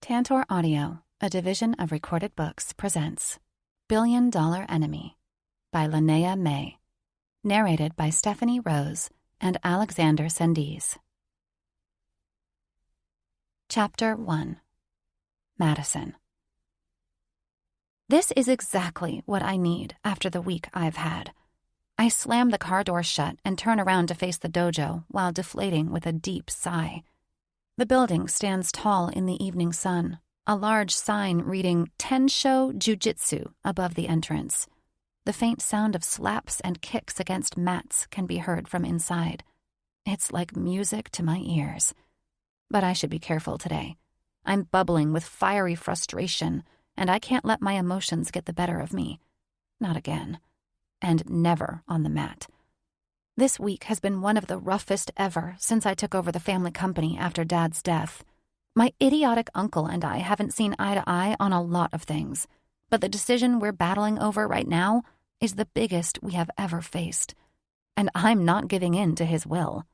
Tantor Audio, a division of Recorded Books, presents Billion Dollar Enemy by Linnea May, narrated by Stephanie Rose and Alexander Sendiz. Chapter 1. Madison. This is exactly what I need after the week I've had. I slam the car door shut and turn around to face the dojo while deflating with a deep sigh. The building stands tall in the evening sun, a large sign reading Tensho Jiu-Jitsu above the entrance. The faint sound of slaps and kicks against mats can be heard from inside. It's like music to my ears. But I should be careful today. I'm bubbling with fiery frustration, and I can't let my emotions get the better of me. Not again. And never on the mat. This week has been one of the roughest ever since I took over the family company after Dad's death. My idiotic uncle and I haven't seen eye to eye on a lot of things, but the decision we're battling over right now is the biggest we have ever faced. And I'm not giving in to his will.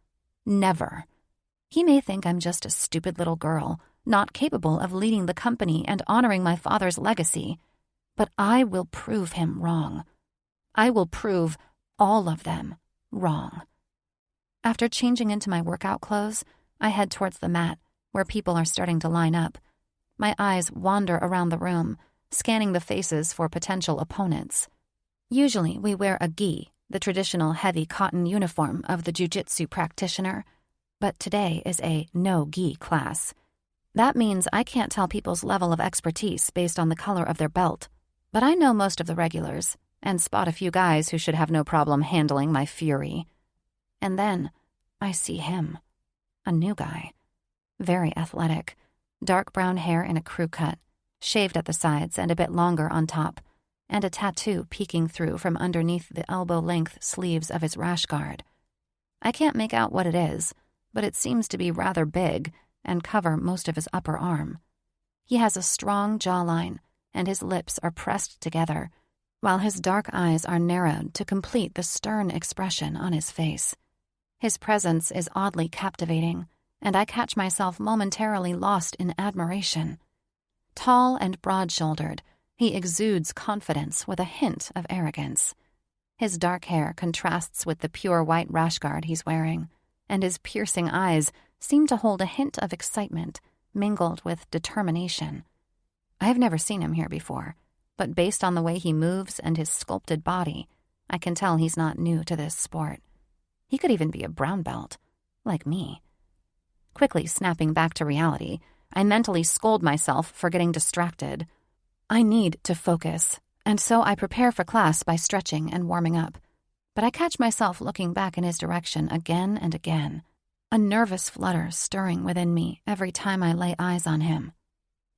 Never. He may think I'm just a stupid little girl, not capable of leading the company and honoring my father's legacy, but I will prove him wrong. I will prove all of them wrong. After changing into my workout clothes, I head towards the mat, where people are starting to line up. My eyes wander around the room, scanning the faces for potential opponents. Usually we wear a gi, the traditional heavy cotton uniform of the jiu-jitsu practitioner, but today is a no-gi class. That means I can't tell people's level of expertise based on the color of their belt, but I know most of the regulars, and spot a few guys who should have no problem handling my fury. And then I see him. A new guy. Very athletic. Dark brown hair in a crew cut, shaved at the sides and a bit longer on top, and a tattoo peeking through from underneath the elbow-length sleeves of his rash guard. I can't make out what it is, but it seems to be rather big and cover most of his upper arm. He has a strong jawline, and his lips are pressed together, while his dark eyes are narrowed to complete the stern expression on his face. His presence is oddly captivating, and I catch myself momentarily lost in admiration. Tall and broad-shouldered, he exudes confidence with a hint of arrogance. His dark hair contrasts with the pure white rash guard he's wearing, and his piercing eyes seem to hold a hint of excitement mingled with determination. I have never seen him here before, but based on the way he moves and his sculpted body, I can tell he's not new to this sport. He could even be a brown belt, like me. Quickly snapping back to reality, I mentally scold myself for getting distracted. I need to focus, and so I prepare for class by stretching and warming up. But I catch myself looking back in his direction again and again, a nervous flutter stirring within me every time I lay eyes on him.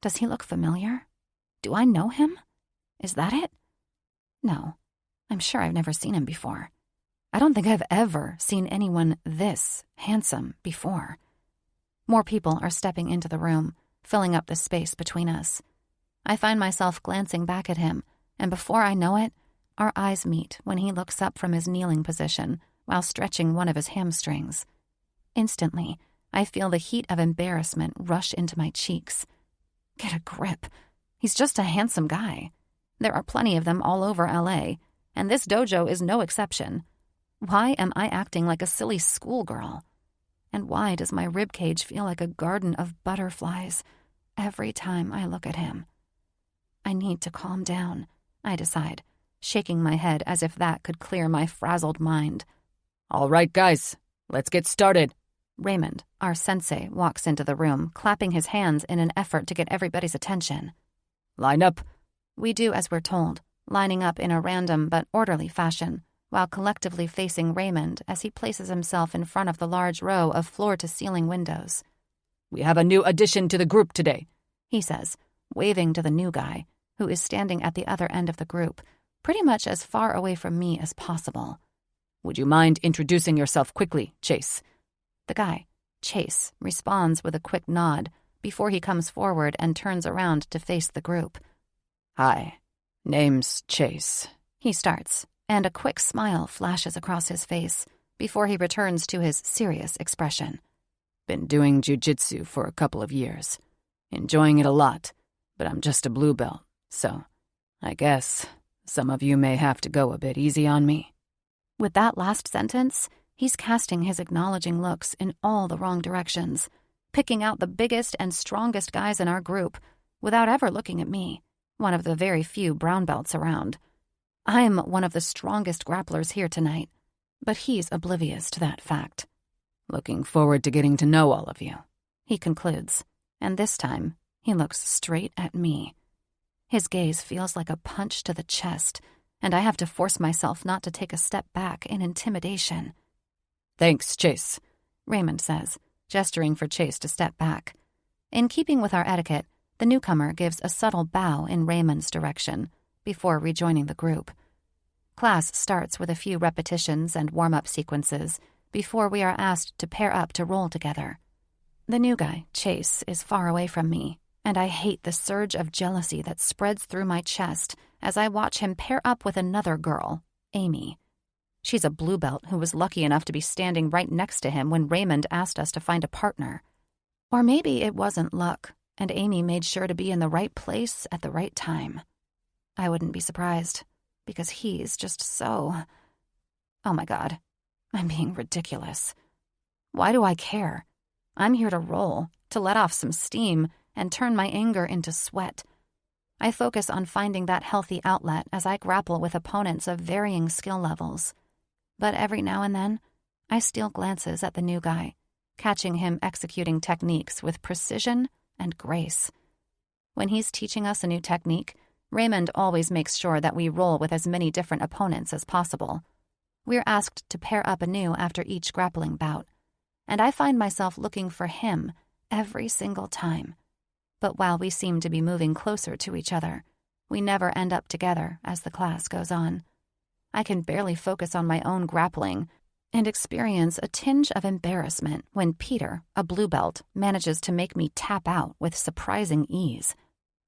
Does he look familiar? Do I know him? Is that it? No, I'm sure I've never seen him before. I don't think I've ever seen anyone this handsome before. More people are stepping into the room, filling up the space between us. I find myself glancing back at him, and before I know it, our eyes meet when he looks up from his kneeling position while stretching one of his hamstrings. Instantly, I feel the heat of embarrassment rush into my cheeks. Get a grip. He's just a handsome guy. There are plenty of them all over LA, and this dojo is no exception. Why am I acting like a silly schoolgirl? And why does my ribcage feel like a garden of butterflies every time I look at him? I need to calm down, I decide, shaking my head as if that could clear my frazzled mind. All right, guys, let's get started. Raymond, our sensei, walks into the room, clapping his hands in an effort to get everybody's attention. Line up. We do as we're told, lining up in a random but orderly fashion, while collectively facing Raymond as he places himself in front of the large row of floor-to-ceiling windows. We have a new addition to the group today, he says, waving to the new guy, who is standing at the other end of the group, pretty much as far away from me as possible. Would you mind introducing yourself quickly, Chase? The guy, Chase, responds with a quick nod before he comes forward and turns around to face the group. Hi, name's Chase, he starts, and a quick smile flashes across his face before he returns to his serious expression. Been doing jiu-jitsu for a couple of years. Enjoying it a lot, but I'm just a blue belt, so I guess some of you may have to go a bit easy on me." With that last sentence, he's casting his acknowledging looks in all the wrong directions, picking out the biggest and strongest guys in our group without ever looking at me, one of the very few brown belts around. I'm one of the strongest grapplers here tonight, but he's oblivious to that fact. "Looking forward to getting to know all of you," he concludes, and this time he looks straight at me. His gaze feels like a punch to the chest, and I have to force myself not to take a step back in intimidation. "Thanks, Chase," Raymond says, gesturing for Chase to step back. In keeping with our etiquette, the newcomer gives a subtle bow in Raymond's direction before rejoining the group. Class starts with a few repetitions and warm-up sequences before we are asked to pair up to roll together. The new guy, Chase, is far away from me, and I hate the surge of jealousy that spreads through my chest as I watch him pair up with another girl, Amy. She's a blue belt who was lucky enough to be standing right next to him when Raymond asked us to find a partner. Or maybe it wasn't luck, and Amy made sure to be in the right place at the right time. I wouldn't be surprised, because he's just so... Oh my God, I'm being ridiculous. Why do I care? I'm here to roll, to let off some steam, and turn my anger into sweat. I focus on finding that healthy outlet as I grapple with opponents of varying skill levels. But every now and then, I steal glances at the new guy, catching him executing techniques with precision and grace. When he's teaching us a new technique, Raymond always makes sure that we roll with as many different opponents as possible. We're asked to pair up anew after each grappling bout, and I find myself looking for him every single time. But while we seem to be moving closer to each other, we never end up together as the class goes on. I can barely focus on my own grappling and experience a tinge of embarrassment when Peter, a blue belt, manages to make me tap out with surprising ease.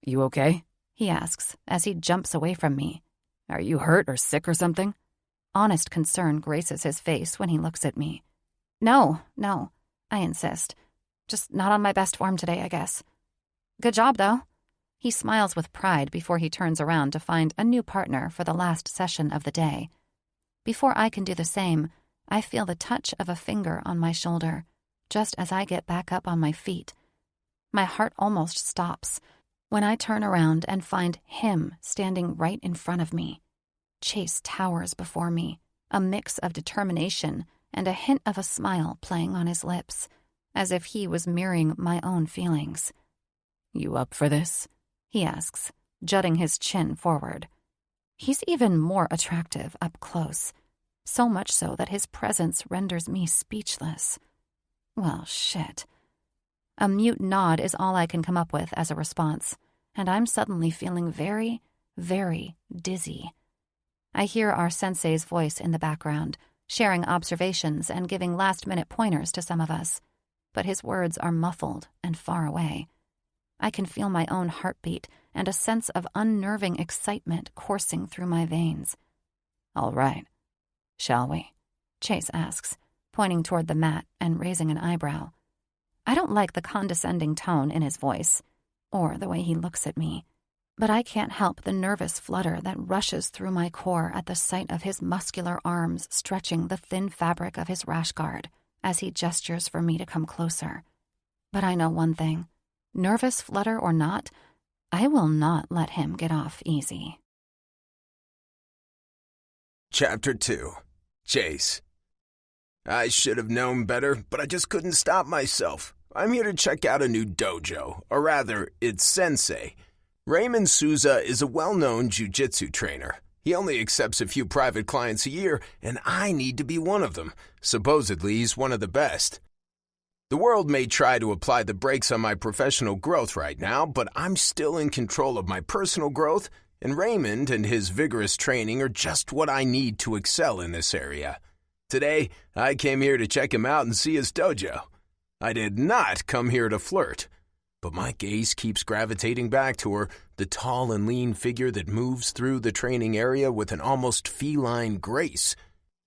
"You okay?" he asks as he jumps away from me. "Are you hurt or sick or something?" Honest concern graces his face when he looks at me. No, I insist. Just not on my best form today, I guess. Good job, though." He smiles with pride before he turns around to find a new partner for the last session of the day. Before I can do the same, I feel the touch of a finger on my shoulder, just as I get back up on my feet. My heart almost stops when I turn around and find him standing right in front of me. Chase towers before me, a mix of determination and a hint of a smile playing on his lips, as if he was mirroring my own feelings. "You up for this?" he asks, jutting his chin forward. He's even more attractive up close, so much so that his presence renders me speechless. Well, shit. A mute nod is all I can come up with as a response, and I'm suddenly feeling very, very dizzy. I hear our sensei's voice in the background, sharing observations and giving last-minute pointers to some of us, but his words are muffled and far away. I can feel my own heartbeat and a sense of unnerving excitement coursing through my veins. "All right. Shall we?" Chase asks, pointing toward the mat and raising an eyebrow. I don't like the condescending tone in his voice, or the way he looks at me, but I can't help the nervous flutter that rushes through my core at the sight of his muscular arms stretching the thin fabric of his rash guard as he gestures for me to come closer. But I know one thing. Nervous flutter or not, I will not let him get off easy. Chapter 2. Chase. I should have known better, but I just couldn't stop myself. I'm here to check out a new dojo, or rather, its sensei. Raymond Souza is a well-known jiu-jitsu trainer. He only accepts a few private clients a year, and I need to be one of them. Supposedly, he's one of the best. The world may try to apply the brakes on my professional growth right now, but I'm still in control of my personal growth, and Raymond and his vigorous training are just what I need to excel in this area. Today, I came here to check him out and see his dojo. I did not come here to flirt, but my gaze keeps gravitating back to her, the tall and lean figure that moves through the training area with an almost feline grace.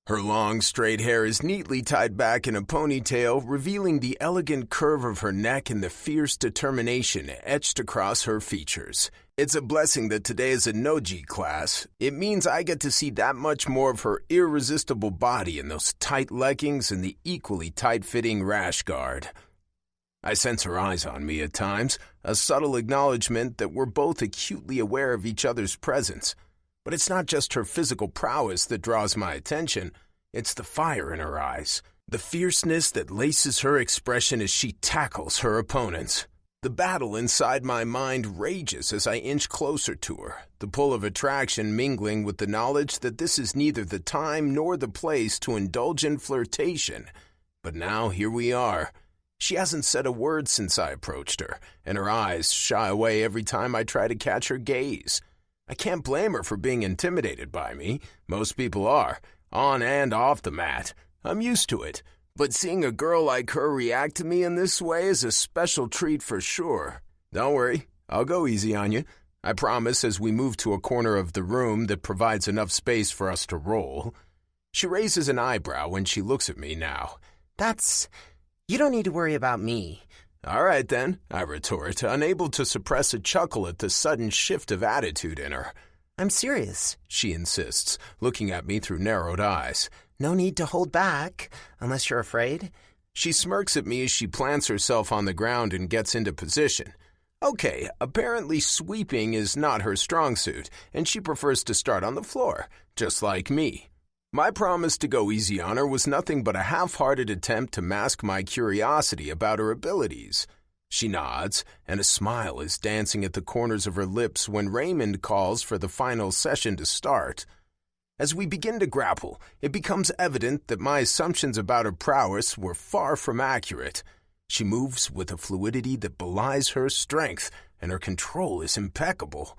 Her long, straight hair is neatly tied back in a ponytail, revealing the elegant curve of her neck and the fierce determination etched across her features. It's a blessing that today is a no-G class. It means I get to see that much more of her irresistible body in those tight leggings and the equally tight-fitting rash guard. I sense her eyes on me at times, a subtle acknowledgement that we're both acutely aware of each other's presence. But it's not just her physical prowess that draws my attention. It's the fire in her eyes, the fierceness that laces her expression as she tackles her opponents. The battle inside my mind rages as I inch closer to her, the pull of attraction mingling with the knowledge that this is neither the time nor the place to indulge in flirtation. But now here we are. She hasn't said a word since I approached her, and her eyes shy away every time I try to catch her gaze. I can't blame her for being intimidated by me. Most people are, on and off the mat. I'm used to it. But seeing a girl like her react to me in this way is a special treat for sure. Don't worry, I'll go easy on you. I promise as we move to a corner of the room that provides enough space for us to roll. She raises an eyebrow when she looks at me now. You don't need to worry about me. All right, then, I retort, unable to suppress a chuckle at the sudden shift of attitude in her. I'm serious, she insists, looking at me through narrowed eyes. No need to hold back, unless you're afraid. She smirks at me as she plants herself on the ground and gets into position. Okay, apparently sweeping is not her strong suit, and she prefers to start on the floor, just like me. My promise to go easy on her was nothing but a half-hearted attempt to mask my curiosity about her abilities. She nods, and a smile is dancing at the corners of her lips when Raymond calls for the final session to start. As we begin to grapple, it becomes evident that my assumptions about her prowess were far from accurate. She moves with a fluidity that belies her strength, and her control is impeccable.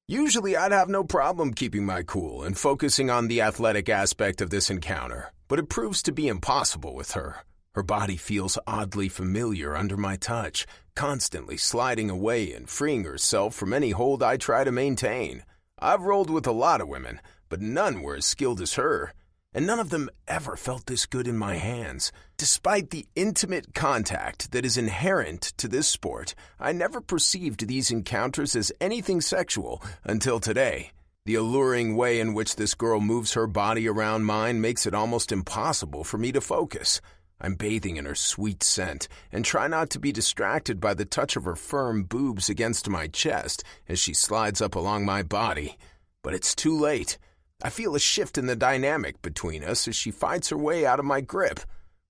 Usually I'd have no problem keeping my cool and focusing on the athletic aspect of this encounter, but it proves to be impossible with her. Her body feels oddly familiar under my touch, constantly sliding away and freeing herself from any hold I try to maintain. I've rolled with a lot of women, but none were as skilled as her, and none of them ever felt this good in my hands. Despite the intimate contact that is inherent to this sport, I never perceived these encounters as anything sexual until today. The alluring way in which this girl moves her body around mine makes it almost impossible for me to focus. I'm bathing in her sweet scent and try not to be distracted by the touch of her firm boobs against my chest as she slides up along my body. But it's too late. I feel a shift in the dynamic between us as she fights her way out of my grip.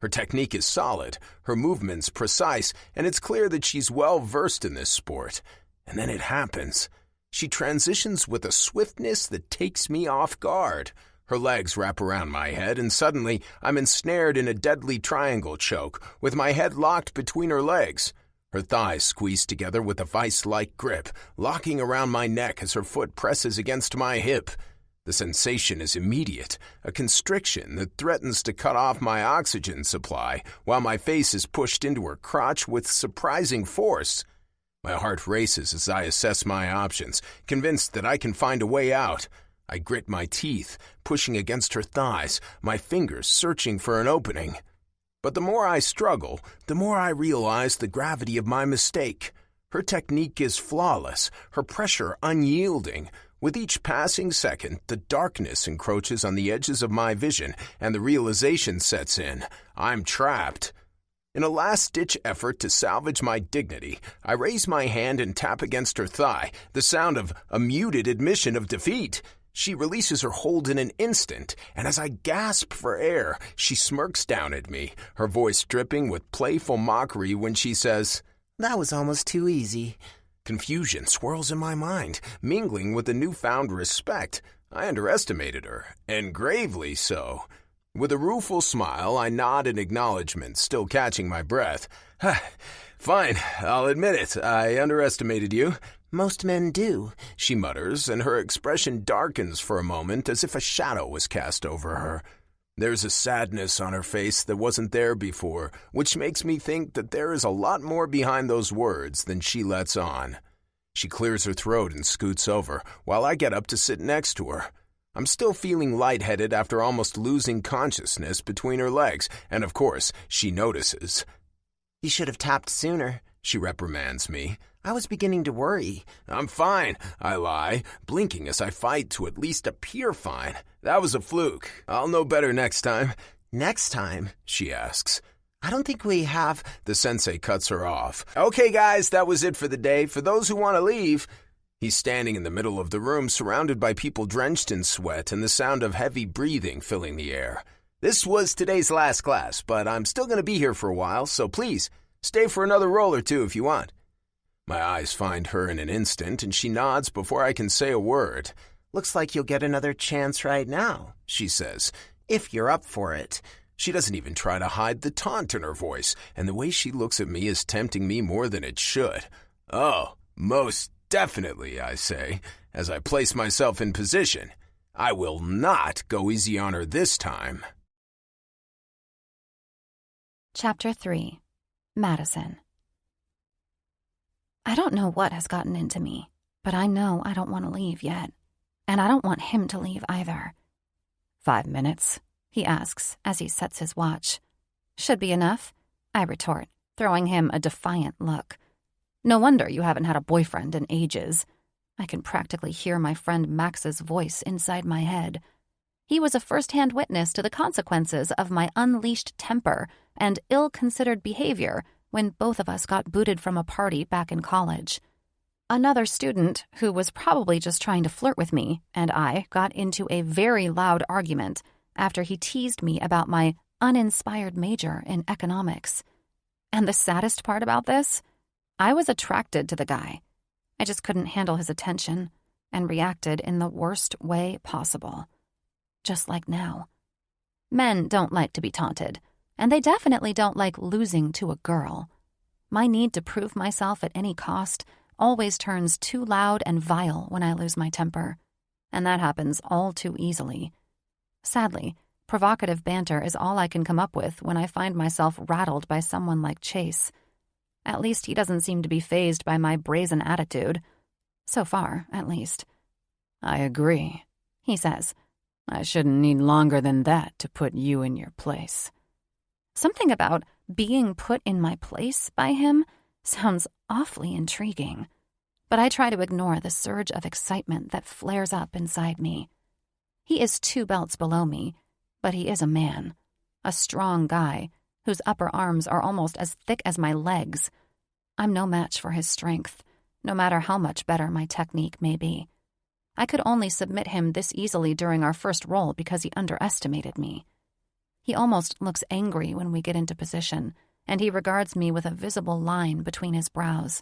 Her technique is solid, her movements precise, and it's clear that she's well versed in this sport. And then it happens. She transitions with a swiftness that takes me off guard. Her legs wrap around my head, and suddenly I'm ensnared in a deadly triangle choke, with my head locked between her legs. Her thighs squeeze together with a vice-like grip, locking around my neck as her foot presses against my hip. The sensation is immediate, a constriction that threatens to cut off my oxygen supply, while my face is pushed into her crotch with surprising force. My heart races as I assess my options, convinced that I can find a way out. I grit my teeth, pushing against her thighs, my fingers searching for an opening. But the more I struggle, the more I realize the gravity of my mistake. Her technique is flawless, her pressure unyielding. With each passing second, the darkness encroaches on the edges of my vision, and the realization sets in. I'm trapped. In a last-ditch effort to salvage my dignity, I raise my hand and tap against her thigh, the sound of a muted admission of defeat. She releases her hold in an instant, and as I gasp for air, she smirks down at me, her voice dripping with playful mockery when she says, "That was almost too easy." Confusion swirls in my mind, mingling with a newfound respect. I underestimated her, and gravely so. With a rueful smile, I nod in acknowledgement, still catching my breath. Fine, I'll admit it. I underestimated you. Most men do, she mutters, and her expression darkens for a moment as if a shadow was cast over her. There's a sadness on her face that wasn't there before, which makes me think that there is a lot more behind those words than she lets on. She clears her throat and scoots over, while I get up to sit next to her. I'm still feeling lightheaded after almost losing consciousness between her legs, and of course, she notices. You should have tapped sooner, She reprimands me. I was beginning to worry. I'm fine, I lie, blinking as I fight to at least appear fine. That was a fluke. I'll know better next time. Next time, She asks. I don't think we have... The sensei cuts her off. Okay, guys, that was it for the day. For those who want to leave... He's standing in the middle of the room, surrounded by people drenched in sweat and the sound of heavy breathing filling the air. This was today's last class, but I'm still going to be here for a while, so please, stay for another roll or two if you want. My eyes find her in an instant, and she nods before I can say a word. Looks like you'll get another chance right now, She says. if you're up for it. She doesn't even try to hide the taunt in her voice, and the way she looks at me is tempting me more than it should. Oh, most definitely, I say, as I place myself in position. I will not go easy on her this time. Chapter 3. Madison. I don't know what has gotten into me, but I know I don't want to leave yet. And I don't want him to leave either. 5 minutes? He asks as he sets his watch. Should be enough, I retort, throwing him a defiant look. No wonder you haven't had a boyfriend in ages. I can practically hear my friend Max's voice inside my head. He was a first-hand witness to the consequences of my unleashed temper and ill-considered behavior when both of us got booted from a party back in college. Another student, who was probably just trying to flirt with me, and I got into a very loud argument after he teased me about my uninspired major in economics. And the saddest part about this? I was attracted to the guy. I just couldn't handle his attention and reacted in the worst way possible. Just like now. Men don't like to be taunted, and they definitely don't like losing to a girl. My need to prove myself at any cost always turns too loud and vile when I lose my temper, and that happens all too easily. Sadly, provocative banter is all I can come up with when I find myself rattled by someone like Chase. At least he doesn't seem to be fazed by my brazen attitude. So far, at least. I agree, He says. I shouldn't need longer than that to put you in your place. Something about being put in my place by him sounds awfully intriguing. But I try to ignore the surge of excitement that flares up inside me. He is 2 belts below me, but he is a man. A strong guy whose upper arms are almost as thick as my legs. I'm no match for his strength, no matter how much better my technique may be. I could only submit him this easily during our first roll because he underestimated me. He almost looks angry when we get into position, and he regards me with a visible line between his brows.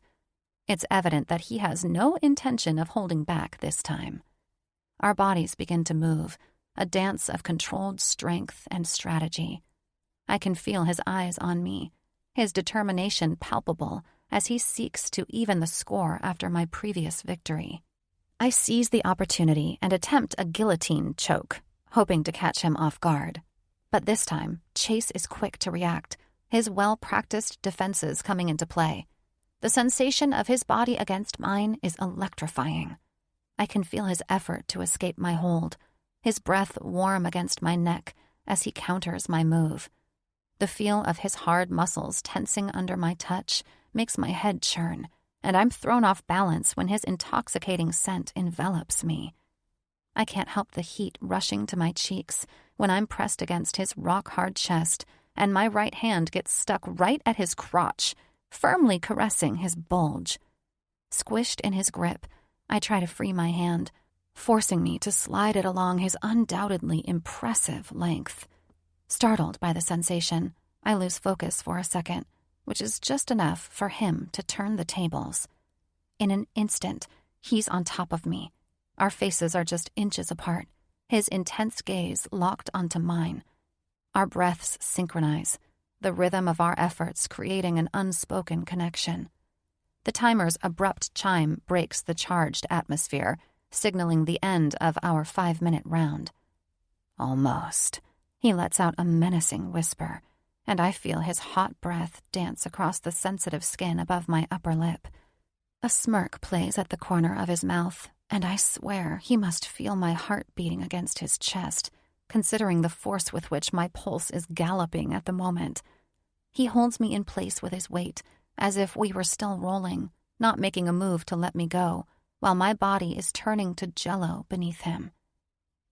It's evident that he has no intention of holding back this time. Our bodies begin to move, a dance of controlled strength and strategy. I can feel his eyes on me, his determination palpable as he seeks to even the score after my previous victory. I seize the opportunity and attempt a guillotine choke, hoping to catch him off guard. But this time, Chase is quick to react, his well-practiced defenses coming into play. The sensation of his body against mine is electrifying. I can feel his effort to escape my hold, his breath warm against my neck as he counters my move. The feel of his hard muscles tensing under my touch makes my head churn, and I'm thrown off balance when his intoxicating scent envelops me. I can't help the heat rushing to my cheeks when I'm pressed against his rock-hard chest and my right hand gets stuck right at his crotch, firmly caressing his bulge. Squished in his grip, I try to free my hand, forcing me to slide it along his undoubtedly impressive length. Startled by the sensation, I lose focus for a second, which is just enough for him to turn the tables. In an instant, he's on top of me. Our faces are just inches apart, his intense gaze locked onto mine. Our breaths synchronize, the rhythm of our efforts creating an unspoken connection. The timer's abrupt chime breaks the charged atmosphere, signaling the end of our 5-minute round. Almost. He lets out a menacing whisper, and I feel his hot breath dance across the sensitive skin above my upper lip. A smirk plays at the corner of his mouth, and I swear he must feel my heart beating against his chest, considering the force with which my pulse is galloping at the moment. He holds me in place with his weight, as if we were still rolling, not making a move to let me go, while my body is turning to jello beneath him.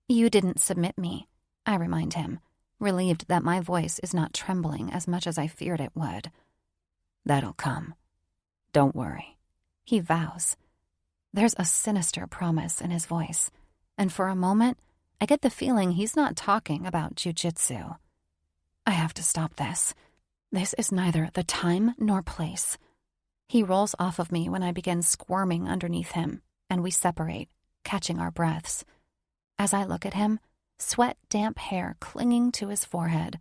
"You didn't submit me," I remind him, relieved that my voice is not trembling as much as I feared it would. "That'll come. Don't worry," he vows. There's a sinister promise in his voice, and for a moment, I get the feeling he's not talking about jujitsu. I have to stop this. This is neither the time nor place. He rolls off of me when I begin squirming underneath him, and we separate, catching our breaths. As I look at him, sweat-damp hair clinging to his forehead,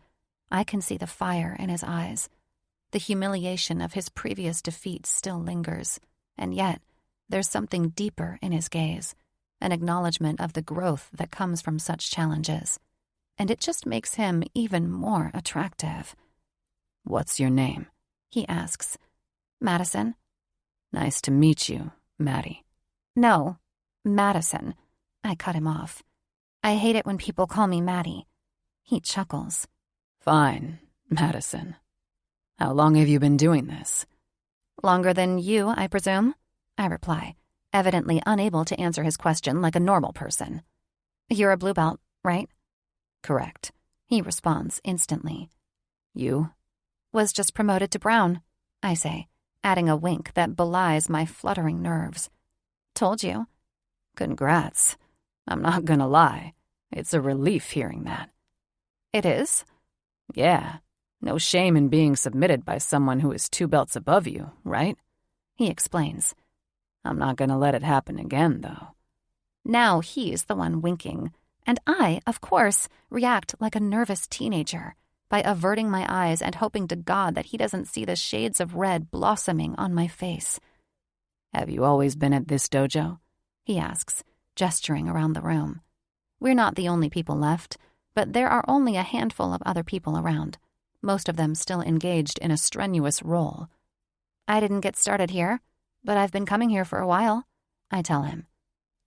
I can see the fire in his eyes. The humiliation of his previous defeat still lingers, and yet there's something deeper in his gaze, an acknowledgement of the growth that comes from such challenges. And it just makes him even more attractive. "What's your name?" he asks. "Madison." "Nice to meet you, Maddie." "No, Madison." I cut him off. "I hate it when people call me Maddie." He chuckles. "Fine, Madison. How long have you been doing this?" "Longer than you, I presume?" I reply, evidently unable to answer his question like a normal person. "You're a blue belt, right?" "Correct," he responds instantly. "You?" "Was just promoted to brown," I say, adding a wink that belies my fluttering nerves. "Told you." "Congrats. I'm not gonna lie. It's a relief hearing that." "It is?" "Yeah. No shame in being submitted by someone who is 2 belts above you, right?" he explains. "I'm not gonna let it happen again, though." Now he's the one winking, and I, of course, react like a nervous teenager by averting my eyes and hoping to God that he doesn't see the shades of red blossoming on my face. "Have you always been at this dojo?" he asks, gesturing around the room. We're not the only people left, but there are only a handful of other people around, most of them still engaged in a strenuous role. "I didn't get started here, but I've been coming here for a while," I tell him.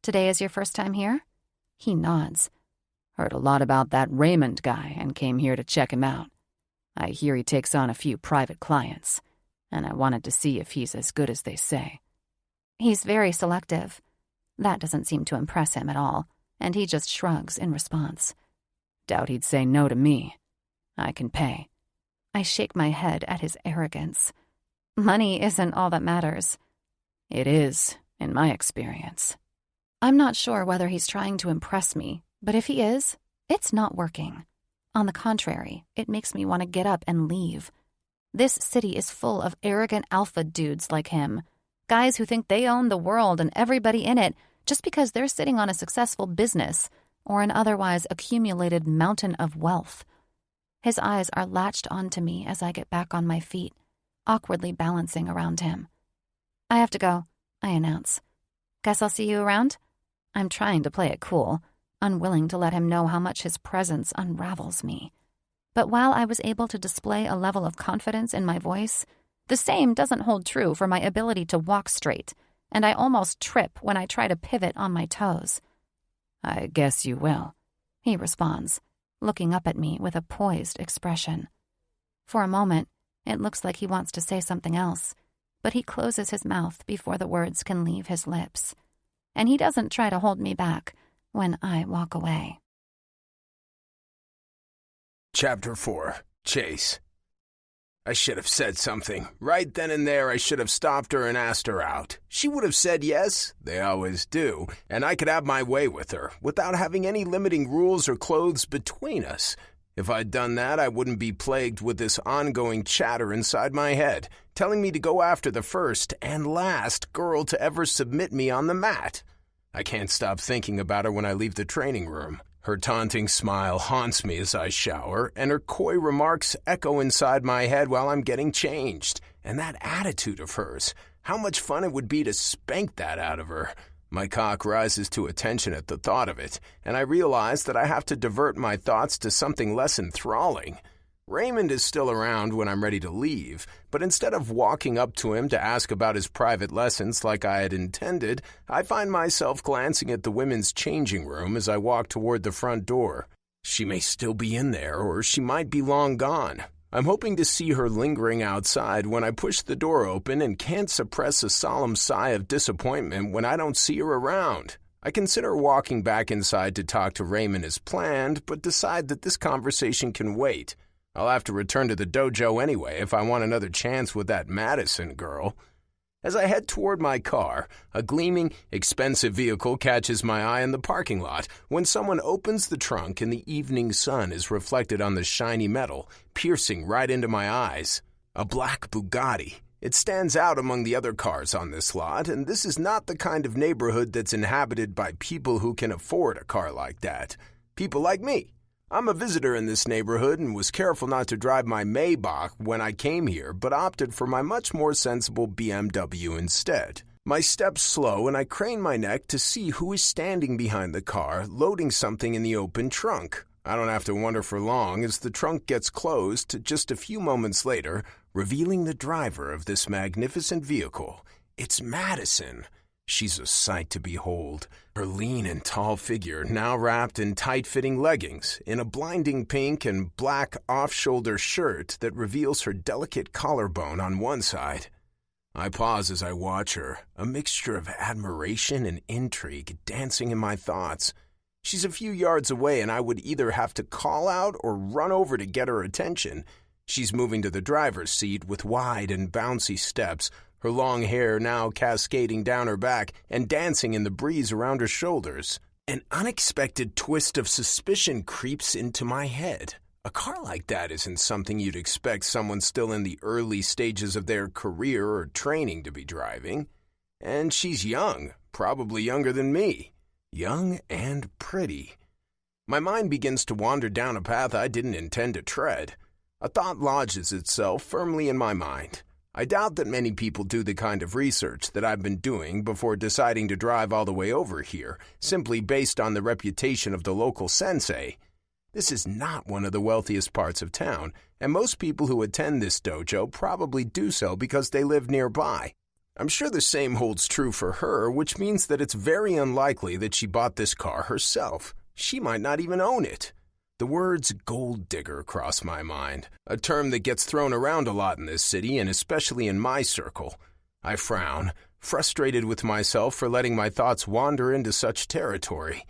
"Today is your first time here?" He nods. "Heard a lot about that Raymond guy and came here to check him out. I hear he takes on a few private clients, and I wanted to see if he's as good as they say." "He's very selective." That doesn't seem to impress him at all, and he just shrugs in response. "Doubt he'd say no to me. I can pay." I shake my head at his arrogance. Money isn't all that matters. "It is, in my experience." I'm not sure whether he's trying to impress me, but if he is, it's not working. On the contrary, it makes me want to get up and leave. This city is full of arrogant alpha dudes like him, guys who think they own the world and everybody in it just because they're sitting on a successful business or an otherwise accumulated mountain of wealth. His eyes are latched onto me as I get back on my feet, awkwardly balancing around him. "I have to go," I announce. "Guess I'll see you around?" I'm trying to play it cool, unwilling to let him know how much his presence unravels me. But while I was able to display a level of confidence in my voice, the same doesn't hold true for my ability to walk straight, and I almost trip when I try to pivot on my toes. "I guess you will," he responds, looking up at me with a poised expression. For a moment, it looks like he wants to say something else, but he closes his mouth before the words can leave his lips. And he doesn't try to hold me back when I walk away. Chapter 4. Chase. I should have said something. Right then and there, I should have stopped her and asked her out. She would have said yes, they always do, and I could have my way with her, without having any limiting rules or clothes between us. If I'd done that, I wouldn't be plagued with this ongoing chatter inside my head, telling me to go after the first and last girl to ever submit me on the mat. I can't stop thinking about her when I leave the training room. Her taunting smile haunts me as I shower, and her coy remarks echo inside my head while I'm getting changed. And that attitude of hers, how much fun it would be to spank that out of her. My cock rises to attention at the thought of it, and I realize that I have to divert my thoughts to something less enthralling. Raymond is still around when I'm ready to leave, but instead of walking up to him to ask about his private lessons like I had intended, I find myself glancing at the women's changing room as I walk toward the front door. She may still be in there, or she might be long gone. I'm hoping to see her lingering outside when I push the door open and can't suppress a solemn sigh of disappointment when I don't see her around. I consider walking back inside to talk to Raymond as planned, but decide that this conversation can wait. I'll have to return to the dojo anyway if I want another chance with that Madison girl. As I head toward my car, a gleaming, expensive vehicle catches my eye in the parking lot when someone opens the trunk and the evening sun is reflected on the shiny metal, piercing right into my eyes. A black Bugatti. It stands out among the other cars on this lot, and this is not the kind of neighborhood that's inhabited by people who can afford a car like that. People like me. I'm a visitor in this neighborhood and was careful not to drive my Maybach when I came here, but opted for my much more sensible BMW instead. My steps slow and I crane my neck to see who is standing behind the car, loading something in the open trunk. I don't have to wonder for long as the trunk gets closed just a few moments later, revealing the driver of this magnificent vehicle. It's Madison. She's a sight to behold. Her lean and tall figure now wrapped in tight-fitting leggings, in a blinding pink and black off-shoulder shirt that reveals her delicate collarbone on one side. I pause as I watch her, a mixture of admiration and intrigue dancing in my thoughts. She's a few yards away and I would either have to call out or run over to get her attention. She's moving to the driver's seat with wide and bouncy steps, her long hair now cascading down her back and dancing in the breeze around her shoulders. An unexpected twist of suspicion creeps into my head. A car like that isn't something you'd expect someone still in the early stages of their career or training to be driving. And she's young, probably younger than me. Young and pretty. My mind begins to wander down a path I didn't intend to tread. A thought lodges itself firmly in my mind. I doubt that many people do the kind of research that I've been doing before deciding to drive all the way over here, simply based on the reputation of the local sensei. This is not one of the wealthiest parts of town, and most people who attend this dojo probably do so because they live nearby. I'm sure the same holds true for her, which means that it's very unlikely that she bought this car herself. She might not even own it. The words gold digger cross my mind, a term that gets thrown around a lot in this city and especially in my circle. I frown, frustrated with myself for letting my thoughts wander into such territory.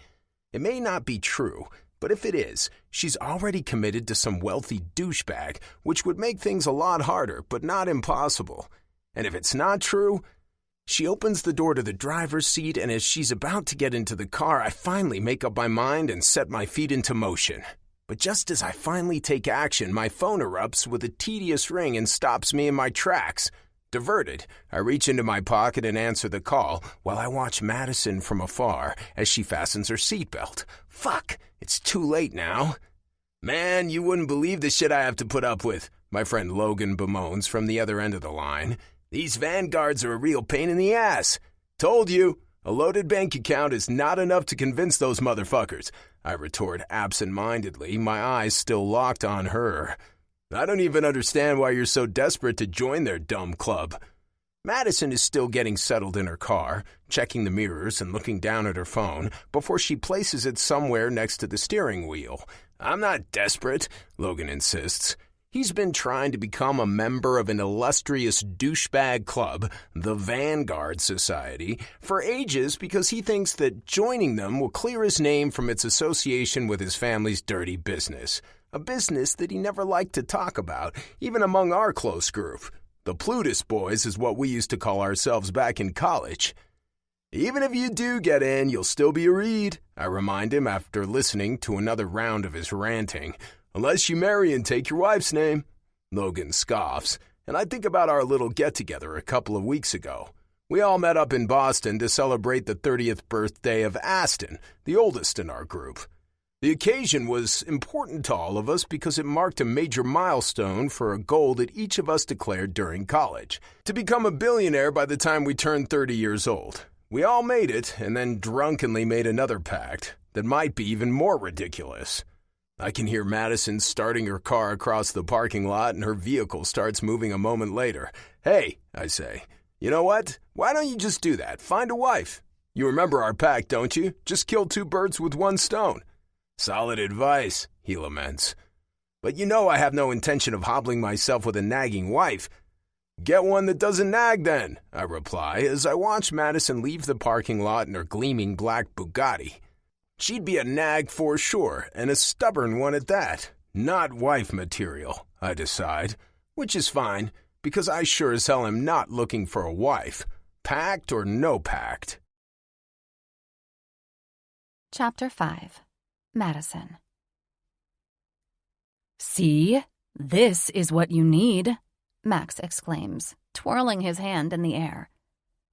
It may not be true, but if it is, she's already committed to some wealthy douchebag, which would make things a lot harder, but not impossible. And if it's not true, she opens the door to the driver's seat, and as she's about to get into the car, I finally make up my mind and set my feet into motion. But just as I finally take action, my phone erupts with a tedious ring and stops me in my tracks. Diverted, I reach into my pocket and answer the call while I watch Madison from afar as she fastens her seatbelt. Fuck, it's too late now. Man, you wouldn't believe the shit I have to put up with, my friend Logan bemoans from the other end of the line. These vanguards are a real pain in the ass. Told you, a loaded bank account is not enough to convince those motherfuckers, I retort absent-mindedly, my eyes still locked on her. I don't even understand why you're so desperate to join their dumb club. Madison is still getting settled in her car, checking the mirrors and looking down at her phone before she places it somewhere next to the steering wheel. I'm not desperate, Logan insists. He's been trying to become a member of an illustrious douchebag club, the Vanguard Society, for ages because he thinks that joining them will clear his name from its association with his family's dirty business. A business that he never liked to talk about, even among our close group. The Plutus Boys is what we used to call ourselves back in college. Even if you do get in, you'll still be a Reed, I remind him after listening to another round of his ranting. Unless you marry and take your wife's name. Logan scoffs, and I think about our little get-together a couple of weeks ago. We all met up in Boston to celebrate the 30th birthday of Aston, the oldest in our group. The occasion was important to all of us because it marked a major milestone for a goal that each of us declared during college, to become a billionaire by the time we turned 30 years old. We all made it, and then drunkenly made another pact that might be even more ridiculous. I can hear Madison starting her car across the parking lot and her vehicle starts moving a moment later. Hey, I say, you know what? Why don't you just do that? Find a wife. You remember our pact, don't you? Just kill 2 birds with 1 stone. Solid advice, he laments. But you know I have no intention of hobbling myself with a nagging wife. Get one that doesn't nag then, I reply as I watch Madison leave the parking lot in her gleaming black Bugatti. She'd be a nag for sure, and a stubborn one at that. Not wife material, I decide, which is fine, because I sure as hell am not looking for a wife. Pact or no pact. Chapter 5. Madison. See? This is what you need, Max exclaims, twirling his hand in the air.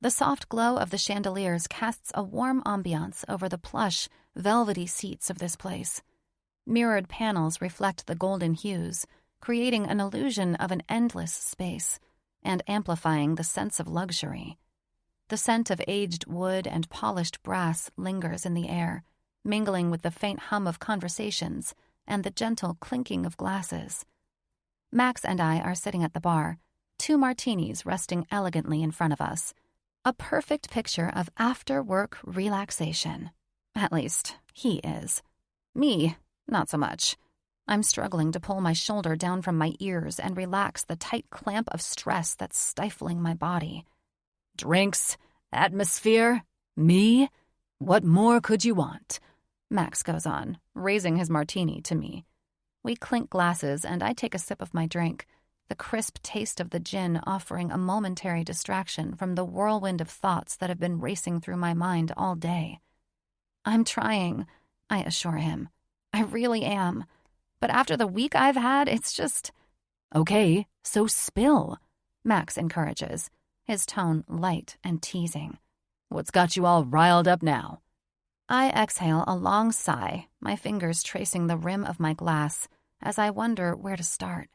The soft glow of the chandeliers casts a warm ambiance over the plush, velvety seats of this place. Mirrored panels reflect the golden hues, creating an illusion of an endless space and amplifying the sense of luxury. The scent of aged wood and polished brass lingers in the air, mingling with the faint hum of conversations and the gentle clinking of glasses. Max and I are sitting at the bar, 2 martinis resting elegantly in front of us. A perfect picture of after-work relaxation. At least, he is. Me, not so much. I'm struggling to pull my shoulder down from my ears and relax the tight clamp of stress that's stifling my body. Drinks, atmosphere, me. What more could you want? Max goes on, raising his martini to me. We clink glasses and I take a sip of my drink, the crisp taste of the gin offering a momentary distraction from the whirlwind of thoughts that have been racing through my mind all day. I'm trying, I assure him. I really am. But after the week I've had, it's just... Okay, so spill, Max encourages, his tone light and teasing. What's got you all riled up now? I exhale a long sigh, my fingers tracing the rim of my glass as I wonder where to start.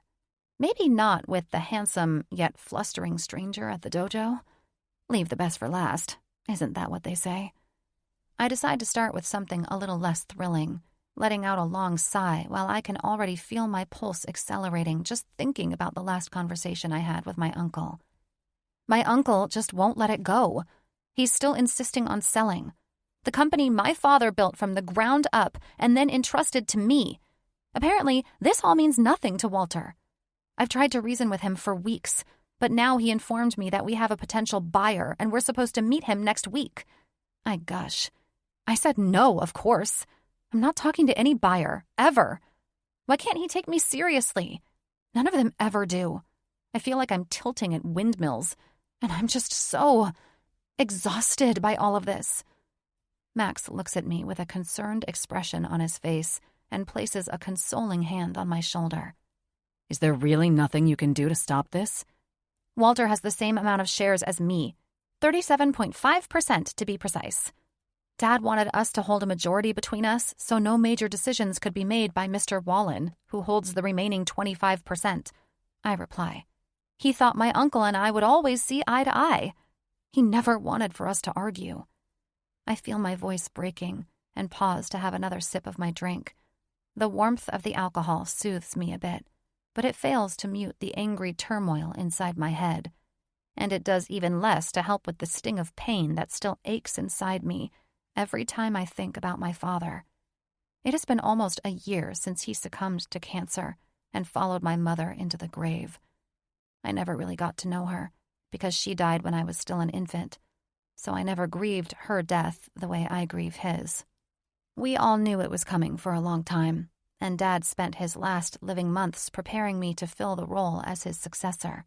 Maybe not with the handsome yet flustering stranger at the dojo. Leave the best for last. Isn't that what they say? I decide to start with something a little less thrilling, letting out a long sigh while I can already feel my pulse accelerating just thinking about the last conversation I had with my uncle. My uncle just won't let it go. He's still insisting on selling. The company my father built from the ground up and then entrusted to me. Apparently, this all means nothing to Walter. I've tried to reason with him for weeks, but now he informed me that we have a potential buyer and we're supposed to meet him next week. I gush. I said no, of course. I'm not talking to any buyer, ever. Why can't he take me seriously? None of them ever do. I feel like I'm tilting at windmills, and I'm just so exhausted by all of this. Max looks at me with a concerned expression on his face and places a consoling hand on my shoulder. Is there really nothing you can do to stop this? Walter has the same amount of shares as me, 37.5% to be precise. Dad wanted us to hold a majority between us so no major decisions could be made by Mr. Wallen, who holds the remaining 25%. I reply. He thought my uncle and I would always see eye to eye. He never wanted for us to argue. I feel my voice breaking and pause to have another sip of my drink. The warmth of the alcohol soothes me a bit, but it fails to mute the angry turmoil inside my head. And it does even less to help with the sting of pain that still aches inside me every time I think about my father. It has been almost a year since he succumbed to cancer and followed my mother into the grave. I never really got to know her because she died when I was still an infant, so I never grieved her death the way I grieve his. We all knew it was coming for a long time, and Dad spent his last living months preparing me to fill the role as his successor.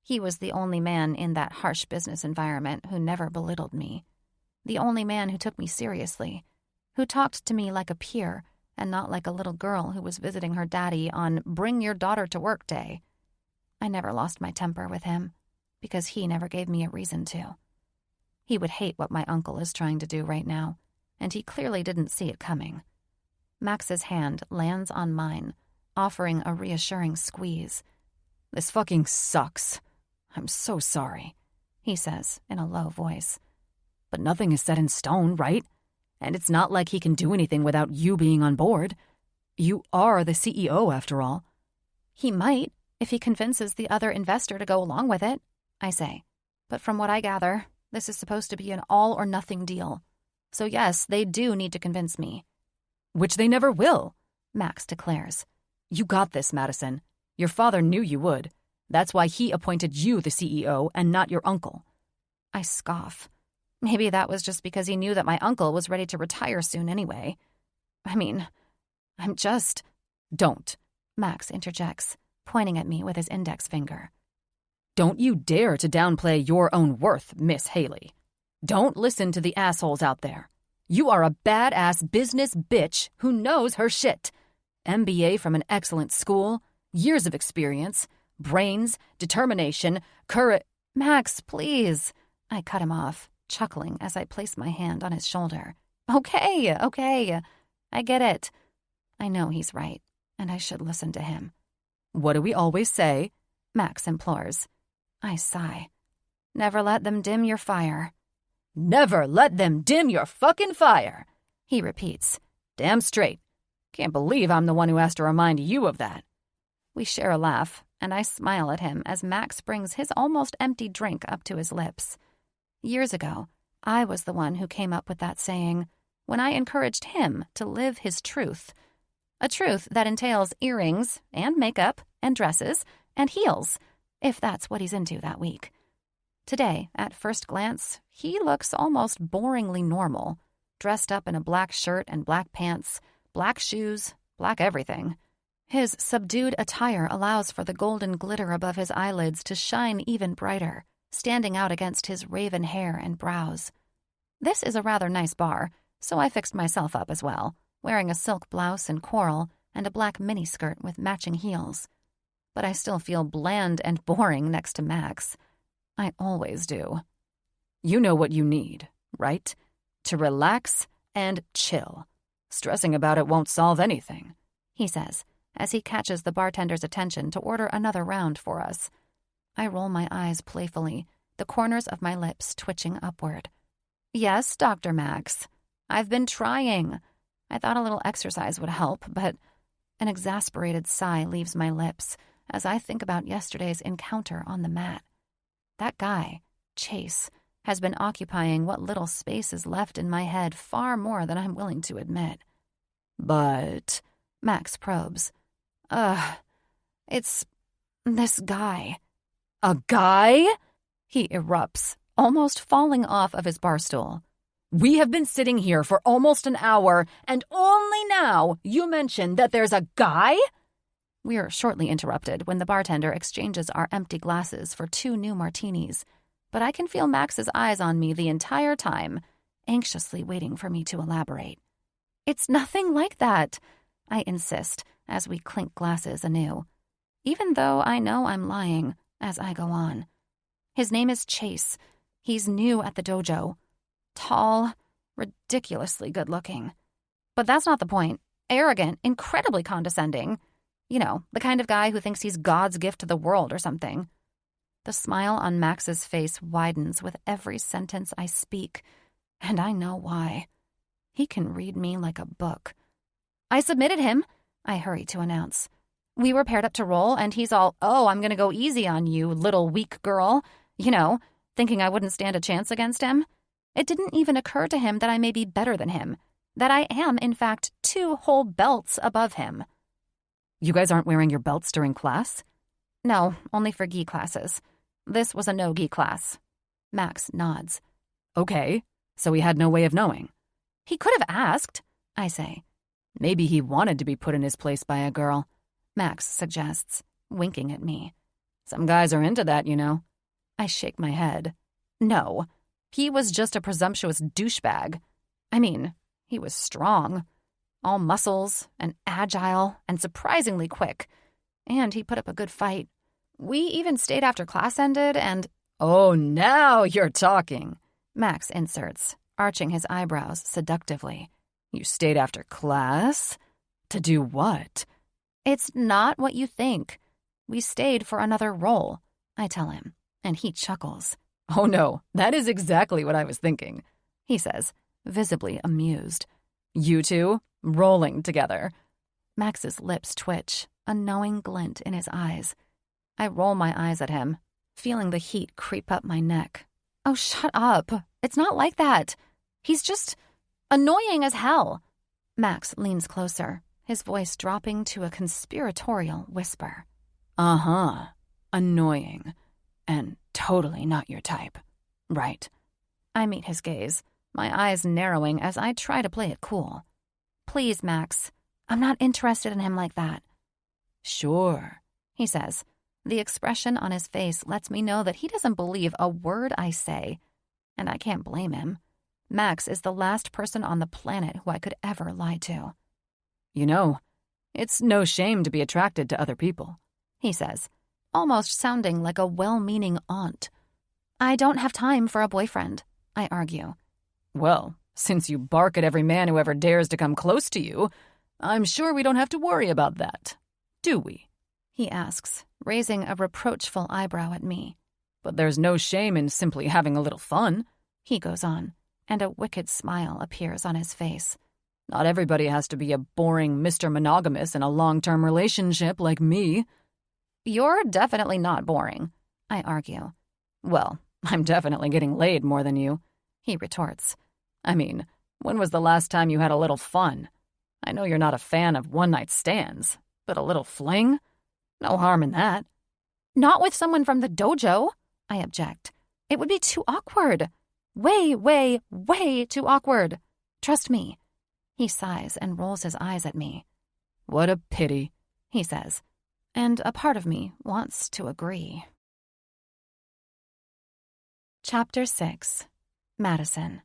He was the only man in that harsh business environment who never belittled me. The only man who took me seriously, who talked to me like a peer and not like a little girl who was visiting her daddy on Bring Your Daughter to Work Day. I never lost my temper with him because he never gave me a reason to. He would hate what my uncle is trying to do right now, and he clearly didn't see it coming. Max's hand lands on mine, offering a reassuring squeeze. This fucking sucks. I'm so sorry, he says in a low voice. But nothing is set in stone, right? And it's not like he can do anything without you being on board. You are the CEO, after all. He might, if he convinces the other investor to go along with it, I say. But from what I gather, this is supposed to be an all-or-nothing deal. So yes, they do need to convince me. Which they never will, Max declares. You got this, Madison. Your father knew you would. That's why he appointed you the CEO and not your uncle. I scoff. Maybe that was just because he knew that my uncle was ready to retire soon anyway. I mean, I'm just... Don't, Max interjects, pointing at me with his index finger. Don't you dare to downplay your own worth, Miss Haley. Don't listen to the assholes out there. You are a badass business bitch who knows her shit. MBA from an excellent school, years of experience, brains, determination, courage... Max, please. I cut him off, chuckling as I place my hand on his shoulder. Okay. I get it. I know he's right, and I should listen to him. What do we always say? Max implores. I sigh. Never let them dim your fire. Never let them dim your fucking fire, he repeats. Damn straight. Can't believe I'm the one who has to remind you of that. We share a laugh, and I smile at him as Max brings his almost empty drink up to his lips. Years ago, I was the one who came up with that saying when I encouraged him to live his truth. A truth that entails earrings and makeup and dresses and heels, if that's what he's into that week. Today, at first glance, he looks almost boringly normal, dressed up in a black shirt and black pants, black shoes, black everything. His subdued attire allows for the golden glitter above his eyelids to shine even brighter, standing out against his raven hair and brows. This is a rather nice bar, so I fixed myself up as well, wearing a silk blouse in coral and a black miniskirt with matching heels. But I still feel bland and boring next to Max. I always do. You know what you need, right? To relax and chill. Stressing about it won't solve anything, he says, as he catches the bartender's attention to order another round for us. I roll my eyes playfully, the corners of my lips twitching upward. Yes, Dr. Max. I've been trying. I thought a little exercise would help, but an exasperated sigh leaves my lips as I think about yesterday's encounter on the mat. That guy, Chase, has been occupying what little space is left in my head far more than I'm willing to admit. But, Max probes. It's this guy. A guy? He erupts, almost falling off of his bar stool. We have been sitting here for almost an hour, and only now you mention that there's a guy? We are shortly interrupted when the bartender exchanges our empty glasses for 2 new martinis, but I can feel Max's eyes on me the entire time, anxiously waiting for me to elaborate. It's nothing like that, I insist as we clink glasses anew, even though I know I'm lying as I go on. His name is Chase. He's new at the dojo. Tall, ridiculously good-looking. But that's not the point. Arrogant, incredibly condescending. You know, the kind of guy who thinks he's God's gift to the world or something. The smile on Max's face widens with every sentence I speak, and I know why. He can read me like a book. I submitted him, I hurry to announce. We were paired up to roll, and he's all, "Oh, I'm gonna go easy on you, little weak girl," you know, thinking I wouldn't stand a chance against him. It didn't even occur to him that I may be better than him, that I am, in fact, 2 whole belts above him. You guys aren't wearing your belts during class? No, only for gi classes. This was a no-gi class. Max nods. Okay, so he had no way of knowing. He could have asked, I say. Maybe he wanted to be put in his place by a girl, Max suggests, winking at me. Some guys are into that, you know. I shake my head. No, he was just a presumptuous douchebag. I mean, he was strong. All muscles and agile and surprisingly quick. And he put up a good fight. We even stayed after class ended and... Oh, now you're talking, Max inserts, arching his eyebrows seductively. You stayed after class? To do what? It's not what you think. We stayed for another roll, I tell him, and he chuckles. Oh no, that is exactly what I was thinking, he says, visibly amused. You two, rolling together. Max's lips twitch, a knowing glint in his eyes. I roll my eyes at him, feeling the heat creep up my neck. Oh, shut up. It's not like that. He's just annoying as hell. Max leans closer, his voice dropping to a conspiratorial whisper. Uh-huh. Annoying. And totally not your type. Right. I meet his gaze, my eyes narrowing as I try to play it cool. Please, Max. I'm not interested in him like that. Sure, he says. The expression on his face lets me know that he doesn't believe a word I say. And I can't blame him. Max is the last person on the planet who I could ever lie to. You know, it's no shame to be attracted to other people, he says, almost sounding like a well-meaning aunt. I don't have time for a boyfriend, I argue. Well, since you bark at every man who ever dares to come close to you, I'm sure we don't have to worry about that, do we? He asks, raising a reproachful eyebrow at me. But there's no shame in simply having a little fun, he goes on, and a wicked smile appears on his face. Not everybody has to be a boring Mr. Monogamous in a long-term relationship like me. You're definitely not boring, I argue. Well, I'm definitely getting laid more than you, he retorts. I mean, when was the last time you had a little fun? I know you're not a fan of one-night stands, but a little fling? No harm in that. Not with someone from the dojo, I object. It would be too awkward. Way, way, way too awkward. Trust me. He sighs and rolls his eyes at me. What a pity, he says, and a part of me wants to agree. Chapter 6. Madison.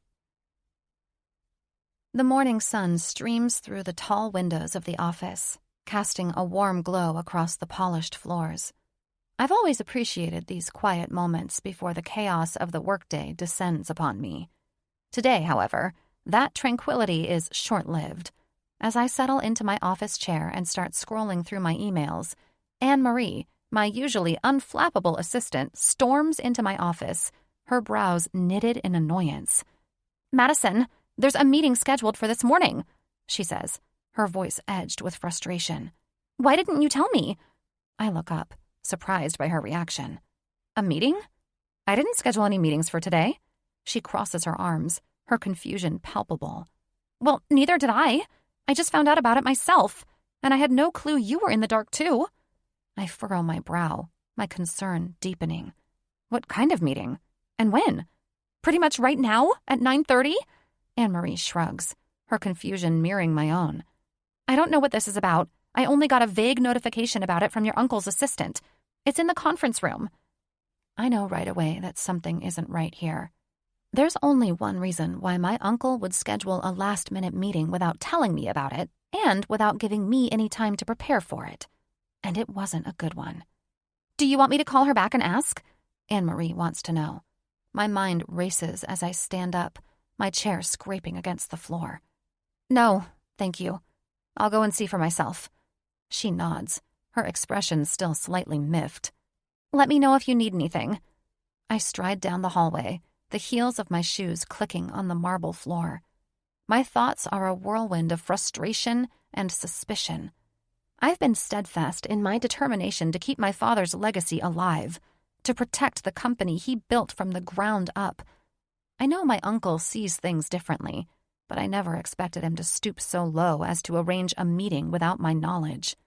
The morning sun streams through the tall windows of the office, casting a warm glow across the polished floors. I've always appreciated these quiet moments before the chaos of the workday descends upon me. Today, however, that tranquility is short-lived. As I settle into my office chair and start scrolling through my emails, Anne-Marie, my usually unflappable assistant, storms into my office, her brows knitted in annoyance. "Madison, there's a meeting scheduled for this morning," she says, her voice edged with frustration. "Why didn't you tell me?" I look up, surprised by her reaction. "A meeting? I didn't schedule any meetings for today." She crosses her arms, her confusion palpable. "Well, neither did I. I just found out about it myself, and I had no clue you were in the dark, too." I furrow my brow, my concern deepening. "What kind of meeting? And when? Pretty much right now, at 9:30? Anne-Marie shrugs, her confusion mirroring my own. "I don't know what this is about. I only got a vague notification about it from your uncle's assistant. It's in the conference room." I know right away that something isn't right here. There's only one reason why my uncle would schedule a last-minute meeting without telling me about it and without giving me any time to prepare for it. And it wasn't a good one. "Do you want me to call her back and ask?" Anne-Marie wants to know. My mind races as I stand up, my chair scraping against the floor. "No, thank you. I'll go and see for myself." She nods, her expression still slightly miffed. "Let me know if you need anything." I stride down the hallway, the heels of my shoes clicking on the marble floor. My thoughts are a whirlwind of frustration and suspicion. I've been steadfast in my determination to keep my father's legacy alive, to protect the company he built from the ground up. I know my uncle sees things differently, but I never expected him to stoop so low as to arrange a meeting without my knowledge.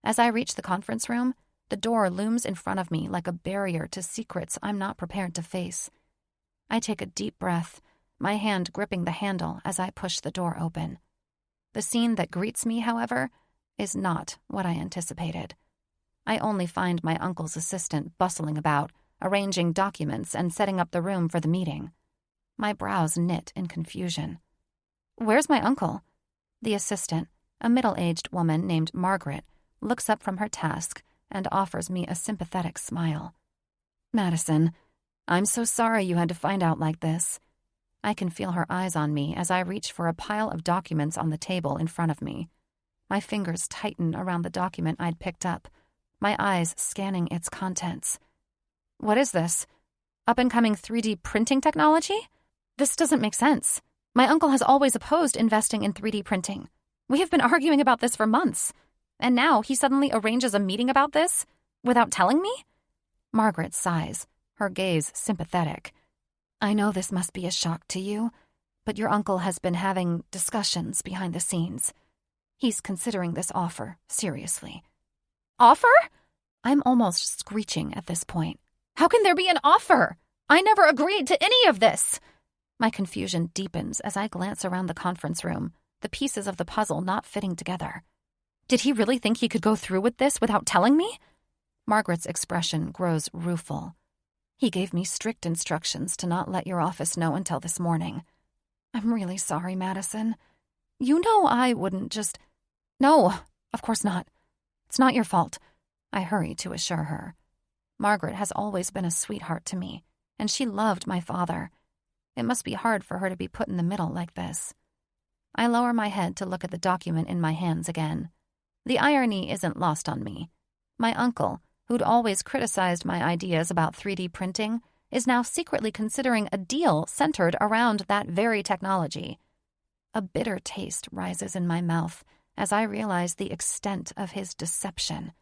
As I reach the conference room, the door looms in front of me like a barrier to secrets I'm not prepared to face. I take a deep breath, my hand gripping the handle as I push the door open. The scene that greets me, however, is not what I anticipated. I only find my uncle's assistant bustling about, arranging documents and setting up the room for the meeting. My brows knit in confusion. "Where's my uncle?" The assistant, a middle-aged woman named Margaret, looks up from her task and offers me a sympathetic smile. "Madison, I'm so sorry you had to find out like this." I can feel her eyes on me as I reach for a pile of documents on the table in front of me. My fingers tighten around the document I'd picked up, my eyes scanning its contents. "What is this? Up-and-coming 3D printing technology? This doesn't make sense. My uncle has always opposed investing in 3D printing. We have been arguing about this for months. And now he suddenly arranges a meeting about this? Without telling me? Margaret sighs, her gaze sympathetic. I know this must be a shock to you, but your uncle has been having discussions behind the scenes. He's considering this offer seriously. Offer? I'm almost screeching at this point. How can there be an offer? I never agreed to any of this. My confusion deepens as I glance around the conference room, the pieces of the puzzle not fitting together. Did he really think he could go through with this without telling me? Margaret's expression grows rueful. He gave me strict instructions to not let your office know until this morning. I'm really sorry, Madison. You know I wouldn't just... No, of course not. It's not your fault. I hurry to assure her. Margaret has always been a sweetheart to me, and she loved my father. It must be hard for her to be put in the middle like this. I lower my head to look at the document in my hands again. The irony isn't lost on me. My uncle, who'd always criticized my ideas about 3D printing, is now secretly considering a deal centered around that very technology. A bitter taste rises in my mouth as I realize the extent of his deception.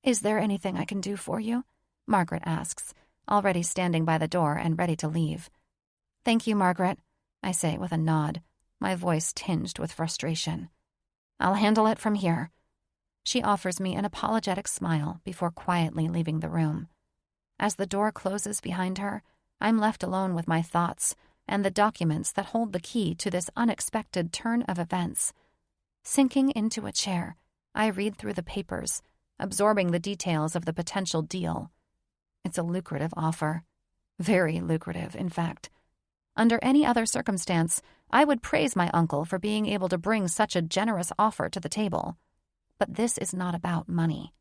Is there anything I can do for you? Margaret asks, already standing by the door and ready to leave. Thank you, Margaret, I say with a nod, my voice tinged with frustration. I'll handle it from here. She offers me an apologetic smile before quietly leaving the room. As the door closes behind her, I'm left alone with my thoughts and the documents that hold the key to this unexpected turn of events. Sinking into a chair, I read through the papers, absorbing the details of the potential deal. It's a lucrative offer. Very lucrative, in fact. Under any other circumstance, I would praise my uncle for being able to bring such a generous offer to the table. But this is not about money.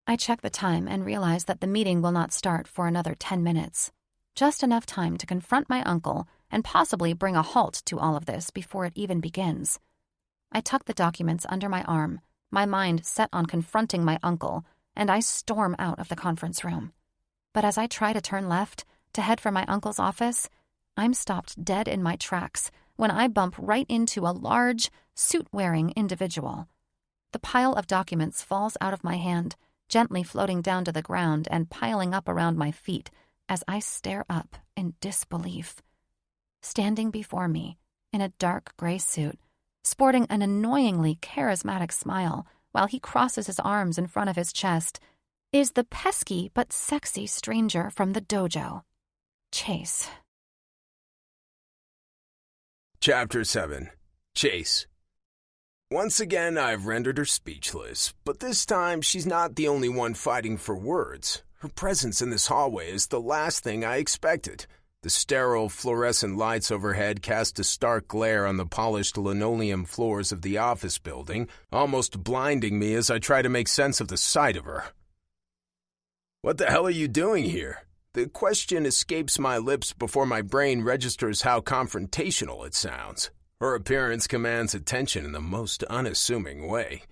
I check the time and realize that the meeting will not start for another 10 minutes. Just enough time to confront my uncle and possibly bring a halt to all of this before it even begins. I tuck the documents under my arm, my mind set on confronting my uncle, and I storm out of the conference room. But as I try to turn left, to head for my uncle's office, I'm stopped dead in my tracks when I bump right into a large, suit-wearing individual. The pile of documents falls out of my hand, gently floating down to the ground and piling up around my feet as I stare up in disbelief. Standing before me, in a dark gray suit, sporting an annoyingly charismatic smile while he crosses his arms in front of his chest, is the pesky but sexy stranger from the dojo, Chase. Chapter 7. Chase. Once again, I've rendered her speechless, but this time she's not the only one fighting for words. Her presence in this hallway is the last thing I expected. The sterile fluorescent lights overhead cast a stark glare on the polished linoleum floors of the office building, almost blinding me as I try to make sense of the sight of her. What the hell are you doing here? The question escapes my lips before my brain registers how confrontational it sounds. Her appearance commands attention in the most unassuming way.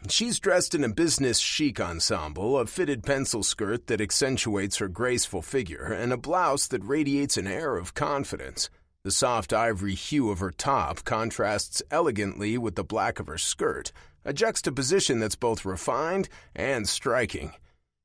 She's dressed in a business chic ensemble, a fitted pencil skirt that accentuates her graceful figure, and a blouse that radiates an air of confidence. The soft ivory hue of her top contrasts elegantly with the black of her skirt, a juxtaposition that's both refined and striking.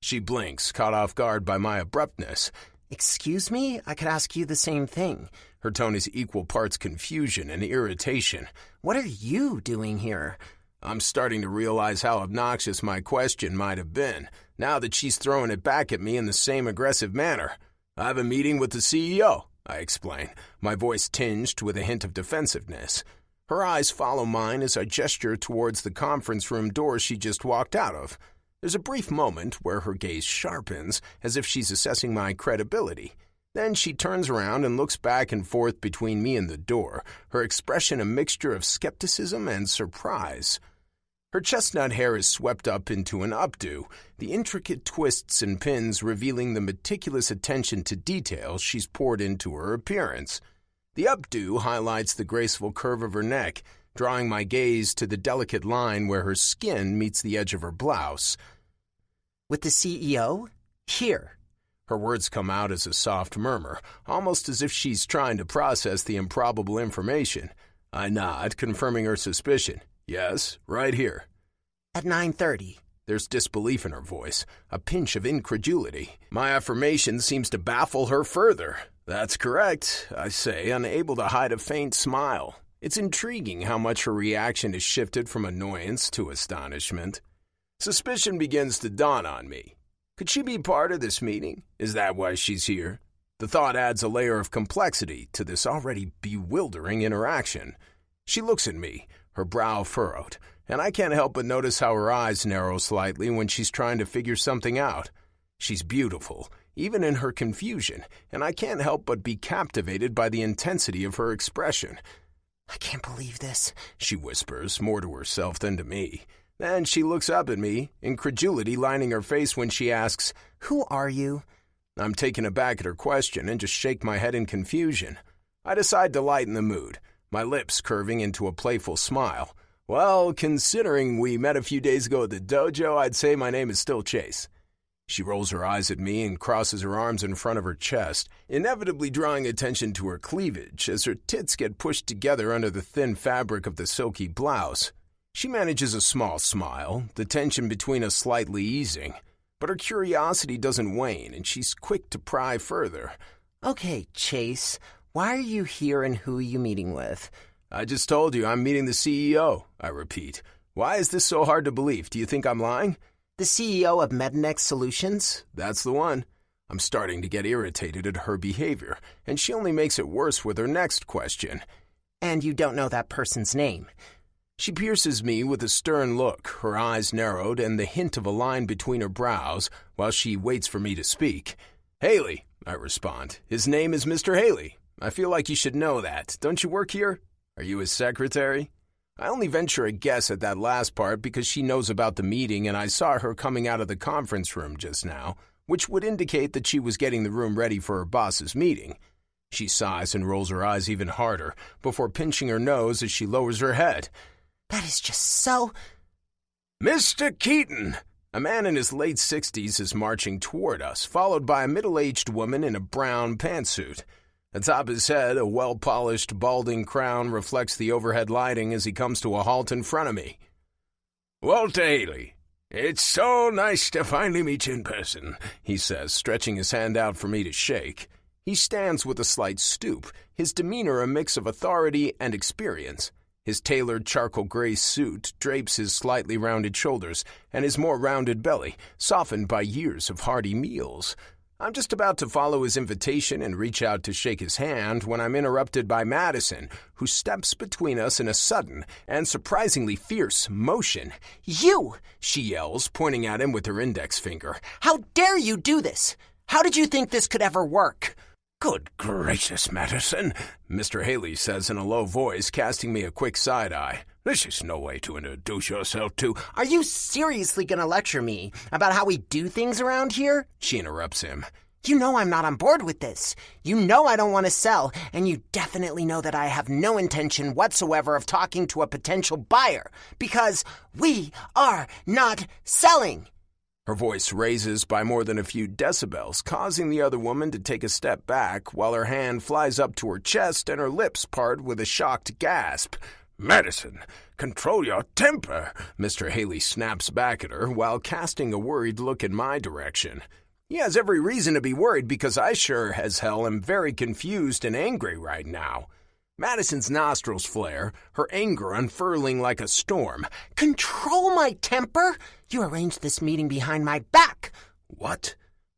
She blinks, caught off guard by my abruptness. Excuse me? I could ask you the same thing. Her tone is equal parts confusion and irritation. What are you doing here? I'm starting to realize how obnoxious my question might have been, now that she's throwing it back at me in the same aggressive manner. I have a meeting with the CEO, I explain, my voice tinged with a hint of defensiveness. Her eyes follow mine as I gesture towards the conference room door she just walked out of. There's a brief moment where her gaze sharpens, as if she's assessing my credibility. Then she turns around and looks back and forth between me and the door, her expression a mixture of skepticism and surprise. Her chestnut hair is swept up into an updo, the intricate twists and pins revealing the meticulous attention to detail she's poured into her appearance. The updo highlights the graceful curve of her neck, drawing my gaze to the delicate line where her skin meets the edge of her blouse. With the CEO? Here. Her words come out as a soft murmur, almost as if she's trying to process the improbable information. I nod, confirming her suspicion. Yes, right here. At 9:30. There's disbelief in her voice, a pinch of incredulity. My affirmation seems to baffle her further. That's correct, I say, unable to hide a faint smile. It's intriguing how much her reaction has shifted from annoyance to astonishment. Suspicion begins to dawn on me. Could she be part of this meeting? Is that why she's here? The thought adds a layer of complexity to this already bewildering interaction. She looks at me, her brow furrowed, and I can't help but notice how her eyes narrow slightly when she's trying to figure something out. She's beautiful, even in her confusion, and I can't help but be captivated by the intensity of her expression. I can't believe this, she whispers, more to herself than to me. Then she looks up at me, incredulity lining her face when she asks, "Who are you?" I'm taken aback at her question and just shake my head in confusion. I decide to lighten the mood, my lips curving into a playful smile. Well, considering we met a few days ago at the dojo, I'd say my name is still Chase. She rolls her eyes at me and crosses her arms in front of her chest, inevitably drawing attention to her cleavage as her tits get pushed together under the thin fabric of the silky blouse. She manages a small smile, the tension between us slightly easing. But her curiosity doesn't wane, and she's quick to pry further. Okay, Chase, why are you here and who are you meeting with? I just told you I'm meeting the CEO, I repeat. Why is this so hard to believe? Do you think I'm lying? The CEO of Mednex Solutions? That's the one. I'm starting to get irritated at her behavior, and she only makes it worse with her next question. And you don't know that person's name? She pierces me with a stern look, her eyes narrowed and the hint of a line between her brows, while she waits for me to speak. Haley, I respond. His name is Mr. Haley. I feel like you should know that. Don't you work here? Are you his secretary? I only venture a guess at that last part because she knows about the meeting and I saw her coming out of the conference room just now, which would indicate that she was getting the room ready for her boss's meeting. She sighs and rolls her eyes even harder before pinching her nose as she lowers her head. That is just so... Mr. Keaton! A man in his late 60s is marching toward us, followed by a middle-aged woman in a brown pantsuit. Atop his head, a well-polished, balding crown reflects the overhead lighting as he comes to a halt in front of me. Walter Haley, it's so nice to finally meet you in person, he says, stretching his hand out for me to shake. He stands with a slight stoop, his demeanor a mix of authority and experience. His tailored charcoal gray suit drapes his slightly rounded shoulders and his more rounded belly, softened by years of hearty meals. I'm just about to follow his invitation and reach out to shake his hand when I'm interrupted by Madison, who steps between us in a sudden and surprisingly fierce motion. You! She yells, pointing at him with her index finger. How dare you do this? How did you think this could ever work? Good gracious, Madison, Mr. Haley says in a low voice, casting me a quick side-eye. This is no way to introduce yourself to... Are you seriously gonna lecture me about how we do things around here? She interrupts him. You know I'm not on board with this. You know I don't want to sell, and you definitely know that I have no intention whatsoever of talking to a potential buyer, because we are not selling. Her voice raises by more than a few decibels, causing the other woman to take a step back while her hand flies up to her chest and her lips part with a shocked gasp. Madison, control your temper, Mr. Haley snaps back at her while casting a worried look in my direction. He has every reason to be worried because I sure as hell am very confused and angry right now. Madison's nostrils flare, her anger unfurling like a storm. Control my temper? You arranged this meeting behind my back. What?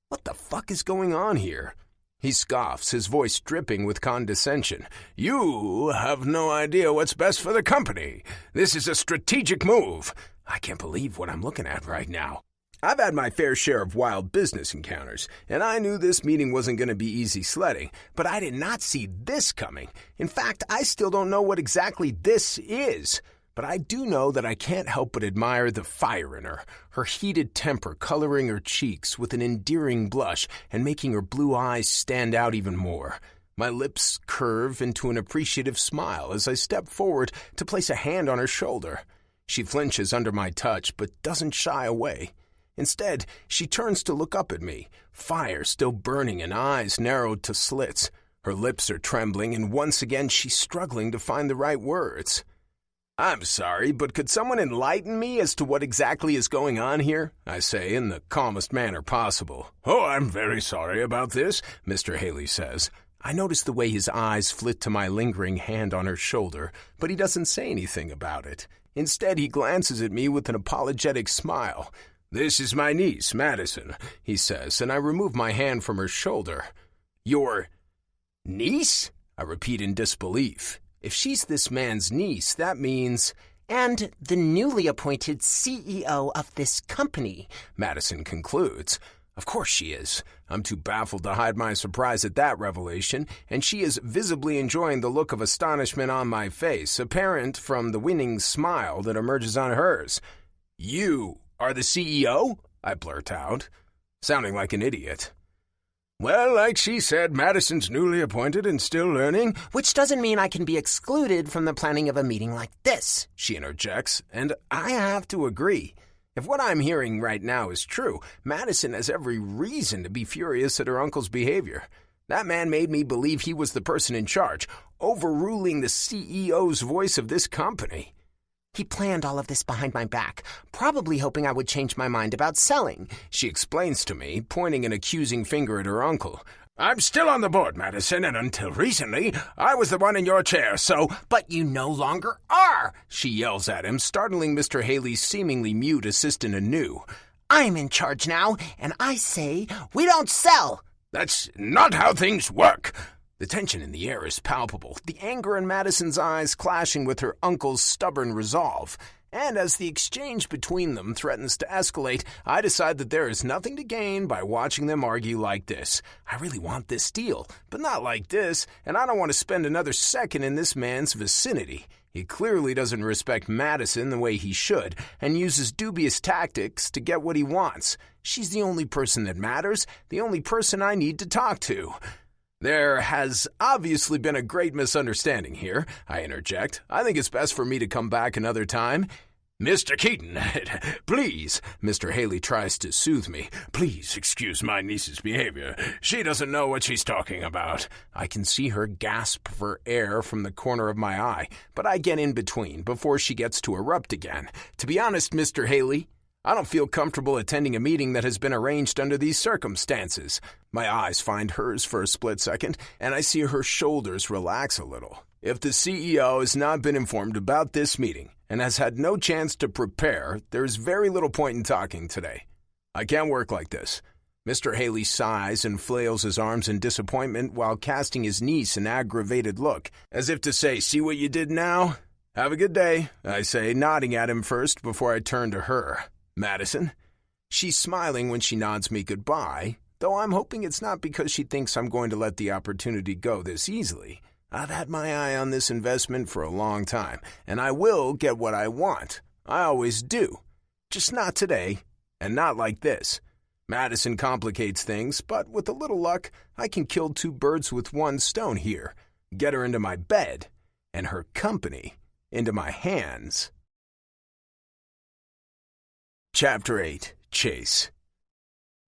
What the fuck is going on here? He scoffs, his voice dripping with condescension. You have no idea what's best for the company. This is a strategic move. I can't believe what I'm looking at right now. I've had my fair share of wild business encounters, and I knew this meeting wasn't going to be easy sledding, but I did not see this coming. In fact, I still don't know what exactly this is. But I do know that I can't help but admire the fire in her heated temper coloring her cheeks with an endearing blush and making her blue eyes stand out even more. My lips curve into an appreciative smile as I step forward to place a hand on her shoulder. She flinches under my touch but doesn't shy away. Instead, she turns to look up at me, fire still burning and eyes narrowed to slits. Her lips are trembling and once again she's struggling to find the right words. I'm sorry, but could someone enlighten me as to what exactly is going on here? I say in the calmest manner possible. Oh, I'm very sorry about this, Mr. Haley says. I notice the way his eyes flit to my lingering hand on her shoulder, but he doesn't say anything about it. Instead, he glances at me with an apologetic smile. This is my niece, Madison, he says, and I remove my hand from her shoulder. Your niece? I repeat in disbelief. If she's this man's niece, that means... And the newly appointed CEO of this company, Madison concludes. Of course she is. I'm too baffled to hide my surprise at that revelation, and she is visibly enjoying the look of astonishment on my face, apparent from the winning smile that emerges on hers. You are the CEO? I blurt out, sounding like an idiot. Well, like she said, Madison's newly appointed and still learning. Which doesn't mean I can be excluded from the planning of a meeting like this, she interjects, and I have to agree. If what I'm hearing right now is true, Madison has every reason to be furious at her uncle's behavior. That man made me believe he was the person in charge, overruling the CEO's voice of this company. He planned all of this behind my back, probably hoping I would change my mind about selling, she explains to me, pointing an accusing finger at her uncle. I'm still on the board, Madison, and until recently, I was the one in your chair, so... But you no longer are, she yells at him, startling Mr. Haley's seemingly mute assistant anew. I'm in charge now, and I say we don't sell. That's not how things work. The tension in the air is palpable, the anger in Madison's eyes clashing with her uncle's stubborn resolve. And as the exchange between them threatens to escalate, I decide that there is nothing to gain by watching them argue like this. I really want this deal, but not like this, and I don't want to spend another second in this man's vicinity. He clearly doesn't respect Madison the way he should, and uses dubious tactics to get what he wants. She's the only person that matters, the only person I need to talk to. There has obviously been a great misunderstanding here, I interject. I think it's best for me to come back another time. Mr. Keaton, please, Mr. Haley tries to soothe me. Please excuse my niece's behavior. She doesn't know what she's talking about. I can see her gasp for air from the corner of my eye, but I get in between before she gets to erupt again. To be honest, Mr. Haley, I don't feel comfortable attending a meeting that has been arranged under these circumstances. My eyes find hers for a split second, and I see her shoulders relax a little. If the CEO has not been informed about this meeting and has had no chance to prepare, there's very little point in talking today. I can't work like this. Mr. Haley sighs and flails his arms in disappointment while casting his niece an aggravated look, as if to say, see what you did now? Have a good day, I say, nodding at him first before I turn to her. Madison? She's smiling when she nods me goodbye, though I'm hoping it's not because she thinks I'm going to let the opportunity go this easily. I've had my eye on this investment for a long time, and I will get what I want. I always do. Just not today, and not like this. Madison complicates things, but with a little luck, I can kill two birds with one stone here. Get her into my bed, and her company into my hands. Chapter 8. Chase.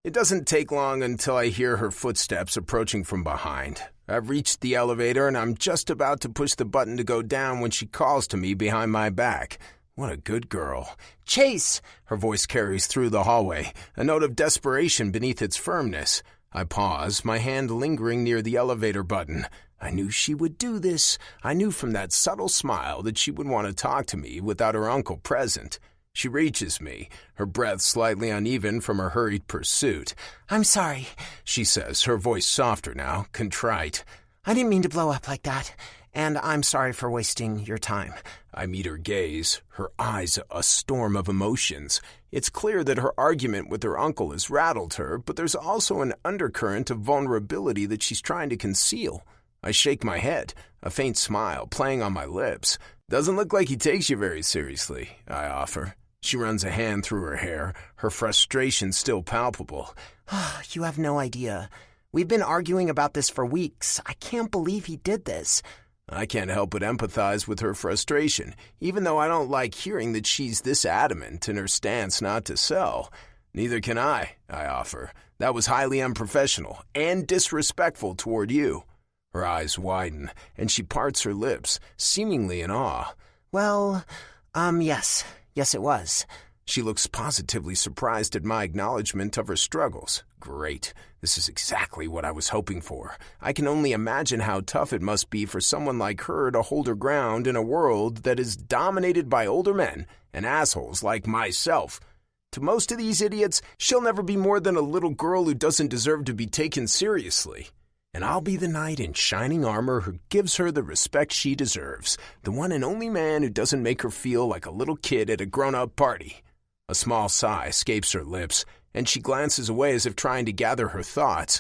It doesn't take long until I hear her footsteps approaching from behind. I've reached the elevator and I'm just about to push the button to go down when she calls to me behind my back. What a good girl. Chase! Her voice carries through the hallway, a note of desperation beneath its firmness. I pause, my hand lingering near the elevator button. I knew she would do this. I knew from that subtle smile that she would want to talk to me without her uncle present. She reaches me, her breath slightly uneven from her hurried pursuit. I'm sorry, she says, her voice softer now, contrite. I didn't mean to blow up like that, and I'm sorry for wasting your time. I meet her gaze, her eyes a storm of emotions. It's clear that her argument with her uncle has rattled her, but there's also an undercurrent of vulnerability that she's trying to conceal. I shake my head, a faint smile playing on my lips. Doesn't look like he takes you very seriously, I offer. She runs a hand through her hair, her frustration still palpable. You have no idea. We've been arguing about this for weeks. I can't believe he did this. I can't help but empathize with her frustration, even though I don't like hearing that she's this adamant in her stance not to sell. Neither can I offer. That was highly unprofessional and disrespectful toward you. Her eyes widen, and she parts her lips, seemingly in awe. Well, yes. Yes, it was. She looks positively surprised at my acknowledgement of her struggles. Great. This is exactly what I was hoping for. I can only imagine how tough it must be for someone like her to hold her ground in a world that is dominated by older men and assholes like myself. To most of these idiots, she'll never be more than a little girl who doesn't deserve to be taken seriously. And I'll be the knight in shining armor who gives her the respect she deserves, the one and only man who doesn't make her feel like a little kid at a grown-up party. A small sigh escapes her lips, and she glances away as if trying to gather her thoughts.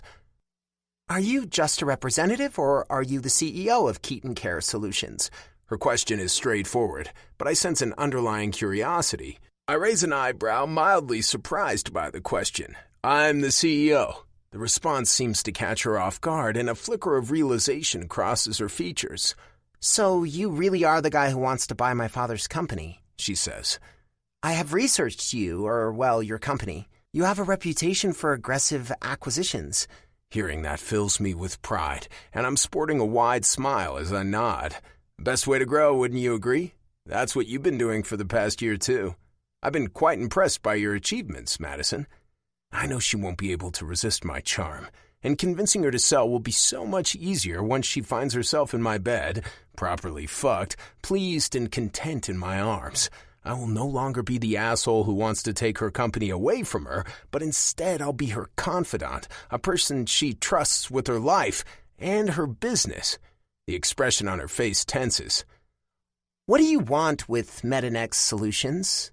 Are you just a representative, or are you the CEO of Keaton Care Solutions? Her question is straightforward, but I sense an underlying curiosity. I raise an eyebrow, mildly surprised by the question. I'm the CEO. The response seems to catch her off guard, and a flicker of realization crosses her features. So you really are the guy who wants to buy my father's company, she says. I have researched you, your company. You have a reputation for aggressive acquisitions. Hearing that fills me with pride, and I'm sporting a wide smile as I nod. Best way to grow, wouldn't you agree? That's what you've been doing for the past year, too. I've been quite impressed by your achievements, Madison. I know she won't be able to resist my charm, and convincing her to sell will be so much easier once she finds herself in my bed, properly fucked, pleased and content in my arms. I will no longer be the asshole who wants to take her company away from her, but instead I'll be her confidant, a person she trusts with her life and her business. The expression on her face tenses. What do you want with Metanex Solutions?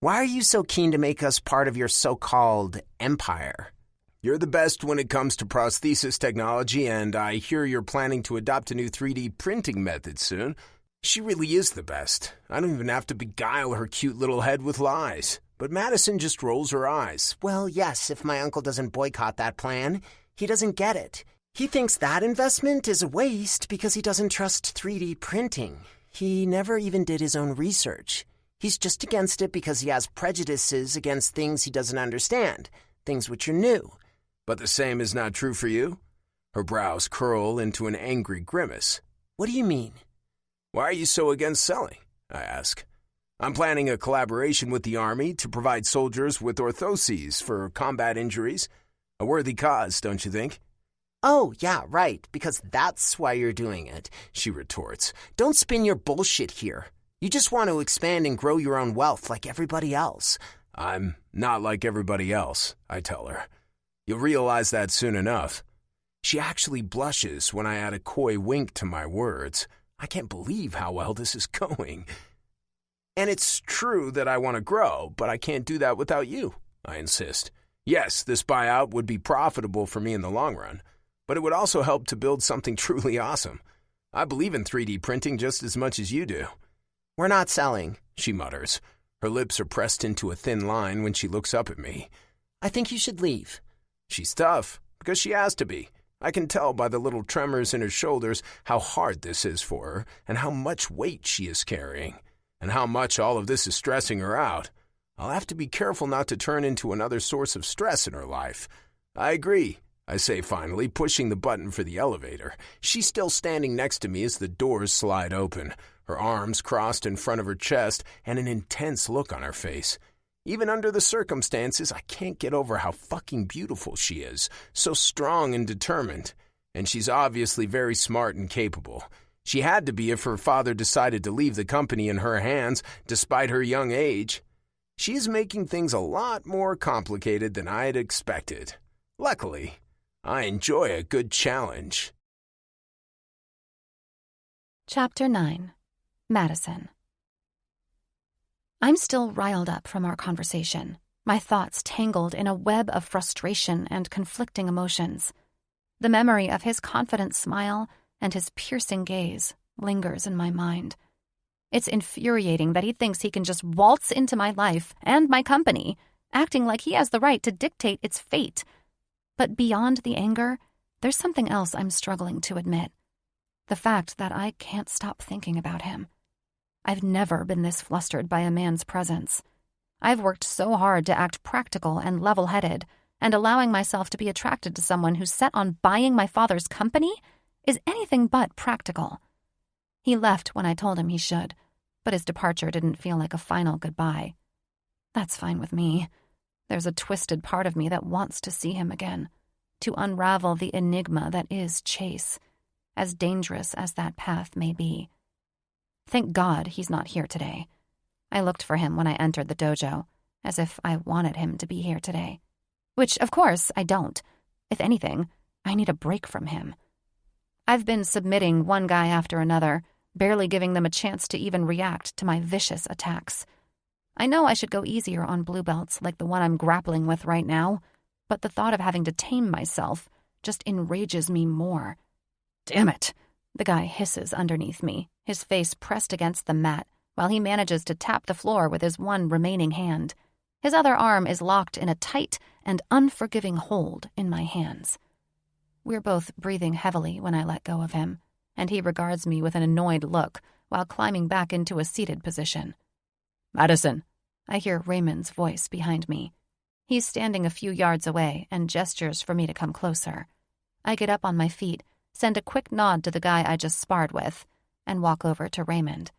Why are you so keen to make us part of your so-called empire? You're the best when it comes to prosthesis technology, and I hear you're planning to adopt a new 3D printing method soon. She really is the best. I don't even have to beguile her cute little head with lies. But Madison just rolls her eyes. Well, yes, if my uncle doesn't boycott that plan. He doesn't get it. He thinks that investment is a waste because he doesn't trust 3D printing. He never even did his own research. He's just against it because he has prejudices against things he doesn't understand, things which are new. But the same is not true for you? Her brows curl into an angry grimace. What do you mean? Why are you so against selling? I ask. I'm planning a collaboration with the Army to provide soldiers with orthoses for combat injuries. A worthy cause, don't you think? Oh, yeah, right, because that's why you're doing it, she retorts. Don't spin your bullshit here. You just want to expand and grow your own wealth like everybody else. I'm not like everybody else, I tell her. You'll realize that soon enough. She actually blushes when I add a coy wink to my words. I can't believe how well this is going. And it's true that I want to grow, but I can't do that without you, I insist. Yes, this buyout would be profitable for me in the long run, but it would also help to build something truly awesome. I believe in 3D printing just as much as you do. We're not selling, she mutters. Her lips are pressed into a thin line when she looks up at me. I think you should leave. She's tough, because she has to be. I can tell by the little tremors in her shoulders how hard this is for her, and how much weight she is carrying, and how much all of this is stressing her out. I'll have to be careful not to turn into another source of stress in her life. I agree, I say finally, pushing the button for the elevator. She's still standing next to me as the doors slide open, her arms crossed in front of her chest and an intense look on her face. Even under the circumstances, I can't get over how fucking beautiful she is, so strong and determined. And she's obviously very smart and capable. She had to be if her father decided to leave the company in her hands, despite her young age. She is making things a lot more complicated than I had expected. Luckily, I enjoy a good challenge. Chapter 9. Madison. I'm still riled up from our conversation, my thoughts tangled in a web of frustration and conflicting emotions. The memory of his confident smile and his piercing gaze lingers in my mind. It's infuriating that he thinks he can just waltz into my life and my company, acting like he has the right to dictate its fate. But beyond the anger, there's something else I'm struggling to admit. The fact that I can't stop thinking about him. I've never been this flustered by a man's presence. I've worked so hard to act practical and level-headed, and allowing myself to be attracted to someone who's set on buying my father's company is anything but practical. He left when I told him he should. but his departure didn't feel like a final goodbye. That's fine with me. There's a twisted part of me that wants to see him again, to unravel the enigma that is Chase, as dangerous as that path may be. Thank God he's not here today. I looked for him when I entered the dojo, as if I wanted him to be here today. Which, of course, I don't. If anything, I need a break from him. I've been submitting one guy after another, barely giving them a chance to even react to my vicious attacks. I know I should go easier on blue belts like the one I'm grappling with right now, but the thought of having to tame myself just enrages me more. Damn it, the guy hisses underneath me, his face pressed against the mat, while he manages to tap the floor with his one remaining hand. His other arm is locked in a tight and unforgiving hold in my hands. We're both breathing heavily when I let go of him, and he regards me with an annoyed look while climbing back into a seated position. Madison, I hear Raymond's voice behind me. He's standing a few yards away and gestures for me to come closer. I get up on my feet, send a quick nod to the guy I just sparred with, and walk over to Raymond.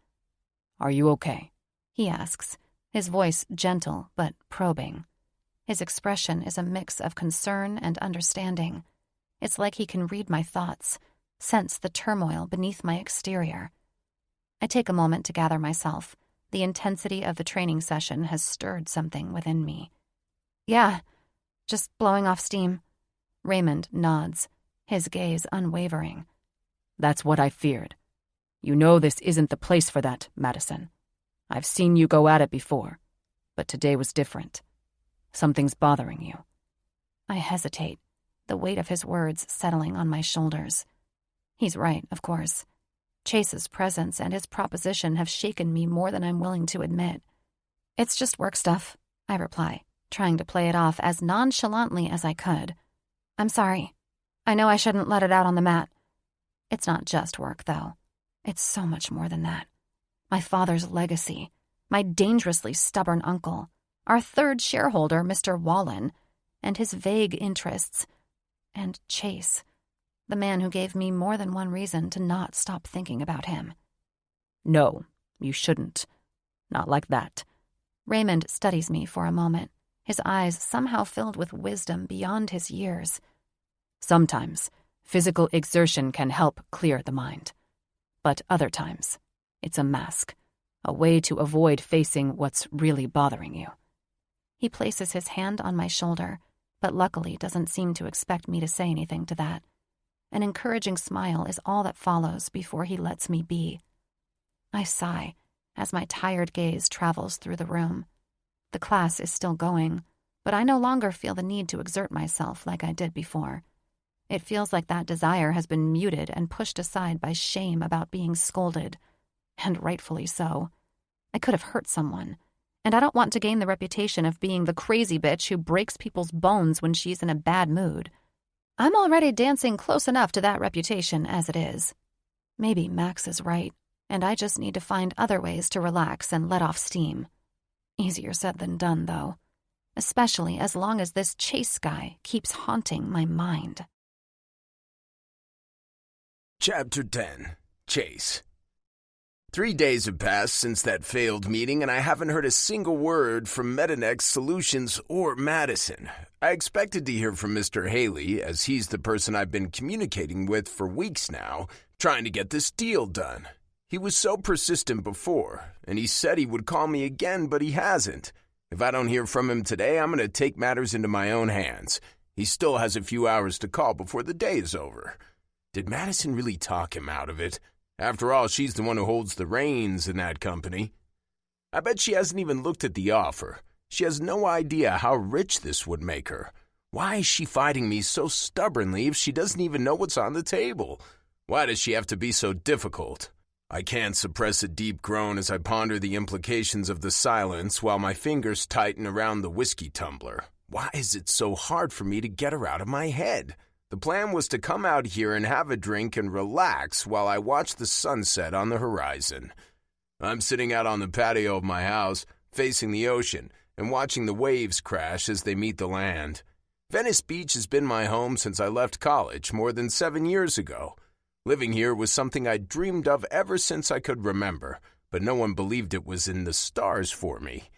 Are you okay? He asks, his voice gentle but probing. His expression is a mix of concern and understanding. It's like he can read my thoughts, sense the turmoil beneath my exterior. I take a moment to gather myself. The intensity of the training session has stirred something within me. Yeah, just blowing off steam. Raymond nods, his gaze unwavering. That's what I feared. You know this isn't the place for that, Madison. I've seen you go at it before, but today was different. Something's bothering you. I hesitate, the weight of his words settling on my shoulders. He's right, of course. Chase's presence and his proposition have shaken me more than I'm willing to admit. It's just work stuff, I reply, trying to play it off as nonchalantly as I could. I'm sorry. I know I shouldn't let it out on the mat. It's not just work, though. It's so much more than that. My father's legacy, my dangerously stubborn uncle, our third shareholder, Mr. Wallen, and his vague interests, and Chase, the man who gave me more than one reason to not stop thinking about him. No, you shouldn't. Not like that. Raymond studies me for a moment, his eyes somehow filled with wisdom beyond his years. Sometimes, physical exertion can help clear the mind. But other times, it's a mask, a way to avoid facing what's really bothering you. He places his hand on my shoulder, but luckily doesn't seem to expect me to say anything to that. An encouraging smile is all that follows before he lets me be. I sigh as my tired gaze travels through the room. The class is still going, but I no longer feel the need to exert myself like I did before. It feels like that desire has been muted and pushed aside by shame about being scolded, and rightfully so. I could have hurt someone, and I don't want to gain the reputation of being the crazy bitch who breaks people's bones when she's in a bad mood. I'm already dancing close enough to that reputation as it is. Maybe Max is right, and I just need to find other ways to relax and let off steam. Easier said than done, though, especially as long as this Chase guy keeps haunting my mind. Chapter 10. Chase. 3 days have passed since that failed meeting, and I haven't heard a single word from Metanex Solutions or Madison. I expected to hear from Mr. Haley, as he's the person I've been communicating with for weeks now, trying to get this deal done. He was so persistent before, and he said he would call me again, but he hasn't. If I don't hear from him today, I'm going to take matters into my own hands. He still has a few hours to call before the day is over. Did Madison really talk him out of it? After all, she's the one who holds the reins in that company. I bet she hasn't even looked at the offer. She has no idea how rich this would make her. Why is she fighting me so stubbornly if she doesn't even know what's on the table? Why does she have to be so difficult? I can't suppress a deep groan as I ponder the implications of the silence while my fingers tighten around the whiskey tumbler. Why is it so hard for me to get her out of my head? The plan was to come out here and have a drink and relax while I watch the sunset on the horizon. I'm sitting out on the patio of my house, facing the ocean, and watching the waves crash as they meet the land. Venice Beach has been my home since I left college more than 7 years ago. Living here was something I'd dreamed of ever since I could remember, but no one believed it was in the stars for me.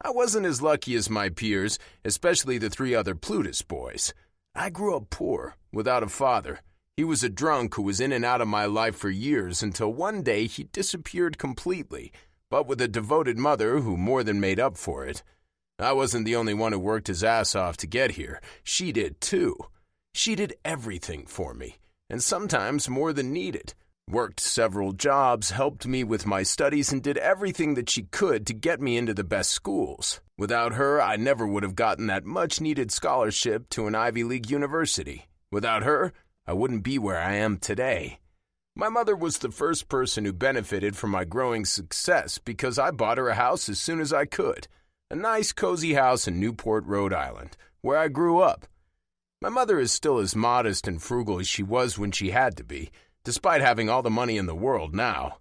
I wasn't as lucky as my peers, especially the 3 other Plutus boys. I grew up poor, without a father. He was a drunk who was in and out of my life for years until one day he disappeared completely, but with a devoted mother who more than made up for it. I wasn't the only one who worked his ass off to get here. She did too. She did everything for me, and sometimes more than needed. Worked several jobs, helped me with my studies, and did everything that she could to get me into the best schools. Without her, I never would have gotten that much-needed scholarship to an Ivy League university. Without her, I wouldn't be where I am today. My mother was the first person who benefited from my growing success because I bought her a house as soon as I could. A nice, cozy house in Newport, Rhode Island, where I grew up. My mother is still as modest and frugal as she was when she had to be, despite having all the money in the world now.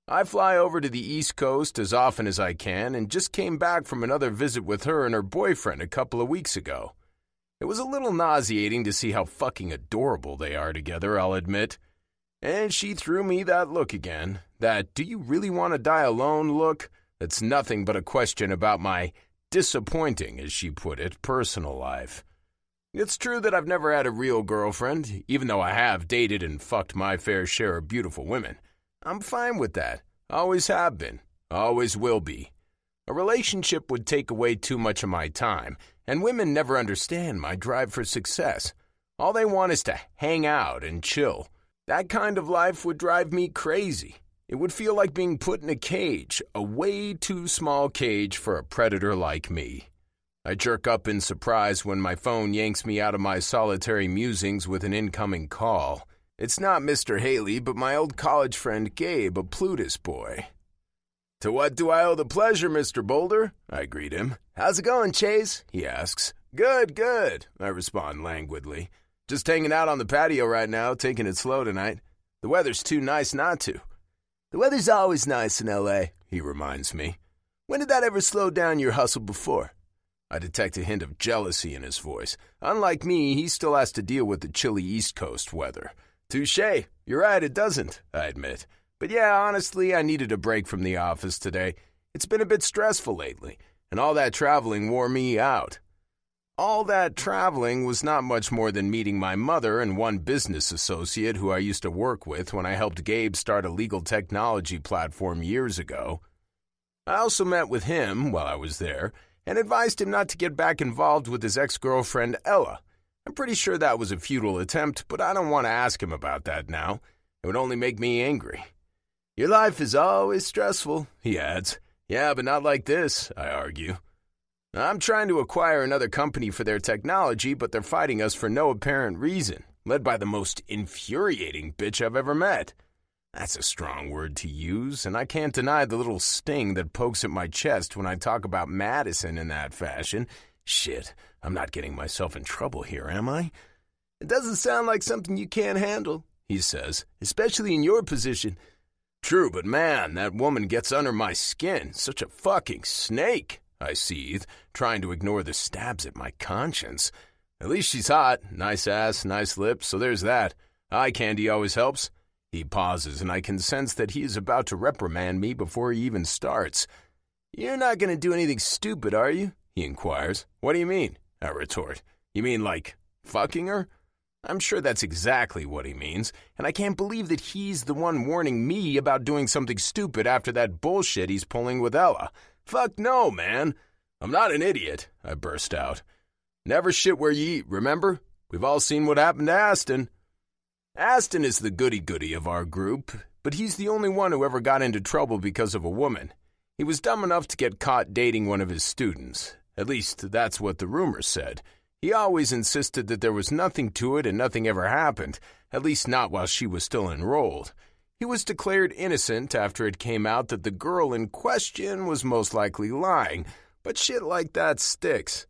I fly over to the East Coast as often as I can and just came back from another visit with her and her boyfriend a couple of weeks ago. It was a little nauseating to see how fucking adorable they are together, I'll admit. And she threw me that look again, that "do you really want to die alone" look? That's nothing but a question about my disappointing, as she put it, personal life. It's true that I've never had a real girlfriend, even though I have dated and fucked my fair share of beautiful women. I'm fine with that. Always have been. Always will be. A relationship would take away too much of my time, and women never understand my drive for success. All they want is to hang out and chill. That kind of life would drive me crazy. It would feel like being put in a cage, a way too small cage for a predator like me. I jerk up in surprise when my phone yanks me out of my solitary musings with an incoming call. It's not Mr. Haley, but my old college friend Gabe, a Plutus boy. "To what do I owe the pleasure, Mr. Boulder?" I greet him. "How's it going, Chase?" he asks. "Good, good," I respond languidly. "Just hanging out on the patio right now, taking it slow tonight. The weather's too nice not to." "The weather's always nice in L.A., he reminds me. "When did that ever slow down your hustle before?" I detect a hint of jealousy in his voice. Unlike me, he still has to deal with the chilly East Coast weather. "Touché. You're right, it doesn't," I admit. "But yeah, honestly, I needed a break from the office today. It's been a bit stressful lately, and all that traveling wore me out." All that traveling was not much more than meeting my mother and one business associate who I used to work with when I helped Gabe start a legal technology platform years ago. I also met with him while I was there and advised him not to get back involved with his ex-girlfriend Ella. I'm pretty sure that was a futile attempt, but I don't want to ask him about that now. It would only make me angry. "Your life is always stressful," he adds. "Yeah, but not like this," I argue. "I'm trying to acquire another company for their technology, but they're fighting us for no apparent reason, led by the most infuriating bitch I've ever met." That's a strong word to use, and I can't deny the little sting that pokes at my chest when I talk about Madison in that fashion. Shit, I'm not getting myself in trouble here, am I? "It doesn't sound like something you can't handle," he says, "especially in your position." "True, but man, that woman gets under my skin. Such a fucking snake," I seethe, trying to ignore the stabs at my conscience. "At least she's hot. Nice ass, nice lips, so there's that. Eye candy always helps." He pauses, and I can sense that he is about to reprimand me before he even starts. "You're not going to do anything stupid, are you?" he inquires. "What do you mean?" I retort. "You mean like fucking her?" I'm sure that's exactly what he means, and I can't believe that he's the one warning me about doing something stupid after that bullshit he's pulling with Ella. Fuck no, man. "I'm not an idiot," I burst out. "Never shit where you eat, remember? We've all seen what happened to Aston." Aston is the goody-goody of our group, but he's the only one who ever got into trouble because of a woman. He was dumb enough to get caught dating one of his students. At least, that's what the rumors said. He always insisted that there was nothing to it and nothing ever happened, at least not while she was still enrolled. He was declared innocent after it came out that the girl in question was most likely lying, but shit like that sticks.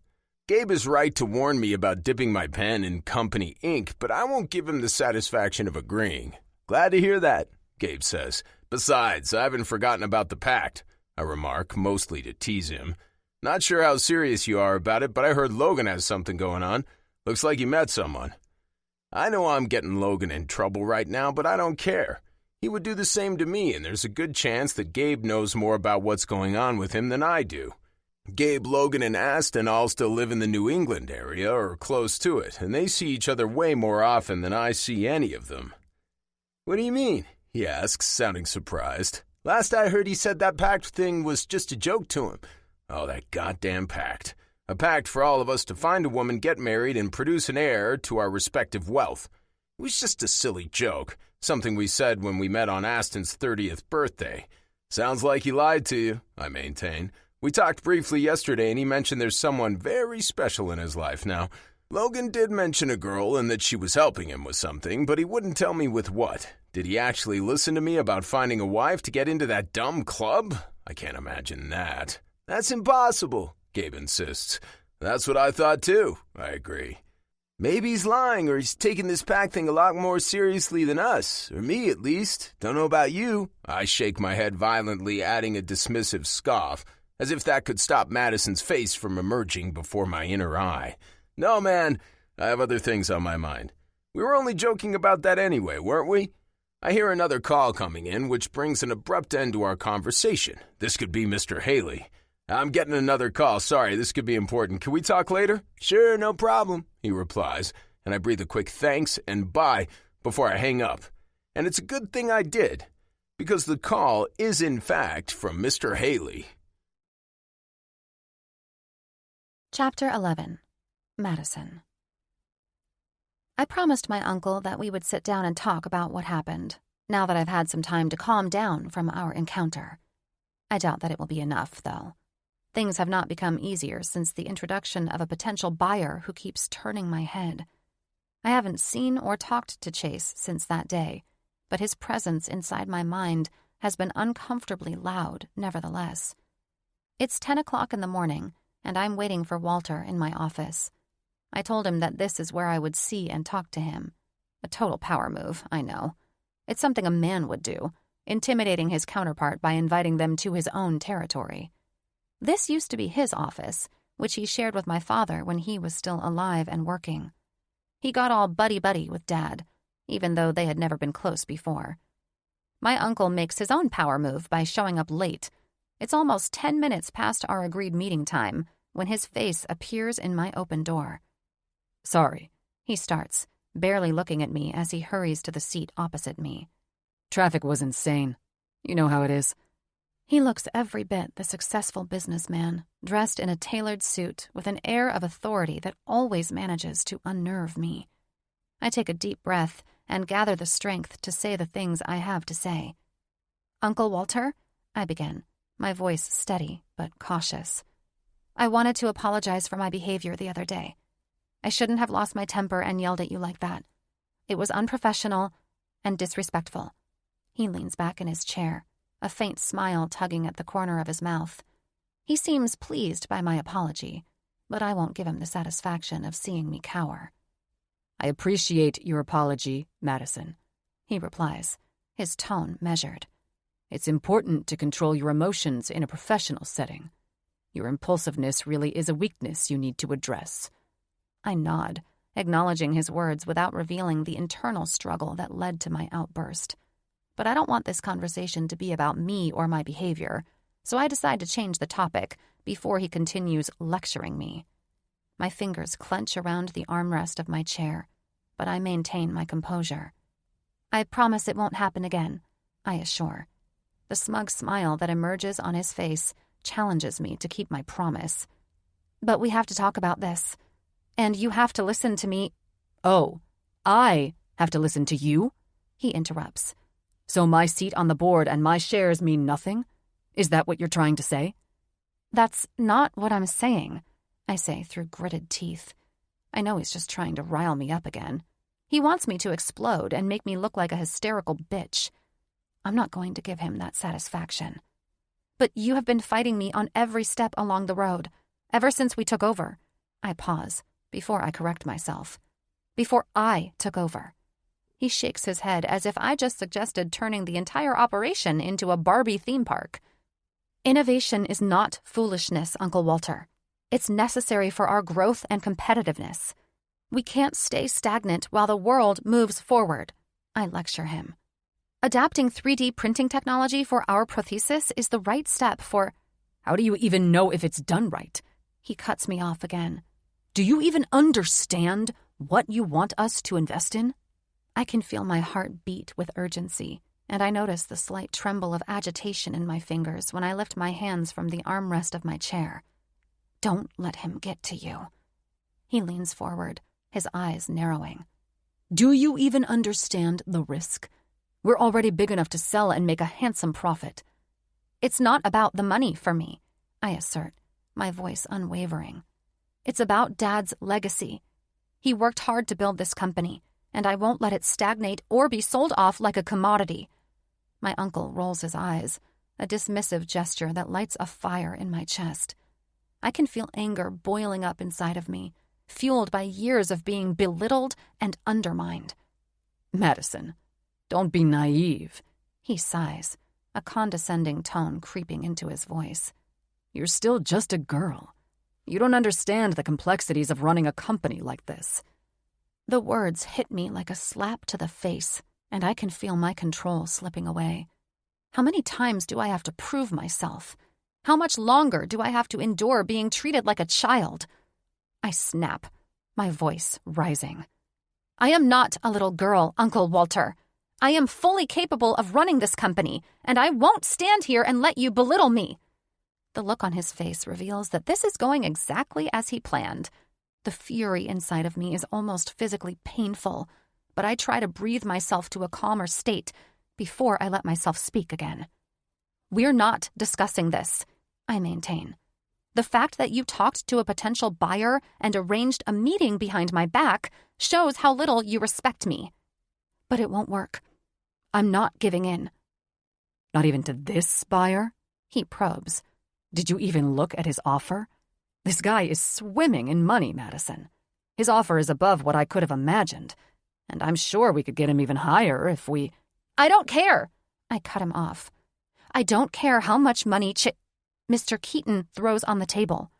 Gabe is right to warn me about dipping my pen in company ink, but I won't give him the satisfaction of agreeing. "Glad to hear that," Gabe says. "Besides, I haven't forgotten about the Pact," I remark, mostly to tease him. "Not sure how serious you are about it, but I heard Logan has something going on. Looks like you met someone." I know I'm getting Logan in trouble right now, but I don't care. He would do the same to me, and there's a good chance that Gabe knows more about what's going on with him than I do. Gabe, Logan, and Aston all still live in the New England area or close to it, and they see each other way more often than I see any of them. "What do you mean?" he asks, sounding surprised. "Last I heard he said that Pact thing was just a joke to him." "Oh, that goddamn Pact. A pact for all of us to find a woman, get married, and produce an heir to our respective wealth. It was just a silly joke, something we said when we met on Aston's 30th birthday. Sounds like he lied to you," I maintain. "We talked briefly yesterday, and he mentioned there's someone very special in his life now. Logan did mention a girl and that she was helping him with something, but he wouldn't tell me with what. Did he actually listen to me about finding a wife to get into that dumb club? I can't imagine that." "That's impossible," Gabe insists. "That's what I thought too," I agree. "Maybe he's lying, or he's taking this Pact thing a lot more seriously than us, or me at least. Don't know about you." I shake my head violently, adding a dismissive scoff, as if that could stop Madison's face from emerging before my inner eye. "No, man, I have other things on my mind. We were only joking about that anyway, weren't we?" I hear another call coming in, which brings an abrupt end to our conversation. This could be Mr. Haley. "I'm getting another call. Sorry, this could be important. Can we talk later?" "Sure, no problem," he replies, and I breathe a quick thanks and bye before I hang up. And it's a good thing I did, because the call is in fact from Mr. Haley. Chapter 11. Madison. I promised my uncle that we would sit down and talk about what happened, now that I've had some time to calm down from our encounter. I doubt that it will be enough, though. Things have not become easier since the introduction of a potential buyer who keeps turning my head. I haven't seen or talked to Chase since that day, but his presence inside my mind has been uncomfortably loud, nevertheless. It's 10 o'clock in the morning, and I'm waiting for Walter in my office. I told him that this is where I would see and talk to him. A total power move, I know. It's something a man would do, intimidating his counterpart by inviting them to his own territory. This used to be his office, which he shared with my father when he was still alive and working. He got all buddy-buddy with Dad, even though they had never been close before. My uncle makes his own power move by showing up late. It's almost 10 minutes past our agreed meeting time when his face appears in my open door. "Sorry," he starts, barely looking at me as he hurries to the seat opposite me. "Traffic was insane. You know how it is." He looks every bit the successful businessman, dressed in a tailored suit with an air of authority that always manages to unnerve me. I take a deep breath and gather the strength to say the things I have to say. "Uncle Walter," I begin, my voice steady but cautious. "I wanted to apologize for my behavior the other day. I shouldn't have lost my temper and yelled at you like that. It was unprofessional and disrespectful." He leans back in his chair, a faint smile tugging at the corner of his mouth. He seems pleased by my apology, but I won't give him the satisfaction of seeing me cower. "I appreciate your apology, Madison," he replies, his tone measured. "It's important to control your emotions in a professional setting. Your impulsiveness really is a weakness you need to address." I nod, acknowledging his words without revealing the internal struggle that led to my outburst. But I don't want this conversation to be about me or my behavior, so I decide to change the topic before he continues lecturing me. My fingers clench around the armrest of my chair, but I maintain my composure. "I promise it won't happen again," I assure. The smug smile that emerges on his face challenges me to keep my promise. "But we have to talk about this. And you have to listen to me." "Oh, I have to listen to you?" he interrupts. "So my seat on the board and my shares mean nothing? Is that what you're trying to say?" "That's not what I'm saying," I say through gritted teeth. I know he's just trying to rile me up again. He wants me to explode and make me look like a hysterical bitch. I'm not going to give him that satisfaction. "But you have been fighting me on every step along the road, ever since we took over." I pause, before I correct myself. "Before I took over." He shakes his head as if I just suggested turning the entire operation into a Barbie theme park. "Innovation is not foolishness, Uncle Walter. It's necessary for our growth and competitiveness. We can't stay stagnant while the world moves forward," I lecture him. Adapting 3D printing technology for our prosthesis is the right step for— How do you even know if it's done right? He cuts me off again. Do you even understand what you want us to invest in? I can feel my heart beat with urgency, and I notice the slight tremble of agitation in my fingers when I lift my hands from the armrest of my chair. Don't let him get to you. He leans forward, his eyes narrowing. Do you even understand the risk? We're already big enough to sell and make a handsome profit. It's not about the money for me, I assert, my voice unwavering. It's about Dad's legacy. He worked hard to build this company, and I won't let it stagnate or be sold off like a commodity. My uncle rolls his eyes, a dismissive gesture that lights a fire in my chest. I can feel anger boiling up inside of me, fueled by years of being belittled and undermined. Madison, don't be naive, he sighs, a condescending tone creeping into his voice. You're still just a girl. You don't understand the complexities of running a company like this. The words hit me like a slap to the face, and I can feel my control slipping away. How many times do I have to prove myself? How much longer do I have to endure being treated like a child? I snap, my voice rising. I am not a little girl, Uncle Walter. I am fully capable of running this company, and I won't stand here and let you belittle me. The look on his face reveals that this is going exactly as he planned. The fury inside of me is almost physically painful, but I try to breathe myself to a calmer state before I let myself speak again. We're not discussing this, I maintain. The fact that you talked to a potential buyer and arranged a meeting behind my back shows how little you respect me. But it won't work. I'm not giving in. Not even to this buyer? He probes. Did you even look at his offer? This guy is swimming in money, Madison. His offer is above what I could have imagined, and I'm sure we could get him even higher if we— I don't care! I cut him off. I don't care how much money Mr. Keaton throws on the table.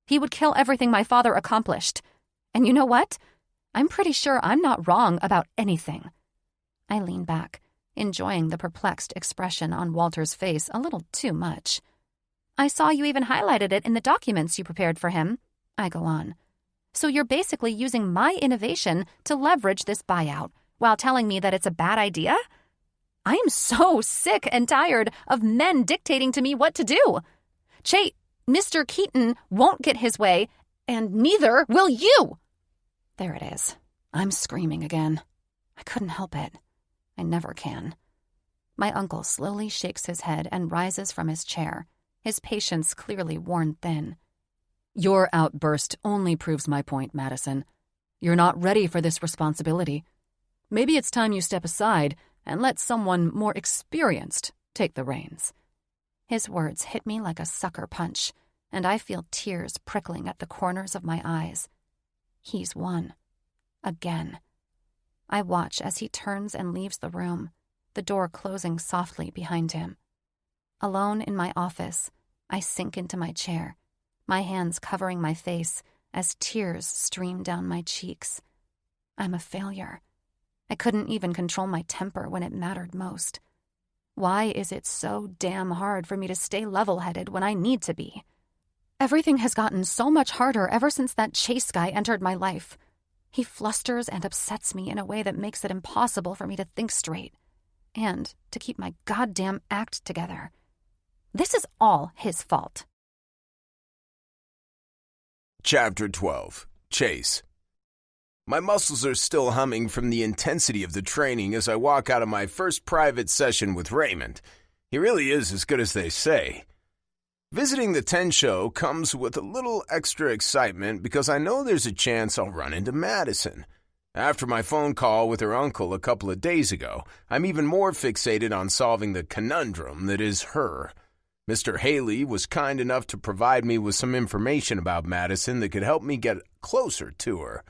He would kill everything my father accomplished. And you know what? I'm pretty sure I'm not wrong about anything. I lean back, enjoying the perplexed expression on Walter's face a little too much. I saw you even highlighted it in the documents you prepared for him, I go on. So you're basically using my innovation to leverage this buyout while telling me that it's a bad idea? I am so sick and tired of men dictating to me what to do. Mr. Keaton won't get his way, and neither will you. There it is. I'm screaming again. I couldn't help it. I never can. My uncle slowly shakes his head and rises from his chair, his patience clearly worn thin. Your outburst only proves my point, Madison. You're not ready for this responsibility. Maybe it's time you step aside and let someone more experienced take the reins. His words hit me like a sucker punch, and I feel tears prickling at the corners of my eyes. He's won. Again. I watch as he turns and leaves the room, the door closing softly behind him. Alone in my office, I sink into my chair, my hands covering my face as tears stream down my cheeks. I'm a failure. I couldn't even control my temper when it mattered most. Why is it so damn hard for me to stay level-headed when I need to be? Everything has gotten so much harder ever since that Chase guy entered my life. He flusters and upsets me in a way that makes it impossible for me to think straight and to keep my goddamn act together. This is all his fault. Chapter 12. Chase. My muscles are still humming from the intensity of the training as I walk out of my first private session with Raymond. He really is as good as they say. Visiting the 10 show comes with a little extra excitement because I know there's a chance I'll run into Madison. After my phone call with her uncle a couple of days ago, I'm even more fixated on solving the conundrum that is her. Mr. Haley was kind enough to provide me with some information about Madison that could help me get closer to her.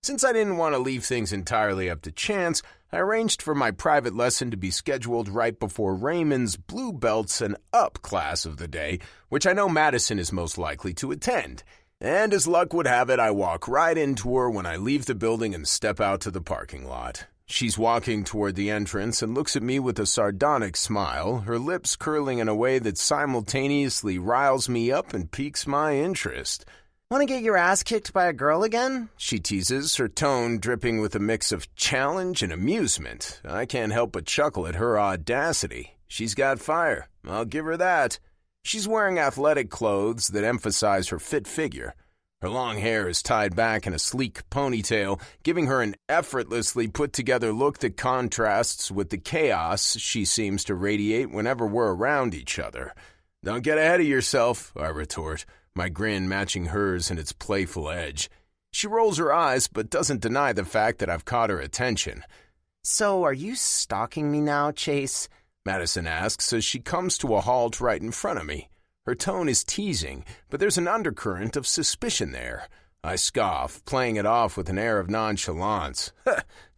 Since I didn't want to leave things entirely up to chance, I arranged for my private lesson to be scheduled right before Raymond's Blue Belts and Up class of the day, which I know Madison is most likely to attend. And as luck would have it, I walk right into her when I leave the building and step out to the parking lot. She's walking toward the entrance and looks at me with a sardonic smile, her lips curling in a way that simultaneously riles me up and piques my interest. Want to get your ass kicked by a girl again? She teases, her tone dripping with a mix of challenge and amusement. I can't help but chuckle at her audacity. She's got fire. I'll give her that. She's wearing athletic clothes that emphasize her fit figure. Her long hair is tied back in a sleek ponytail, giving her an effortlessly put-together look that contrasts with the chaos she seems to radiate whenever we're around each other. "Don't get ahead of yourself," I retort, my grin matching hers in its playful edge. She rolls her eyes but doesn't deny the fact that I've caught her attention. "So, are you stalking me now, Chase?" Madison asks as she comes to a halt right in front of me. Her tone is teasing, but there's an undercurrent of suspicion there. I scoff, playing it off with an air of nonchalance.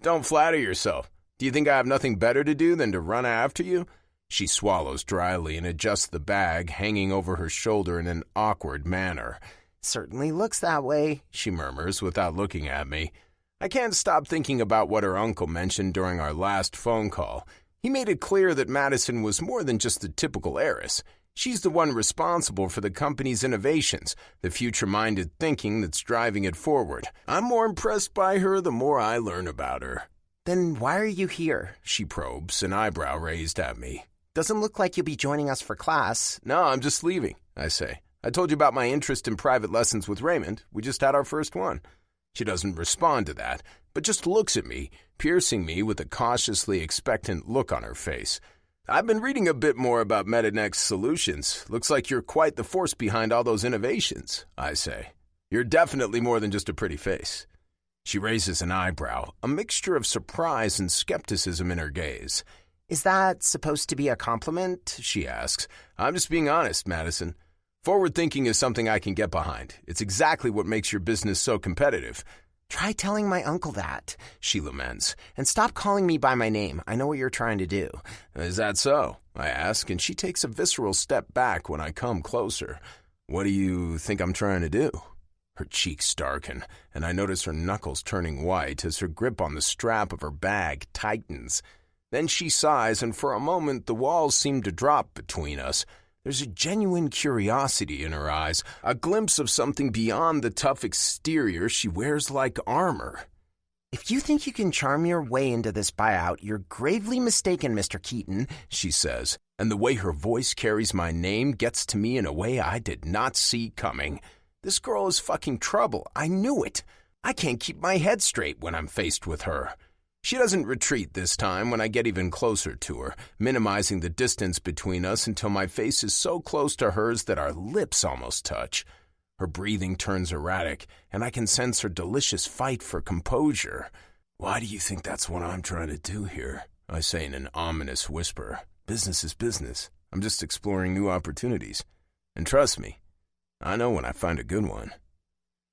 "Don't flatter yourself. Do you think I have nothing better to do than to run after you?" She swallows dryly and adjusts the bag hanging over her shoulder in an awkward manner. "Certainly looks that way," she murmurs without looking at me. I can't stop thinking about what her uncle mentioned during our last phone call. He made it clear that Madison was more than just the typical heiress. She's the one responsible for the company's innovations, the future-minded thinking that's driving it forward. I'm more impressed by her the more I learn about her. "Then why are you here?" She probes, an eyebrow raised at me. "Doesn't look like you'll be joining us for class." "No, I'm just leaving," I say. "I told you about my interest in private lessons with Raymond. We just had our first one." She doesn't respond to that, but just looks at me, piercing me with a cautiously expectant look on her face. "I've been reading a bit more about MetaNext solutions. Looks like you're quite the force behind all those innovations," I say. "You're definitely more than just a pretty face." She raises an eyebrow, a mixture of surprise and skepticism in her gaze. "Is that supposed to be a compliment?" she asks. "I'm just being honest, Madison. Forward thinking is something I can get behind. It's exactly what makes your business so competitive." "Try telling my uncle that," she laments. "And stop calling me by my name. I know what you're trying to do." "Is that so?" I ask, and she takes a visceral step back when I come closer. "What do you think I'm trying to do?" Her cheeks darken, and I notice her knuckles turning white as her grip on the strap of her bag tightens. Then she sighs, and for a moment the walls seem to drop between us. There's a genuine curiosity in her eyes, a glimpse of something beyond the tough exterior she wears like armor. "If you think you can charm your way into this buyout, you're gravely mistaken, Mr. Keaton," she says, and the way her voice carries my name gets to me in a way I did not see coming. This girl is fucking trouble. I knew it. I can't keep my head straight when I'm faced with her. She doesn't retreat this time when I get even closer to her, minimizing the distance between us until my face is so close to hers that our lips almost touch. Her breathing turns erratic, and I can sense her delicious fight for composure. "Why do you think that's what I'm trying to do here?" I say in an ominous whisper. "Business is business. I'm just exploring new opportunities. And trust me, I know when I find a good one."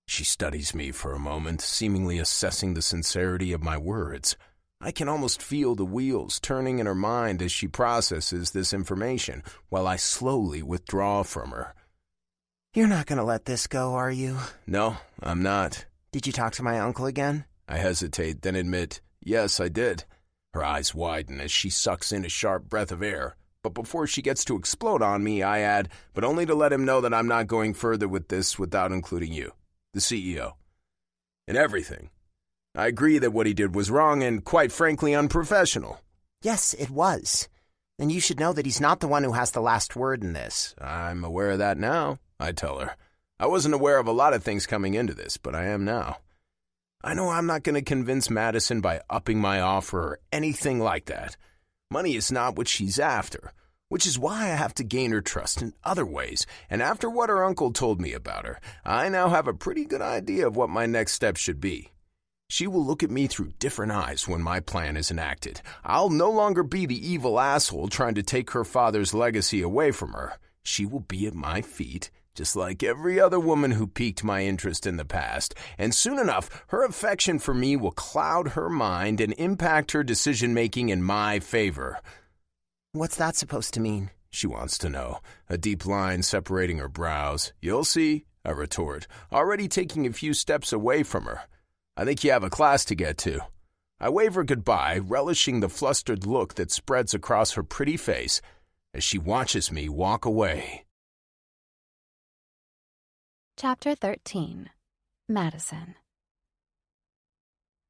She studies me for a moment, seemingly assessing the sincerity of my words. I can almost feel the wheels turning in her mind as she processes this information, while I slowly withdraw from her. "You're not going to let this go, are you?" "No, I'm not." "Did you talk to my uncle again?" I hesitate, then admit, "Yes, I did." Her eyes widen as she sucks in a sharp breath of air. But before she gets to explode on me, I add, but only to let him know that I'm not going further with this without including you, the CEO, and everything. I agree that what he did was wrong and, quite frankly, unprofessional. "Yes, it was. And you should know that he's not the one who has the last word in this." "I'm aware of that now," I tell her. "I wasn't aware of a lot of things coming into this, but I am now. I know I'm not going to convince Madison by upping my offer or anything like that. Money is not what she's after, which is why I have to gain her trust in other ways, and after what her uncle told me about her, I now have a pretty good idea of what my next step should be. She will look at me through different eyes when my plan is enacted. I'll no longer be the evil asshole trying to take her father's legacy away from her. She will be at my feet, just like every other woman who piqued my interest in the past, and soon enough, her affection for me will cloud her mind and impact her decision-making in my favor." "What's that supposed to mean?" she wants to know, a deep line separating her brows. "You'll see," I retort, already taking a few steps away from her. "I think you have a class to get to." I wave her goodbye, relishing the flustered look that spreads across her pretty face as she watches me walk away. Chapter 13. Madison.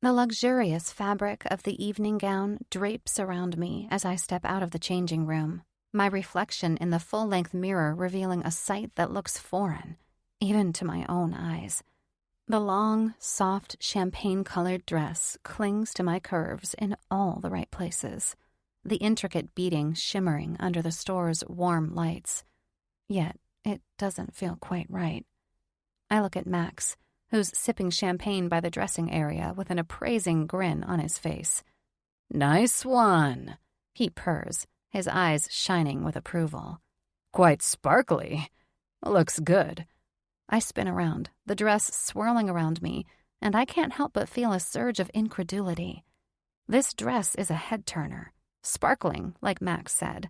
The luxurious fabric of the evening gown drapes around me as I step out of the changing room, my reflection in the full-length mirror revealing a sight that looks foreign, even to my own eyes. The long, soft, champagne-colored dress clings to my curves in all the right places, the intricate beading shimmering under the store's warm lights. Yet it doesn't feel quite right. I look at Max, who's sipping champagne by the dressing area with an appraising grin on his face. "Nice one," he purrs, his eyes shining with approval. "Quite sparkly. Looks good." I spin around, the dress swirling around me, and I can't help but feel a surge of incredulity. This dress is a head-turner, sparkling, like Max said.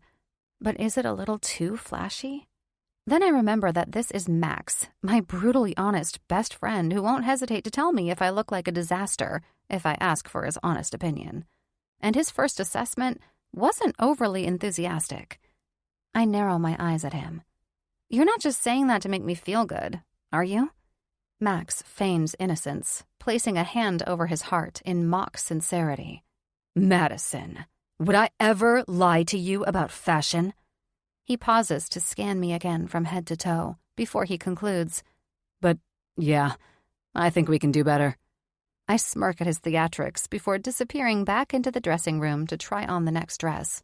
But is it a little too flashy? Then I remember that this is Max, my brutally honest best friend who won't hesitate to tell me if I look like a disaster if I ask for his honest opinion. And his first assessment wasn't overly enthusiastic. I narrow my eyes at him. "You're not just saying that to make me feel good, are you?" Max feigns innocence, placing a hand over his heart in mock sincerity. "Madison, would I ever lie to you about fashion?" He pauses to scan me again from head to toe before he concludes, "But, yeah, I think we can do better." I smirk at his theatrics before disappearing back into the dressing room to try on the next dress.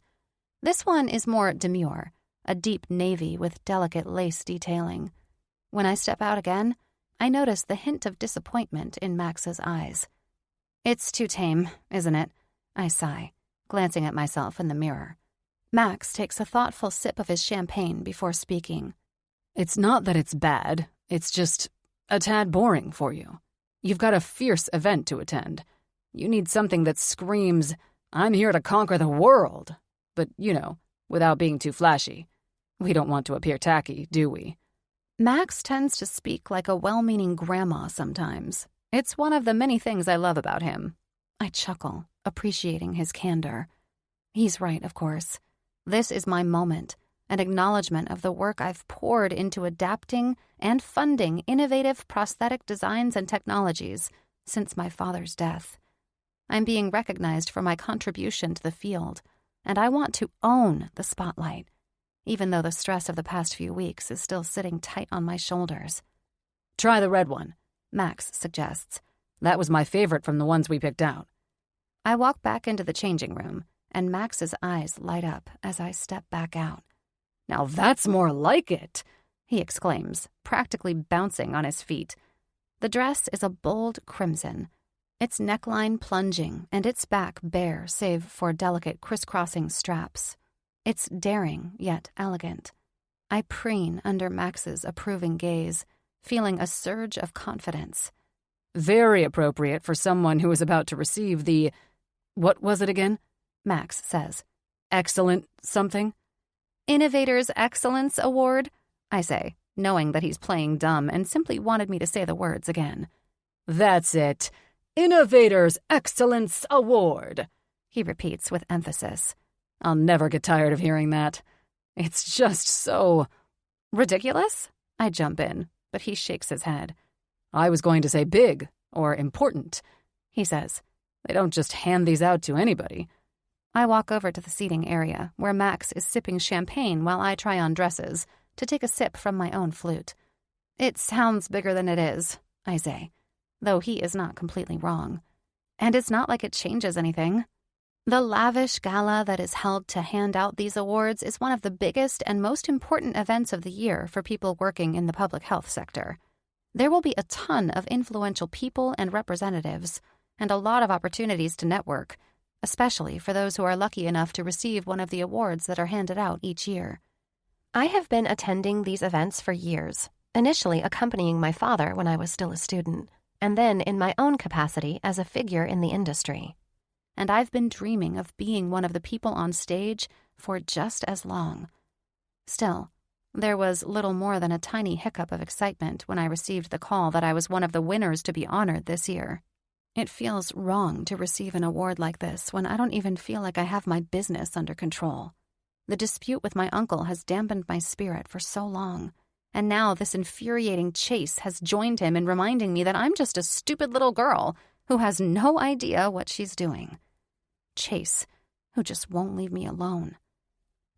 This one is more demure, a deep navy with delicate lace detailing. When I step out again, I notice the hint of disappointment in Max's eyes. "It's too tame, isn't it?" I sigh, glancing at myself in the mirror. Max takes a thoughtful sip of his champagne before speaking. "It's not that it's bad, it's just a tad boring for you. You've got a fierce event to attend. You need something that screams, 'I'm here to conquer the world,' but, without being too flashy. We don't want to appear tacky, do we?" Max tends to speak like a well-meaning grandma sometimes. It's one of the many things I love about him. I chuckle, appreciating his candor. He's right, of course. This is my moment, an acknowledgement of the work I've poured into adapting and funding innovative prosthetic designs and technologies since my father's death. I'm being recognized for my contribution to the field, and I want to own the spotlight, even though the stress of the past few weeks is still sitting tight on my shoulders. "Try the red one," Max suggests. "That was my favorite from the ones we picked out." I walk back into the changing room, and Max's eyes light up as I step back out. "Now that's more like it," he exclaims, practically bouncing on his feet. The dress is a bold crimson, its neckline plunging and its back bare save for delicate crisscrossing straps. It's daring yet elegant. I preen under Max's approving gaze, feeling a surge of confidence. "Very appropriate for someone who is about to receive the... what was it again?" Max says. "Excellent something?" "Innovator's Excellence Award," I say, knowing that he's playing dumb and simply wanted me to say the words again. "That's it. Innovator's Excellence Award," he repeats with emphasis. I'll never get tired of hearing that. It's just so... "Ridiculous?" I jump in, but he shakes his head. "I was going to say big or important," he says. "They don't just hand these out to anybody." I walk over to the seating area, where Max is sipping champagne while I try on dresses, to take a sip from my own flute. "It sounds bigger than it is," I say, though he is not completely wrong. And it's not like it changes anything. The lavish gala that is held to hand out these awards is one of the biggest and most important events of the year for people working in the public health sector. There will be a ton of influential people and representatives, and a lot of opportunities to network, especially for those who are lucky enough to receive one of the awards that are handed out each year. I have been attending these events for years, initially accompanying my father when I was still a student, and then in my own capacity as a figure in the industry. And I've been dreaming of being one of the people on stage for just as long. Still, there was little more than a tiny hiccup of excitement when I received the call that I was one of the winners to be honored this year. It feels wrong to receive an award like this when I don't even feel like I have my business under control. The dispute with my uncle has dampened my spirit for so long, and now this infuriating Chase has joined him in reminding me that I'm just a stupid little girl who has no idea what she's doing. Chase, who just won't leave me alone.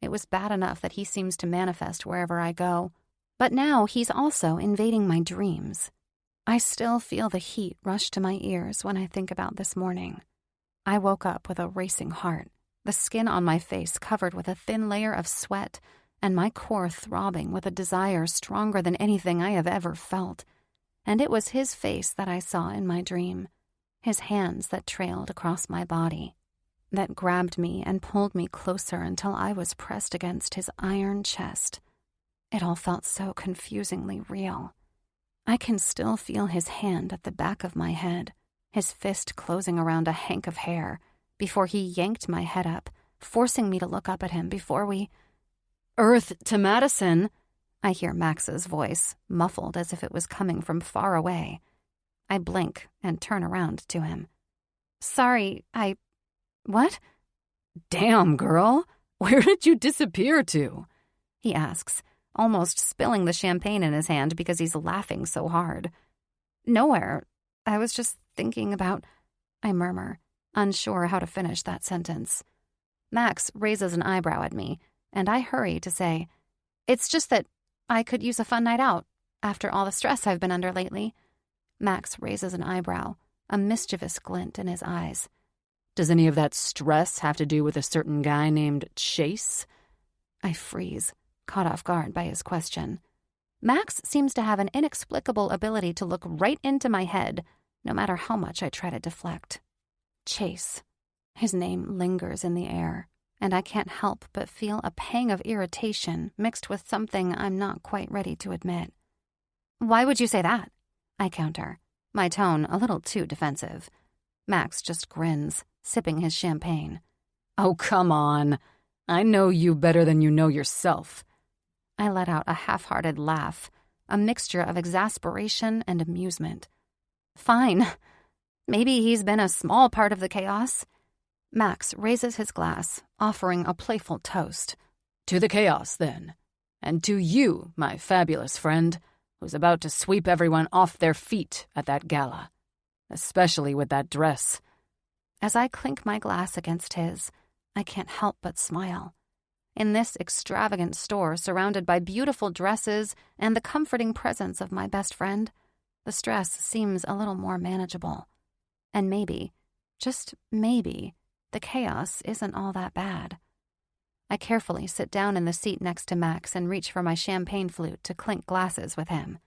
It was bad enough that he seems to manifest wherever I go, but now he's also invading my dreams. I still feel the heat rush to my ears when I think about this morning. I woke up with a racing heart, the skin on my face covered with a thin layer of sweat, and my core throbbing with a desire stronger than anything I have ever felt. And it was his face that I saw in my dream, his hands that trailed across my body, that grabbed me and pulled me closer until I was pressed against his iron chest. It all felt so confusingly real. I can still feel his hand at the back of my head, his fist closing around a hank of hair, before he yanked my head up, forcing me to look up at him before we... "Earth to Madison," I hear Max's voice, muffled as if it was coming from far away. I blink and turn around to him. "Sorry, What?" "Damn, girl, where did you disappear to?" he asks, almost spilling the champagne in his hand because he's laughing so hard. "Nowhere. I was just thinking about..." I murmur, unsure how to finish that sentence. Max raises an eyebrow at me, and I hurry to say, "It's just that I could use a fun night out after all the stress I've been under lately." Max raises an eyebrow, a mischievous glint in his eyes. "Does any of that stress have to do with a certain guy named Chase?" I freeze, caught off guard by his question. Max seems to have an inexplicable ability to look right into my head, no matter how much I try to deflect. Chase. His name lingers in the air, and I can't help but feel a pang of irritation mixed with something I'm not quite ready to admit. "Why would you say that?" I counter, my tone a little too defensive. Max just grins, sipping his champagne. "Oh, come on. I know you better than you know yourself." I let out a half-hearted laugh, a mixture of exasperation and amusement. "Fine. Maybe he's been a small part of the chaos." Max raises his glass, offering a playful toast. "To the chaos, then. And to you, my fabulous friend, who's about to sweep everyone off their feet at that gala. Especially with that dress." As I clink my glass against his, I can't help but smile. In this extravagant store surrounded by beautiful dresses and the comforting presence of my best friend, the stress seems a little more manageable. And maybe, just maybe, the chaos isn't all that bad. I carefully sit down in the seat next to Max and reach for my champagne flute to clink glasses with him.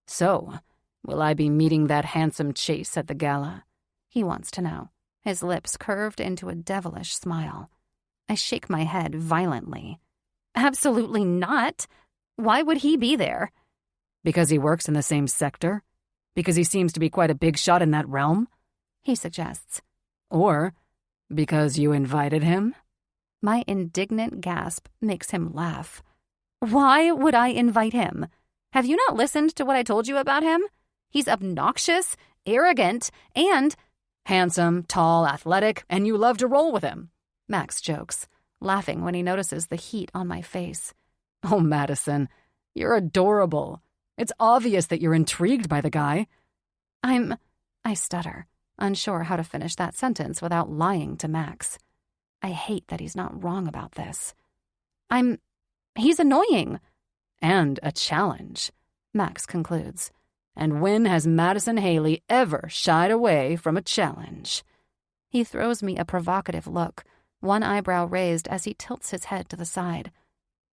"So, will I be meeting that handsome Chase at the gala?" He wants to know, his lips curved into a devilish smile. I shake my head violently. "Absolutely not. Why would he be there?" "Because he works in the same sector? Because he seems to be quite a big shot in that realm?" he suggests. "Or because you invited him?" My indignant gasp makes him laugh. "Why would I invite him? Have you not listened to what I told you about him? He's obnoxious, arrogant, and..." "Handsome, tall, athletic, and you love to roll with him," Max jokes, laughing when he notices the heat on my face. "Oh, Madison, you're adorable. It's obvious that you're intrigued by the guy." I stutter, unsure how to finish that sentence without lying to Max. I hate that he's not wrong about this. He's annoying." "And a challenge," Max concludes. "And when has Madison Haley ever shied away from a challenge?" He throws me a provocative look, one eyebrow raised as he tilts his head to the side.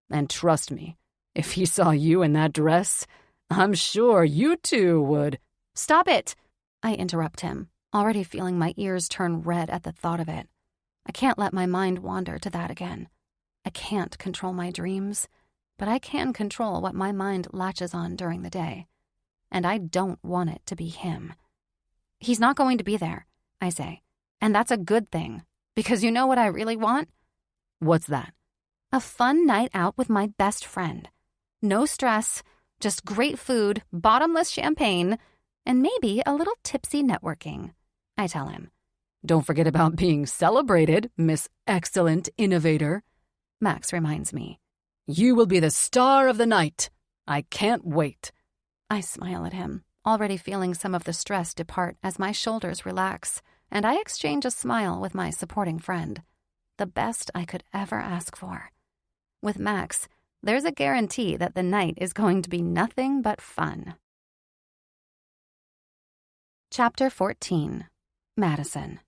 "And trust me, if he saw you in that dress, I'm sure you too would..." "Stop it!" I interrupt him, already feeling my ears turn red at the thought of it. I can't let my mind wander to that again. I can't control my dreams, but I can control what my mind latches on during the day. And I don't want it to be him. "He's not going to be there," I say. "And that's a good thing, because you know what I really want?" "What's that?" "A fun night out with my best friend. No stress, just great food, bottomless champagne, and maybe a little tipsy networking. I tell him. Don't forget about being celebrated, Miss Excellent Innovator, Max reminds me. You will be the star of the night. I can't wait. I smile at him, already feeling some of the stress depart as my shoulders relax, and I exchange a smile with my supporting friend. The best I could ever ask for. With Max, there's a guarantee that the night is going to be nothing but fun. Chapter 14. Madison.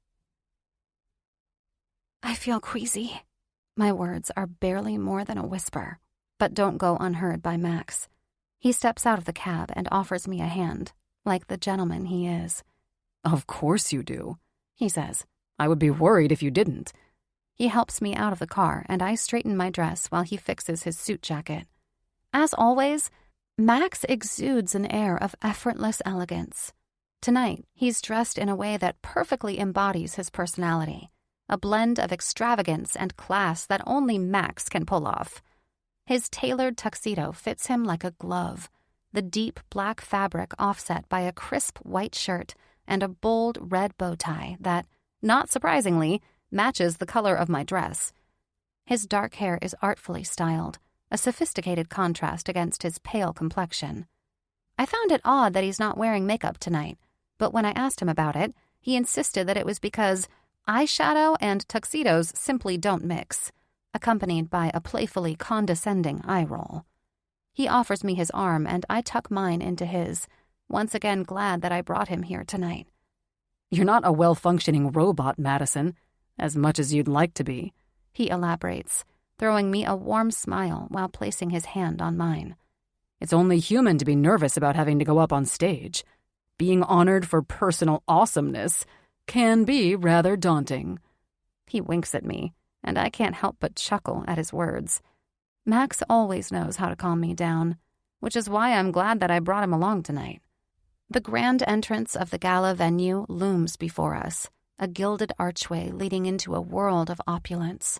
I feel queasy. My words are barely more than a whisper, but don't go unheard by Max. He steps out of the cab and offers me a hand, like the gentleman he is. Of course you do, he says. I would be worried if you didn't. He helps me out of the car, and I straighten my dress while he fixes his suit jacket. As always, Max exudes an air of effortless elegance. Tonight, he's dressed in a way that perfectly embodies his personality, a blend of extravagance and class that only Max can pull off. His tailored tuxedo fits him like a glove, the deep black fabric offset by a crisp white shirt and a bold red bow tie that, not surprisingly, matches the color of my dress. His dark hair is artfully styled, a sophisticated contrast against his pale complexion. I found it odd that he's not wearing makeup tonight, but when I asked him about it, he insisted that it was because eyeshadow and tuxedos simply don't mix, accompanied by a playfully condescending eye roll. He offers me his arm, and I tuck mine into his, once again glad that I brought him here tonight. You're not a well-functioning robot, Madison, as much as you'd like to be, he elaborates, throwing me a warm smile while placing his hand on mine. It's only human to be nervous about having to go up on stage. Being honored for personal awesomeness can be rather daunting. He winks at me, and I can't help but chuckle at his words. Max always knows how to calm me down, which is why I'm glad that I brought him along tonight. The grand entrance of the Gala venue looms before us, a gilded archway leading into a world of opulence.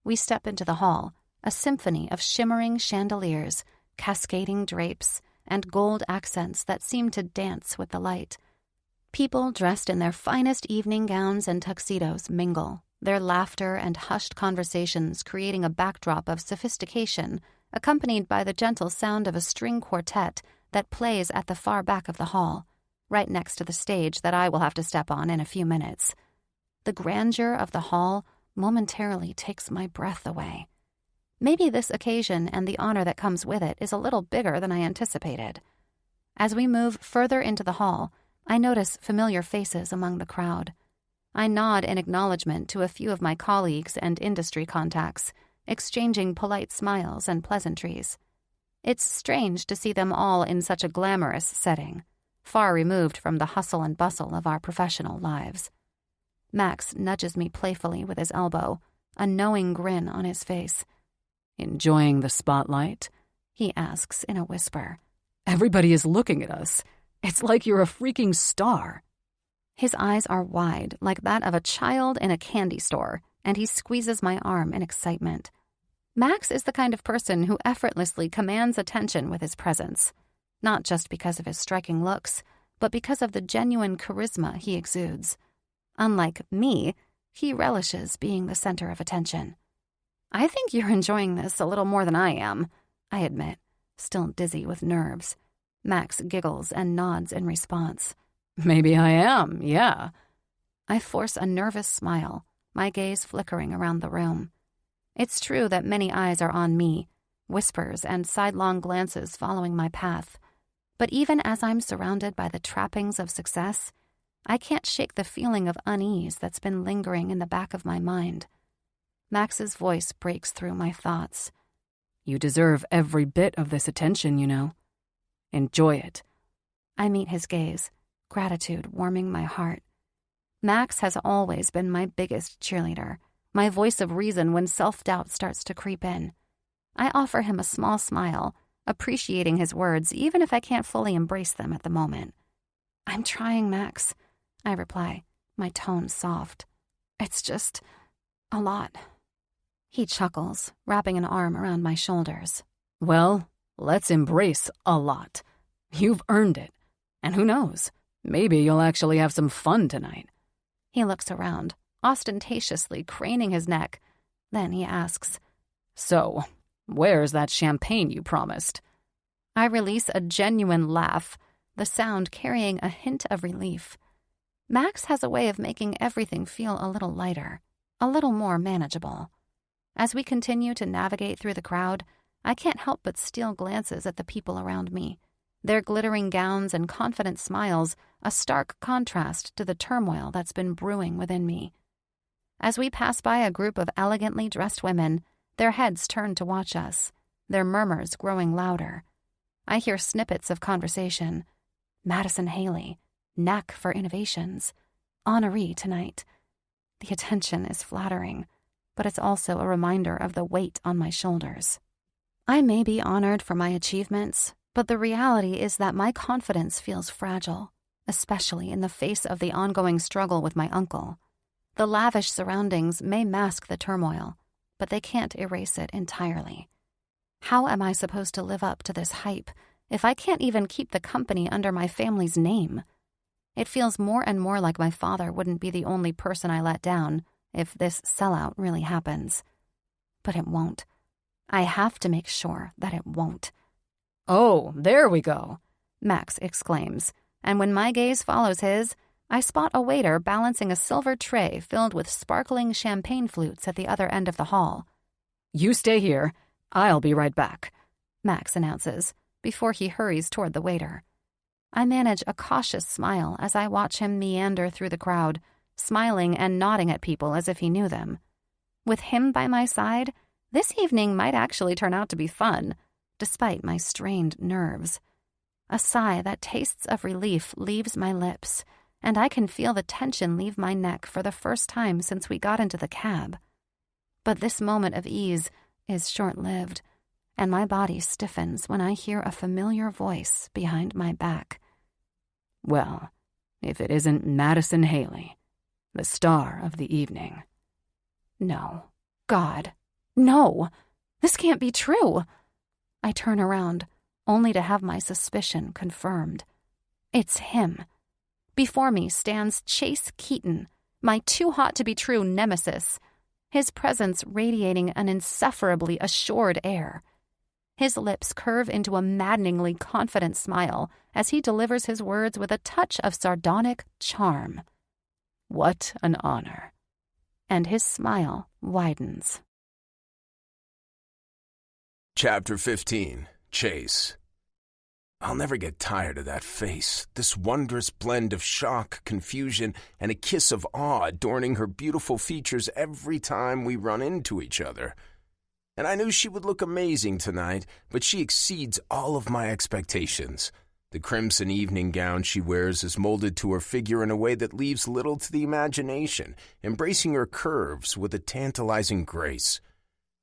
We step into the hall, a symphony of shimmering chandeliers, cascading drapes, and gold accents that seem to dance with the light. People dressed in their finest evening gowns and tuxedos mingle, their laughter and hushed conversations creating a backdrop of sophistication, accompanied by the gentle sound of a string quartet that plays at the far back of the hall, right next to the stage that I will have to step on in a few minutes. The grandeur of the hall momentarily takes my breath away. Maybe this occasion and the honor that comes with it is a little bigger than I anticipated. As we move further into the hall, I notice familiar faces among the crowd. I nod in acknowledgement to a few of my colleagues and industry contacts, exchanging polite smiles and pleasantries. It's strange to see them all in such a glamorous setting, far removed from the hustle and bustle of our professional lives. Max nudges me playfully with his elbow, a knowing grin on his face. Enjoying the spotlight? He asks in a whisper. Everybody is looking at us. It's like you're a freaking star. His eyes are wide, like that of a child in a candy store, and he squeezes my arm in excitement. Max is the kind of person who effortlessly commands attention with his presence, not just because of his striking looks, but because of the genuine charisma he exudes. Unlike me, he relishes being the center of attention. I think you're enjoying this a little more than I am, I admit, still dizzy with nerves. Max giggles and nods in response. Maybe I am, yeah. I force a nervous smile, my gaze flickering around the room. It's true that many eyes are on me, whispers and sidelong glances following my path. But even as I'm surrounded by the trappings of success, I can't shake the feeling of unease that's been lingering in the back of my mind. Max's voice breaks through my thoughts. You deserve every bit of this attention, you know. Enjoy it. I meet his gaze, gratitude warming my heart. Max has always been my biggest cheerleader, my voice of reason when self-doubt starts to creep in. I offer him a small smile, appreciating his words even if I can't fully embrace them at the moment. I'm trying, Max, I reply, my tone soft. It's just a lot. He chuckles, wrapping an arm around my shoulders. Well, let's embrace a lot. You've earned it. And who knows, maybe you'll actually have some fun tonight. He looks around, ostentatiously craning his neck. Then he asks, "So, where's that champagne you promised?" I release a genuine laugh, the sound carrying a hint of relief. Max has a way of making everything feel a little lighter, a little more manageable. As we continue to navigate through the crowd, I can't help but steal glances at the people around me, their glittering gowns and confident smiles a stark contrast to the turmoil that's been brewing within me. As we pass by a group of elegantly dressed women, their heads turn to watch us, their murmurs growing louder. I hear snippets of conversation. Madison Haley, knack for innovations, honoree tonight. The attention is flattering, but it's also a reminder of the weight on my shoulders. I may be honored for my achievements, but the reality is that my confidence feels fragile, especially in the face of the ongoing struggle with my uncle. The lavish surroundings may mask the turmoil, but they can't erase it entirely. How am I supposed to live up to this hype if I can't even keep the company under my family's name? It feels more and more like my father wouldn't be the only person I let down if this sellout really happens. But it won't. I have to make sure that it won't. "Oh, there we go," Max exclaims, and when my gaze follows his, I spot a waiter balancing a silver tray filled with sparkling champagne flutes at the other end of the hall. "You stay here. I'll be right back," Max announces, before he hurries toward the waiter. I manage a cautious smile as I watch him meander through the crowd, smiling and nodding at people as if he knew them. With him by my side, this evening might actually turn out to be fun, despite my strained nerves. A sigh that tastes of relief leaves my lips, and I can feel the tension leave my neck for the first time since we got into the cab. But this moment of ease is short-lived, and my body stiffens when I hear a familiar voice behind my back. "Well, if it isn't Madison Haley, the star of the evening." No. God. No. This can't be true. I turn around, only to have my suspicion confirmed. It's him. Before me stands Chase Keaton, my too-hot-to-be-true nemesis, his presence radiating an insufferably assured air. His lips curve into a maddeningly confident smile as he delivers his words with a touch of sardonic charm. "What an honor." And his smile widens. Chapter 15, Chase. I'll never get tired of that face, this wondrous blend of shock, confusion, and a kiss of awe adorning her beautiful features every time we run into each other. And I knew she would look amazing tonight, but she exceeds all of my expectations. The crimson evening gown she wears is molded to her figure in a way that leaves little to the imagination, embracing her curves with a tantalizing grace.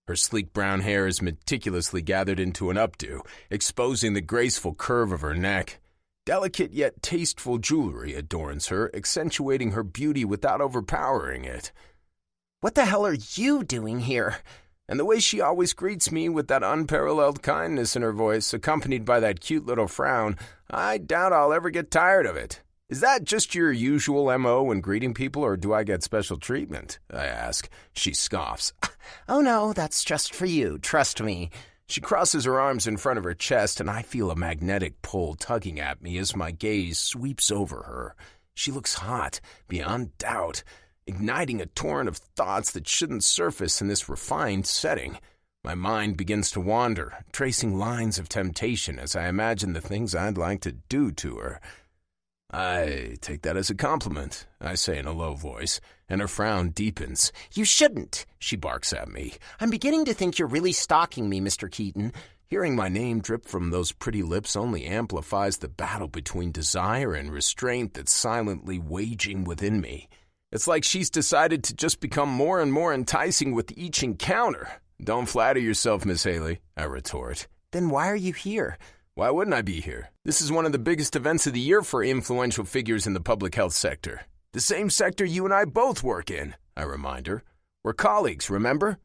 Her sleek brown hair is meticulously gathered into an updo, exposing the graceful curve of her neck. Delicate yet tasteful jewelry adorns her, accentuating her beauty without overpowering it. What the hell are you doing here? And the way she always greets me with that unparalleled kindness in her voice, accompanied by that cute little frown, I doubt I'll ever get tired of it. Is that just your usual M.O. when greeting people, or do I get special treatment? I ask. She scoffs. Oh no, that's just for you, trust me. She crosses her arms in front of her chest, and I feel a magnetic pull tugging at me as my gaze sweeps over her. She looks hot, beyond doubt, igniting a torrent of thoughts that shouldn't surface in this refined setting. My mind begins to wander, tracing lines of temptation as I imagine the things I'd like to do to her. I take that as a compliment, I say in a low voice, and her frown deepens. You shouldn't, she barks at me. I'm beginning to think you're really stalking me, Mr. Keaton. Hearing my name drip from those pretty lips only amplifies the battle between desire and restraint that's silently waging within me. It's like she's decided to just become more and more enticing with each encounter. Don't flatter yourself, Miss Haley, I retort. Then why are you here? Why wouldn't I be here? This is one of the biggest events of the year for influential figures in the public health sector. The same sector you and I both work in, I remind her. We're colleagues, remember?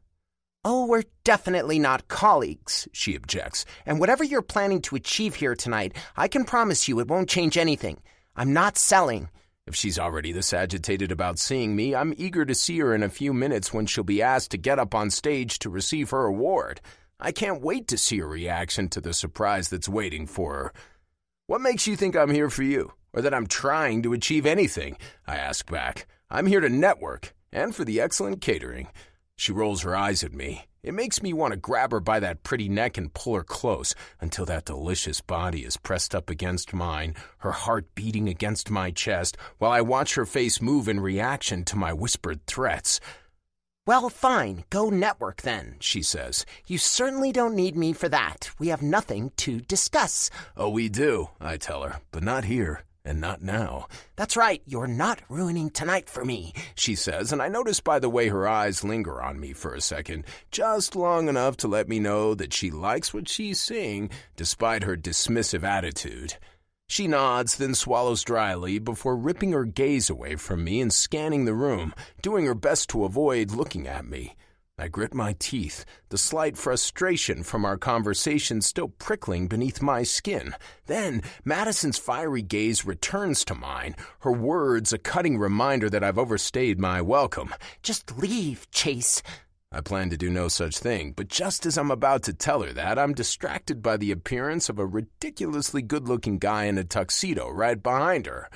Oh, we're definitely not colleagues, she objects. And whatever you're planning to achieve here tonight, I can promise you it won't change anything. I'm not selling. If she's already this agitated about seeing me, I'm eager to see her in a few minutes when she'll be asked to get up on stage to receive her award. I can't wait to see her reaction to the surprise that's waiting for her. What makes you think I'm here for you, or that I'm trying to achieve anything? I ask back. I'm here to network, and for the excellent catering. She rolls her eyes at me. It makes me want to grab her by that pretty neck and pull her close until that delicious body is pressed up against mine, her heart beating against my chest, while I watch her face move in reaction to my whispered threats. Well, fine, go network then, she says. You certainly don't need me for that. We have nothing to discuss. Oh, we do, I tell her, but not here. And not now. That's right, you're not ruining tonight for me, she says, and I notice by the way her eyes linger on me for a second, just long enough to let me know that she likes what she's seeing, despite her dismissive attitude. She nods, then swallows dryly before ripping her gaze away from me and scanning the room, doing her best to avoid looking at me. I grit my teeth, the slight frustration from our conversation still prickling beneath my skin. Then, Madison's fiery gaze returns to mine, her words a cutting reminder that I've overstayed my welcome. Just leave, Chase. I plan to do no such thing, but just as I'm about to tell her that, I'm distracted by the appearance of a ridiculously good-looking guy in a tuxedo right behind her.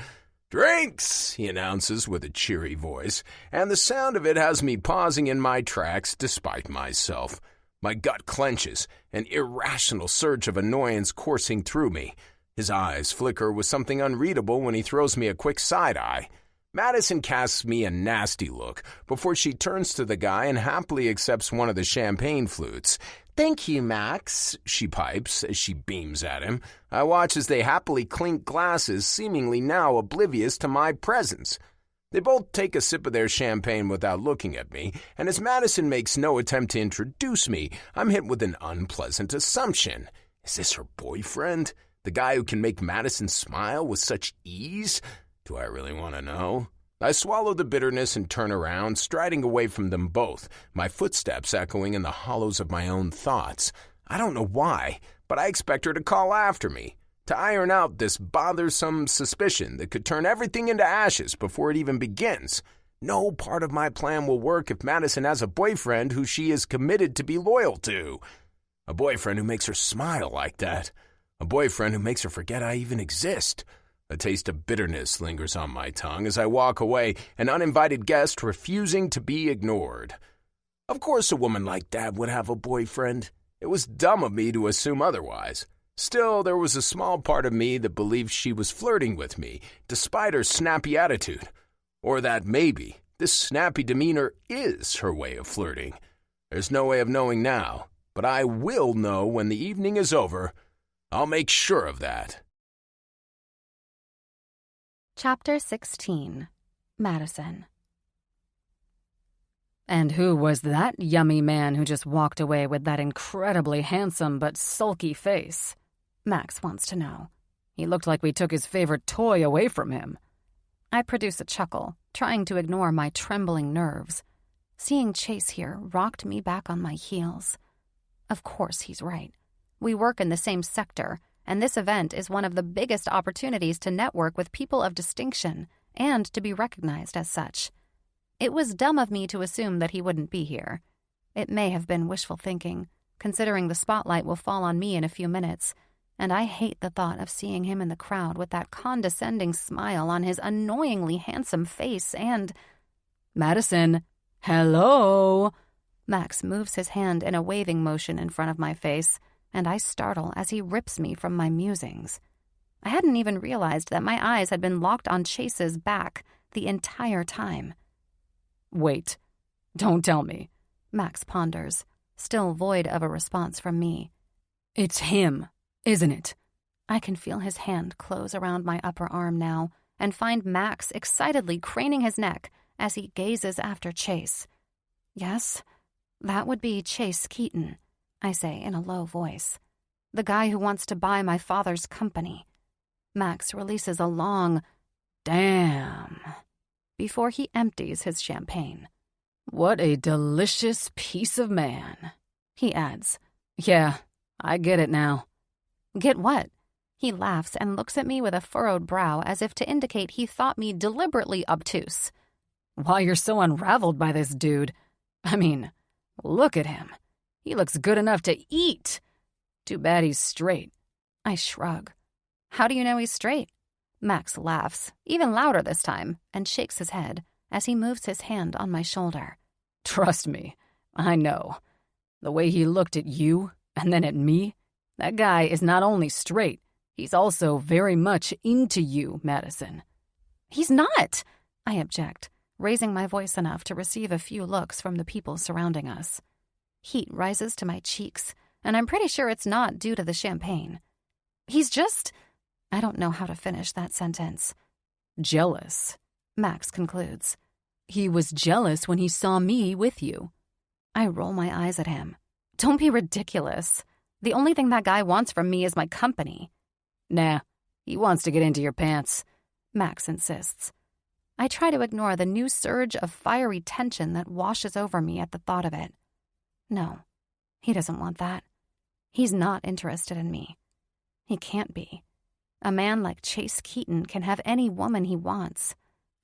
"Drinks," he announces with a cheery voice, and the sound of it has me pausing in my tracks despite myself. My gut clenches, an irrational surge of annoyance coursing through me. His eyes flicker with something unreadable when he throws me a quick side-eye. Madison casts me a nasty look before she turns to the guy and happily accepts one of the champagne flutes. "Thank you, Max," she pipes as she beams at him. I watch as they happily clink glasses, seemingly now oblivious to my presence. They both take a sip of their champagne without looking at me, and as Madison makes no attempt to introduce me, I'm hit with an unpleasant assumption. Is this her boyfriend? The guy who can make Madison smile with such ease? Do I really want to know? I swallow the bitterness and turn around, striding away from them both, my footsteps echoing in the hollows of my own thoughts. I don't know why, but I expect her to call after me, to iron out this bothersome suspicion that could turn everything into ashes before it even begins. No part of my plan will work if Madison has a boyfriend who she is committed to be loyal to. A boyfriend who makes her smile like that. A boyfriend who makes her forget I even exist. A taste of bitterness lingers on my tongue as I walk away, an uninvited guest refusing to be ignored. Of course a woman like that would have a boyfriend. It was dumb of me to assume otherwise. Still, there was a small part of me that believed she was flirting with me, despite her snappy attitude. Or that maybe this snappy demeanor is her way of flirting. There's no way of knowing now, but I will know when the evening is over. I'll make sure of that. Chapter 16. Madison. And who was that yummy man who just walked away with that incredibly handsome but sulky face? Max wants to know. He looked like we took his favorite toy away from him. I produce a chuckle, trying to ignore my trembling nerves. Seeing Chase here rocked me back on my heels. Of course he's right. We work in the same sector, and this event is one of the biggest opportunities to network with people of distinction and to be recognized as such. It was dumb of me to assume that he wouldn't be here. It may have been wishful thinking, considering the spotlight will fall on me in a few minutes, and I hate the thought of seeing him in the crowd with that condescending smile on his annoyingly handsome face and... Madison, hello? Max moves his hand in a waving motion in front of my face, and I startle as he rips me from my musings. I hadn't even realized that my eyes had been locked on Chase's back the entire time. Wait, don't tell me. Max ponders, still void of a response from me. It's him, isn't it? I can feel his hand close around my upper arm now and find Max excitedly craning his neck as he gazes after Chase. Yes, that would be Chase Keaton, I say in a low voice. The guy who wants to buy my father's company. Max releases a long, "Damn," before he empties his champagne. What a delicious piece of man, he adds. Yeah, I get it now. Get what? He laughs and looks at me with a furrowed brow as if to indicate he thought me deliberately obtuse. Why you're so unraveled by this dude? I mean, look at him. He looks good enough to eat. Too bad he's straight. I shrug. How do you know he's straight? Max laughs, even louder this time, and shakes his head as he moves his hand on my shoulder. Trust me, I know. The way he looked at you and then at me, that guy is not only straight, he's also very much into you, Madison. He's not, I object, raising my voice enough to receive a few looks from the people surrounding us. Heat rises to my cheeks, and I'm pretty sure it's not due to the champagne. He's just... I don't know how to finish that sentence. Jealous, Max concludes. He was jealous when he saw me with you. I roll my eyes at him. Don't be ridiculous. The only thing that guy wants from me is my company. Nah, he wants to get into your pants, Max insists. I try to ignore the new surge of fiery tension that washes over me at the thought of it. No, he doesn't want that. He's not interested in me. He can't be. A man like Chase Keaton can have any woman he wants.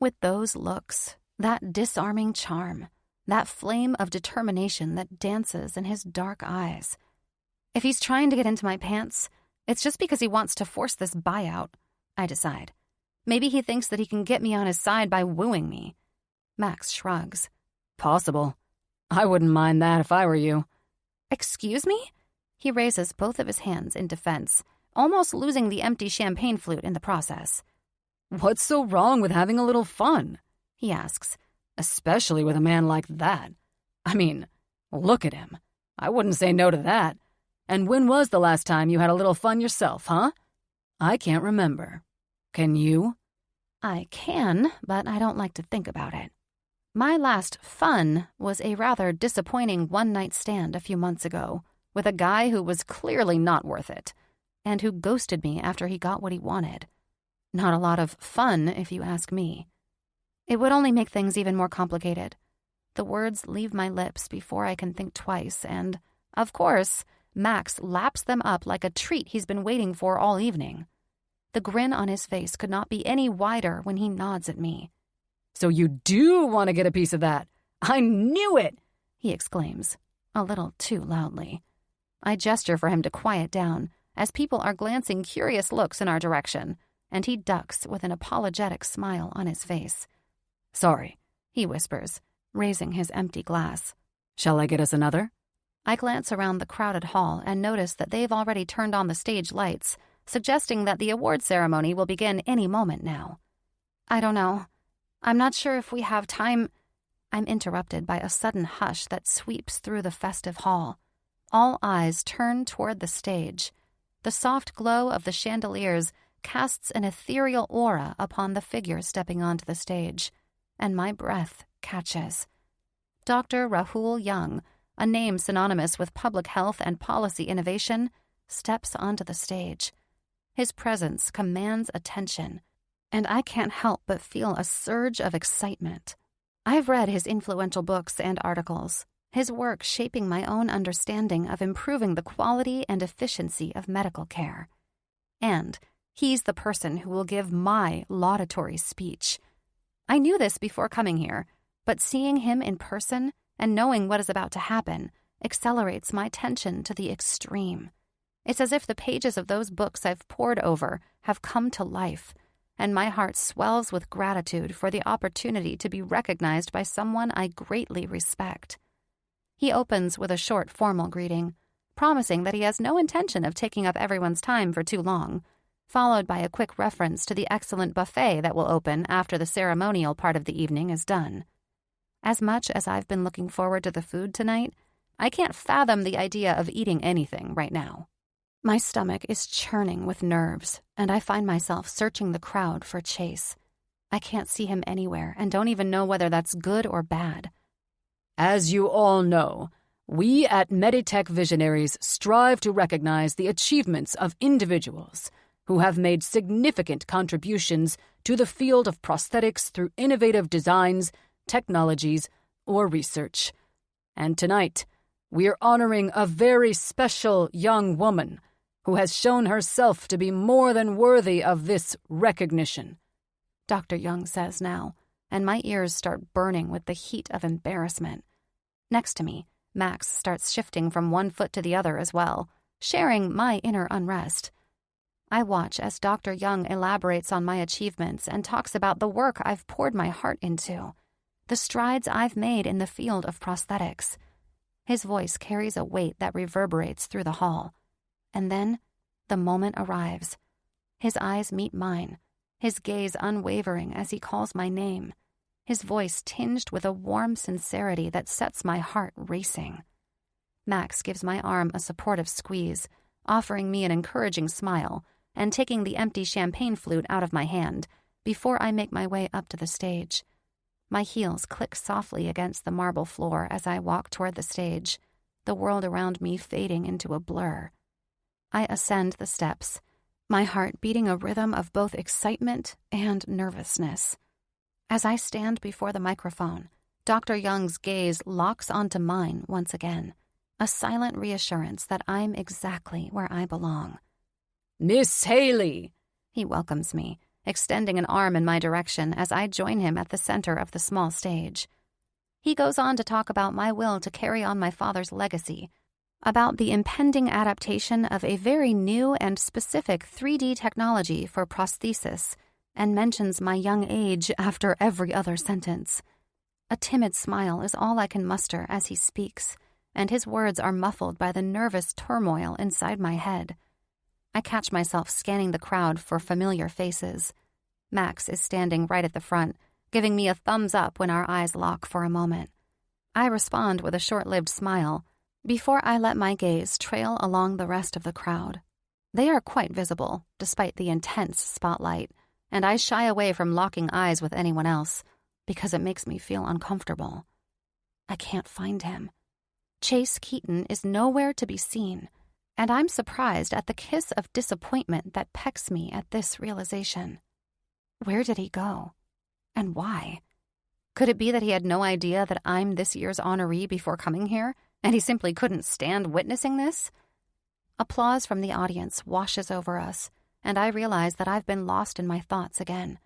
With those looks, that disarming charm, that flame of determination that dances in his dark eyes. If he's trying to get into my pants, it's just because he wants to force this buyout, I decide. Maybe he thinks that he can get me on his side by wooing me. Max shrugs. Possible. I wouldn't mind that if I were you. Excuse me? He raises both of his hands in defense, almost losing the empty champagne flute in the process. What's so wrong with having a little fun? He asks. Especially with a man like that. I mean, look at him. I wouldn't say no to that. And when was the last time you had a little fun yourself, huh? I can't remember. Can you? I can, but I don't like to think about it. My last fun was a rather disappointing one-night stand a few months ago with a guy who was clearly not worth it, and who ghosted me after he got what he wanted. Not a lot of fun, if you ask me. It would only make things even more complicated. The words leave my lips before I can think twice, and, of course, Max laps them up like a treat he's been waiting for all evening. The grin on his face could not be any wider when he nods at me. So you do want to get a piece of that? I knew it! He exclaims, a little too loudly. I gesture for him to quiet down, as people are glancing curious looks in our direction, and he ducks with an apologetic smile on his face. Sorry, he whispers, raising his empty glass. Shall I get us another? I glance around the crowded hall and notice that they've already turned on the stage lights, suggesting that the award ceremony will begin any moment now. I don't know. I'm not sure if we have time. I'm interrupted by a sudden hush that sweeps through the festive hall. All eyes turn toward the stage. The soft glow of the chandeliers casts an ethereal aura upon the figure stepping onto the stage, and my breath catches. Dr. Rahul Young, a name synonymous with public health and policy innovation, steps onto the stage. His presence commands attention, and I can't help but feel a surge of excitement. I've read his influential books and articles, his work shaping my own understanding of improving the quality and efficiency of medical care. And he's the person who will give my laudatory speech. I knew this before coming here, but seeing him in person and knowing what is about to happen accelerates my tension to the extreme. It's as if the pages of those books I've pored over have come to life, and my heart swells with gratitude for the opportunity to be recognized by someone I greatly respect. He opens with a short formal greeting, promising that he has no intention of taking up everyone's time for too long, followed by a quick reference to the excellent buffet that will open after the ceremonial part of the evening is done. As much as I've been looking forward to the food tonight, I can't fathom the idea of eating anything right now. My stomach is churning with nerves, and I find myself searching the crowd for Chase. I can't see him anywhere and don't even know whether that's good or bad. As you all know, we at Meditech Visionaries strive to recognize the achievements of individuals who have made significant contributions to the field of prosthetics through innovative designs, technologies, or research. And tonight, we are honoring a very special young woman who has shown herself to be more than worthy of this recognition," Dr. Young says now, and my ears start burning with the heat of embarrassment. Next to me, Max starts shifting from one foot to the other as well, sharing my inner unrest. I watch as Dr. Young elaborates on my achievements and talks about the work I've poured my heart into, the strides I've made in the field of prosthetics. His voice carries a weight that reverberates through the hall. And then, the moment arrives. His eyes meet mine, his gaze unwavering as he calls my name, his voice tinged with a warm sincerity that sets my heart racing. Max gives my arm a supportive squeeze, offering me an encouraging smile, and taking the empty champagne flute out of my hand before I make my way up to the stage. My heels click softly against the marble floor as I walk toward the stage, the world around me fading into a blur. I ascend the steps, my heart beating a rhythm of both excitement and nervousness. As I stand before the microphone, Dr. Young's gaze locks onto mine once again, a silent reassurance that I'm exactly where I belong. "Miss Haley," he welcomes me, extending an arm in my direction as I join him at the center of the small stage. He goes on to talk about my will to carry on my father's legacy, about the impending adaptation of a very new and specific 3D technology for prosthesis, and mentions my young age after every other sentence. A timid smile is all I can muster as he speaks, and his words are muffled by the nervous turmoil inside my head. I catch myself scanning the crowd for familiar faces. Max is standing right at the front, giving me a thumbs up when our eyes lock for a moment. I respond with a short-lived smile before I let my gaze trail along the rest of the crowd. They are quite visible, despite the intense spotlight, and I shy away from locking eyes with anyone else because it makes me feel uncomfortable. I can't find him. Chase Keaton is nowhere to be seen, and I'm surprised at the kiss of disappointment that pecks me at this realization. Where did he go? And why? Could it be that he had no idea that I'm this year's honoree before coming here, and he simply couldn't stand witnessing this? Applause from the audience washes over us, and I realize that I've been lost in my thoughts again.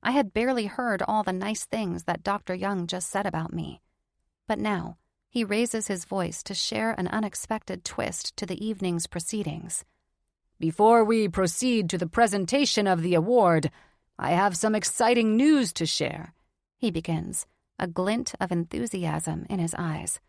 I had barely heard all the nice things that Dr. Young just said about me. But now, he raises his voice to share an unexpected twist to the evening's proceedings. "Before we proceed to the presentation of the award, I have some exciting news to share," he begins, a glint of enthusiasm in his eyes.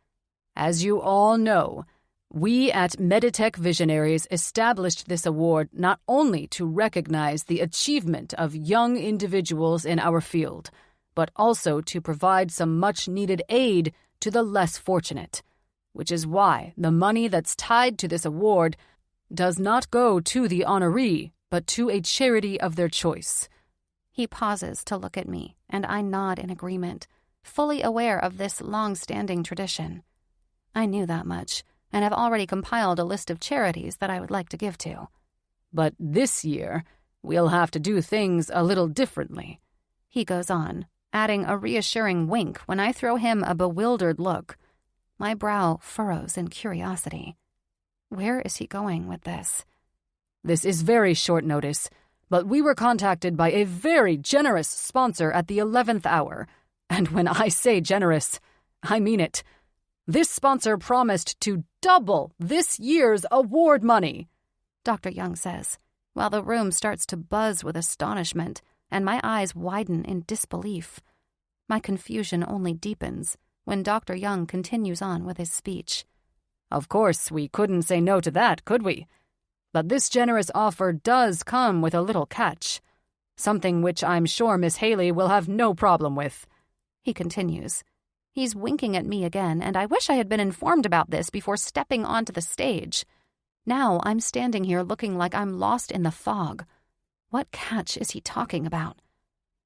"As you all know, we at Meditech Visionaries established this award not only to recognize the achievement of young individuals in our field, but also to provide some much-needed aid to the less fortunate, which is why the money that's tied to this award does not go to the honoree, but to a charity of their choice." He pauses to look at me, and I nod in agreement, fully aware of this long-standing tradition. I knew that much, and have already compiled a list of charities that I would like to give to. "But this year, we'll have to do things a little differently," he goes on, adding a reassuring wink when I throw him a bewildered look. My brow furrows in curiosity. Where is he going with this? "This is very short notice, but we were contacted by a very generous sponsor at the 11th hour, and when I say generous, I mean it. This sponsor promised to double this year's award money," Dr. Young says, while the room starts to buzz with astonishment and my eyes widen in disbelief. My confusion only deepens when Dr. Young continues on with his speech. "Of course, we couldn't say no to that, could we? But this generous offer does come with a little catch, something which I'm sure Miss Haley will have no problem with," he continues. He's winking at me again, and I wish I had been informed about this before stepping onto the stage. Now I'm standing here looking like I'm lost in the fog. What catch is he talking about?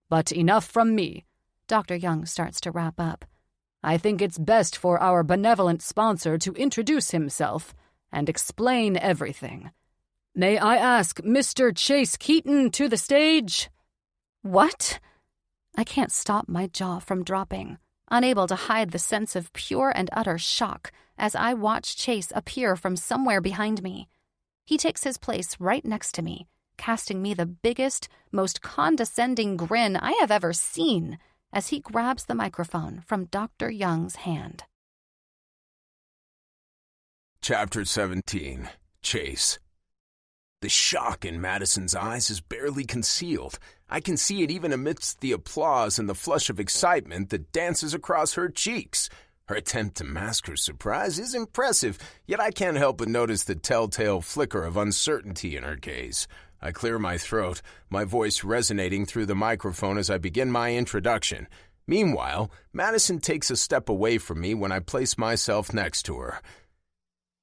"But enough from me," Dr. Young starts to wrap up. "I think it's best for our benevolent sponsor to introduce himself and explain everything. May I ask Mr. Chase Keaton to the stage?" What? I can't stop my jaw from dropping, unable to hide the sense of pure and utter shock as I watch Chase appear from somewhere behind me. He takes his place right next to me, casting me the biggest, most condescending grin I have ever seen as he grabs the microphone from Dr. Young's hand. Chapter 17. Chase. The shock in Madison's eyes is barely concealed. I can see it even amidst the applause and the flush of excitement that dances across her cheeks. Her attempt to mask her surprise is impressive, yet I can't help but notice the telltale flicker of uncertainty in her gaze. I clear my throat, my voice resonating through the microphone as I begin my introduction. Meanwhile, Madison takes a step away from me when I place myself next to her.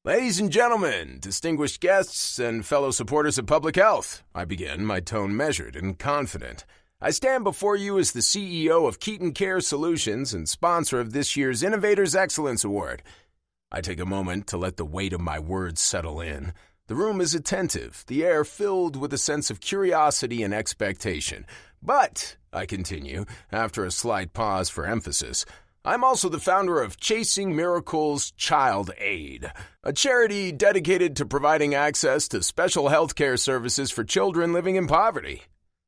Ladies and gentlemen, distinguished guests, and fellow supporters of public health, I begin, my tone measured and confident. I stand before you as the CEO of Keaton Care Solutions and sponsor of this year's Innovators Excellence Award. I take a moment to let the weight of my words settle in. The room is attentive, the air filled with a sense of curiosity and expectation. But, I continue, after a slight pause for emphasis, I'm also the founder of Chasing Miracles Child Aid, a charity dedicated to providing access to special health care services for children living in poverty.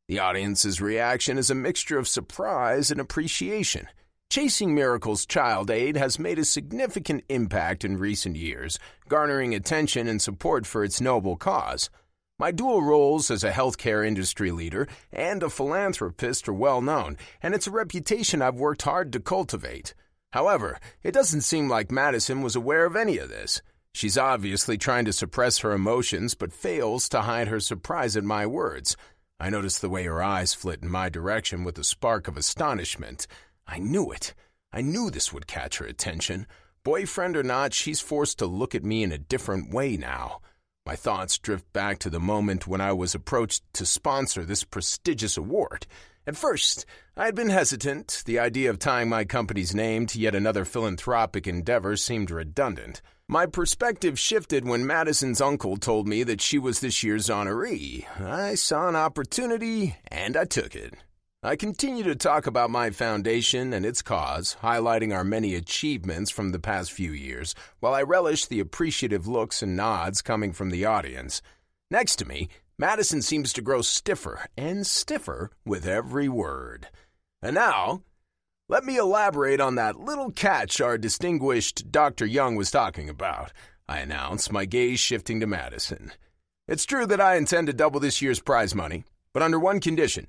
The audience's reaction is a mixture of surprise and appreciation. Chasing Miracles Child Aid has made a significant impact in recent years, garnering attention and support for its noble cause. My dual roles as a healthcare industry leader and a philanthropist are well known, and it's a reputation I've worked hard to cultivate. However, it doesn't seem like Madison was aware of any of this. She's obviously trying to suppress her emotions, but fails to hide her surprise at my words. I notice the way her eyes flit in my direction with a spark of astonishment. I knew it. I knew this would catch her attention. Boyfriend or not, she's forced to look at me in a different way now. My thoughts drift back to the moment when I was approached to sponsor this prestigious award. At first, I had been hesitant. The idea of tying my company's name to yet another philanthropic endeavor seemed redundant. My perspective shifted when Madison's uncle told me that she was this year's honoree. I saw an opportunity, and I took it. I continue to talk about my foundation and its cause, highlighting our many achievements from the past few years, while I relish the appreciative looks and nods coming from the audience. Next to me, Madison seems to grow stiffer and stiffer with every word. And now, let me elaborate on that little catch our distinguished Dr. Young was talking about, I announce, my gaze shifting to Madison. It's true that I intend to double this year's prize money, but under one condition.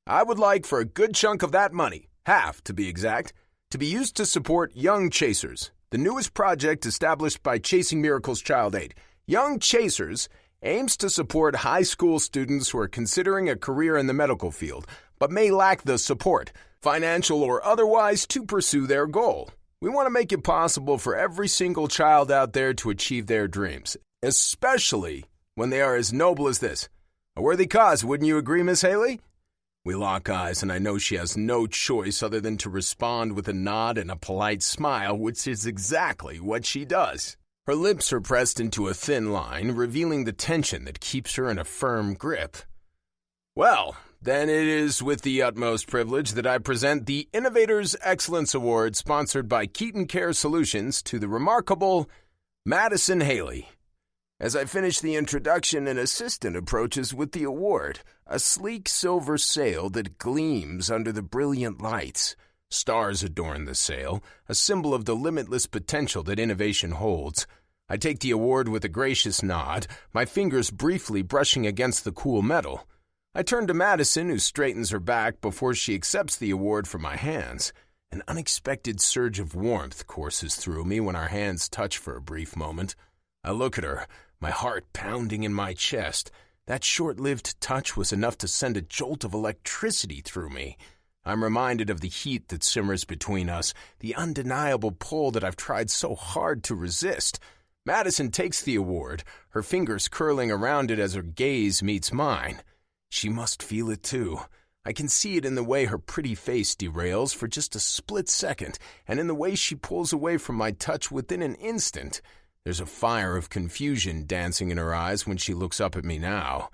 I would like for a good chunk of that money, half to be exact, to be used to support Young Chasers, the newest project established by Chasing Miracles Child Aid. Young Chasers aims to support high school students who are considering a career in the medical field, but may lack the support, financial or otherwise, to pursue their goal. We want to make it possible for every single child out there to achieve their dreams, especially when they are as noble as this. A worthy cause, wouldn't you agree, Miss Haley? We lock eyes, and I know she has no choice other than to respond with a nod and a polite smile, which is exactly what she does. Her lips are pressed into a thin line, revealing the tension that keeps her in a firm grip. Well, then it is with the utmost privilege that I present the Innovators Excellence Award sponsored by Keaton Care Solutions to the remarkable Madison Haley. As I finish the introduction, an assistant approaches with the award, a sleek silver sail that gleams under the brilliant lights. Stars adorn the sail, a symbol of the limitless potential that innovation holds. I take the award with a gracious nod, my fingers briefly brushing against the cool metal. I turn to Madison, who straightens her back before she accepts the award from my hands. An unexpected surge of warmth courses through me when our hands touch for a brief moment. I look at her, my heart pounding in my chest. That short-lived touch was enough to send a jolt of electricity through me. I'm reminded of the heat that simmers between us, the undeniable pull that I've tried so hard to resist. Madison takes the award, her fingers curling around it as her gaze meets mine. She must feel it too. I can see it in the way her pretty face derails for just a split second, and in the way she pulls away from my touch within an instant. There's a fire of confusion dancing in her eyes when she looks up at me now.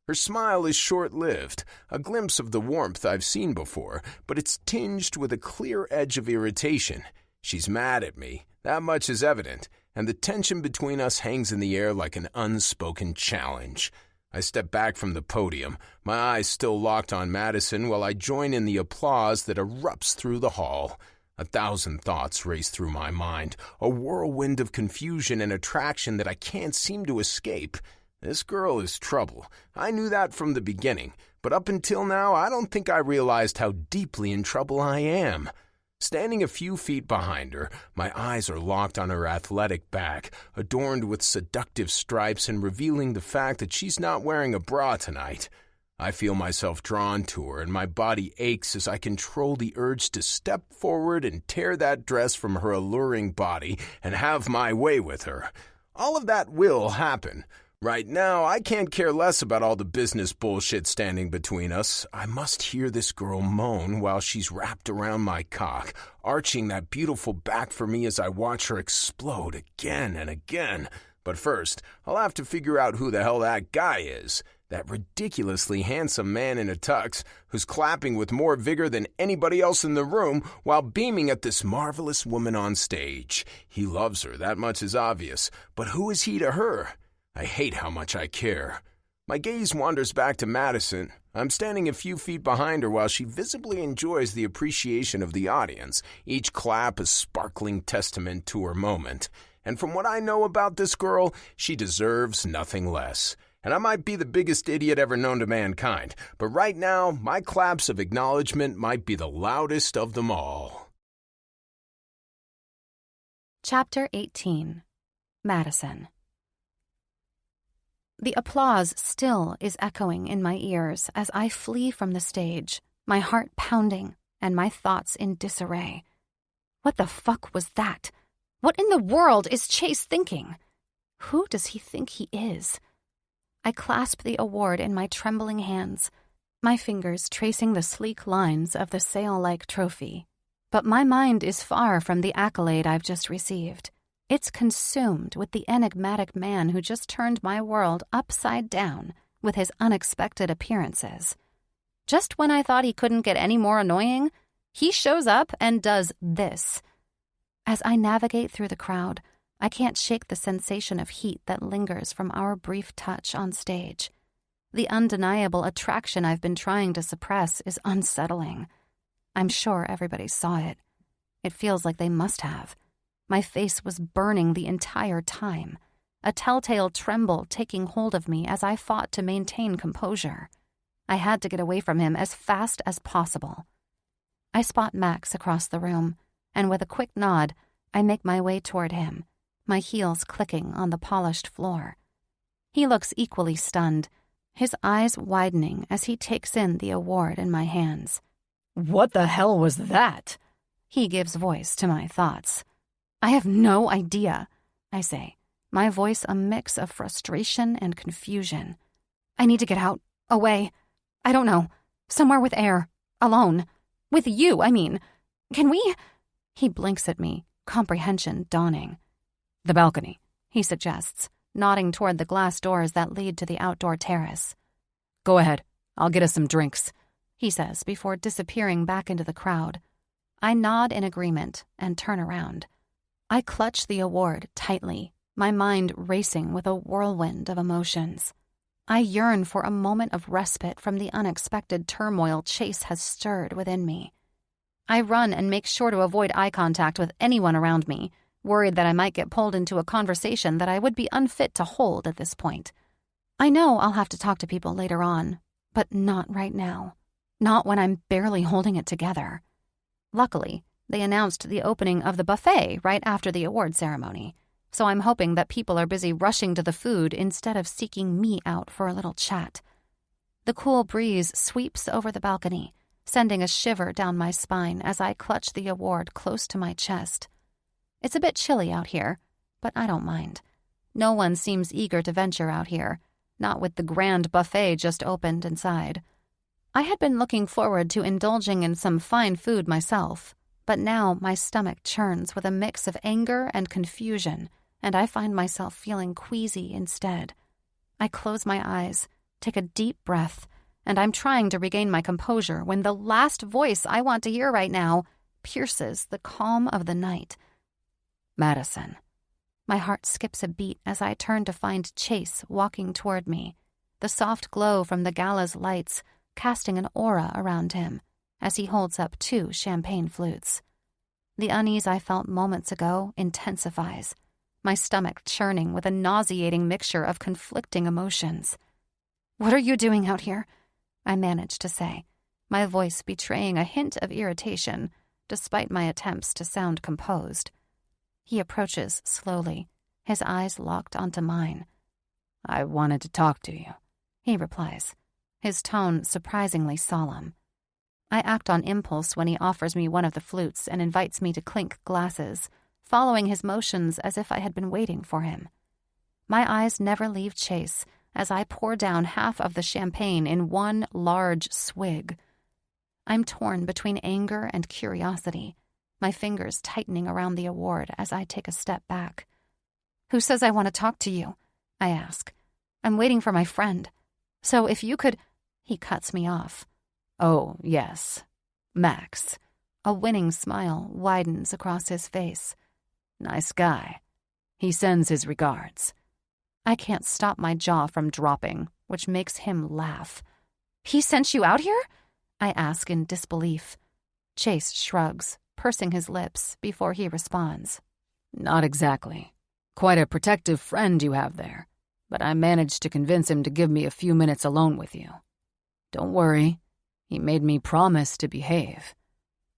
Her smile is short-lived, a glimpse of the warmth I've seen before, but it's tinged with a clear edge of irritation. She's mad at me, that much is evident, and the tension between us hangs in the air like an unspoken challenge. I step back from the podium, my eyes still locked on Madison, while I join in the applause that erupts through the hall. 1,000 thoughts race through my mind, a whirlwind of confusion and attraction that I can't seem to escape. This girl is trouble. I knew that from the beginning, but up until now, I don't think I realized how deeply in trouble I am. Standing a few feet behind her, my eyes are locked on her athletic back, adorned with seductive stripes and revealing the fact that she's not wearing a bra tonight. I feel myself drawn to her, and my body aches as I control the urge to step forward and tear that dress from her alluring body and have my way with her. All of that will happen. Right now, I can't care less about all the business bullshit standing between us. I must hear this girl moan while she's wrapped around my cock, arching that beautiful back for me as I watch her explode again and again. But first, I'll have to figure out who the hell that guy is. That ridiculously handsome man in a tux who's clapping with more vigor than anybody else in the room while beaming at this marvelous woman on stage. He loves her, that much is obvious. But who is he to her? I hate how much I care. My gaze wanders back to Madison. I'm standing a few feet behind her while she visibly enjoys the appreciation of the audience, each clap a sparkling testament to her moment. And from what I know about this girl, she deserves nothing less. And I might be the biggest idiot ever known to mankind, but right now, my claps of acknowledgement might be the loudest of them all. Chapter 18. Madison. The applause still is echoing in my ears as I flee from the stage, my heart pounding and my thoughts in disarray. What the fuck was that? What in the world is Chase thinking? Who does he think he is? I clasp the award in my trembling hands, my fingers tracing the sleek lines of the sail-like trophy. But my mind is far from the accolade I've just received. It's consumed with the enigmatic man who just turned my world upside down with his unexpected appearances. Just when I thought he couldn't get any more annoying, he shows up and does this. As I navigate through the crowd, I can't shake the sensation of heat that lingers from our brief touch on stage. The undeniable attraction I've been trying to suppress is unsettling. I'm sure everybody saw it. It feels like they must have. My face was burning the entire time, a telltale tremble taking hold of me as I fought to maintain composure. I had to get away from him as fast as possible. I spot Max across the room, and with a quick nod, I make my way toward him, my heels clicking on the polished floor. He looks equally stunned, his eyes widening as he takes in the award in my hands. What the hell was that? He gives voice to my thoughts. I have no idea, I say, my voice a mix of frustration and confusion. I need to get out, away. I don't know, somewhere with air, alone. With you, I mean. Can we? He blinks at me, comprehension dawning. The balcony, he suggests, nodding toward the glass doors that lead to the outdoor terrace. Go ahead, I'll get us some drinks, he says before disappearing back into the crowd. I nod in agreement and turn around. I clutch the award tightly, my mind racing with a whirlwind of emotions. I yearn for a moment of respite from the unexpected turmoil Chase has stirred within me. I run and make sure to avoid eye contact with anyone around me, worried that I might get pulled into a conversation that I would be unfit to hold at this point. I know I'll have to talk to people later on, but not right now. Not when I'm barely holding it together. Luckily, they announced the opening of the buffet right after the award ceremony, so I'm hoping that people are busy rushing to the food instead of seeking me out for a little chat. The cool breeze sweeps over the balcony, sending a shiver down my spine as I clutch the award close to my chest. It's a bit chilly out here, but I don't mind. No one seems eager to venture out here, not with the grand buffet just opened inside. I had been looking forward to indulging in some fine food myself, but now my stomach churns with a mix of anger and confusion, and I find myself feeling queasy instead. I close my eyes, take a deep breath, and I'm trying to regain my composure when the last voice I want to hear right now pierces the calm of the night. Madison. My heart skips a beat as I turn to find Chase walking toward me, the soft glow from the Gala's lights casting an aura around him as he holds up 2 champagne flutes. The unease I felt moments ago intensifies, my stomach churning with a nauseating mixture of conflicting emotions. "What are you doing out here?" I managed to say, my voice betraying a hint of irritation despite my attempts to sound composed. He approaches slowly, his eyes locked onto mine. "I wanted to talk to you," he replies, his tone surprisingly solemn. I act on impulse when he offers me one of the flutes and invites me to clink glasses, following his motions as if I had been waiting for him. My eyes never leave Chase as I pour down half of the champagne in one large swig. I'm torn between anger and curiosity, my fingers tightening around the award as I take a step back. "Who says I want to talk to you?" I ask. "I'm waiting for my friend. So if you could—" He cuts me off. "Oh, yes. Max." A winning smile widens across his face. "Nice guy. He sends his regards." I can't stop my jaw from dropping, which makes him laugh. "He sent you out here?" I ask in disbelief. Chase shrugs, pursing his lips before he responds. "Not exactly. Quite a protective friend you have there, but I managed to convince him to give me a few minutes alone with you. Don't worry, he made me promise to behave."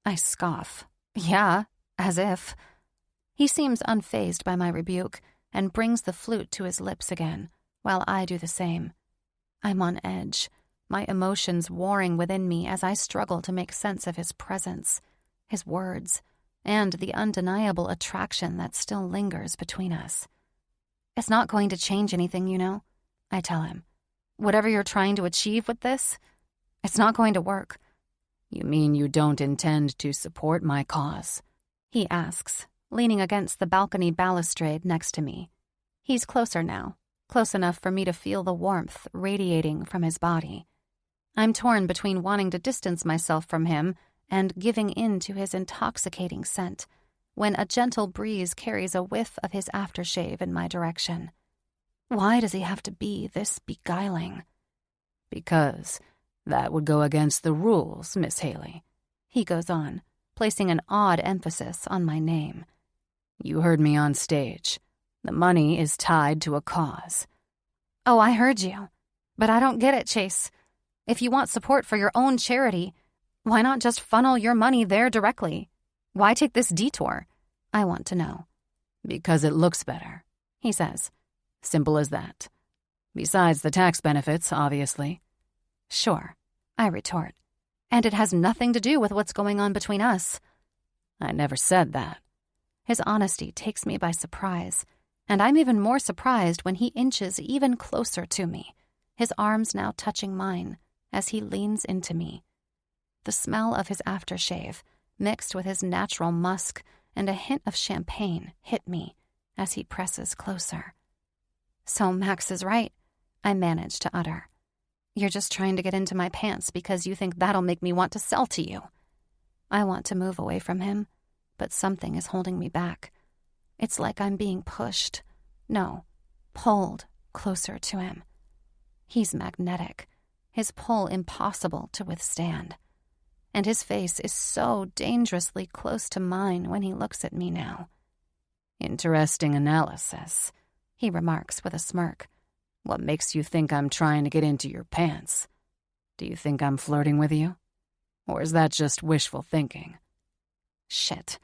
I scoff. Yeah, as if. He seems unfazed by my rebuke and brings the flute to his lips again, while I do the same. I'm on edge, my emotions warring within me as I struggle to make sense of his presence, his words, and the undeniable attraction that still lingers between us. "It's not going to change anything, you know," I tell him. "Whatever you're trying to achieve with this, it's not going to work." "You mean you don't intend to support my cause?" he asks, leaning against the balcony balustrade next to me. He's closer now, close enough for me to feel the warmth radiating from his body. I'm torn between wanting to distance myself from him and giving in to his intoxicating scent, when a gentle breeze carries a whiff of his aftershave in my direction. Why does he have to be this beguiling? "Because that would go against the rules, Miss Haley," he goes on, placing an odd emphasis on my name. "You heard me on stage. The money is tied to a cause." "Oh, I heard you. But I don't get it, Chase. If you want support for your own charity, why not just funnel your money there directly? Why take this detour?" I want to know. "Because it looks better," he says. "Simple as that. Besides the tax benefits, obviously." "Sure," I retort. "And it has nothing to do with what's going on between us." "I never said that." His honesty takes me by surprise, and I'm even more surprised when he inches even closer to me, his arms now touching mine as he leans into me. The smell of his aftershave, mixed with his natural musk and a hint of champagne, hit me as he presses closer. "So Max is right," I manage to utter. "You're just trying to get into my pants because you think that'll make me want to sell to you." I want to move away from him, but something is holding me back. It's like I'm being pushed. No, pulled closer to him. He's magnetic, his pull impossible to withstand. And his face is so dangerously close to mine when he looks at me now. "Interesting analysis," he remarks with a smirk. "What makes you think I'm trying to get into your pants? Do you think I'm flirting with you? Or is that just wishful thinking?" Shit.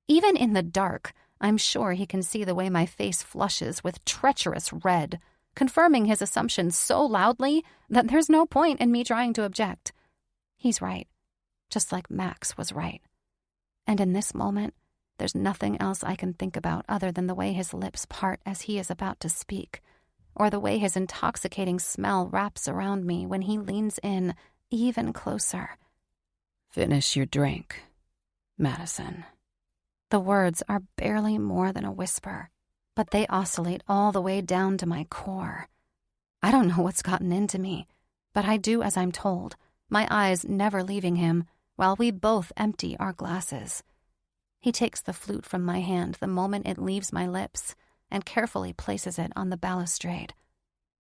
Even in the dark, I'm sure he can see the way my face flushes with treacherous red, confirming his assumptions so loudly that there's no point in me trying to object. He's right, just like Max was right. And in this moment, there's nothing else I can think about other than the way his lips part as he is about to speak, or the way his intoxicating smell wraps around me when he leans in even closer. "Finish your drink, Madison." The words are barely more than a whisper, but they oscillate all the way down to my core. I don't know what's gotten into me, but I do as I'm told, my eyes never leaving him, while we both empty our glasses. He takes the flute from my hand the moment it leaves my lips, and carefully places it on the balustrade.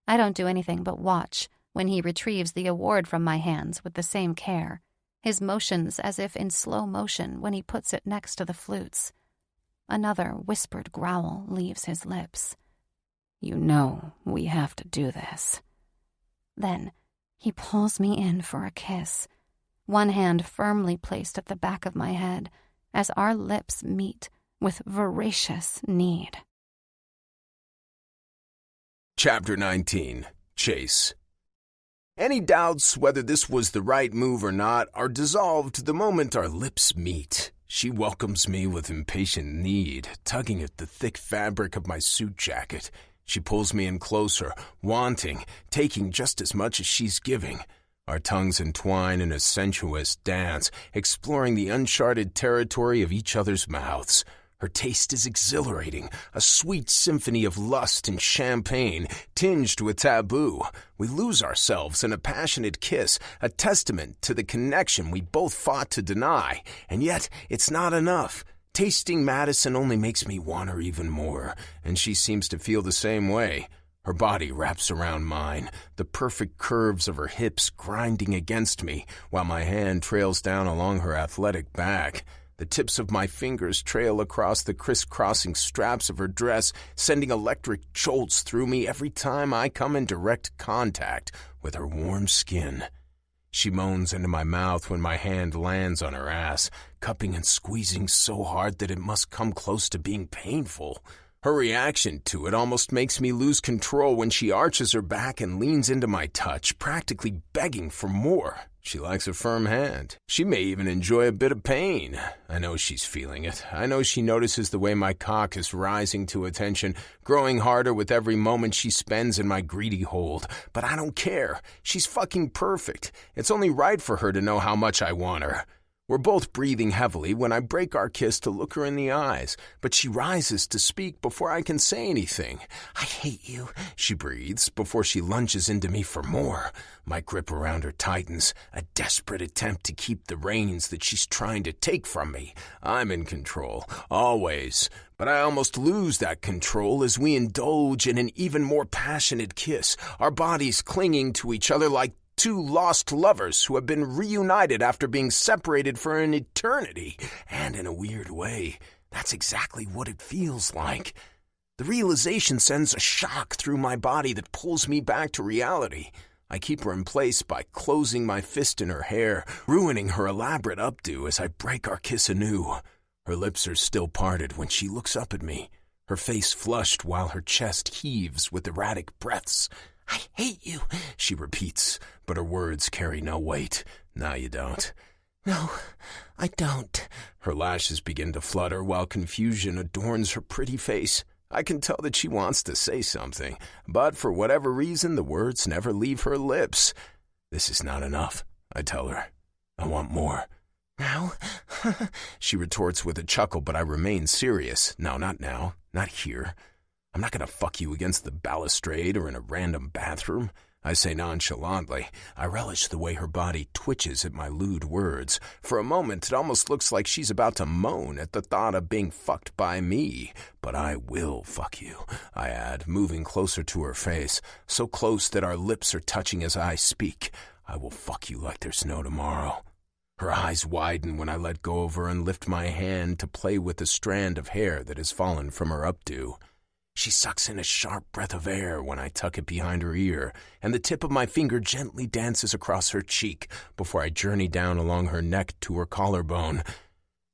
I don't do anything but watch when he retrieves the award from my hands with the same care, his motions as if in slow motion when he puts it next to the flutes. Another whispered growl leaves his lips. You know we have to do this. Then he pulls me in for a kiss, one hand firmly placed at the back of my head as our lips meet with voracious need. Chapter 19. Chase. Any doubts whether this was the right move or not are dissolved the moment our lips meet. She welcomes me with impatient need, tugging at the thick fabric of my suit jacket. She pulls me in closer, wanting, taking just as much as she's giving. Our tongues entwine in a sensuous dance, exploring the uncharted territory of each other's mouths. Her taste is exhilarating, a sweet symphony of lust and champagne, tinged with taboo. We lose ourselves in a passionate kiss, a testament to the connection we both fought to deny. And yet, it's not enough. Tasting Madison only makes me want her even more, and she seems to feel the same way. Her body wraps around mine, the perfect curves of her hips grinding against me, while my hand trails down along her athletic back. The tips of my fingers trail across the crisscrossing straps of her dress, sending electric jolts through me every time I come in direct contact with her warm skin. She moans into my mouth when my hand lands on her ass, cupping and squeezing so hard that it must come close to being painful. Her reaction to it almost makes me lose control when she arches her back and leans into my touch, practically begging for more. She likes a firm hand. She may even enjoy a bit of pain. I know she's feeling it. I know she notices the way my cock is rising to attention, growing harder with every moment she spends in my greedy hold. But I don't care. She's fucking perfect. It's only right for her to know how much I want her. We're both breathing heavily when I break our kiss to look her in the eyes, but she rises to speak before I can say anything. "I hate you," she breathes before she lunges into me for more. My grip around her tightens, a desperate attempt to keep the reins that she's trying to take from me. I'm in control, always, but I almost lose that control as we indulge in an even more passionate kiss, our bodies clinging to each other like two lost lovers who have been reunited after being separated for an eternity. And in a weird way, that's exactly what it feels like. The realization sends a shock through my body that pulls me back to reality. I keep her in place by closing my fist in her hair, ruining her elaborate updo as I break our kiss anew. Her lips are still parted when she looks up at me, her face flushed while her chest heaves with erratic breaths. "I hate you," she repeats, but her words carry no weight. "No, you don't." "No, I don't." Her lashes begin to flutter while confusion adorns her pretty face. I can tell that she wants to say something, but for whatever reason, the words never leave her lips. "This is not enough," I tell her. "I want more." "Now?" She retorts with a chuckle, but I remain serious. "No, not now. Not here. I'm not going to fuck you against the balustrade or in a random bathroom," I say nonchalantly. I relish the way her body twitches at my lewd words. For a moment, it almost looks like she's about to moan at the thought of being fucked by me. "But I will fuck you," I add, moving closer to her face, so close that our lips are touching as I speak. "I will fuck you like there's no tomorrow." Her eyes widen when I let go of her and lift my hand to play with the strand of hair that has fallen from her updo. She sucks in a sharp breath of air when I tuck it behind her ear, and the tip of my finger gently dances across her cheek before I journey down along her neck to her collarbone.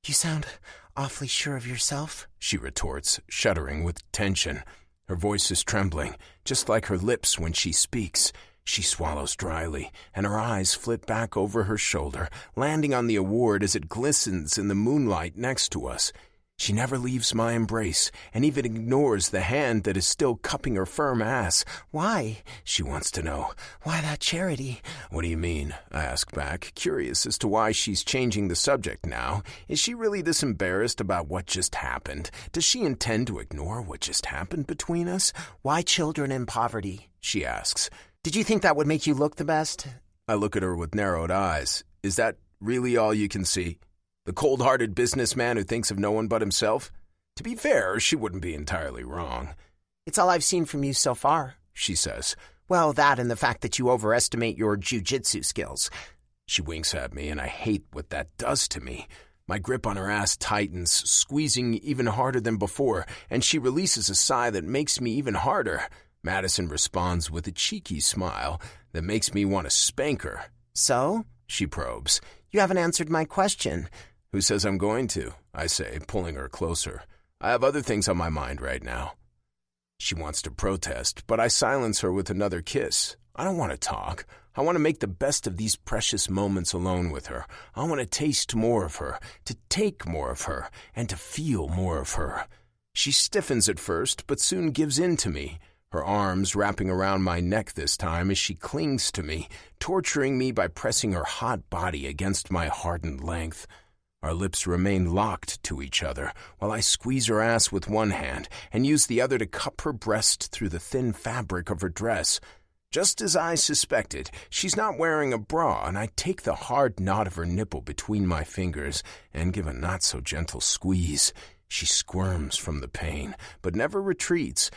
"You sound awfully sure of yourself," she retorts, shuddering with tension. Her voice is trembling, just like her lips when she speaks. She swallows dryly, and her eyes flit back over her shoulder, landing on the award as it glistens in the moonlight next to us. She never leaves my embrace, and even ignores the hand that is still cupping her firm ass. "Why?" she wants to know. "Why that charity?" "What do you mean?" I ask back, curious as to why she's changing the subject now. Is she really this embarrassed about what just happened? Does she intend to ignore what just happened between us? "Why children in poverty?" she asks. "Did you think that would make you look the best?" I look at her with narrowed eyes. Is that really all you can see? The cold-hearted businessman who thinks of no one but himself? To be fair, she wouldn't be entirely wrong. It's all I've seen from you so far, she says. Well, that and the fact that you overestimate your jujitsu skills. She winks at me, and I hate what that does to me. My grip on her ass tightens, squeezing even harder than before, and she releases a sigh that makes me even harder. Madison responds with a cheeky smile that makes me want to spank her. So? She probes. You haven't answered my question. Who says I'm going to? I say, pulling her closer. I have other things on my mind right now. She wants to protest, but I silence her with another kiss. I don't want to talk. I want to make the best of these precious moments alone with her. I want to taste more of her, to take more of her, and to feel more of her. She stiffens at first, but soon gives in to me, her arms wrapping around my neck this time as she clings to me, torturing me by pressing her hot body against my hardened length. Our lips remain locked to each other while I squeeze her ass with one hand and use the other to cup her breast through the thin fabric of her dress. Just as I suspected, she's not wearing a bra, and I take the hard knot of her nipple between my fingers and give a not-so-gentle squeeze. She squirms from the pain, but never retreats,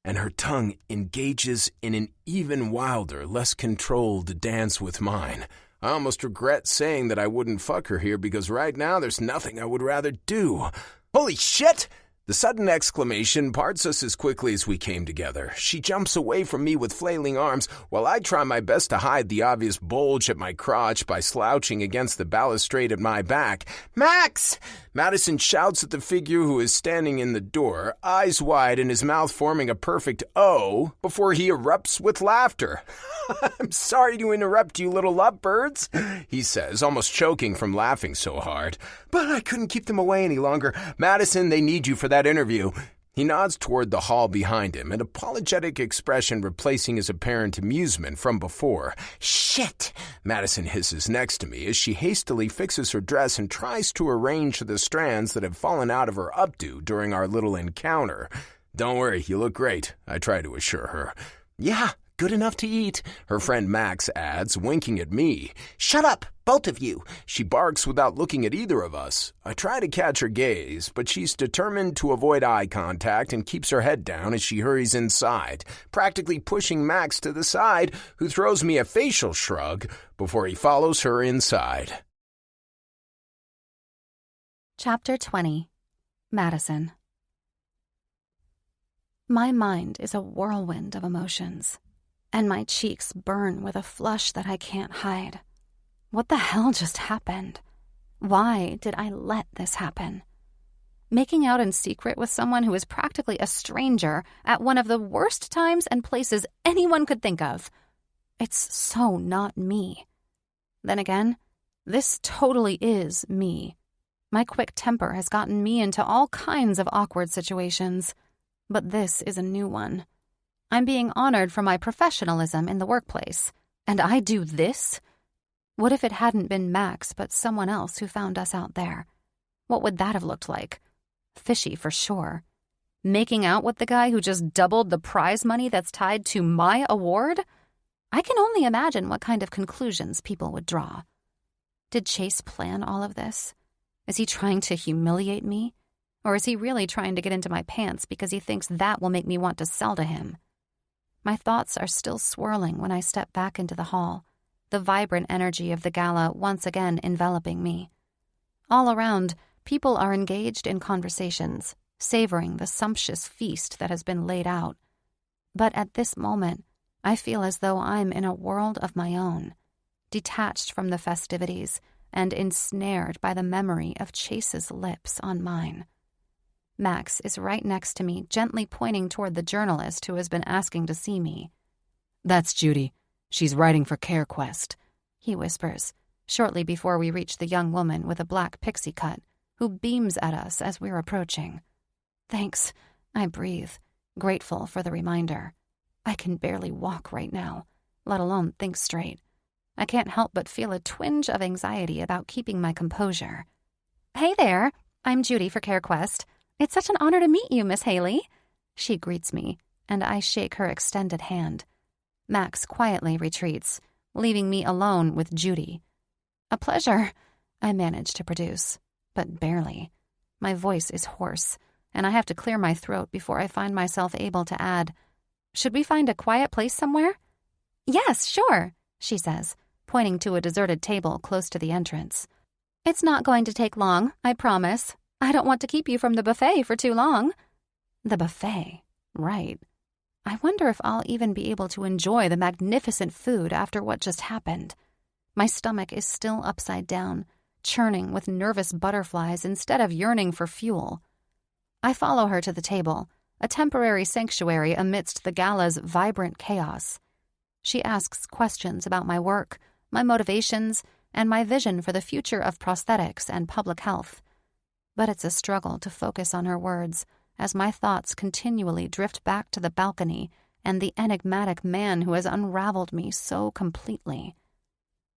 and her tongue engages in an even wilder, less controlled dance with mine. I almost regret saying that I wouldn't fuck her here because right now there's nothing I would rather do. Holy shit! The sudden exclamation parts us as quickly as we came together. She jumps away from me with flailing arms while I try my best to hide the obvious bulge at my crotch by slouching against the balustrade at my back. "Max!" Madison shouts at the figure who is standing in the door, eyes wide and his mouth forming a perfect O, before he erupts with laughter. "I'm sorry to interrupt you, little lovebirds," he says, almost choking from laughing so hard. "But I couldn't keep them away any longer. Madison, they need you for that interview." He nods toward the hall behind him, an apologetic expression replacing his apparent amusement from before. "Shit!" Madison hisses next to me as she hastily fixes her dress and tries to arrange the strands that have fallen out of her updo during our little encounter. "Don't worry, you look great," I try to assure her. "Yeah, good enough to eat," her friend Max adds, winking at me. "Shut up, both of you," she barks without looking at either of us. I try to catch her gaze, but she's determined to avoid eye contact and keeps her head down as she hurries inside, practically pushing Max to the side, who throws me a facial shrug before he follows her inside. Chapter 20. Madison. My mind is a whirlwind of emotions, and my cheeks burn with a flush that I can't hide. What the hell just happened? Why did I let this happen? Making out in secret with someone who is practically a stranger at one of the worst times and places anyone could think of. It's so not me. Then again, this totally is me. My quick temper has gotten me into all kinds of awkward situations, but this is a new one. I'm being honored for my professionalism in the workplace, and I do this? What if it hadn't been Max but someone else who found us out there? What would that have looked like? Fishy for sure. Making out with the guy who just doubled the prize money that's tied to my award? I can only imagine what kind of conclusions people would draw. Did Chase plan all of this? Is he trying to humiliate me? Or is he really trying to get into my pants because he thinks that will make me want to sell to him? My thoughts are still swirling when I step back into the hall, the vibrant energy of the gala once again enveloping me. All around, people are engaged in conversations, savoring the sumptuous feast that has been laid out. But at this moment, I feel as though I'm in a world of my own, detached from the festivities and ensnared by the memory of Chase's lips on mine. Max is right next to me, gently pointing toward the journalist who has been asking to see me. "That's Judy. She's writing for CareQuest," he whispers, shortly before we reach the young woman with a black pixie cut, who beams at us as we're approaching. "Thanks," I breathe, grateful for the reminder. I can barely walk right now, let alone think straight. I can't help but feel a twinge of anxiety about keeping my composure. "Hey there, I'm Judy for CareQuest. It's such an honor to meet you, Miss Haley." She greets me, and I shake her extended hand. Max quietly retreats, leaving me alone with Judy. "A pleasure," I manage to produce, but barely. My voice is hoarse, and I have to clear my throat before I find myself able to add, "Should we find a quiet place somewhere?" "Yes, sure," she says, pointing to a deserted table close to the entrance. "It's not going to take long, I promise. I don't want to keep you from the buffet for too long." The buffet, right. I wonder if I'll even be able to enjoy the magnificent food after what just happened. My stomach is still upside down, churning with nervous butterflies instead of yearning for fuel. I follow her to the table, a temporary sanctuary amidst the gala's vibrant chaos. She asks questions about my work, my motivations, and my vision for the future of prosthetics and public health. But it's a struggle to focus on her words, as my thoughts continually drift back to the balcony and the enigmatic man who has unraveled me so completely.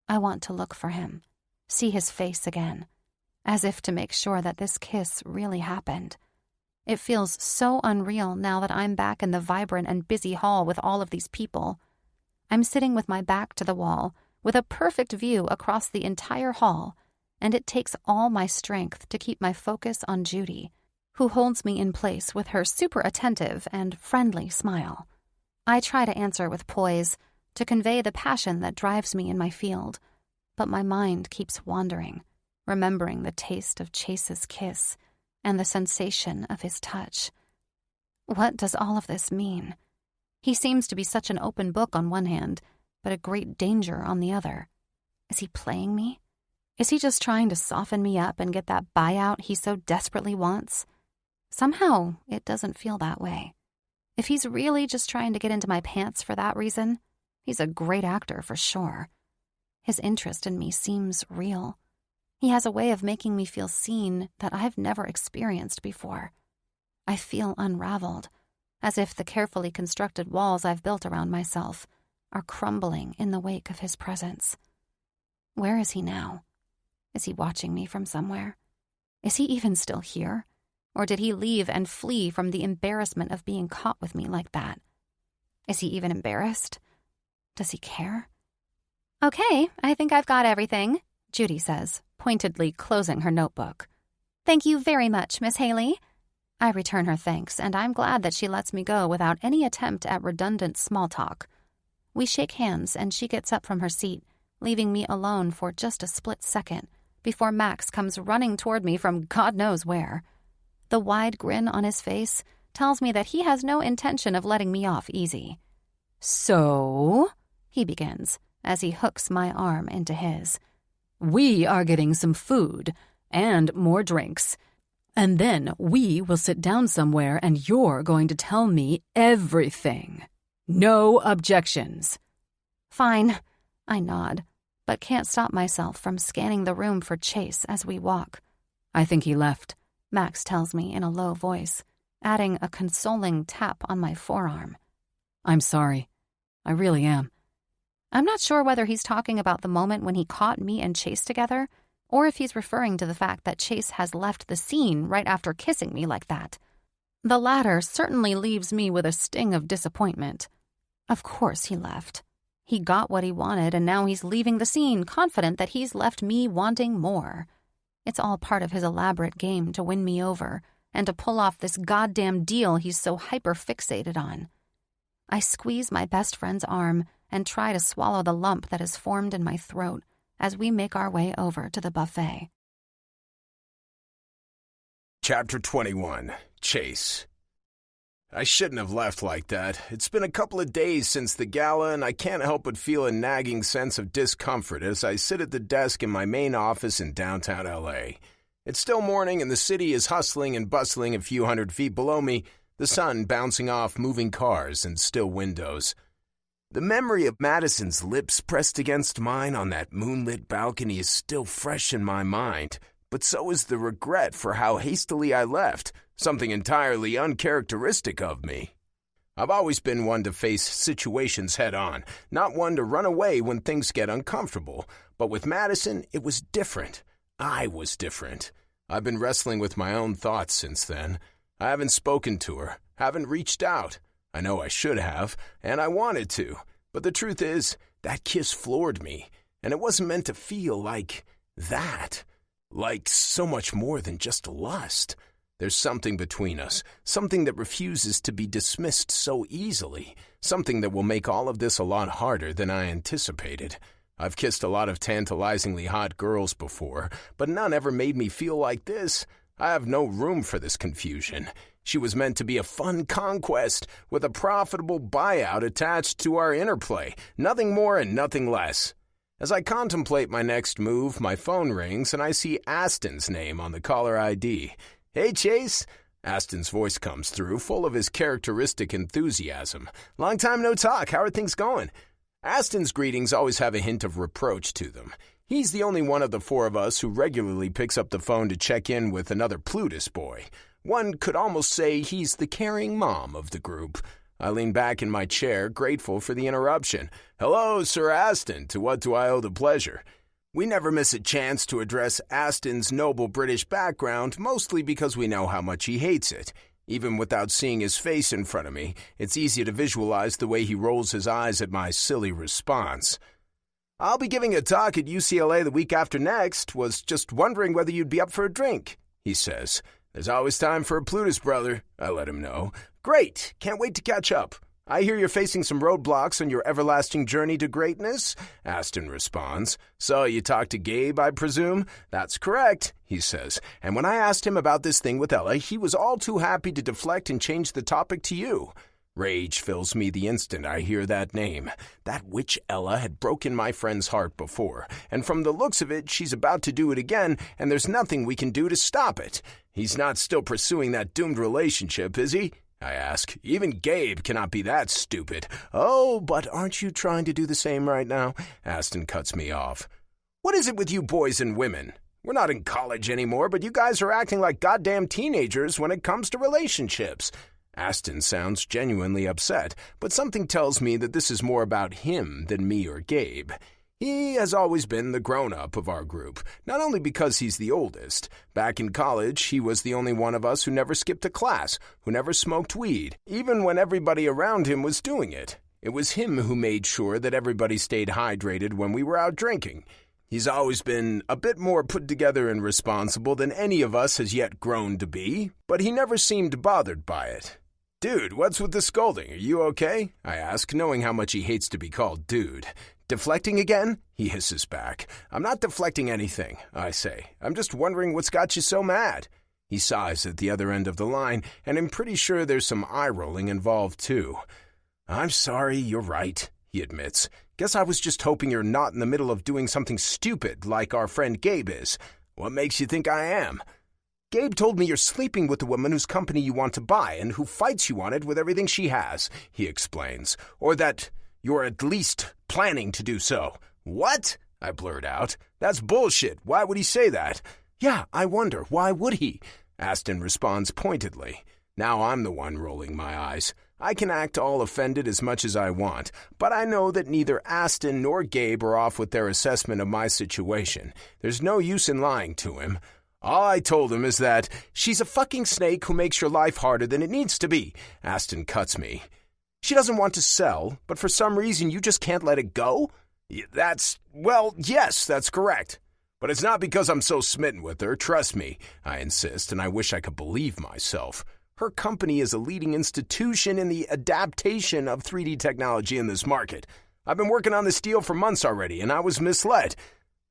I want to look for him, see his face again, as if to make sure that this kiss really happened. It feels so unreal now that I'm back in the vibrant and busy hall with all of these people. I'm sitting with my back to the wall, with a perfect view across the entire hall, and it takes all my strength to keep my focus on Judy, who holds me in place with her super attentive and friendly smile. I try to answer with poise, to convey the passion that drives me in my field, but my mind keeps wandering, remembering the taste of Chase's kiss and the sensation of his touch. What does all of this mean? He seems to be such an open book on one hand, but a great danger on the other. Is he playing me? Is he just trying to soften me up and get that buyout he so desperately wants? Somehow, it doesn't feel that way. If he's really just trying to get into my pants for that reason, he's a great actor for sure. His interest in me seems real. He has a way of making me feel seen that I've never experienced before. I feel unraveled, as if the carefully constructed walls I've built around myself are crumbling in the wake of his presence. Where is he now? Is he watching me from somewhere? Is he even still here? Or did he leave and flee from the embarrassment of being caught with me like that? Is he even embarrassed? Does he care? "Okay, I think I've got everything," Judy says, pointedly closing her notebook. "Thank you very much, Miss Haley." I return her thanks, and I'm glad that she lets me go without any attempt at redundant small talk. We shake hands, and she gets up from her seat, leaving me alone for just a split second before Max comes running toward me from God knows where. The wide grin on his face tells me that he has no intention of letting me off easy. "So," he begins, as he hooks my arm into his, "we are getting some food and more drinks, and then we will sit down somewhere and you're going to tell me everything. No objections." "Fine," I nod, but can't stop myself from scanning the room for Chase as we walk. "I think he left," Max tells me in a low voice, adding a consoling tap on my forearm. "I'm sorry. I really am." I'm not sure whether he's talking about the moment when he caught me and Chase together, or if he's referring to the fact that Chase has left the scene right after kissing me like that. The latter certainly leaves me with a sting of disappointment. Of course he left. He got what he wanted, and now he's leaving the scene, confident that he's left me wanting more. It's all part of his elaborate game to win me over and to pull off this goddamn deal he's so hyper-fixated on. I squeeze my best friend's arm and try to swallow the lump that has formed in my throat as we make our way over to the buffet. Chapter 21, Chase. I shouldn't have left like that. It's been a couple of days since the gala, and I can't help but feel a nagging sense of discomfort as I sit at the desk in my main office in downtown LA. It's still morning, and the city is hustling and bustling a few hundred feet below me, the sun bouncing off moving cars and still windows. The memory of Madison's lips pressed against mine on that moonlit balcony is still fresh in my mind, but so is the regret for how hastily I left, something entirely uncharacteristic of me. I've always been one to face situations head-on, not one to run away when things get uncomfortable. But with Madison, it was different. I was different. I've been wrestling with my own thoughts since then. I haven't spoken to her, haven't reached out. I know I should have, and I wanted to. But the truth is, that kiss floored me, and it wasn't meant to feel like that. Like so much more than just lust. There's something between us, something that refuses to be dismissed so easily, something that will make all of this a lot harder than I anticipated. I've kissed a lot of tantalizingly hot girls before, but none ever made me feel like this. I have no room for this confusion. She was meant to be a fun conquest, with a profitable buyout attached to our interplay, nothing more and nothing less. As I contemplate my next move, my phone rings and I see Aston's name on the caller ID. "Hey, Chase." Aston's voice comes through, full of his characteristic enthusiasm. "Long time no talk. How are things going?" Aston's greetings always have a hint of reproach to them. He's the only one of the four of us who regularly picks up the phone to check in with another Plutus boy. One could almost say he's the caring mom of the group. I lean back in my chair, grateful for the interruption. "Hello, Sir Aston. To what do I owe the pleasure?" We never miss a chance to address Aston's noble British background, mostly because we know how much he hates it. Even without seeing his face in front of me, it's easy to visualize the way he rolls his eyes at my silly response. "I'll be giving a talk at UCLA the week after next. Was just wondering whether you'd be up for a drink," he says. "There's always time for a Plutus, brother," I let him know. "Great. Can't wait to catch up. I hear you're facing some roadblocks on your everlasting journey to greatness," Aston responds. "So you talked to Gabe, I presume?" "That's correct," he says. "And when I asked him about this thing with Ella, he was all too happy to deflect and change the topic to you." Rage fills me the instant I hear that name. That witch Ella had broken my friend's heart before, and from the looks of it, she's about to do it again, and there's nothing we can do to stop it. He's not still pursuing that doomed relationship, is he? I ask. Even Gabe cannot be that stupid. "Oh, but aren't you trying to do the same right now?" Aston cuts me off. "What is it with you boys and women? We're not in college anymore, but you guys are acting like goddamn teenagers when it comes to relationships." Aston sounds genuinely upset, but something tells me that this is more about him than me or Gabe. He has always been the grown-up of our group, not only because he's the oldest. Back in college, he was the only one of us who never skipped a class, who never smoked weed, even when everybody around him was doing it. It was him who made sure that everybody stayed hydrated when we were out drinking. He's always been a bit more put together and responsible than any of us has yet grown to be, but he never seemed bothered by it. "Dude, what's with the scolding? Are you okay?" I ask, knowing how much he hates to be called dude. "Deflecting again?" he hisses back. "I'm not deflecting anything," I say. "I'm just wondering what's got you so mad." He sighs at the other end of the line, and I'm pretty sure there's some eye-rolling involved, too. "I'm sorry, you're right," he admits. "Guess I was just hoping you're not in the middle of doing something stupid like our friend Gabe is." "What makes you think I am?" "Gabe told me you're sleeping with the woman whose company you want to buy and who fights you on it with everything she has," he explains. "Or that you're at least planning to do so." "What?" I blurt out. "That's bullshit. Why would he say that?" "Yeah, I wonder. Why would he?" Aston responds pointedly. Now I'm the one rolling my eyes. I can act all offended as much as I want, but I know that neither Aston nor Gabe are off with their assessment of my situation. There's no use in lying to him. All I told him is that she's a fucking snake who makes your life harder than it needs to be. Aston cuts me. She doesn't want to sell, but for some reason you just can't let it go? Yes, that's correct. But it's not because I'm so smitten with her, trust me, I insist, and I wish I could believe myself. Her company is a leading institution in the adaptation of 3D technology in this market. I've been working on this deal for months already, and I was misled.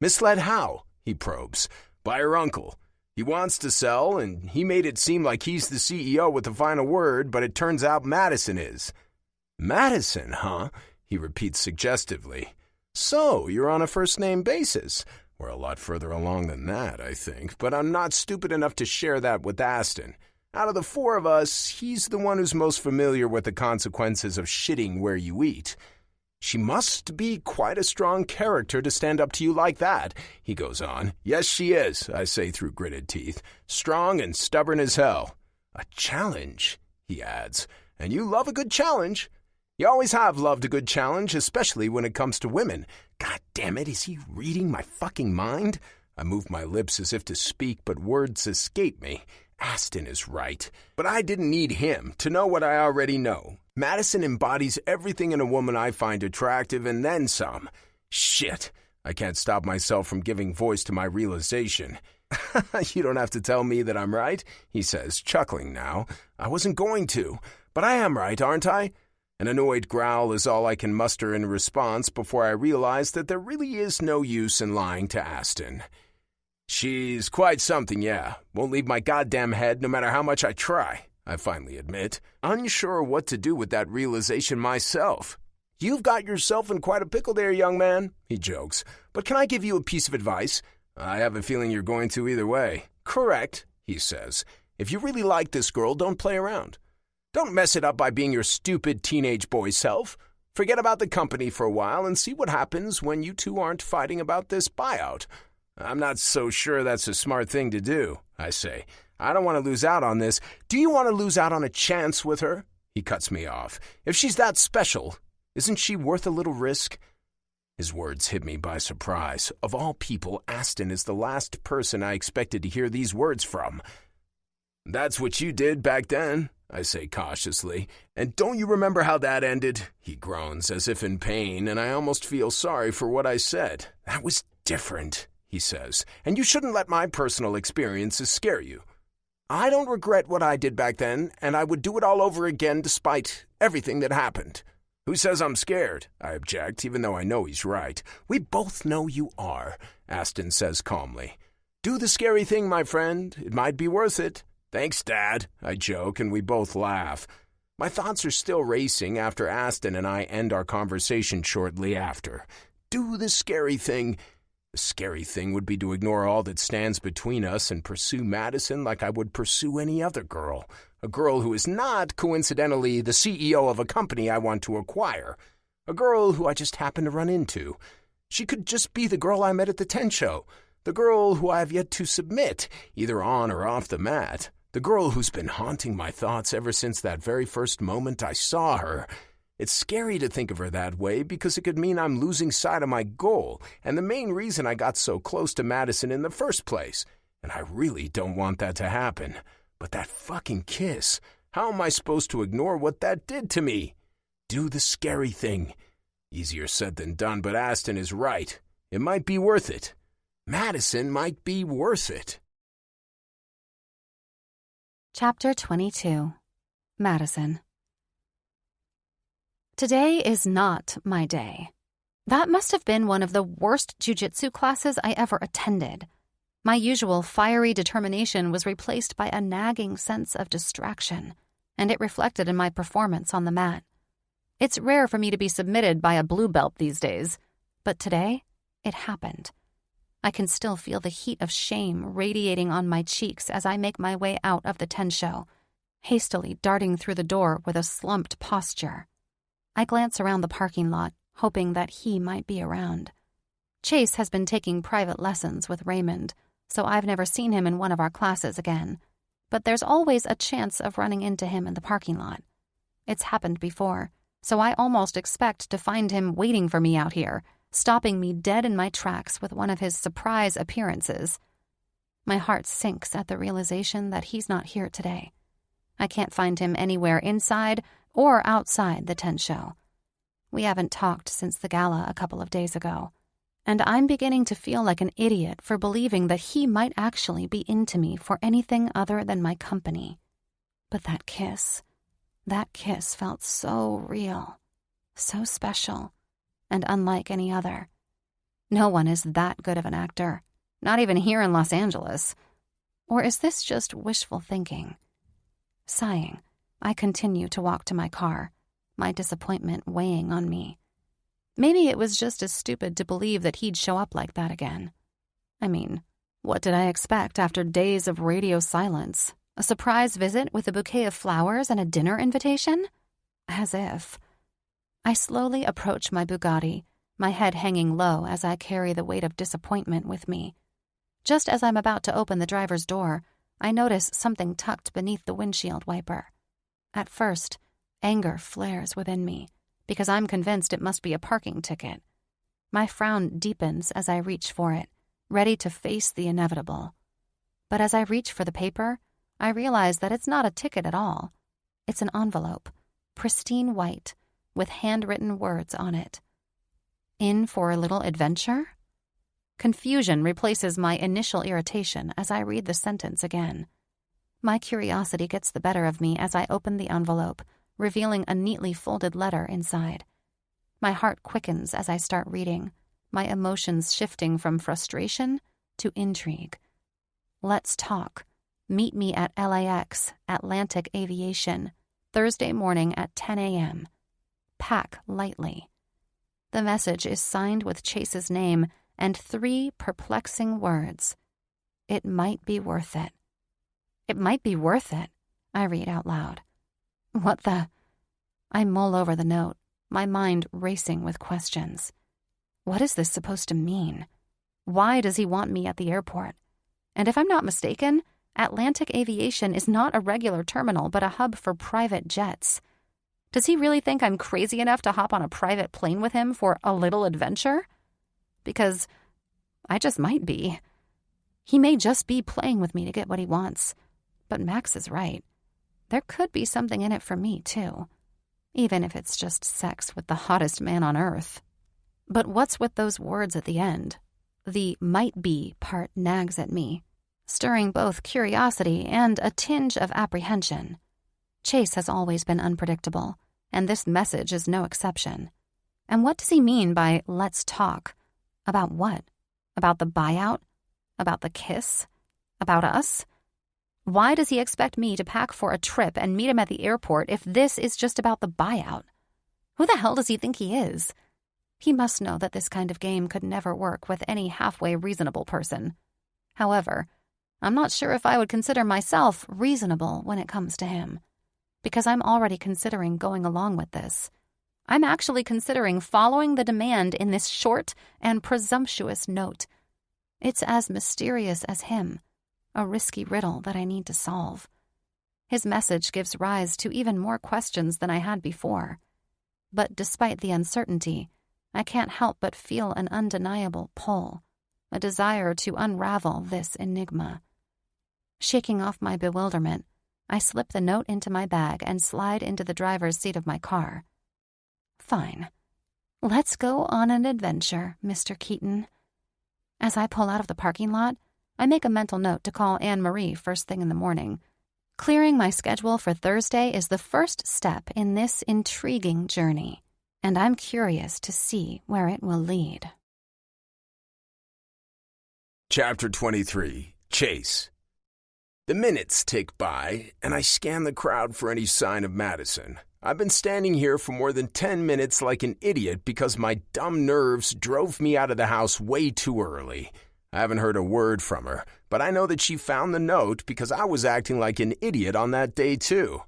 Misled how? He probes. By her uncle. He wants to sell, and he made it seem like he's the CEO with the final word, but it turns out Madison is. Madison, huh? He repeats suggestively. So, you're on a first-name basis. We're a lot further along than that, I think, but I'm not stupid enough to share that with Aston. Out of the four of us, he's the one who's most familiar with the consequences of shitting where you eat. She must be quite a strong character to stand up to you like that, he goes on. Yes, she is, I say through gritted teeth. Strong and stubborn as hell. A challenge, he adds. And you love a good challenge. You always have loved a good challenge, especially when it comes to women. God damn it, is he reading my fucking mind? I move my lips as if to speak, but words escape me. Aston is right. But I didn't need him to know what I already know. Madison embodies everything in a woman I find attractive and then some. Shit. I can't stop myself from giving voice to my realization. You don't have to tell me that I'm right, he says, chuckling now. I wasn't going to, but I am right, aren't I? An annoyed growl is all I can muster in response before I realize that there really is no use in lying to Aston. She's quite something, yeah. Won't leave my goddamn head no matter how much I try, I finally admit, unsure what to do with that realization myself. You've got yourself in quite a pickle there, young man, he jokes. But can I give you a piece of advice? I have a feeling you're going to either way. Correct, he says. If you really like this girl, don't play around. Don't mess it up by being your stupid teenage boy self. Forget about the company for a while and see what happens when you two aren't fighting about this buyout. I'm not so sure that's a smart thing to do, I say. I don't want to lose out on this. Do you want to lose out on a chance with her? He cuts me off. If she's that special, isn't she worth a little risk? His words hit me by surprise. Of all people, Aston is the last person I expected to hear these words from. That's what you did back then, I say cautiously. And don't you remember how that ended? He groans as if in pain, and I almost feel sorry for what I said. That was different, he says, and you shouldn't let my personal experiences scare you. I don't regret what I did back then, and I would do it all over again despite everything that happened. Who says I'm scared? I object, even though I know he's right. We both know you are, Aston says calmly. Do the scary thing, my friend. It might be worth it. Thanks, Dad, I joke, and we both laugh. My thoughts are still racing after Aston and I end our conversation shortly after. Do the scary thing. The scary thing would be to ignore all that stands between us and pursue Madison like I would pursue any other girl. A girl who is not, coincidentally, the CEO of a company I want to acquire. A girl who I just happen to run into. She could just be the girl I met at the 10 show. The girl who I have yet to submit, either on or off the mat. The girl who's been haunting my thoughts ever since that very first moment I saw her. It's scary to think of her that way because it could mean I'm losing sight of my goal and the main reason I got so close to Madison in the first place. And I really don't want that to happen. But that fucking kiss, how am I supposed to ignore what that did to me? Do the scary thing. Easier said than done, but Aston is right. It might be worth it. Madison might be worth it. Chapter 22. Madison. Today is not my day. That must have been one of the worst jiu-jitsu classes I ever attended. My usual fiery determination was replaced by a nagging sense of distraction, and it reflected in my performance on the mat. It's rare for me to be submitted by a blue belt these days, but today, it happened. I can still feel the heat of shame radiating on my cheeks as I make my way out of the 10 show, hastily darting through the door with a slumped posture. I glance around the parking lot, hoping that he might be around. Chase has been taking private lessons with Raymond, so I've never seen him in one of our classes again. But there's always a chance of running into him in the parking lot. It's happened before, so I almost expect to find him waiting for me out here, stopping me dead in my tracks with one of his surprise appearances. My heart sinks at the realization that he's not here today. I can't find him anywhere inside or outside the 10 show. We haven't talked since the gala a couple of days ago, and I'm beginning to feel like an idiot for believing that he might actually be into me for anything other than my company. But that kiss felt so real, so special, and unlike any other. No one is that good of an actor, not even here in Los Angeles. Or is this just wishful thinking? Sighing, I continue to walk to my car, my disappointment weighing on me. Maybe it was just as stupid to believe that he'd show up like that again. I mean, what did I expect after days of radio silence? A surprise visit with a bouquet of flowers and a dinner invitation? As if. I slowly approach my Bugatti, my head hanging low as I carry the weight of disappointment with me. Just as I'm about to open the driver's door, I notice something tucked beneath the windshield wiper. At first, anger flares within me, because I'm convinced it must be a parking ticket. My frown deepens as I reach for it, ready to face the inevitable. But as I reach for the paper, I realize that it's not a ticket at all. It's an envelope, pristine white, with handwritten words on it. In for a little adventure? Confusion replaces my initial irritation as I read the sentence again. My curiosity gets the better of me as I open the envelope, revealing a neatly folded letter inside. My heart quickens as I start reading, my emotions shifting from frustration to intrigue. Let's talk. Meet me at LAX, Atlantic Aviation, Thursday morning at 10 a.m. Pack lightly. The message is signed with Chase's name and 3 perplexing words. It might be worth it. It might be worth it, I read out loud. What the? I mull over the note, my mind racing with questions. What is this supposed to mean? Why does he want me at the airport? And if I'm not mistaken, Atlantic Aviation is not a regular terminal but a hub for private jets. Does he really think I'm crazy enough to hop on a private plane with him for a little adventure? Because I just might be. He may just be playing with me to get what he wants. But Max is right. There could be something in it for me, too. Even if it's just sex with the hottest man on earth. But what's with those words at the end? The might be part nags at me, stirring both curiosity and a tinge of apprehension. Chase has always been unpredictable, and this message is no exception. And what does he mean by let's talk? About what? About the buyout? About the kiss? About us? Why does he expect me to pack for a trip and meet him at the airport if this is just about the buyout? Who the hell does he think he is? He must know that this kind of game could never work with any halfway reasonable person. However, I'm not sure if I would consider myself reasonable when it comes to him, because I'm already considering going along with this. I'm actually considering following the demand in this short and presumptuous note. It's as mysterious as him, a risky riddle that I need to solve. His message gives rise to even more questions than I had before. But despite the uncertainty, I can't help but feel an undeniable pull, a desire to unravel this enigma. Shaking off my bewilderment, I slip the note into my bag and slide into the driver's seat of my car. Fine. Let's go on an adventure, Mr. Keaton. As I pull out of the parking lot, I make a mental note to call Anne-Marie first thing in the morning. Clearing my schedule for Thursday is the first step in this intriguing journey, and I'm curious to see where it will lead. Chapter 23, Chase. The minutes tick by, and I scan the crowd for any sign of Madison. I've been standing here for more than 10 minutes like an idiot because my dumb nerves drove me out of the house way too early. I haven't heard a word from her, but I know that she found the note because I was acting like an idiot on that day too.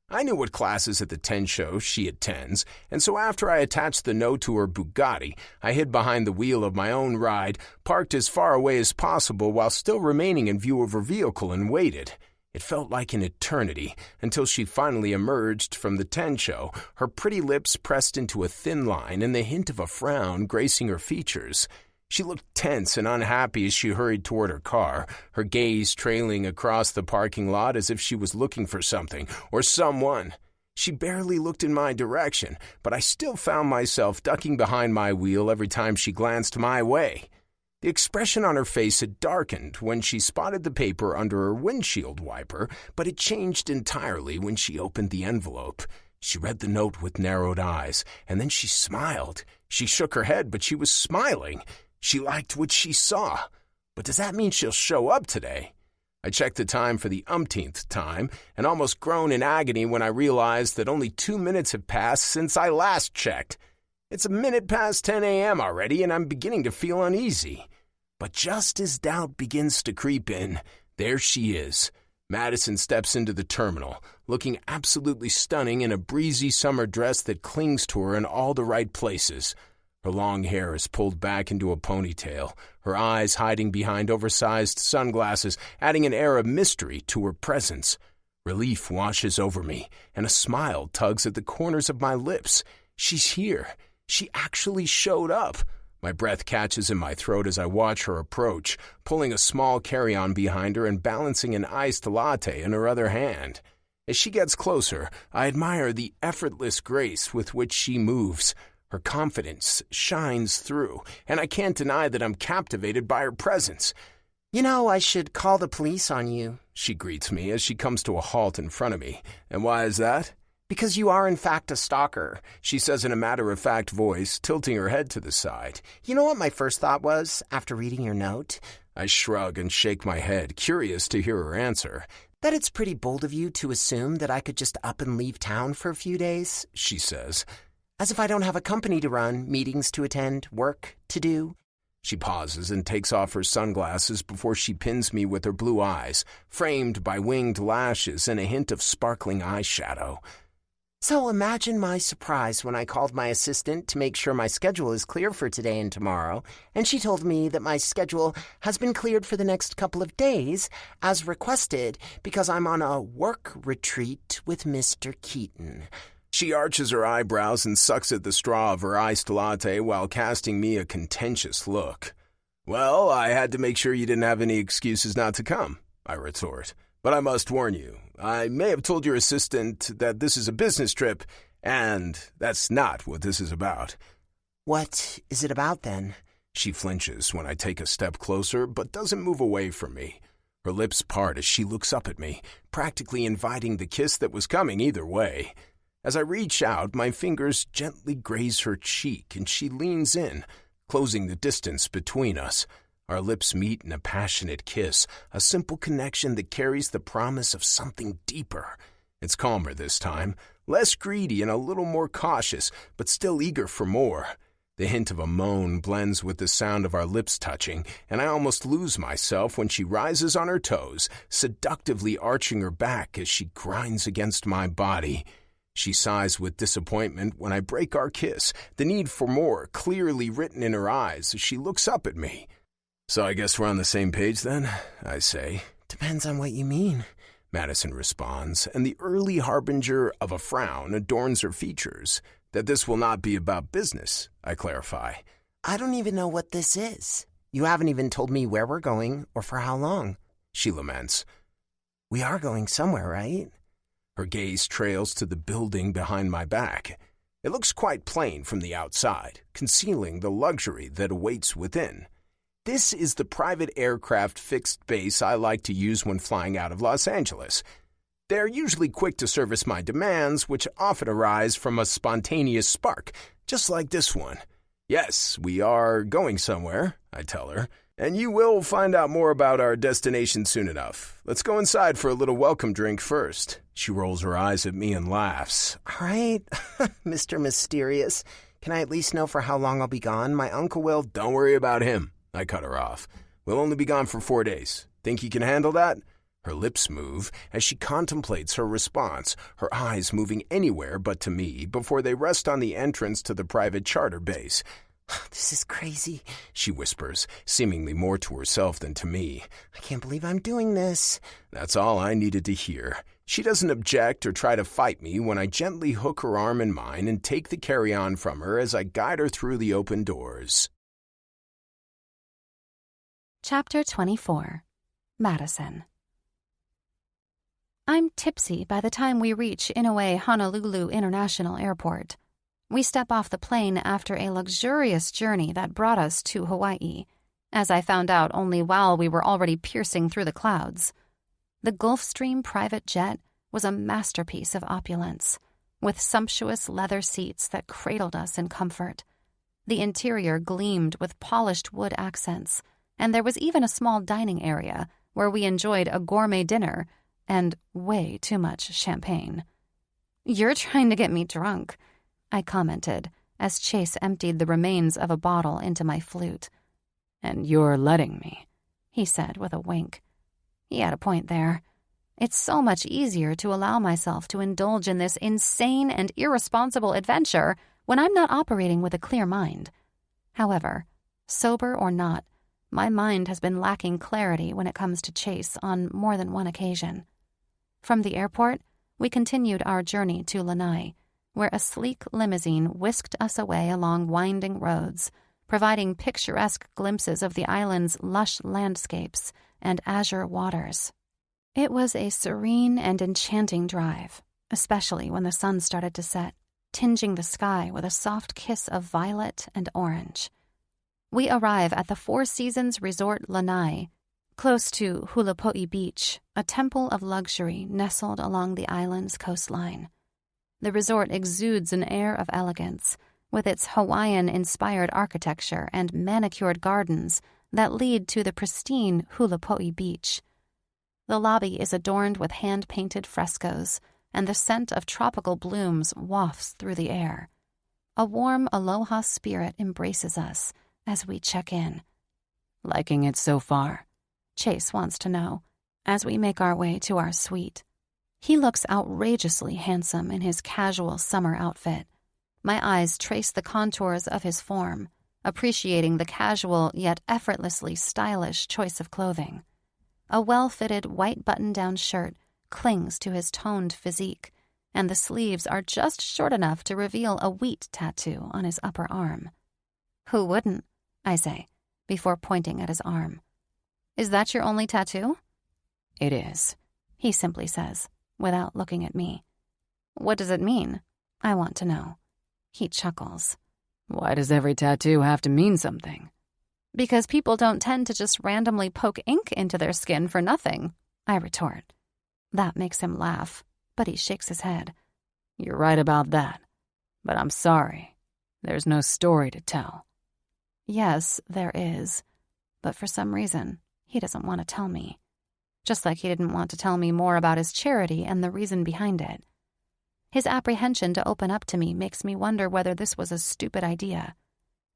I knew what classes at the 10 show she attends, and so after I attached the note to her Bugatti, I hid behind the wheel of my own ride, parked as far away as possible while still remaining in view of her vehicle, and waited. It felt like an eternity until she finally emerged from the 10 show, her pretty lips pressed into a thin line and the hint of a frown gracing her features. She looked tense and unhappy as she hurried toward her car, her gaze trailing across the parking lot as if she was looking for something or someone. She barely looked in my direction, but I still found myself ducking behind my wheel every time she glanced my way. The expression on her face had darkened when she spotted the paper under her windshield wiper, but it changed entirely when she opened the envelope. She read the note with narrowed eyes, and then she smiled. She shook her head, but she was smiling. She liked what she saw. But does that mean she'll show up today? I checked the time for the umpteenth time and almost groaned in agony when I realized that only 2 minutes have passed since I last checked. It's a minute past 10 a.m. already, and I'm beginning to feel uneasy. But just as doubt begins to creep in, there she is. Madison steps into the terminal, looking absolutely stunning in a breezy summer dress that clings to her in all the right places. Her long hair is pulled back into a ponytail, her eyes hiding behind oversized sunglasses, adding an air of mystery to her presence. Relief washes over me, and a smile tugs at the corners of my lips. She's here. She actually showed up. My breath catches in my throat as I watch her approach, pulling a small carry-on behind her and balancing an iced latte in her other hand. As she gets closer, I admire the effortless grace with which she moves. Her confidence shines through, and I can't deny that I'm captivated by her presence. You know, I should call the police on you. She greets me as she comes to a halt in front of me. And why is that? Because you are in fact a stalker, she says in a matter-of-fact voice, tilting her head to the side. You know what my first thought was after reading your note? I shrug and shake my head, curious to hear her answer. That it's pretty bold of you to assume that I could just up and leave town for a few days, she says. As if I don't have a company to run, meetings to attend, work to do. She pauses and takes off her sunglasses before she pins me with her blue eyes, framed by winged lashes and a hint of sparkling eyeshadow. So imagine my surprise when I called my assistant to make sure my schedule is clear for today and tomorrow, and she told me that my schedule has been cleared for the next couple of days, as requested, because I'm on a work retreat with Mr. Keaton. She arches her eyebrows and sucks at the straw of her iced latte while casting me a contentious look. Well, I had to make sure you didn't have any excuses not to come, I retort. But I must warn you, I may have told your assistant that this is a business trip, and that's not what this is about. What is it about, then? She flinches when I take a step closer, but doesn't move away from me. Her lips part as she looks up at me, practically inviting the kiss that was coming either way. As I reach out, my fingers gently graze her cheek, and she leans in, closing the distance between us. Our lips meet in a passionate kiss, a simple connection that carries the promise of something deeper. It's calmer this time, less greedy and a little more cautious, but still eager for more. The hint of a moan blends with the sound of our lips touching, and I almost lose myself when she rises on her toes, seductively arching her back as she grinds against my body. She sighs with disappointment when I break our kiss, the need for more clearly written in her eyes as she looks up at me. So I guess we're on the same page then, I say. Depends on what you mean, Madison responds, and the early harbinger of a frown adorns her features. That this will not be about business, I clarify. I don't even know what this is. You haven't even told me where we're going or for how long, she laments. We are going somewhere, right? Her gaze trails to the building behind my back. It looks quite plain from the outside, concealing the luxury that awaits within. This is the private aircraft fixed base I like to use when flying out of Los Angeles. They're usually quick to service my demands, which often arise from a spontaneous spark, just like this one. Yes, we are going somewhere, I tell her, and you will find out more about our destination soon enough. Let's go inside for a little welcome drink first. She rolls her eyes at me and laughs. All right, Mr. Mysterious. Can I at least know for how long I'll be gone? My uncle will... Don't worry about him. I cut her off. We'll only be gone for 4 days. Think you can handle that? Her lips move as she contemplates her response, her eyes moving anywhere but to me before they rest on the entrance to the private charter base. This is crazy, she whispers, seemingly more to herself than to me. I can't believe I'm doing this. That's all I needed to hear. She doesn't object or try to fight me when I gently hook her arm in mine and take the carry-on from her as I guide her through the open doors. Chapter 24. Madison. I'm tipsy by the time we reach Inouye Honolulu International Airport. We step off the plane after a luxurious journey that brought us to Hawaii, as I found out only while we were already piercing through the clouds. The Gulfstream private jet was a masterpiece of opulence, with sumptuous leather seats that cradled us in comfort. The interior gleamed with polished wood accents, and there was even a small dining area where we enjoyed a gourmet dinner and way too much champagne. "You're trying to get me drunk," I commented as Chase emptied the remains of a bottle into my flute. "And you're letting me," he said with a wink. He had a point there. It's so much easier to allow myself to indulge in this insane and irresponsible adventure when I'm not operating with a clear mind. However, sober or not, my mind has been lacking clarity when it comes to Chase on more than one occasion. From the airport, we continued our journey to Lanai, where a sleek limousine whisked us away along winding roads, providing picturesque glimpses of the island's lush landscapes and azure waters. It was a serene and enchanting drive, especially when the sun started to set. tinging the sky with a soft kiss of violet and orange. We arrive at the Four Seasons Resort Lanai, close to Hulapo'i Beach, a temple of luxury nestled along the island's coastline. The resort exudes an air of elegance, with its Hawaiian-inspired architecture and manicured gardens that lead to the pristine Hulapo'i Beach. The lobby is adorned with hand-painted frescoes, and the scent of tropical blooms wafts through the air. A warm aloha spirit embraces us as we check in. Liking it so far? Chase wants to know, as we make our way to our suite. He looks outrageously handsome in his casual summer outfit. My eyes trace the contours of his form, appreciating the casual yet effortlessly stylish choice of clothing. A well-fitted white button-down shirt clings to his toned physique, and the sleeves are just short enough to reveal a wheat tattoo on his upper arm. "Who wouldn't?" I say, before pointing at his arm. "Is that your only tattoo?" "It is," he simply says, without looking at me. "What does it mean?" I want to know. He chuckles. "Why does every tattoo have to mean something?" "Because people don't tend to just randomly poke ink into their skin for nothing," I retort. That makes him laugh, but he shakes his head. "You're right about that, but I'm sorry. There's no story to tell." Yes, there is, but for some reason, he doesn't want to tell me. Just like he didn't want to tell me more about his charity and the reason behind it. His apprehension to open up to me makes me wonder whether this was a stupid idea.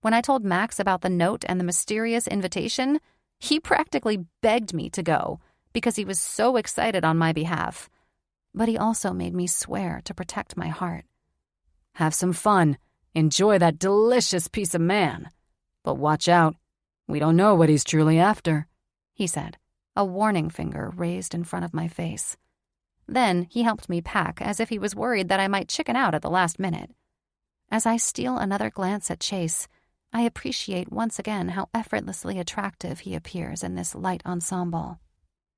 When I told Max about the note and the mysterious invitation, he practically begged me to go because he was so excited on my behalf. But he also made me swear to protect my heart. "Have some fun. Enjoy that delicious piece of man. But watch out. We don't know what he's truly after," he said, a warning finger raised in front of my face. Then he helped me pack as if he was worried that I might chicken out at the last minute. As I steal another glance at Chase, I appreciate once again how effortlessly attractive he appears in this light ensemble.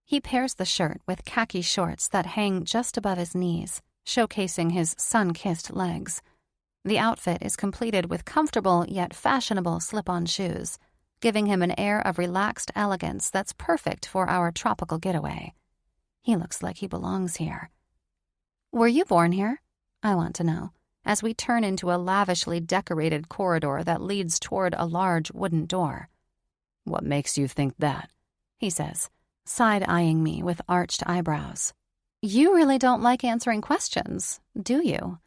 He pairs the shirt with khaki shorts that hang just above his knees, showcasing his sun-kissed legs. The outfit is completed with comfortable yet fashionable slip-on shoes, giving him an air of relaxed elegance that's perfect for our tropical getaway. He looks like he belongs here. "Were you born here?" I want to know, as we turn into a lavishly decorated corridor that leads toward a large wooden door. "What makes you think that?" he says, side-eyeing me with arched eyebrows. "You really don't like answering questions, do you?"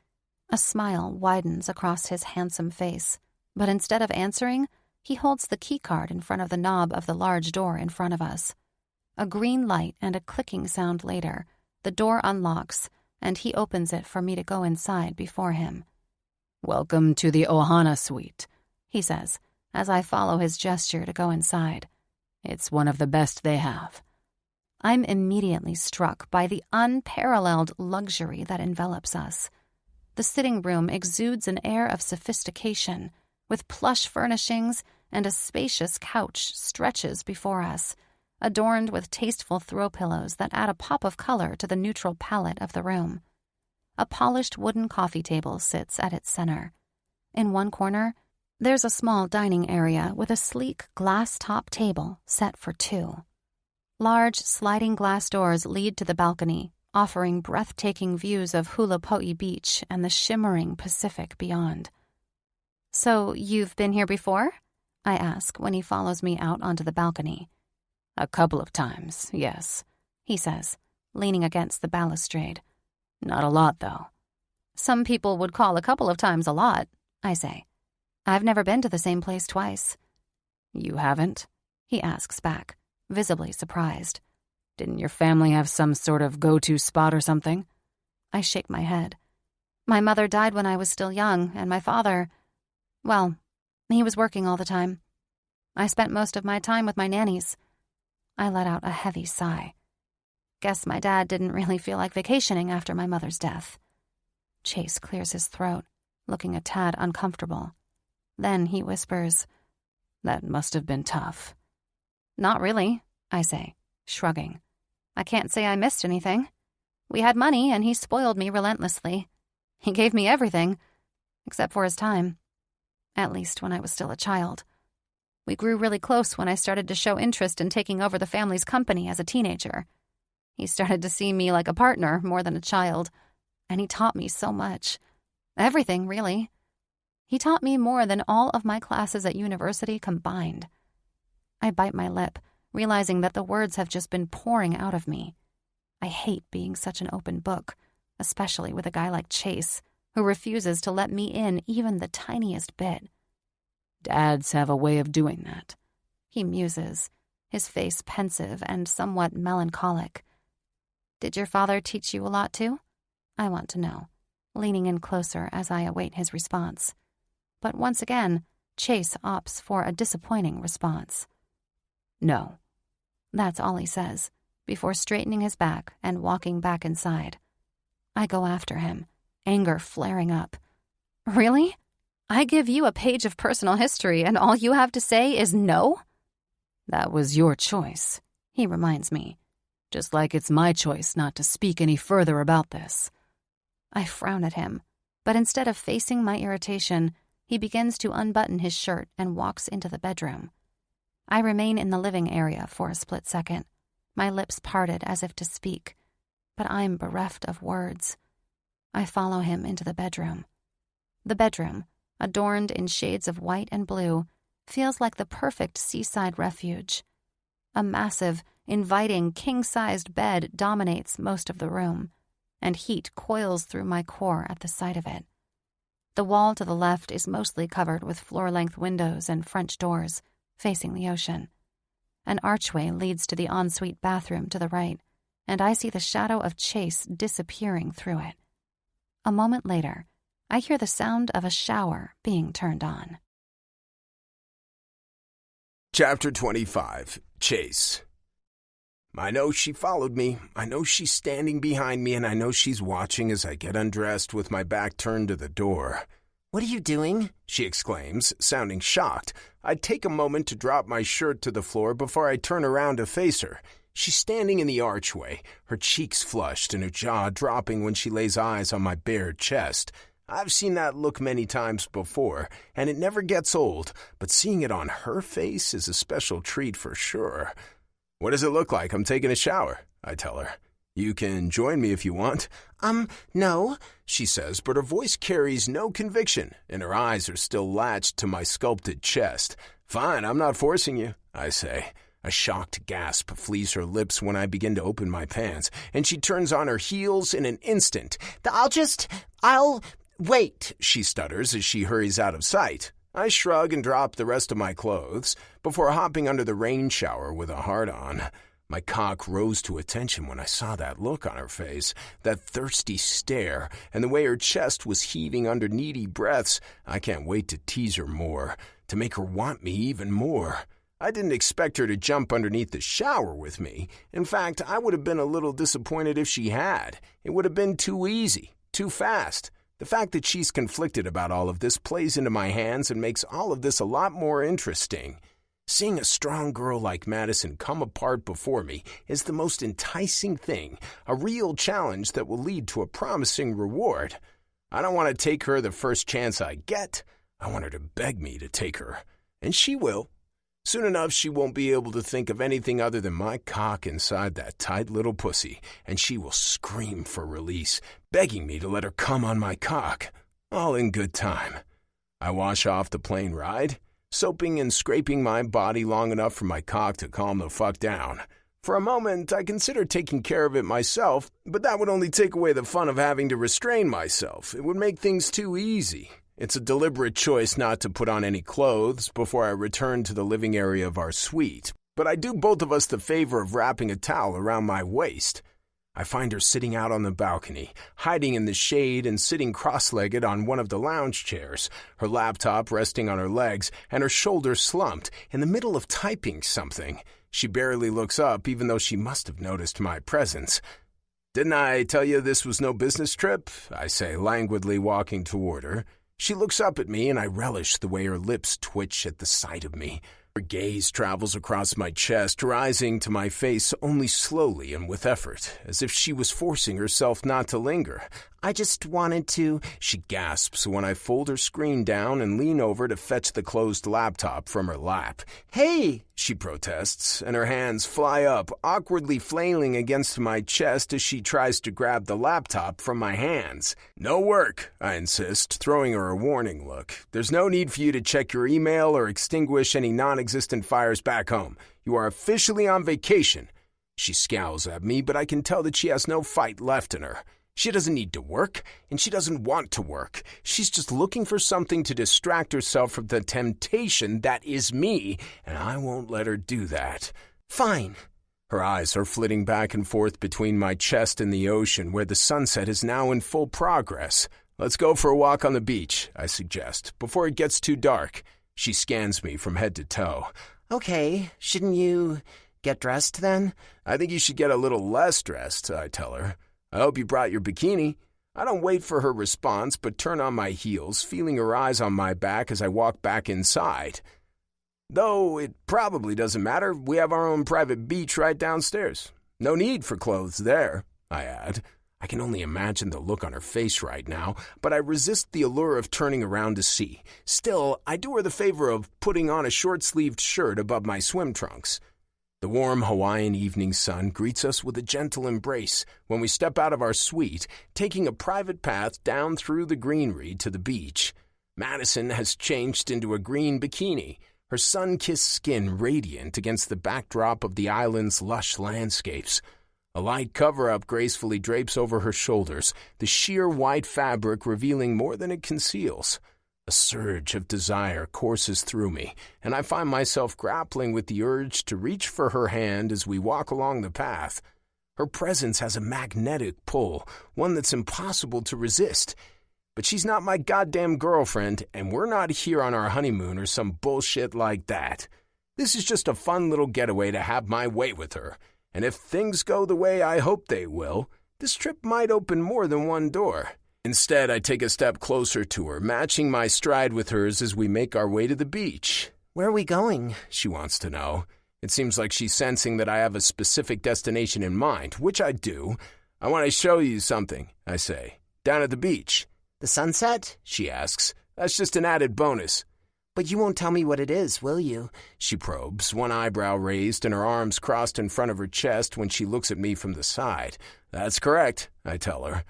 A smile widens across his handsome face, but instead of answering, he holds the keycard in front of the knob of the large door in front of us. A green light and a clicking sound later, the door unlocks, and he opens it for me to go inside before him. "Welcome to the Ohana Suite," he says, as I follow his gesture to go inside. "It's one of the best they have." I'm immediately struck by the unparalleled luxury that envelops us. The sitting room exudes an air of sophistication, with plush furnishings and a spacious couch stretches before us, adorned with tasteful throw pillows that add a pop of color to the neutral palette of the room. A polished wooden coffee table sits at its center. In one corner, there's a small dining area with a sleek glass-top table set for two. Large sliding glass doors lead to the balcony, offering breathtaking views of Hulapo'i Beach and the shimmering Pacific beyond. "So you've been here before?" I ask when he follows me out onto the balcony. "A couple of times, yes," he says, leaning against the balustrade. "Not a lot, though." "Some people would call a couple of times a lot," I say. "I've never been to the same place twice." "You haven't?" he asks back, visibly surprised. "Didn't your family have some sort of go-to spot or something?" I shake my head. "My mother died when I was still young, and my father, well, he was working all the time. I spent most of my time with my nannies." I let out a heavy sigh. Guess my dad didn't really feel like vacationing after my mother's death. Chase clears his throat, looking a tad uncomfortable. Then he whispers, "That must have been tough." "Not really," I say, shrugging. "I can't say I missed anything. We had money, and he spoiled me relentlessly. He gave me everything, except for his time. At least when I was still a child. We grew really close when I started to show interest in taking over the family's company as a teenager. He started to see me like a partner more than a child, and he taught me so much. Everything, really. He taught me more than all of my classes at university combined. I bite my lip, realizing that the words have just been pouring out of me. I hate being such an open book, especially with a guy like Chase, who refuses to let me in even the tiniest bit. Dads have a way of doing that. He muses, his face pensive and somewhat melancholic. Did your father teach you a lot too? I want to know, leaning in closer as I await his response. But once again, Chase opts for a disappointing response. No. That's all he says, before straightening his back and walking back inside. I go after him, anger flaring up. Really? I give you a page of personal history and all you have to say is no? That was your choice, he reminds me. Just like it's my choice not to speak any further about this. I frown at him, but instead of facing my irritation, he begins to unbutton his shirt and walks into the bedroom. I remain in the living area for a split second, my lips parted as if to speak, but I'm bereft of words. I follow him into the bedroom. The bedroom, adorned in shades of white and blue, feels like the perfect seaside refuge. A massive, inviting, king-sized bed dominates most of the room, and heat coils through my core at the sight of it. The wall to the left is mostly covered with floor-length windows and French doors, facing the ocean. An archway leads to the ensuite bathroom to the right, and I see the shadow of Chase disappearing through it. A moment later, I hear the sound of a shower being turned on. Chapter 25, Chase. I know she followed me, I know she's standing behind me, and I know she's watching as I get undressed with my back turned to the door. "What are you doing?" she exclaims, sounding shocked. I take a moment to drop my shirt to the floor before I turn around to face her. She's standing in the archway, her cheeks flushed and her jaw dropping when she lays eyes on my bare chest. I've seen that look many times before, and it never gets old, but seeing it on her face is a special treat for sure. "What does it look like I'm taking a shower?" I tell her. "You can join me if you want." No," she says, but her voice carries no conviction, and her eyes are still latched to my sculpted chest. "Fine, I'm not forcing you," I say. A shocked gasp flees her lips when I begin to open my pants, and she turns on her heels in an instant. I'll wait," she stutters as she hurries out of sight. I shrug and drop the rest of my clothes before hopping under the rain shower with a hard-on. My cock rose to attention when I saw that look on her face, that thirsty stare, and the way her chest was heaving under needy breaths. I can't wait to tease her more, to make her want me even more. I didn't expect her to jump underneath the shower with me. In fact, I would have been a little disappointed if she had. It would have been too easy, too fast. The fact that she's conflicted about all of this plays into my hands and makes all of this a lot more interesting. Seeing a strong girl like Madison come apart before me is the most enticing thing, a real challenge that will lead to a promising reward. I don't want to take her the first chance I get. I want her to beg me to take her. And she will. Soon enough, she won't be able to think of anything other than my cock inside that tight little pussy, and she will scream for release, begging me to let her come on my cock. All in good time. I wash off the plane ride, soaping and scraping my body long enough for my cock to calm the fuck down. For a moment, I considered taking care of it myself, but that would only take away the fun of having to restrain myself. It would make things too easy. It's a deliberate choice not to put on any clothes before I return to the living area of our suite, but I do both of us the favor of wrapping a towel around my waist. I find her sitting out on the balcony, hiding in the shade and sitting cross-legged on one of the lounge chairs, her laptop resting on her legs and her shoulders slumped, in the middle of typing something. She barely looks up, even though she must have noticed my presence. "Didn't I tell you this was no business trip?" I say, languidly walking toward her. She looks up at me, and I relish the way her lips twitch at the sight of me. Her gaze travels across my chest, rising to my face only slowly and with effort, as if she was forcing herself not to linger. I just wanted to... She gasps when I fold her screen down and lean over to fetch the closed laptop from her lap. Hey! She protests, and her hands fly up, awkwardly flailing against my chest as she tries to grab the laptop from my hands. No work, I insist, throwing her a warning look. There's no need for you to check your email or extinguish any non-existent fires back home. You are officially on vacation. She scowls at me, but I can tell that she has no fight left in her. She doesn't need to work, and she doesn't want to work. She's just looking for something to distract herself from the temptation that is me, and I won't let her do that. Fine. Her eyes are flitting back and forth between my chest and the ocean, where the sunset is now in full progress. Let's go for a walk on the beach, I suggest, before it gets too dark. She scans me from head to toe. Okay, shouldn't you get dressed then? I think you should get a little less dressed, I tell her. I hope you brought your bikini. I don't wait for her response, but turn on my heels, feeling her eyes on my back as I walk back inside. Though it probably doesn't matter, we have our own private beach right downstairs. No need for clothes there, I add. I can only imagine the look on her face right now, but I resist the allure of turning around to see. Still, I do her the favor of putting on a short-sleeved shirt above my swim trunks. The warm Hawaiian evening sun greets us with a gentle embrace when we step out of our suite, taking a private path down through the greenery to the beach. Madison has changed into a green bikini, her sun-kissed skin radiant against the backdrop of the island's lush landscapes. A light cover-up gracefully drapes over her shoulders, the sheer white fabric revealing more than it conceals. A surge of desire courses through me, and I find myself grappling with the urge to reach for her hand as we walk along the path. Her presence has a magnetic pull, one that's impossible to resist. But she's not my goddamn girlfriend, and we're not here on our honeymoon or some bullshit like that. This is just a fun little getaway to have my way with her, and if things go the way I hope they will, this trip might open more than one door. Instead, I take a step closer to her, matching my stride with hers as we make our way to the beach. Where are we going? She wants to know. It seems like she's sensing that I have a specific destination in mind, which I do. I want to show you something, I say. Down at the beach. The sunset? She asks. That's just an added bonus. But you won't tell me what it is, will you? She probes, one eyebrow raised and her arms crossed in front of her chest when she looks at me from the side. That's correct, I tell her.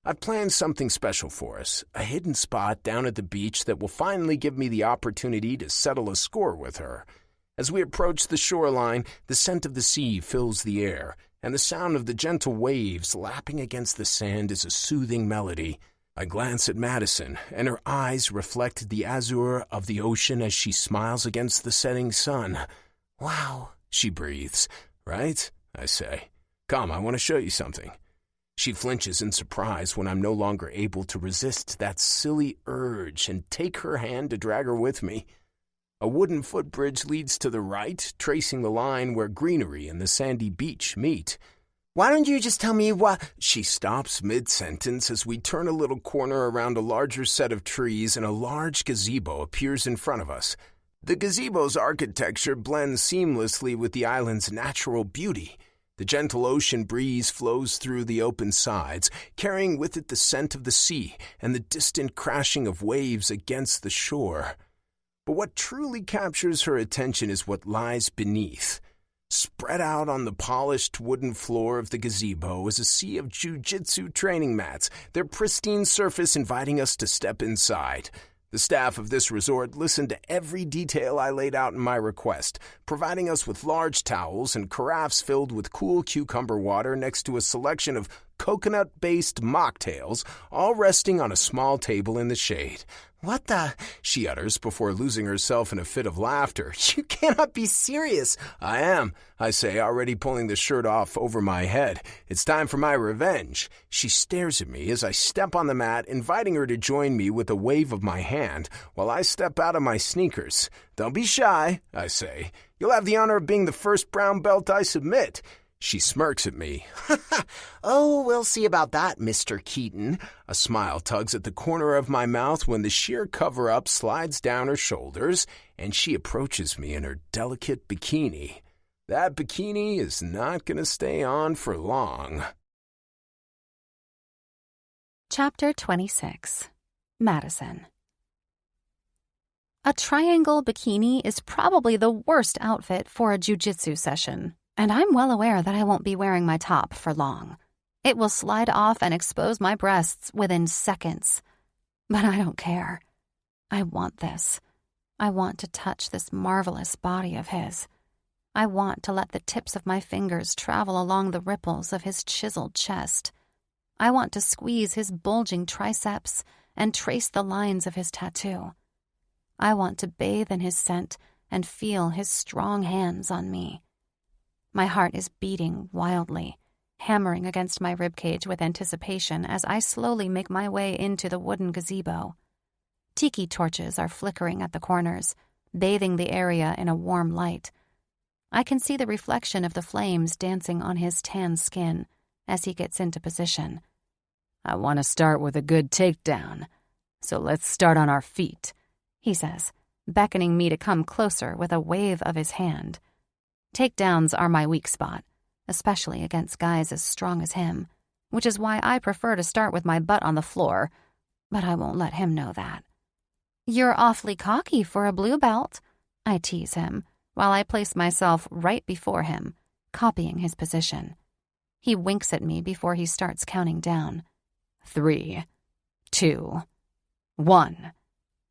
I've planned something special for us, a hidden spot down at the beach that will finally give me the opportunity to settle a score with her. As we approach the shoreline, the scent of the sea fills the air, and the sound of the gentle waves lapping against the sand is a soothing melody. I glance at Madison, and her eyes reflect the azure of the ocean as she smiles against the setting sun. Wow, she breathes. Right? I say. Come, I want to show you something. She flinches in surprise when I'm no longer able to resist that silly urge and take her hand to drag her with me. A wooden footbridge leads to the right, tracing the line where greenery and the sandy beach meet. Why don't you just tell me what... She stops mid-sentence as we turn a little corner around a larger set of trees and a large gazebo appears in front of us. The gazebo's architecture blends seamlessly with the island's natural beauty. The gentle ocean breeze flows through the open sides, carrying with it the scent of the sea and the distant crashing of waves against the shore. But what truly captures her attention is what lies beneath. Spread out on the polished wooden floor of the gazebo is a sea of jiu-jitsu training mats, their pristine surface inviting us to step inside. The staff of this resort listened to every detail I laid out in my request, providing us with large towels and carafes filled with cool cucumber water next to a selection of coconut-based mocktails, all resting on a small table in the shade. What the? She utters before losing herself in a fit of laughter. You cannot be serious. I am, I say, already pulling the shirt off over my head. It's time for my revenge. She stares at me as I step on the mat, inviting her to join me with a wave of my hand while I step out of my sneakers. Don't be shy, I say. You'll have the honor of being the first brown belt I submit. She smirks at me. Oh, we'll see about that, Mr. Keaton. A smile tugs at the corner of my mouth when the sheer cover-up slides down her shoulders and she approaches me in her delicate bikini. That bikini is not going to stay on for long. Chapter 26. Madison. A triangle bikini is probably the worst outfit for a jujitsu session, and I'm well aware that I won't be wearing my top for long. It will slide off and expose my breasts within seconds. But I don't care. I want this. I want to touch this marvelous body of his. I want to let the tips of my fingers travel along the ripples of his chiseled chest. I want to squeeze his bulging triceps and trace the lines of his tattoo. I want to bathe in his scent and feel his strong hands on me. My heart is beating wildly, hammering against my ribcage with anticipation as I slowly make my way into the wooden gazebo. Tiki torches are flickering at the corners, bathing the area in a warm light. I can see the reflection of the flames dancing on his tan skin as he gets into position. I want to start with a good takedown, so let's start on our feet, he says, beckoning me to come closer with a wave of his hand. Takedowns are my weak spot, especially against guys as strong as him, which is why I prefer to start with my butt on the floor, but I won't let him know that. You're awfully cocky for a blue belt, I tease him, while I place myself right before him, copying his position. He winks at me before he starts counting down. 3, 2, 1.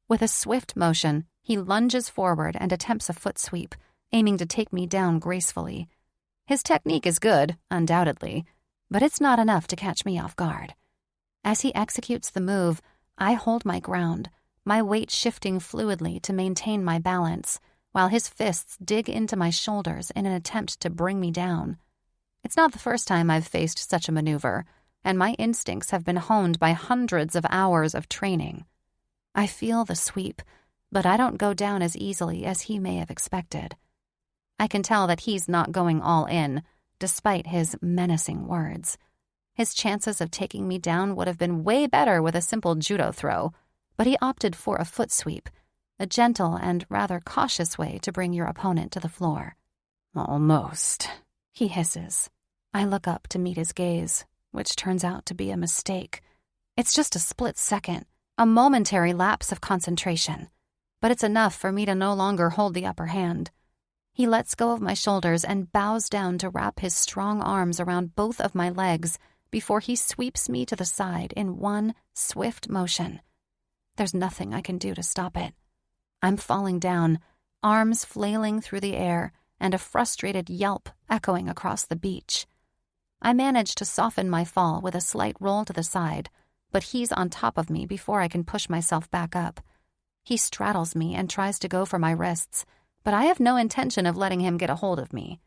With a swift motion, he lunges forward and attempts a foot sweep, aiming to take me down gracefully. His technique is good, undoubtedly, but it's not enough to catch me off guard. As he executes the move, I hold my ground, my weight shifting fluidly to maintain my balance, while his fists dig into my shoulders in an attempt to bring me down. It's not the first time I've faced such a maneuver, and my instincts have been honed by hundreds of hours of training. I feel the sweep, but I don't go down as easily as he may have expected. I can tell that he's not going all in, despite his menacing words. His chances of taking me down would have been way better with a simple judo throw, but he opted for a foot sweep, a gentle and rather cautious way to bring your opponent to the floor. Almost, he hisses. I look up to meet his gaze, which turns out to be a mistake. It's just a split second, a momentary lapse of concentration, but it's enough for me to no longer hold the upper hand. He lets go of my shoulders and bows down to wrap his strong arms around both of my legs before he sweeps me to the side in one swift motion. There's nothing I can do to stop it. I'm falling down, arms flailing through the air and a frustrated yelp echoing across the beach. I manage to soften my fall with a slight roll to the side, but he's on top of me before I can push myself back up. He straddles me and tries to go for my wrists, but I have no intention of letting him get a hold of me.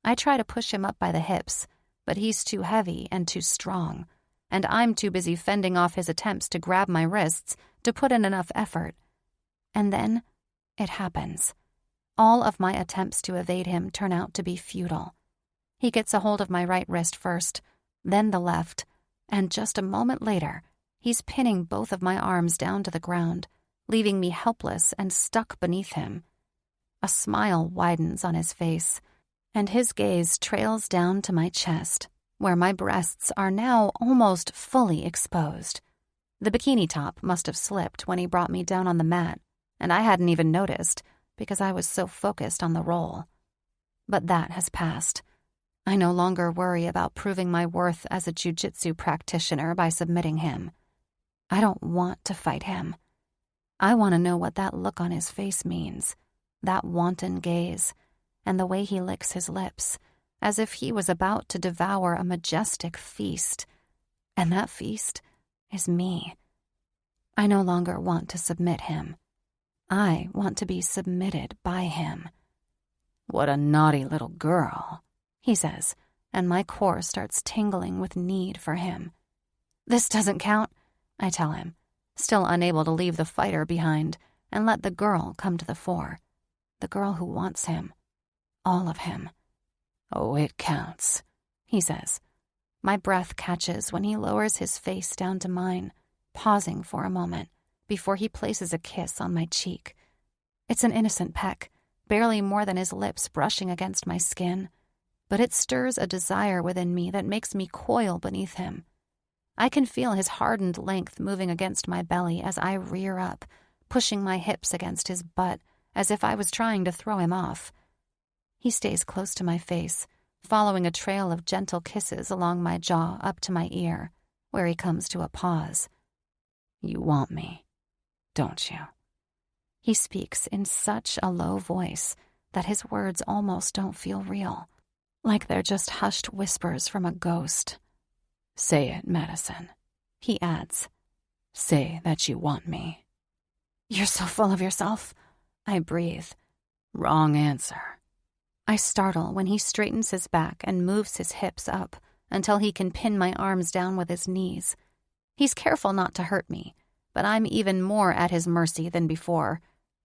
I try to push him up by the hips, but he's too heavy and too strong, and I'm too busy fending off his attempts to grab my wrists to put in enough effort. And then it happens. All of my attempts to evade him turn out to be futile. He gets a hold of my right wrist first, then the left, and just a moment later, he's pinning both of my arms down to the ground, leaving me helpless and stuck beneath him. A smile widens on his face, and his gaze trails down to my chest, where my breasts are now almost fully exposed. The bikini top must have slipped when he brought me down on the mat, and I hadn't even noticed because I was so focused on the roll. But that has passed. I no longer worry about proving my worth as a jiu-jitsu practitioner by submitting him. I don't want to fight him. I want to know what that look on his face means, that wanton gaze, and the way he licks his lips, as if he was about to devour a majestic feast. And that feast is me. I no longer want to submit him. I want to be submitted by him. What a naughty little girl, he says, and my core starts tingling with need for him. This doesn't count, I tell him, still unable to leave the fighter behind and let the girl come to the fore. The girl who wants him. All of him. Oh, it counts, he says. My breath catches when he lowers his face down to mine, pausing for a moment before he places a kiss on my cheek. It's an innocent peck, barely more than his lips brushing against my skin, but it stirs a desire within me that makes me coil beneath him. I can feel his hardened length moving against my belly as I rear up, pushing my hips against his butt as if I was trying to throw him off. He stays close to my face, following a trail of gentle kisses along my jaw up to my ear, where he comes to a pause. You want me, don't you? He speaks in such a low voice that his words almost don't feel real, like they're just hushed whispers from a ghost. Say it, Madison, he adds. Say that you want me. You're so full of yourself, I breathe. Wrong answer. I startle when he straightens his back and moves his hips up until he can pin my arms down with his knees. He's careful not to hurt me, but I'm even more at his mercy than before,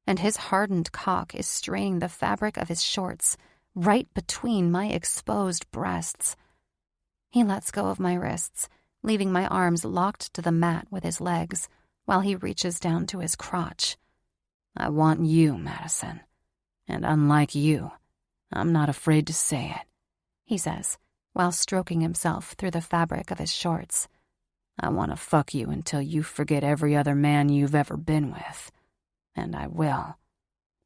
and his hardened cock is straying the fabric of his shorts right between my exposed breasts. He lets go of my wrists, leaving my arms locked to the mat with his legs, while he reaches down to his crotch. I want you, Madison, and unlike you, I'm not afraid to say it, he says, while stroking himself through the fabric of his shorts. I want to fuck you until you forget every other man you've ever been with. And I will.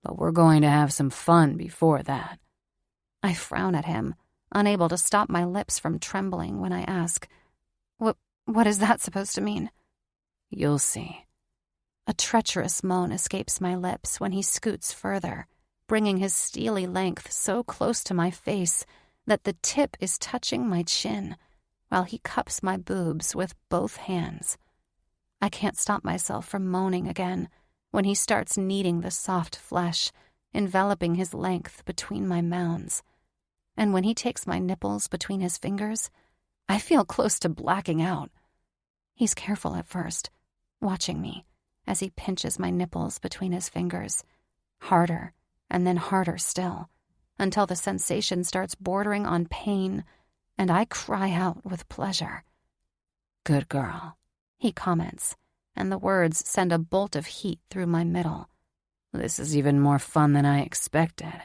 But we're going to have some fun before that. I frown at him, unable to stop my lips from trembling when I ask, What is that supposed to mean? You'll see. A treacherous moan escapes my lips when he scoots further, bringing his steely length so close to my face that the tip is touching my chin, while he cups my boobs with both hands. I can't stop myself from moaning again when he starts kneading the soft flesh, enveloping his length between my mounds. And when he takes my nipples between his fingers, I feel close to blacking out. He's careful at first, watching me as he pinches my nipples between his fingers, harder and then harder still, until the sensation starts bordering on pain, and I cry out with pleasure. Good girl, he comments, and the words send a bolt of heat through my middle. This is even more fun than I expected.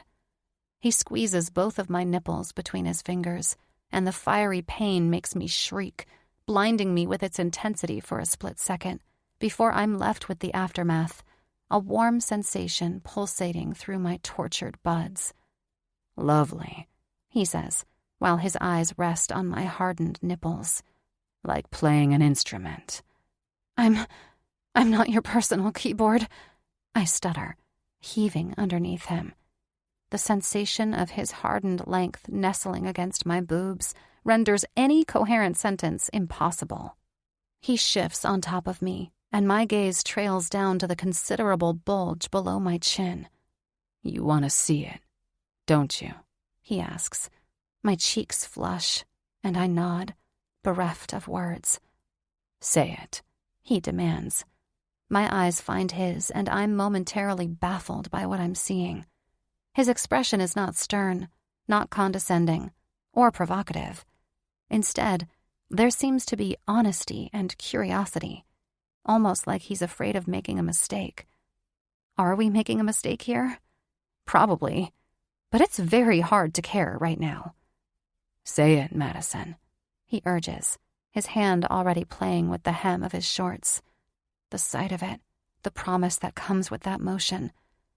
He squeezes both of my nipples between his fingers, and the fiery pain makes me shriek, blinding me with its intensity for a split second, before I'm left with the aftermath, a warm sensation pulsating through my tortured buds. Lovely, he says, while his eyes rest on my hardened nipples. Like playing an instrument. I'm not your personal keyboard, I stutter, heaving underneath him. The sensation of his hardened length nestling against my boobs renders any coherent sentence impossible. He shifts on top of me, and my gaze trails down to the considerable bulge below my chin. You want to see it, don't you? He asks. My cheeks flush, and I nod, bereft of words. Say it, he demands. My eyes find his, and I'm momentarily baffled by what I'm seeing. His expression is not stern, not condescending, or provocative. Instead, there seems to be honesty and curiosity, almost like he's afraid of making a mistake. Are we making a mistake here? Probably, but it's very hard to care right now. Say it, Madison, he urges, his hand already playing with the hem of his shorts. The sight of it, the promise that comes with that motion,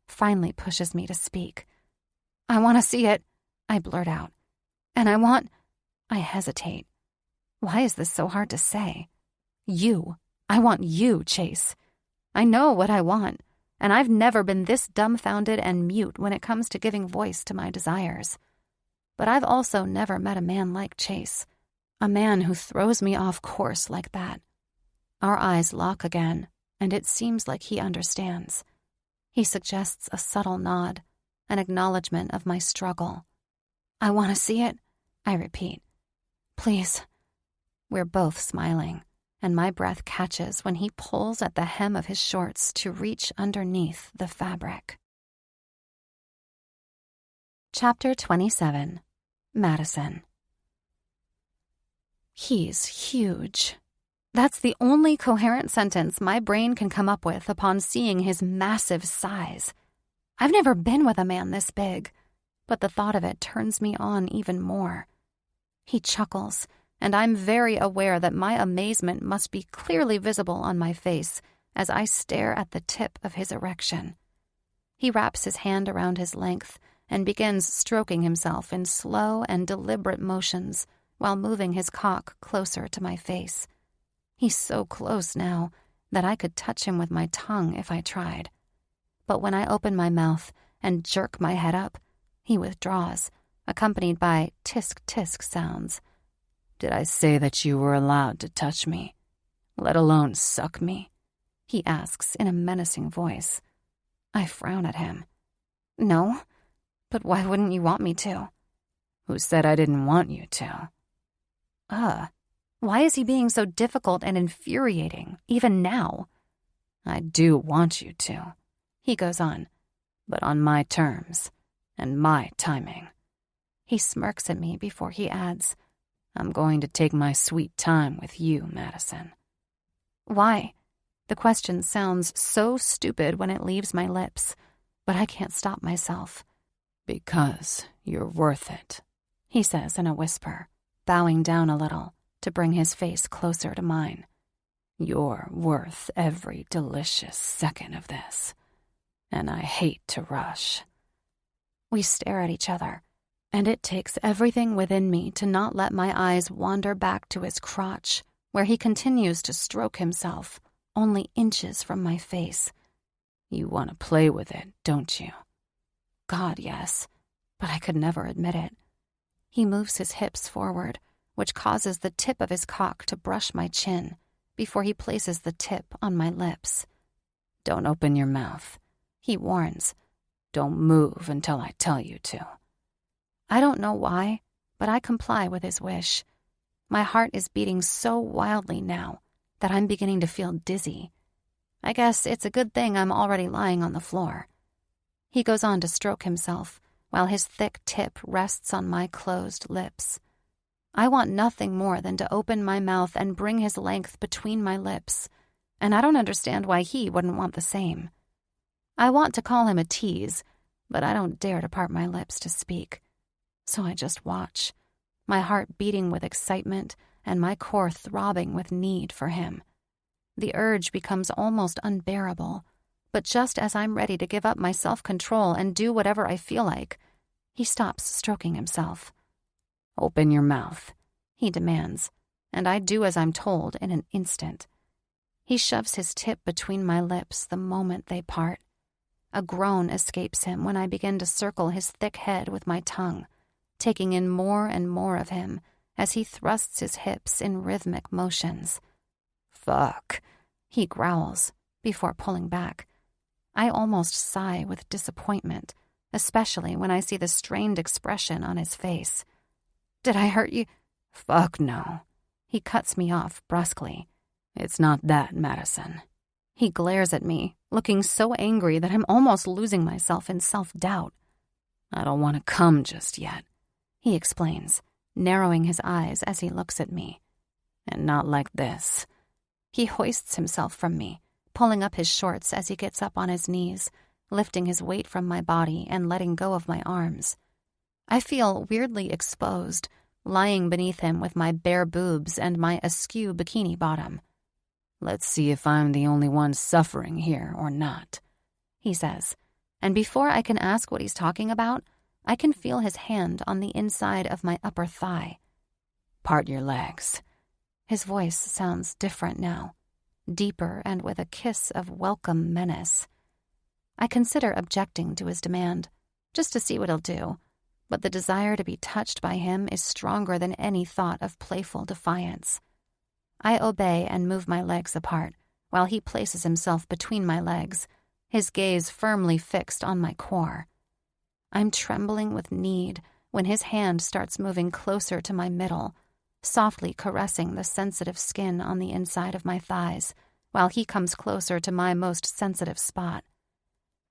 finally pushes me to speak. I want to see it, I blurt out. And I hesitate. Why is this so hard to say? I want you, Chase. I know what I want, and I've never been this dumbfounded and mute when it comes to giving voice to my desires. But I've also never met a man like Chase, a man who throws me off course like that. Our eyes lock again, and it seems like he understands. He suggests a subtle nod, an acknowledgement of my struggle. I want to see it, I repeat. Please. We're both smiling, and my breath catches when he pulls at the hem of his shorts to reach underneath the fabric. Chapter 27. Madison. He's huge. That's the only coherent sentence my brain can come up with upon seeing his massive size. I've never been with a man this big, but the thought of it turns me on even more. He chuckles, and I'm very aware that my amazement must be clearly visible on my face as I stare at the tip of his erection. He wraps his hand around his length and begins stroking himself in slow and deliberate motions while moving his cock closer to my face. He's so close now that I could touch him with my tongue if I tried. But when I open my mouth and jerk my head up, he withdraws, accompanied by tisk-tisk sounds. Did I say that you were allowed to touch me, let alone suck me? He asks in a menacing voice. I frown at him. No, but why wouldn't you want me to? Who said I didn't want you to? Why is he being so difficult and infuriating, even now? I do want you to, he goes on, but on my terms and my timing. He smirks at me before he adds, I'm going to take my sweet time with you, Madison. Why? The question sounds so stupid when it leaves my lips, but I can't stop myself. Because you're worth it, he says in a whisper, bowing down a little to bring his face closer to mine. You're worth every delicious second of this, and I hate to rush. We stare at each other, and it takes everything within me to not let my eyes wander back to his crotch, where he continues to stroke himself, only inches from my face. You want to play with it, don't you? God, yes, but I could never admit it. He moves his hips forward, which causes the tip of his cock to brush my chin before he places the tip on my lips. Don't open your mouth, he warns. Don't move until I tell you to. I don't know why, but I comply with his wish. My heart is beating so wildly now that I'm beginning to feel dizzy. I guess it's a good thing I'm already lying on the floor. He goes on to stroke himself while his thick tip rests on my closed lips. I want nothing more than to open my mouth and bring his length between my lips, and I don't understand why he wouldn't want the same. I want to call him a tease, but I don't dare to part my lips to speak. So I just watch, my heart beating with excitement and my core throbbing with need for him. The urge becomes almost unbearable, but just as I'm ready to give up my self-control and do whatever I feel like, he stops stroking himself. Open your mouth, he demands, and I do as I'm told in an instant. He shoves his tip between my lips the moment they part. A groan escapes him when I begin to circle his thick head with my tongue, taking in more and more of him as he thrusts his hips in rhythmic motions. Fuck, he growls before pulling back. I almost sigh with disappointment, especially when I see the strained expression on his face. Did I hurt you? Fuck no. He cuts me off brusquely. It's not that, Madison. He glares at me, looking so angry that I'm almost losing myself in self-doubt. I don't want to come just yet, he explains, narrowing his eyes as he looks at me. And not like this. He hoists himself from me, pulling up his shorts as he gets up on his knees, lifting his weight from my body and letting go of my arms. I feel weirdly exposed, lying beneath him with my bare boobs and my askew bikini bottom. Let's see if I'm the only one suffering here or not, he says, and before I can ask what he's talking about, I can feel his hand on the inside of my upper thigh. Part your legs. His voice sounds different now, deeper and with a kiss of welcome menace. I consider objecting to his demand, just to see what he'll do, but the desire to be touched by him is stronger than any thought of playful defiance. I obey and move my legs apart, while he places himself between my legs, his gaze firmly fixed on my core. I'm trembling with need when his hand starts moving closer to my middle, softly caressing the sensitive skin on the inside of my thighs, while he comes closer to my most sensitive spot.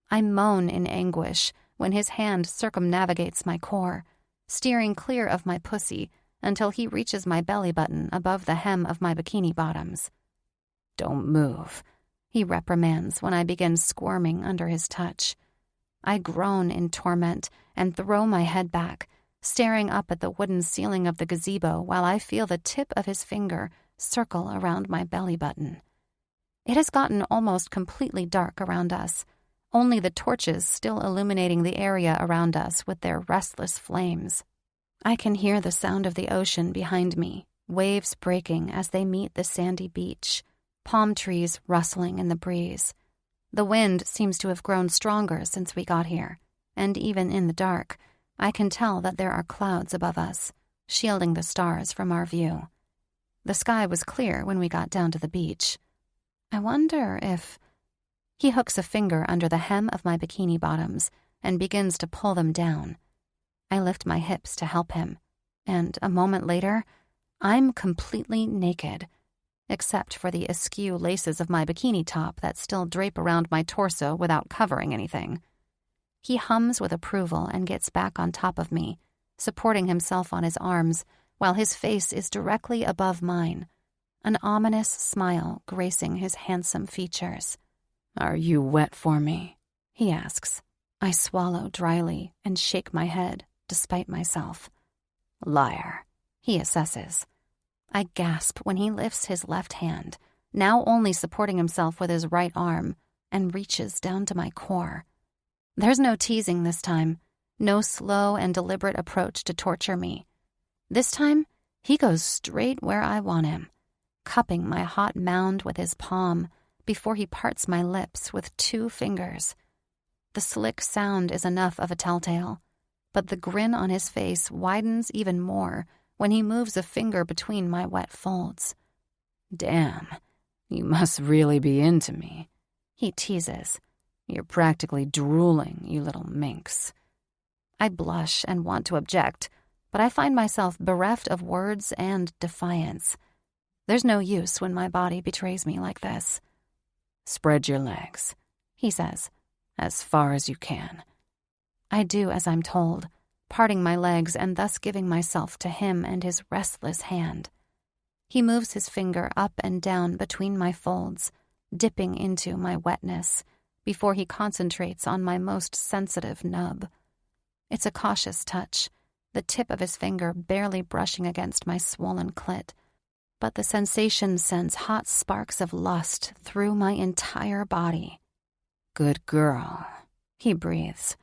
I moan in anguish when his hand circumnavigates my core, steering clear of my pussy until he reaches my belly button above the hem of my bikini bottoms. Don't move, he reprimands when I begin squirming under his touch. I groan in torment and throw my head back, staring up at the wooden ceiling of the gazebo while I feel the tip of his finger circle around my belly button. It has gotten almost completely dark around us, only the torches still illuminating the area around us with their restless flames. I can hear the sound of the ocean behind me, waves breaking as they meet the sandy beach, palm trees rustling in the breeze. The wind seems to have grown stronger since we got here, and even in the dark, I can tell that there are clouds above us, shielding the stars from our view. The sky was clear when we got down to the beach. I wonder if... He hooks a finger under the hem of my bikini bottoms and begins to pull them down. I lift my hips to help him, and a moment later, I'm completely naked, except for the askew laces of my bikini top that still drape around my torso without covering anything. He hums with approval and gets back on top of me, supporting himself on his arms while his face is directly above mine, an ominous smile gracing his handsome features. "Are you wet for me?" he asks. I swallow dryly and shake my head, despite myself. "Liar," he assesses. I gasp when he lifts his left hand, now only supporting himself with his right arm, and reaches down to my core. There's no teasing this time, no slow and deliberate approach to torture me. This time, he goes straight where I want him, cupping my hot mound with his palm before he parts my lips with 2 fingers. The slick sound is enough of a telltale, but the grin on his face widens even more when he moves a finger between my wet folds. "Damn, you must really be into me," he teases. "You're practically drooling, you little minx." I blush and want to object, but I find myself bereft of words and defiance. There's no use when my body betrays me like this. "Spread your legs," he says. "As far as you can." I do as I'm told, parting my legs and thus giving myself to him and his restless hand. He moves his finger up and down between my folds, dipping into my wetness, before he concentrates on my most sensitive nub. It's a cautious touch, the tip of his finger barely brushing against my swollen clit, but the sensation sends hot sparks of lust through my entire body. "Good girl," he breathes.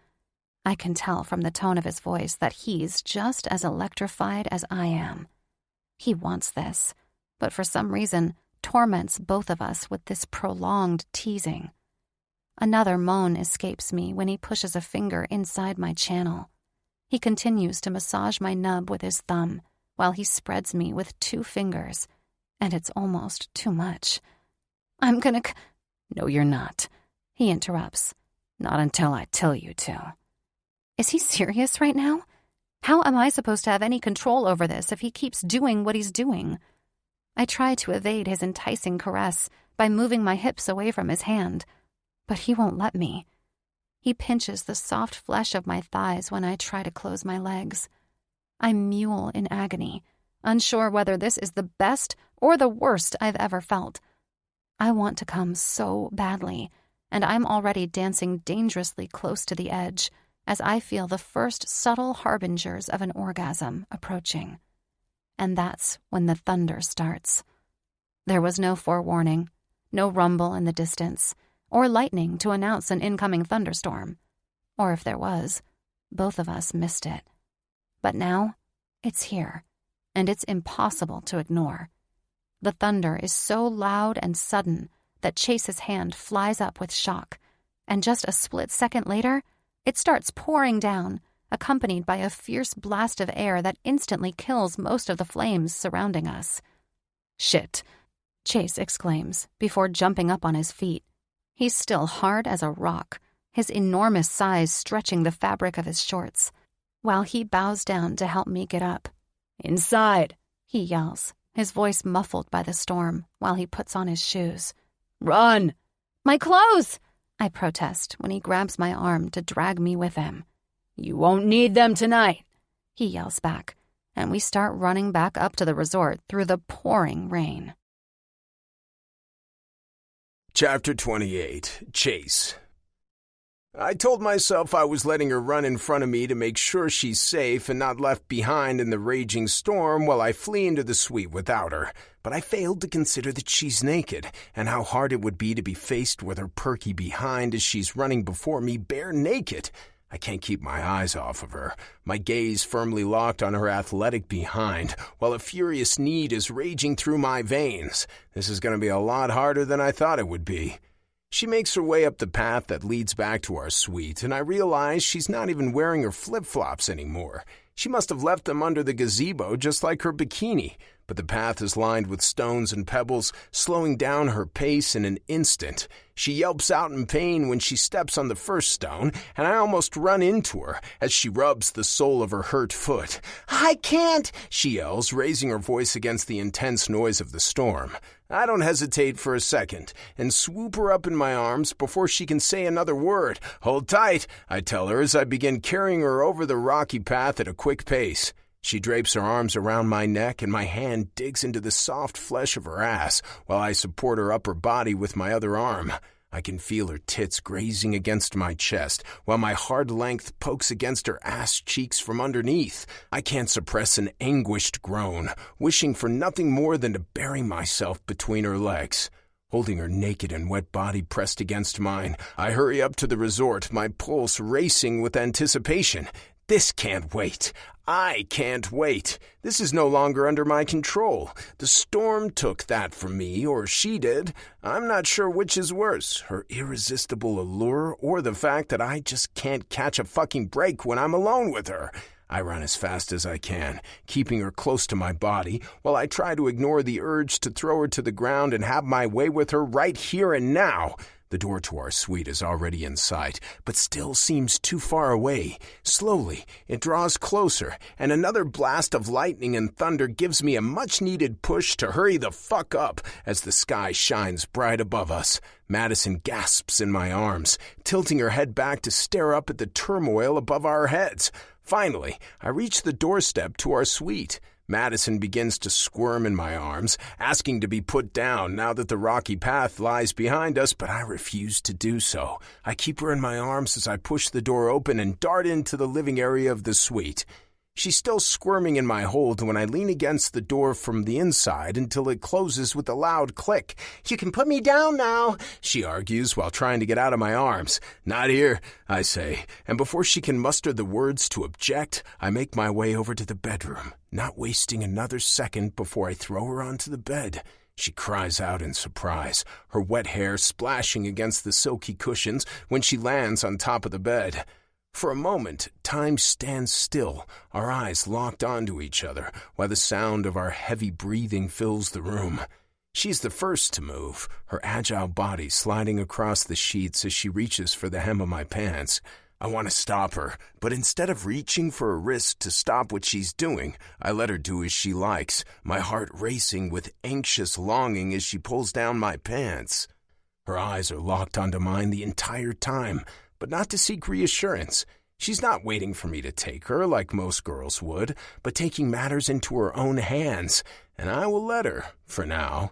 I can tell from the tone of his voice that he's just as electrified as I am. He wants this, but for some reason torments both of us with this prolonged teasing. Another moan escapes me when he pushes a finger inside my channel. He continues to massage my nub with his thumb while he spreads me with 2 fingers, and it's almost too much. "I'm gonna "No, you're not," he interrupts. "Not until I tell you to." Is he serious right now? How am I supposed to have any control over this if he keeps doing what he's doing? I try to evade his enticing caress by moving my hips away from his hand, but he won't let me. He pinches the soft flesh of my thighs when I try to close my legs. I mewl in agony, unsure whether this is the best or the worst I've ever felt. I want to come so badly, and I'm already dancing dangerously close to the edge as I feel the first subtle harbingers of an orgasm approaching. And that's when the thunder starts. There was no forewarning, no rumble in the distance, or lightning to announce an incoming thunderstorm. Or if there was, both of us missed it. But now, it's here, and it's impossible to ignore. The thunder is so loud and sudden that Chase's hand flies up with shock, and just a split second later, it starts pouring down, accompanied by a fierce blast of air that instantly kills most of the flames surrounding us. "Shit," Chase exclaims before jumping up on his feet. He's still hard as a rock, his enormous size stretching the fabric of his shorts, while he bows down to help me get up. "Inside," he yells, his voice muffled by the storm while he puts on his shoes. "Run!" "My clothes!" I protest when he grabs my arm to drag me with him. "You won't need them tonight," he yells back, and we start running back up to the resort through the pouring rain. Chapter 28, Chase. I told myself I was letting her run in front of me to make sure she's safe and not left behind in the raging storm while I flee into the suite without her. But I failed to consider that she's naked, and how hard it would be to be faced with her perky behind as she's running before me bare naked. I can't keep my eyes off of her, my gaze firmly locked on her athletic behind, while a furious need is raging through my veins. This is going to be a lot harder than I thought it would be. She makes her way up the path that leads back to our suite, and I realize she's not even wearing her flip-flops anymore. She must have left them under the gazebo just like her bikini, but the path is lined with stones and pebbles, slowing down her pace in an instant. She yelps out in pain when she steps on the first stone, and I almost run into her as she rubs the sole of her hurt foot. "I can't," she yells, raising her voice against the intense noise of the storm. I don't hesitate for a second and swoop her up in my arms before she can say another word. "Hold tight," I tell her as I begin carrying her over the rocky path at a quick pace. She drapes her arms around my neck and my hand digs into the soft flesh of her ass while I support her upper body with my other arm. I can feel her tits grazing against my chest while my hard length pokes against her ass cheeks from underneath. I can't suppress an anguished groan, wishing for nothing more than to bury myself between her legs. Holding her naked and wet body pressed against mine, I hurry up to the resort, my pulse racing with anticipation. This can't wait. I can't wait. This is no longer under my control. The storm took that from me, or she did. I'm not sure which is worse, her irresistible allure or the fact that I just can't catch a fucking break when I'm alone with her. I run as fast as I can, keeping her close to my body, while I try to ignore the urge to throw her to the ground and have my way with her right here and now. The door to our suite is already in sight, but still seems too far away. Slowly, it draws closer, and another blast of lightning and thunder gives me a much-needed push to hurry the fuck up as the sky shines bright above us. Madison gasps in my arms, tilting her head back to stare up at the turmoil above our heads. Finally, I reach the doorstep to our suite. Madison begins to squirm in my arms, asking to be put down now that the rocky path lies behind us, but I refuse to do so. I keep her in my arms as I push the door open and dart into the living area of the suite. She's still squirming in my hold when I lean against the door from the inside until it closes with a loud click. "You can put me down now," she argues while trying to get out of my arms. "Not here," I say, and before she can muster the words to object, I make my way over to the bedroom, not wasting another second before I throw her onto the bed. She cries out in surprise, her wet hair splashing against the silky cushions when she lands on top of the bed. For a moment, time stands still, our eyes locked onto each other, while the sound of our heavy breathing fills the room. She's the first to move, her agile body sliding across the sheets as she reaches for the hem of my pants. I want to stop her, but instead of reaching for a wrist to stop what she's doing, I let her do as she likes, my heart racing with anxious longing as she pulls down my pants. Her eyes are locked onto mine the entire time, but not to seek reassurance. She's not waiting for me to take her like most girls would, but taking matters into her own hands, and I will let her, for now.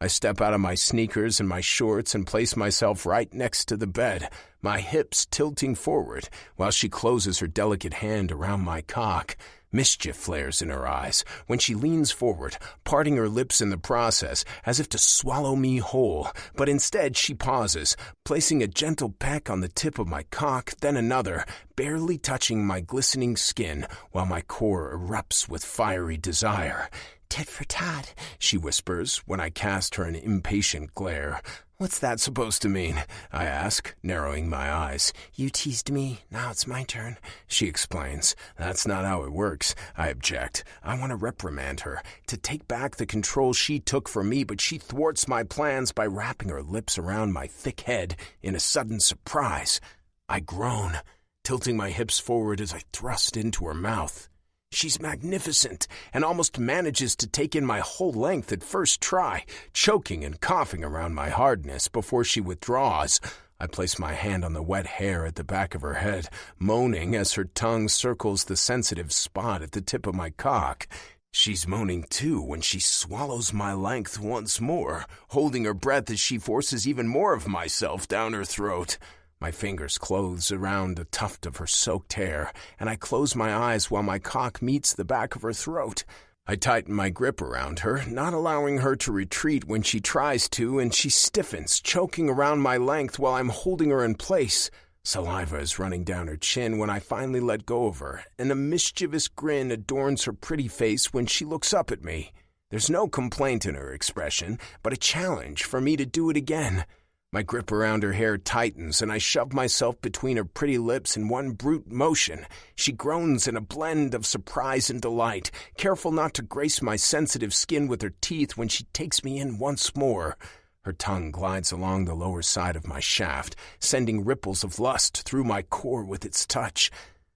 I step out of my sneakers and my shorts and place myself right next to the bed, my hips tilting forward, while she closes her delicate hand around my cock. Mischief flares in her eyes when she leans forward, parting her lips in the process as if to swallow me whole, but instead she pauses, placing a gentle peck on the tip of my cock, then another, barely touching my glistening skin while my core erupts with fiery desire. "Tit for tat," she whispers when I cast her an impatient glare. "What's that supposed to mean?" I ask, narrowing my eyes. "You teased me, now it's my turn," she explains. "That's not how it works," I object. I want to reprimand her, to take back the control she took from me, but she thwarts my plans by wrapping her lips around my thick head in a sudden surprise. I groan, tilting my hips forward as I thrust into her mouth. She's magnificent and almost manages to take in my whole length at first try, choking and coughing around my hardness before she withdraws. I place my hand on the wet hair at the back of her head, moaning as her tongue circles the sensitive spot at the tip of my cock. She's moaning too when she swallows my length once more, holding her breath as she forces even more of myself down her throat. My fingers close around a tuft of her soaked hair, and I close my eyes while my cock meets the back of her throat. I tighten my grip around her, not allowing her to retreat when she tries to, and she stiffens, choking around my length while I'm holding her in place. Saliva is running down her chin when I finally let go of her, and a mischievous grin adorns her pretty face when she looks up at me. There's no complaint in her expression, but a challenge for me to do it again. My grip around her hair tightens, and I shove myself between her pretty lips in one brute motion. She groans in a blend of surprise and delight, careful not to grace my sensitive skin with her teeth when she takes me in once more. Her tongue glides along the lower side of my shaft, sending ripples of lust through my core with its touch.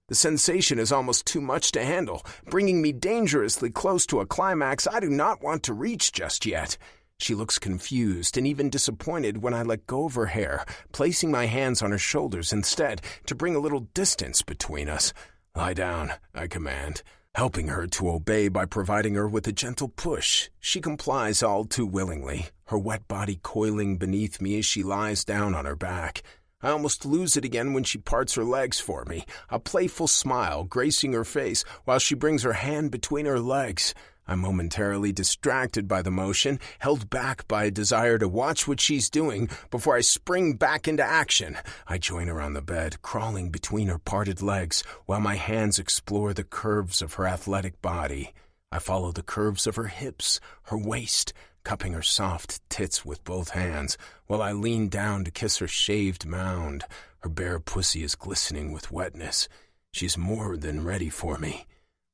The sensation is almost too much to handle, bringing me dangerously close to a climax I do not want to reach just yet. She looks confused and even disappointed when I let go of her hair, placing my hands on her shoulders instead to bring a little distance between us. "Lie down," I command, helping her to obey by providing her with a gentle push. She complies all too willingly, her wet body coiling beneath me as she lies down on her back. I almost lose it again when she parts her legs for me, a playful smile gracing her face while she brings her hand between her legs. I'm momentarily distracted by the motion, held back by a desire to watch what she's doing before I spring back into action. I join her on the bed, crawling between her parted legs, while my hands explore the curves of her athletic body. I follow the curves of her hips, her waist, cupping her soft tits with both hands, while I lean down to kiss her shaved mound. Her bare pussy is glistening with wetness. She's more than ready for me.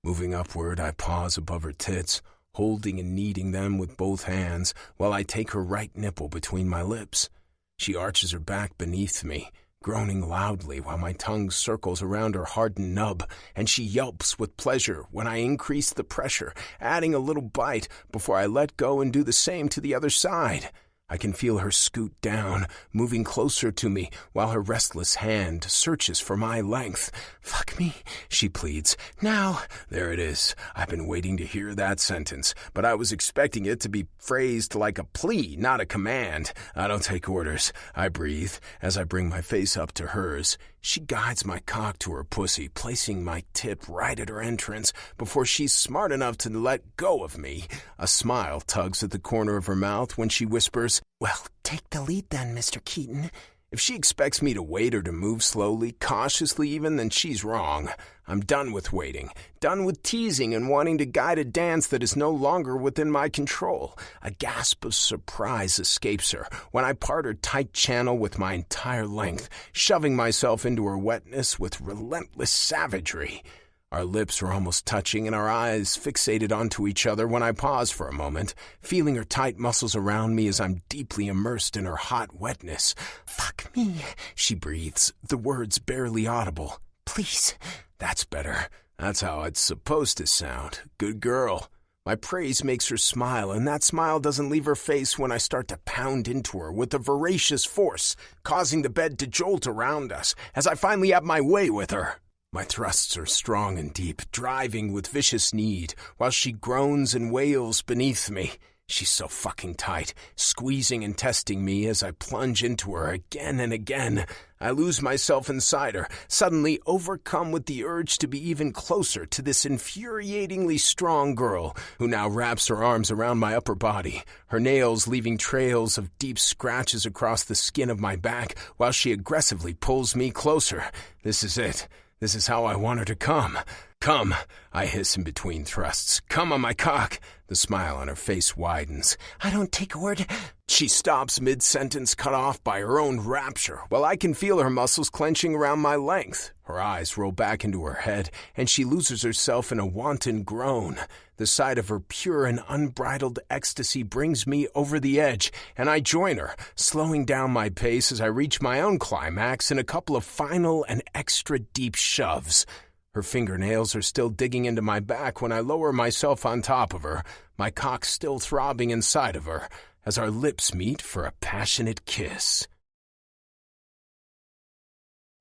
Moving upward, I pause above her tits, holding and kneading them with both hands while I take her right nipple between my lips. She arches her back beneath me, groaning loudly while my tongue circles around her hardened nub, and she yelps with pleasure when I increase the pressure, adding a little bite before I let go and do the same to the other side. I can feel her scoot down, moving closer to me, while her restless hand searches for my length. "Fuck me," she pleads. "Now." There it is. I've been waiting to hear that sentence, but I was expecting it to be phrased like a plea, not a command. I don't take orders. I breathe as I bring my face up to hers. She guides my cock to her pussy, placing my tip right at her entrance before she's smart enough to let go of me. A smile tugs at the corner of her mouth when she whispers, "Well, take the lead then, Mr. Keaton." If she expects me to wait or to move slowly, cautiously even, then she's wrong. I'm done with waiting, done with teasing and wanting to guide a dance that is no longer within my control. A gasp of surprise escapes her when I part her tight channel with my entire length, shoving myself into her wetness with relentless savagery. Our lips are almost touching and our eyes fixated onto each other when I pause for a moment, feeling her tight muscles around me as I'm deeply immersed in her hot wetness. "Fuck me," she breathes, the words barely audible. "Please." That's better. That's how it's supposed to sound. Good girl. My praise makes her smile, and that smile doesn't leave her face when I start to pound into her with a voracious force, causing the bed to jolt around us as I finally have my way with her. My thrusts are strong and deep, driving with vicious need, while she groans and wails beneath me. She's so fucking tight, squeezing and testing me as I plunge into her again and again. I lose myself inside her, suddenly overcome with the urge to be even closer to this infuriatingly strong girl, who now wraps her arms around my upper body, her nails leaving trails of deep scratches across the skin of my back, while she aggressively pulls me closer. This is it. This is how I want her to come. "Come," I hiss in between thrusts. "Come on my cock." The smile on her face widens. "I don't take a word." She stops mid-sentence, cut off by her own rapture, while I can feel her muscles clenching around my length. Her eyes roll back into her head, and she loses herself in a wanton groan. The sight of her pure and unbridled ecstasy brings me over the edge, and I join her, slowing down my pace as I reach my own climax in a couple of final and extra deep shoves. Her fingernails are still digging into my back when I lower myself on top of her, my cock still throbbing inside of her, as our lips meet for a passionate kiss.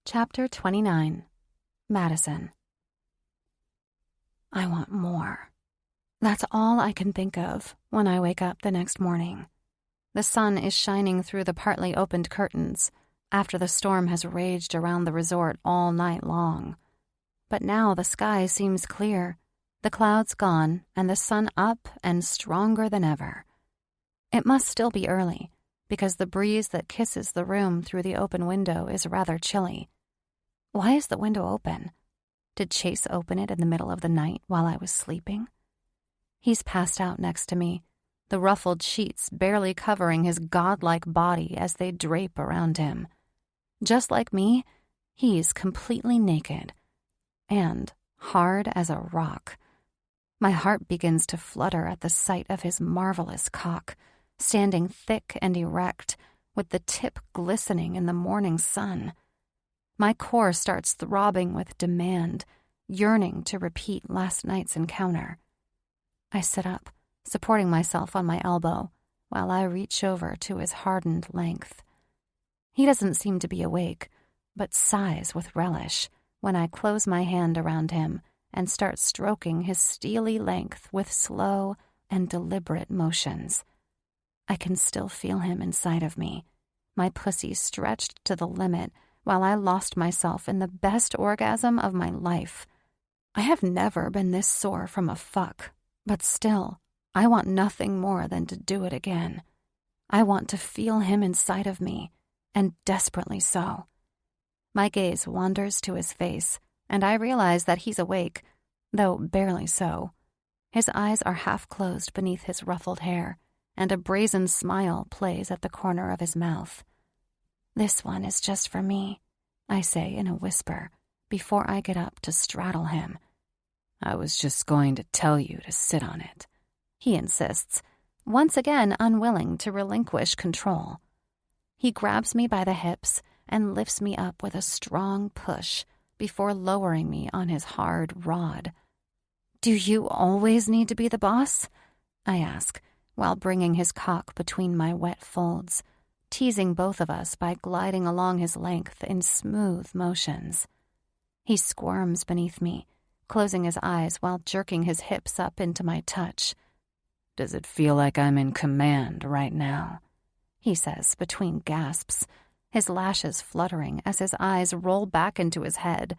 Chapter 29. Madison. I want more. That's all I can think of when I wake up the next morning. The sun is shining through the partly opened curtains, after the storm has raged around the resort all night long. But now the sky seems clear, the clouds gone, and the sun up and stronger than ever. It must still be early, because the breeze that kisses the room through the open window is rather chilly. Why is the window open? Did Chase open it in the middle of the night while I was sleeping? He's passed out next to me, the ruffled sheets barely covering his godlike body as they drape around him. Just like me, he's completely naked and hard as a rock. My heart begins to flutter at the sight of his marvelous cock, standing thick and erect, with the tip glistening in the morning sun. My core starts throbbing with demand, yearning to repeat last night's encounter. I sit up, supporting myself on my elbow, while I reach over to his hardened length. He doesn't seem to be awake, but sighs with relish when I close my hand around him and start stroking his steely length with slow and deliberate motions. I can still feel him inside of me, my pussy stretched to the limit while I lost myself in the best orgasm of my life. I have never been this sore from a fuck, but still, I want nothing more than to do it again. I want to feel him inside of me, and desperately so. My gaze wanders to his face, and I realize that he's awake, though barely so. His eyes are half closed beneath his ruffled hair, and a brazen smile plays at the corner of his mouth. "This one is just for me," I say in a whisper, before I get up to straddle him. "I was just going to tell you to sit on it," he insists, once again unwilling to relinquish control. He grabs me by the hips and lifts me up with a strong push before lowering me on his hard rod. "Do you always need to be the boss?" I ask, while bringing his cock between my wet folds, teasing both of us by gliding along his length in smooth motions. He squirms beneath me, closing his eyes while jerking his hips up into my touch. "Does it feel like I'm in command right now?" he says between gasps, his lashes fluttering as his eyes roll back into his head.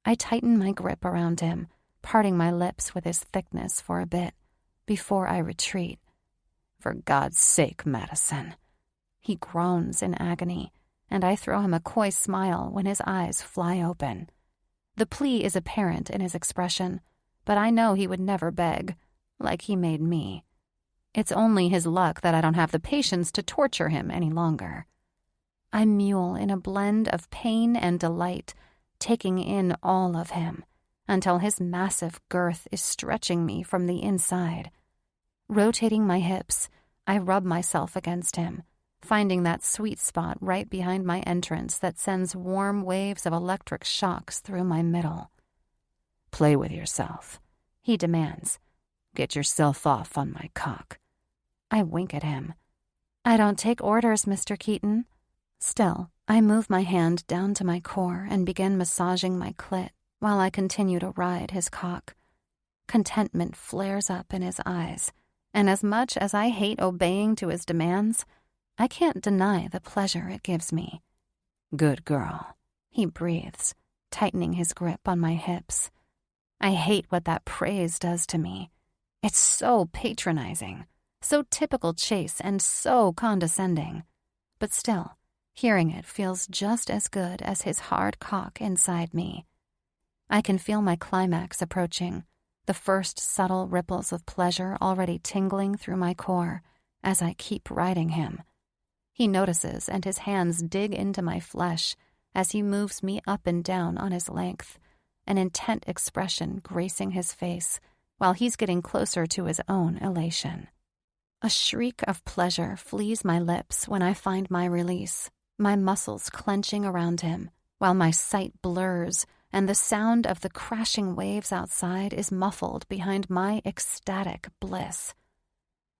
I tighten my grip around him, parting my lips with his thickness for a bit, before I retreat. "For God's sake, Madison." He groans in agony, and I throw him a coy smile when his eyes fly open. The plea is apparent in his expression, but I know he would never beg, like he made me. It's only his luck that I don't have the patience to torture him any longer. I mule in a blend of pain and delight, taking in all of him, until his massive girth is stretching me from the inside. Rotating my hips, I rub myself against him, finding that sweet spot right behind my entrance that sends warm waves of electric shocks through my middle. "Play with yourself," he demands. "Get yourself off on my cock." I wink at him. "I don't take orders, Mr. Keaton." Still, I move my hand down to my core and begin massaging my clit while I continue to ride his cock. Contentment flares up in his eyes, and as much as I hate obeying to his demands, I can't deny the pleasure it gives me. "Good girl," he breathes, tightening his grip on my hips. I hate what that praise does to me. It's so patronizing, so typical Chase, and so condescending. But still, hearing it feels just as good as his hard cock inside me. I can feel my climax approaching, the first subtle ripples of pleasure already tingling through my core as I keep riding him. He notices, and his hands dig into my flesh as he moves me up and down on his length, an intent expression gracing his face while he's getting closer to his own elation. A shriek of pleasure flees my lips when I find my release, my muscles clenching around him, while my sight blurs and the sound of the crashing waves outside is muffled behind my ecstatic bliss.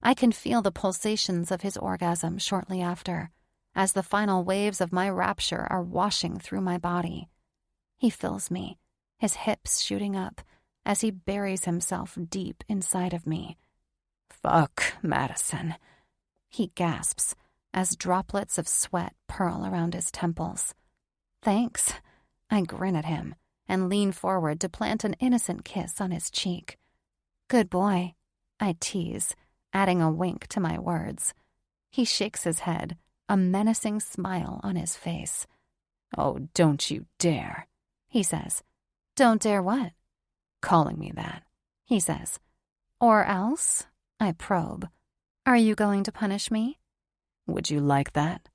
I can feel the pulsations of his orgasm shortly after, as the final waves of my rapture are washing through my body. He fills me, his hips shooting up, as he buries himself deep inside of me. "Fuck, Madison," he gasps, as droplets of sweat purl around his temples. Thanks. I grin at him and lean forward to plant an innocent kiss on his cheek. Good boy, I tease, adding a wink to my words. He shakes his head, a menacing smile on his face. Oh, don't you dare, he says. Don't dare what? Calling me that, he says. Or else? I probe. Are you going to punish me? Would you like that?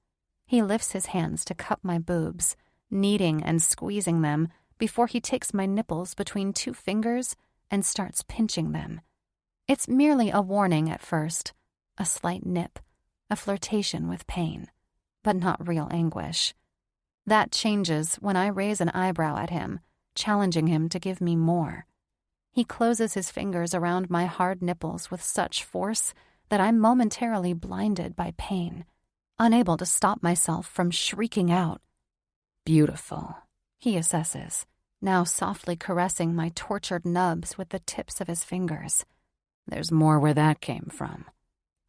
He lifts his hands to cup my boobs, kneading and squeezing them before he takes my nipples between two fingers and starts pinching them. It's merely a warning at first, a slight nip, a flirtation with pain, but not real anguish. That changes when I raise an eyebrow at him, challenging him to give me more. He closes his fingers around my hard nipples with such force that I'm momentarily blinded by pain, unable to stop myself from shrieking out. Beautiful, he assesses, now softly caressing my tortured nubs with the tips of his fingers. There's more where that came from.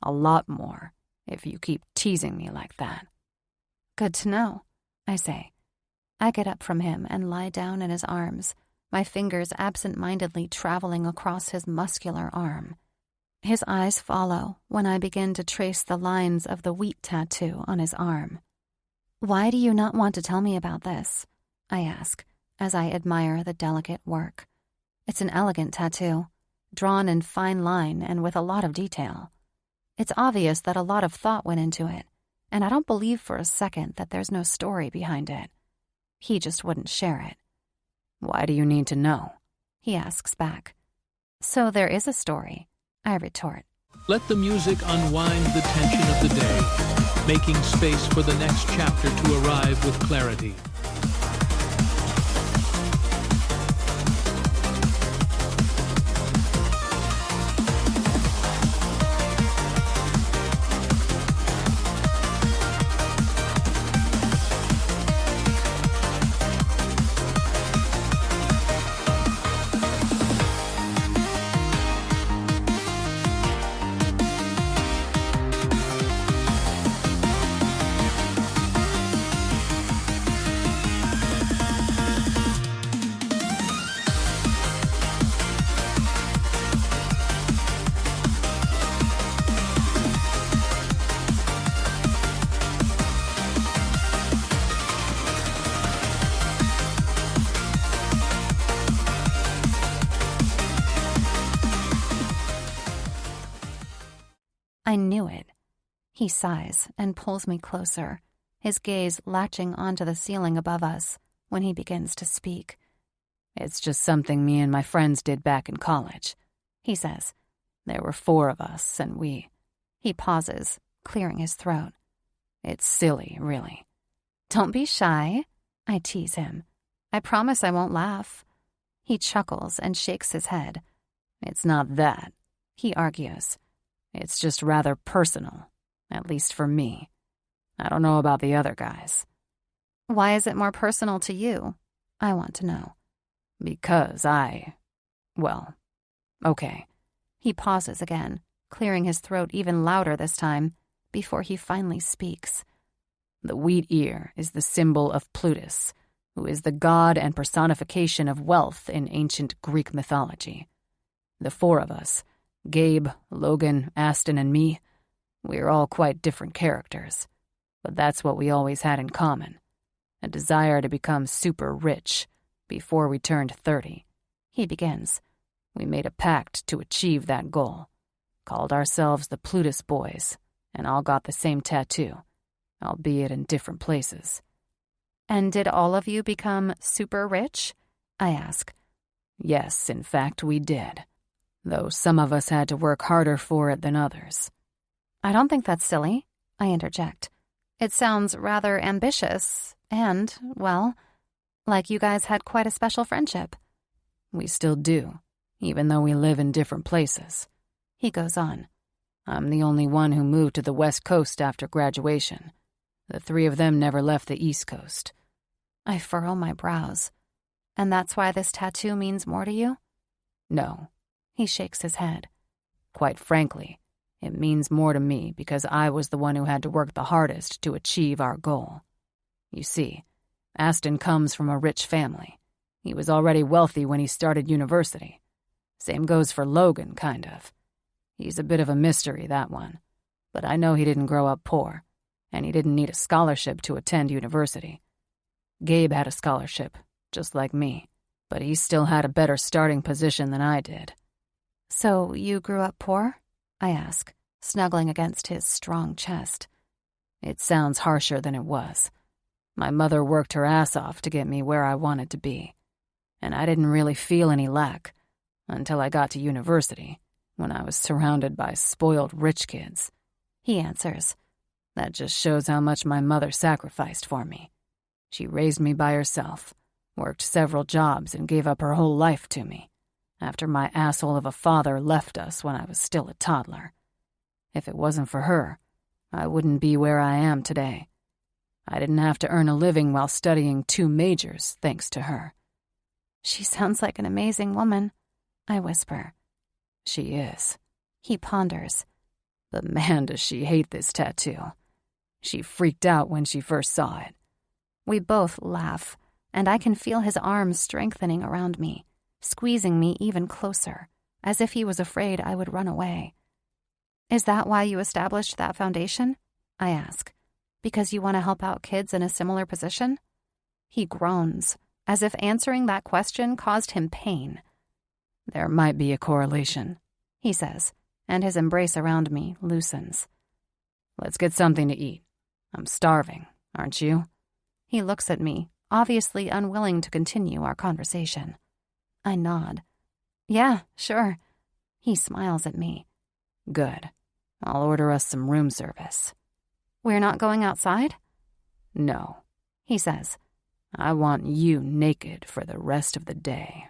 A lot more, if you keep teasing me like that. Good to know, I say. I get up from him and lie down in his arms, my fingers absent-mindedly traveling across his muscular arm. His eyes follow when I begin to trace the lines of the wheat tattoo on his arm. Why do you not want to tell me about this? I ask, as I admire the delicate work. It's an elegant tattoo, drawn in fine line and with a lot of detail. It's obvious that a lot of thought went into it, and I don't believe for a second that there's no story behind it. He just wouldn't share it. Why do you need to know? He asks back. So there is a story, I retort. Let the music unwind the tension of the day, making space for the next chapter to arrive with clarity. I knew it. He sighs and pulls me closer, his gaze latching onto the ceiling above us when he begins to speak. It's just something me and my friends did back in college, he says. There were 4 of us, and we... He pauses, clearing his throat. It's silly, really. Don't be shy, I tease him. I promise I won't laugh. He chuckles and shakes his head. It's not that, he argues. It's just rather personal, at least for me. I don't know about the other guys. Why is it more personal to you? I want to know. Because well, okay. He pauses again, clearing his throat even louder this time, before he finally speaks. The wheat ear is the symbol of Plutus, who is the god and personification of wealth in ancient Greek mythology. The 4 of us, Gabe, Logan, Aston, and me, we're all quite different characters, but that's what we always had in common, a desire to become super rich before we turned 30. He begins. We made a pact to achieve that goal, called ourselves the Plutus Boys, and all got the same tattoo, albeit in different places. And did all of you become super rich? I ask. Yes, in fact, we did. Though some of us had to work harder for it than others. I don't think that's silly, I interject. It sounds rather ambitious and, well, like you guys had quite a special friendship. We still do, even though we live in different places. He goes on. I'm the only one who moved to the West Coast after graduation. The 3 of them never left the East Coast. I furrow my brows. And that's why this tattoo means more to you? No. He shakes his head. Quite frankly, It means more to me because I was the one who had to work the hardest to achieve our goal. You see, Aston comes from a rich family. He was already wealthy when he started university. Same goes for Logan, kind of. He's a bit of a mystery, that one. But I know he didn't grow up poor, and he didn't need a scholarship to attend university. Gabe had a scholarship, just like me, but he still had a better starting position than I did. So you grew up poor? I ask, snuggling against his strong chest. It sounds harsher than it was. My mother worked her ass off to get me where I wanted to be, and I didn't really feel any lack until I got to university, when I was surrounded by spoiled rich kids. He answers. That just shows how much my mother sacrificed for me. She raised me by herself, worked several jobs, and gave up her whole life to me, after my asshole of a father left us when I was still a toddler. If it wasn't for her, I wouldn't be where I am today. I didn't have to earn a living while studying 2 majors, thanks to her. She sounds like an amazing woman, I whisper. She is. He ponders. But man, does she hate this tattoo. She freaked out when she first saw it. We both laugh, and I can feel his arms strengthening around me, squeezing me even closer, as if he was afraid I would run away. Is that why you established that foundation? I ask. Because you want to help out kids in a similar position? He groans, as if answering that question caused him pain. There might be a correlation, he says, and his embrace around me loosens. Let's get something to eat. I'm starving, aren't you? He looks at me, obviously unwilling to continue our conversation. I nod. Yeah, sure. He smiles at me. Good. I'll order us some room service. We're not going outside? No, he says. I want you naked for the rest of the day.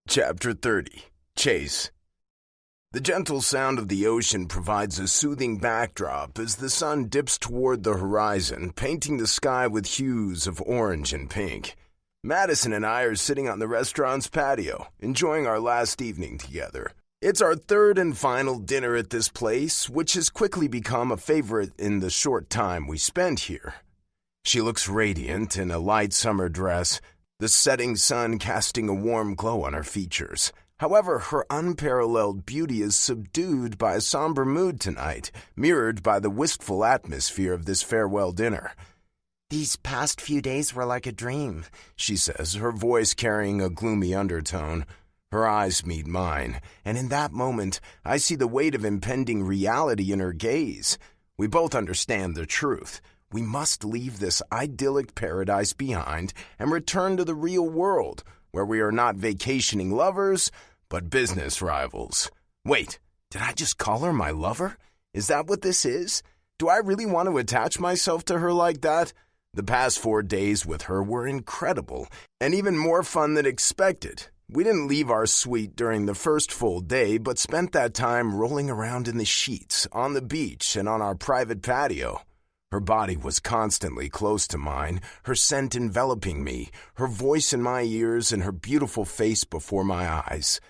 Chapter 30. Chase. The gentle sound of the ocean provides a soothing backdrop as the sun dips toward the horizon, painting the sky with hues of orange and pink. Madison and I are sitting on the restaurant's patio, enjoying our last evening together. It's our third and final dinner at this place, which has quickly become a favorite in the short time we spend here. She looks radiant in a light summer dress, the setting sun casting a warm glow on her features. However, her unparalleled beauty is subdued by a somber mood tonight, mirrored by the wistful atmosphere of this farewell dinner. "These past few days were like a dream," she says, her voice carrying a gloomy undertone. Her eyes meet mine, and in that moment, I see the weight of impending reality in her gaze. We both understand the truth. We must leave this idyllic paradise behind and return to the real world, where we are not vacationing lovers, but business rivals. Wait, did I just call her my lover? Is that what this is? Do I really want to attach myself to her like that? The past 4 days with her were incredible, and even more fun than expected. We didn't leave our suite during the first full day, but spent that time rolling around in the sheets, on the beach, and on our private patio. Her body was constantly close to mine, her scent enveloping me, her voice in my ears, and her beautiful face before my eyes.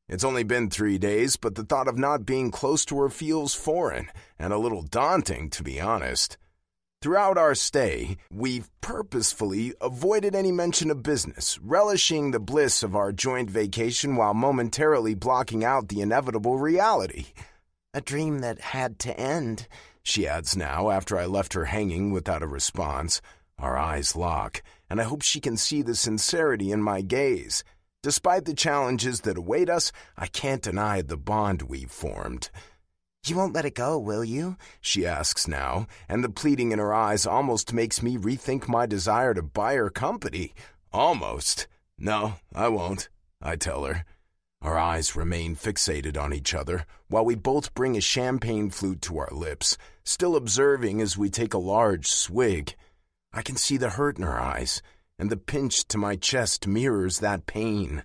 It's only been 3 days, but the thought of not being close to her feels foreign, and a little daunting, to be honest. Throughout our stay, we've purposefully avoided any mention of business, relishing the bliss of our joint vacation while momentarily blocking out the inevitable reality. "A dream that had to end," she adds now after I left her hanging without a response. Our eyes lock, and I hope she can see the sincerity in my gaze. Despite the challenges that await us, I can't deny the bond we've formed. "You won't let it go, will you?" she asks now, and the pleading in her eyes almost makes me rethink my desire to buy her company. Almost. "No, I won't," I tell her. Our eyes remain fixated on each other, while we both bring a champagne flute to our lips, still observing as we take a large swig. I can see the hurt in her eyes, and the pinch to my chest mirrors that pain.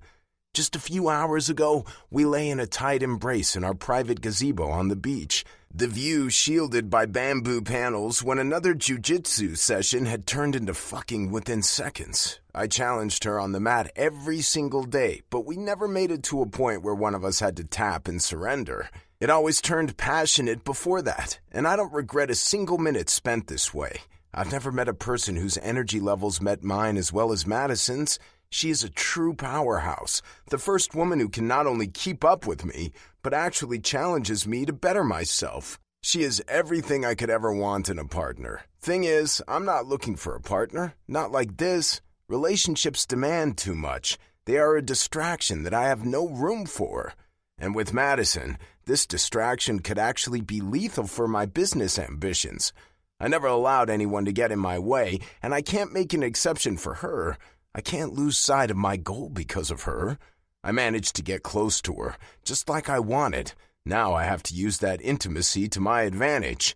Just a few hours ago, we lay in a tight embrace in our private gazebo on the beach, the view shielded by bamboo panels when another jujitsu session had turned into fucking within seconds. I challenged her on the mat every single day, but we never made it to a point where one of us had to tap and surrender. It always turned passionate before that, and I don't regret a single minute spent this way. I've never met a person whose energy levels met mine as well as Madison's. She is a true powerhouse, the first woman who can not only keep up with me, but actually challenges me to better myself. She is everything I could ever want in a partner. Thing is, I'm not looking for a partner. Not like this. Relationships demand too much. They are a distraction that I have no room for. And with Madison, this distraction could actually be lethal for my business ambitions. I never allowed anyone to get in my way, and I can't make an exception for her. I can't lose sight of my goal because of her. I managed to get close to her, just like I wanted. Now I have to use that intimacy to my advantage.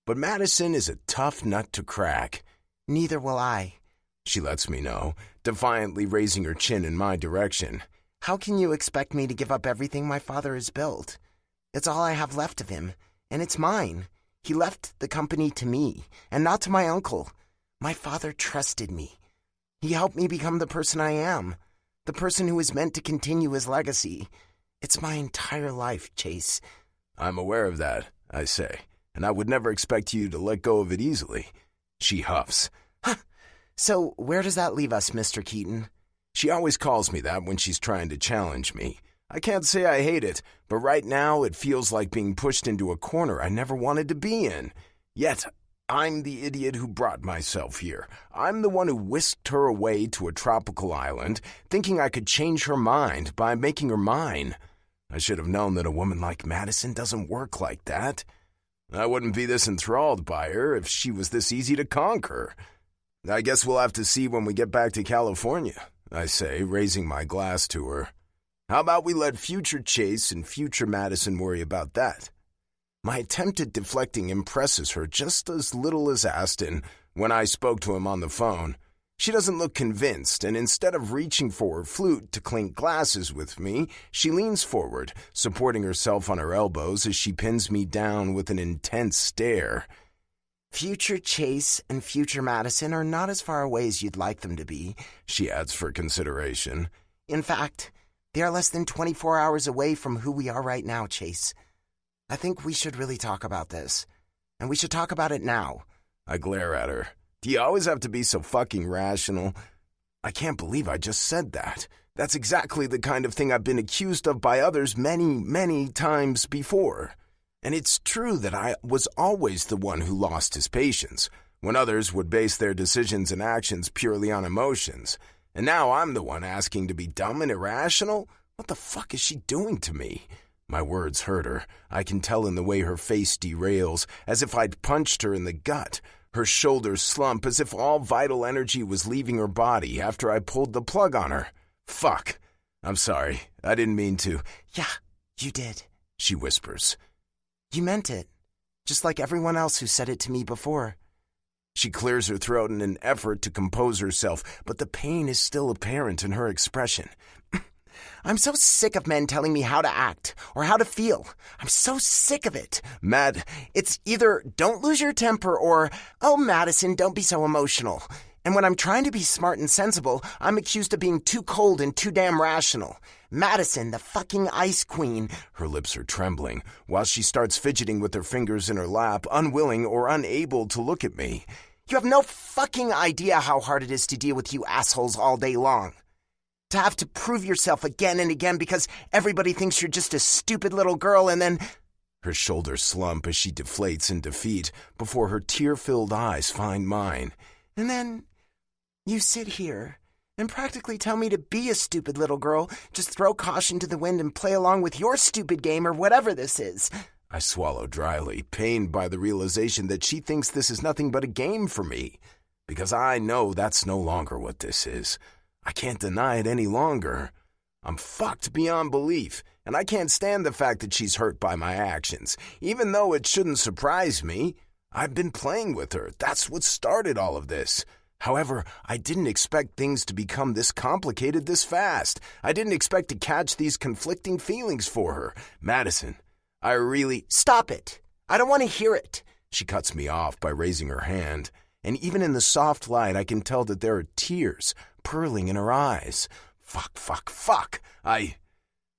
But Madison is a tough nut to crack. Neither will I, she lets me know, defiantly raising her chin in my direction. How can you expect me to give up everything my father has built? It's all I have left of him, and it's mine. He left the company to me, and not to my uncle. My father trusted me. He helped me become the person I am, the person who is meant to continue his legacy. It's my entire life, Chase. I'm aware of that, I say, and I would never expect you to let go of it easily. She huffs. Huh. So where does that leave us, Mr. Keaton? She always calls me that when she's trying to challenge me. I can't say I hate it, but right now it feels like being pushed into a corner I never wanted to be in. Yet, I'm the idiot who brought myself here. I'm the one who whisked her away to a tropical island, thinking I could change her mind by making her mine. I should have known that a woman like Madison doesn't work like that. I wouldn't be this enthralled by her if she was this easy to conquer. I guess we'll have to see when we get back to California, I say, raising my glass to her. How about we let future Chase and future Madison worry about that? My attempt at deflecting impresses her just as little as Aston when I spoke to him on the phone. She doesn't look convinced, and instead of reaching for her flute to clink glasses with me, she leans forward, supporting herself on her elbows as she pins me down with an intense stare. Future Chase and future Madison are not as far away as you'd like them to be, she adds for consideration. In fact, they are less than 24 hours away from who we are right now, Chase. I think we should really talk about this. And we should talk about it now. I glare at her. Do you always have to be so fucking rational? I can't believe I just said that. That's exactly the kind of thing I've been accused of by others many, many times before. And it's true that I was always the one who lost his patience, when others would base their decisions and actions purely on emotions. And now I'm the one asking to be dumb and irrational? What the fuck is she doing to me? My words hurt her. I can tell in the way her face derails, as if I'd punched her in the gut. Her shoulders slump as if all vital energy was leaving her body after I pulled the plug on her. Fuck. I'm sorry. I didn't mean to. Yeah, you did, she whispers. You meant it, just like everyone else who said it to me before. She clears her throat in an effort to compose herself, but the pain is still apparent in her expression. I'm so sick of men telling me how to act or how to feel. I'm so sick of it. It's either don't lose your temper or, oh, Madison, don't be so emotional. And when I'm trying to be smart and sensible, I'm accused of being too cold and too damn rational. Madison, the fucking ice queen. Her lips are trembling, while she starts fidgeting with her fingers in her lap, unwilling or unable to look at me. You have no fucking idea how hard it is to deal with you assholes all day long. To have to prove yourself again and again because everybody thinks you're just a stupid little girl and then... Her shoulders slump as she deflates in defeat before her tear-filled eyes find mine. And then you sit here and practically tell me to be a stupid little girl, just throw caution to the wind and play along with your stupid game or whatever this is. I swallow dryly, pained by the realization that she thinks this is nothing but a game for me, because I know that's no longer what this is. I can't deny it any longer. I'm fucked beyond belief, and I can't stand the fact that she's hurt by my actions, even though it shouldn't surprise me. I've been playing with her. That's what started all of this. However, I didn't expect things to become this complicated this fast. I didn't expect to catch these conflicting feelings for her. Madison, Stop it. I don't want to hear it. She cuts me off by raising her hand, and even in the soft light I can tell that there are tears purling in her eyes. Fuck. I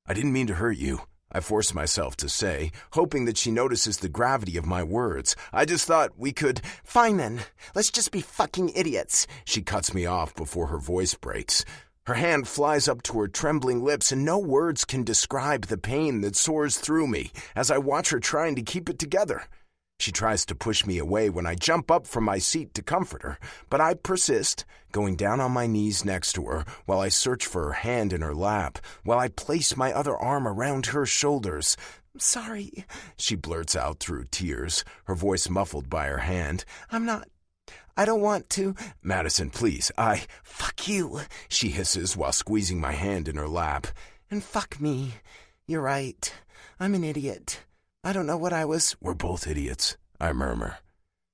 didn't mean to hurt you, I force myself to say, hoping that she notices the gravity of my words. I just thought we could... Fine then. Let's just be fucking idiots. She cuts me off before her voice breaks. Her hand flies up to her trembling lips, and no words can describe the pain that soars through me as I watch her trying to keep it together. She tries to push me away when I jump up from my seat to comfort her, but I persist, going down on my knees next to her while I search for her hand in her lap, while I place my other arm around her shoulders. Sorry, she blurts out through tears, her voice muffled by her hand. I don't want to. Madison, please, Fuck you, she hisses while squeezing my hand in her lap. And fuck me. You're right. I'm an idiot. I don't know what I was... We're both idiots, I murmur.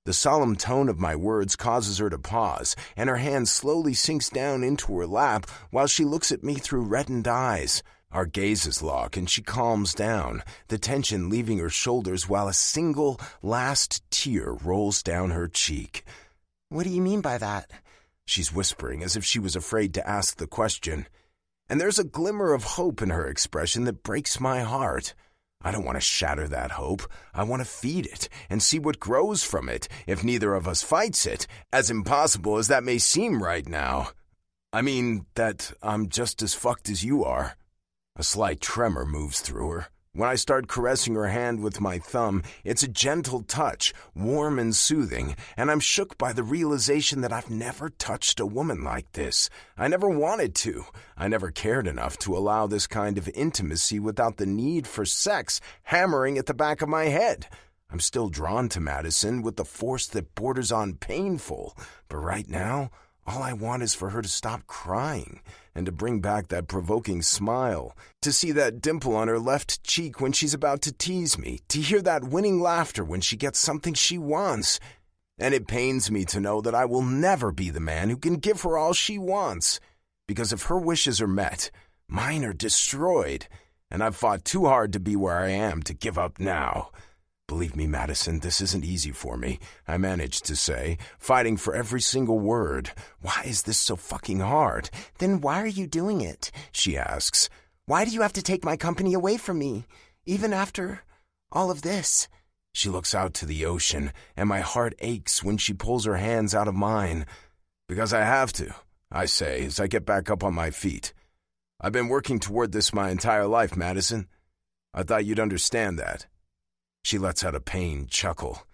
The solemn tone of my words causes her to pause, and her hand slowly sinks down into her lap while she looks at me through reddened eyes. Our gazes lock, and she calms down, the tension leaving her shoulders while a single last tear rolls down her cheek. What do you mean by that? She's whispering as if she was afraid to ask the question. And there's a glimmer of hope in her expression that breaks my heart. I don't want to shatter that hope. I want to feed it and see what grows from it if neither of us fights it, as impossible as that may seem right now. I mean that I'm just as fucked as you are. A slight tremor moves through her. When I start caressing her hand with my thumb, it's a gentle touch, warm and soothing, and I'm shook by the realization that I've never touched a woman like this. I never wanted to. I never cared enough to allow this kind of intimacy without the need for sex hammering at the back of my head. I'm still drawn to Madison with the force that borders on painful, but right now, all I want is for her to stop crying and to bring back that provoking smile, to see that dimple on her left cheek when she's about to tease me, to hear that winning laughter when she gets something she wants. And it pains me to know that I will never be the man who can give her all she wants, because if her wishes are met, mine are destroyed, and I've fought too hard to be where I am to give up now. Believe me, Madison, this isn't easy for me, I managed to say, fighting for every single word. Why is this so fucking hard? Then why are you doing it? She asks. Why do you have to take my company away from me, even after all of this? She looks out to the ocean, and my heart aches when she pulls her hands out of mine. Because I have to, I say as I get back up on my feet. I've been working toward this my entire life, Madison. I thought you'd understand that. She lets out a pained chuckle.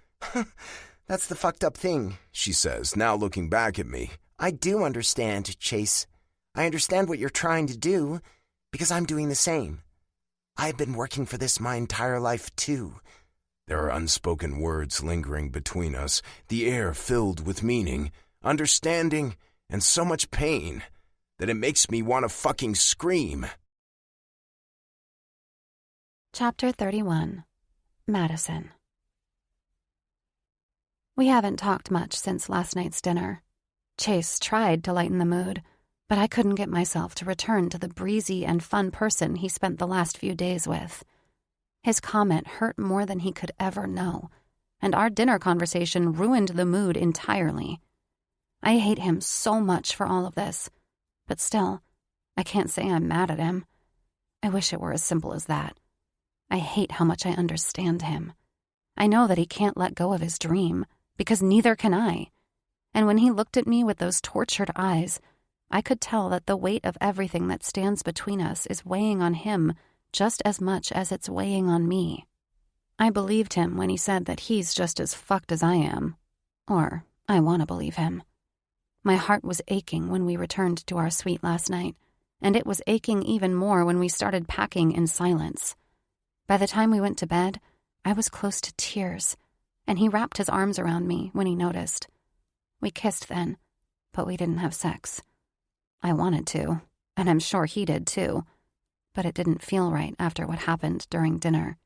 That's the fucked up thing, she says, now looking back at me. I do understand, Chase. I understand what you're trying to do, because I'm doing the same. I've been working for this my entire life, too. There are unspoken words lingering between us, the air filled with meaning, understanding, and so much pain that it makes me want to fucking scream. Chapter 31. Madison. We haven't talked much since last night's dinner. Chase tried to lighten the mood, but I couldn't get myself to return to the breezy and fun person he spent the last few days with. His comment hurt more than he could ever know, and our dinner conversation ruined the mood entirely. I hate him so much for all of this, but still, I can't say I'm mad at him. I wish it were as simple as that. I hate how much I understand him. I know that he can't let go of his dream, because neither can I. And when he looked at me with those tortured eyes, I could tell that the weight of everything that stands between us is weighing on him just as much as it's weighing on me. I believed him when he said that he's just as fucked as I am. Or, I want to believe him. My heart was aching when we returned to our suite last night, and it was aching even more when we started packing in silence. By the time we went to bed, I was close to tears, and he wrapped his arms around me when he noticed. We kissed then, but we didn't have sex. I wanted to, and I'm sure he did too, but it didn't feel right after what happened during dinner.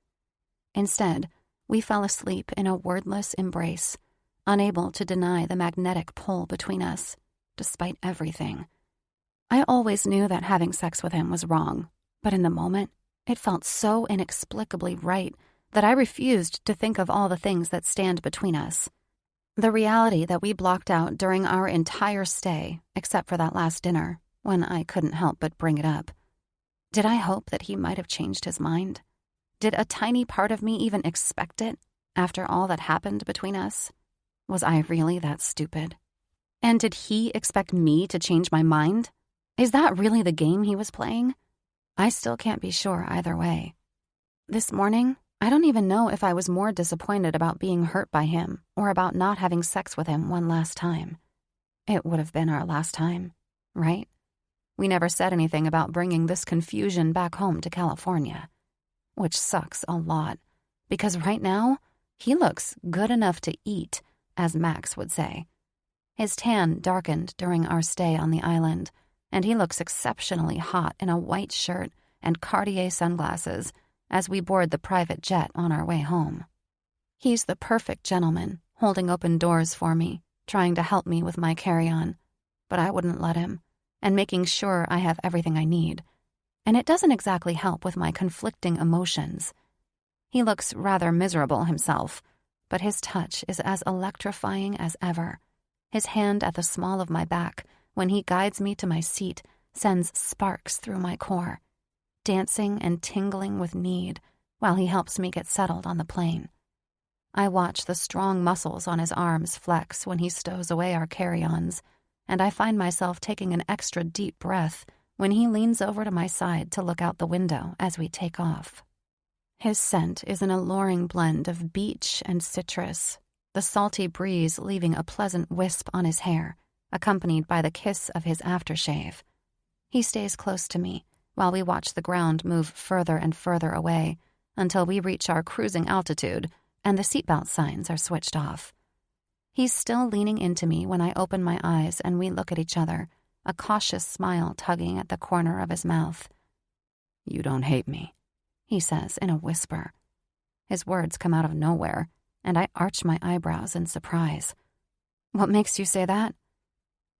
Instead, we fell asleep in a wordless embrace, unable to deny the magnetic pull between us, despite everything. I always knew that having sex with him was wrong, but in the moment, it felt so inexplicably right that I refused to think of all the things that stand between us. The reality that we blocked out during our entire stay, except for that last dinner, when I couldn't help but bring it up. Did I hope that he might have changed his mind? Did a tiny part of me even expect it, after all that happened between us? Was I really that stupid? And did he expect me to change my mind? Is that really the game he was playing? I still can't be sure either way. This morning, I don't even know if I was more disappointed about being hurt by him or about not having sex with him one last time. It would have been our last time, right? We never said anything about bringing this confusion back home to California, which sucks a lot, because right now, he looks good enough to eat, as Max would say. His tan darkened during our stay on the island, and he looks exceptionally hot in a white shirt and Cartier sunglasses as we board the private jet on our way home. He's the perfect gentleman, holding open doors for me, trying to help me with my carry-on, but I wouldn't let him, and making sure I have everything I need. And it doesn't exactly help with my conflicting emotions. He looks rather miserable himself, but his touch is as electrifying as ever. His hand at the small of my back, when he guides me to my seat, sends sparks through my core, dancing and tingling with need while he helps me get settled on the plane. I watch the strong muscles on his arms flex when he stows away our carry-ons, and I find myself taking an extra deep breath when he leans over to my side to look out the window as we take off. His scent is an alluring blend of beach and citrus, the salty breeze leaving a pleasant wisp on his hair, accompanied by the kiss of his aftershave. He stays close to me while we watch the ground move further and further away until we reach our cruising altitude and the seatbelt signs are switched off. He's still leaning into me when I open my eyes and we look at each other, a cautious smile tugging at the corner of his mouth. "You don't hate me," he says in a whisper. His words come out of nowhere, and I arch my eyebrows in surprise. "What makes you say that?"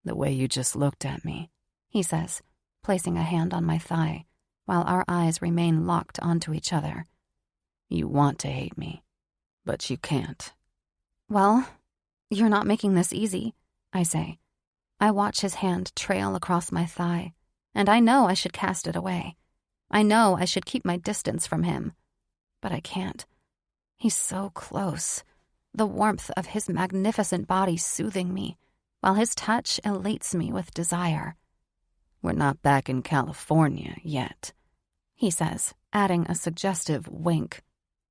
"The way you just looked at me," he says, placing a hand on my thigh, while our eyes remain locked onto each other. "You want to hate me, but you can't." "Well, you're not making this easy," I say. I watch his hand trail across my thigh, and I know I should cast it away. I know I should keep my distance from him, but I can't. He's so close, the warmth of his magnificent body soothing me, while his touch elates me with desire. "We're not back in California yet," he says, adding a suggestive wink.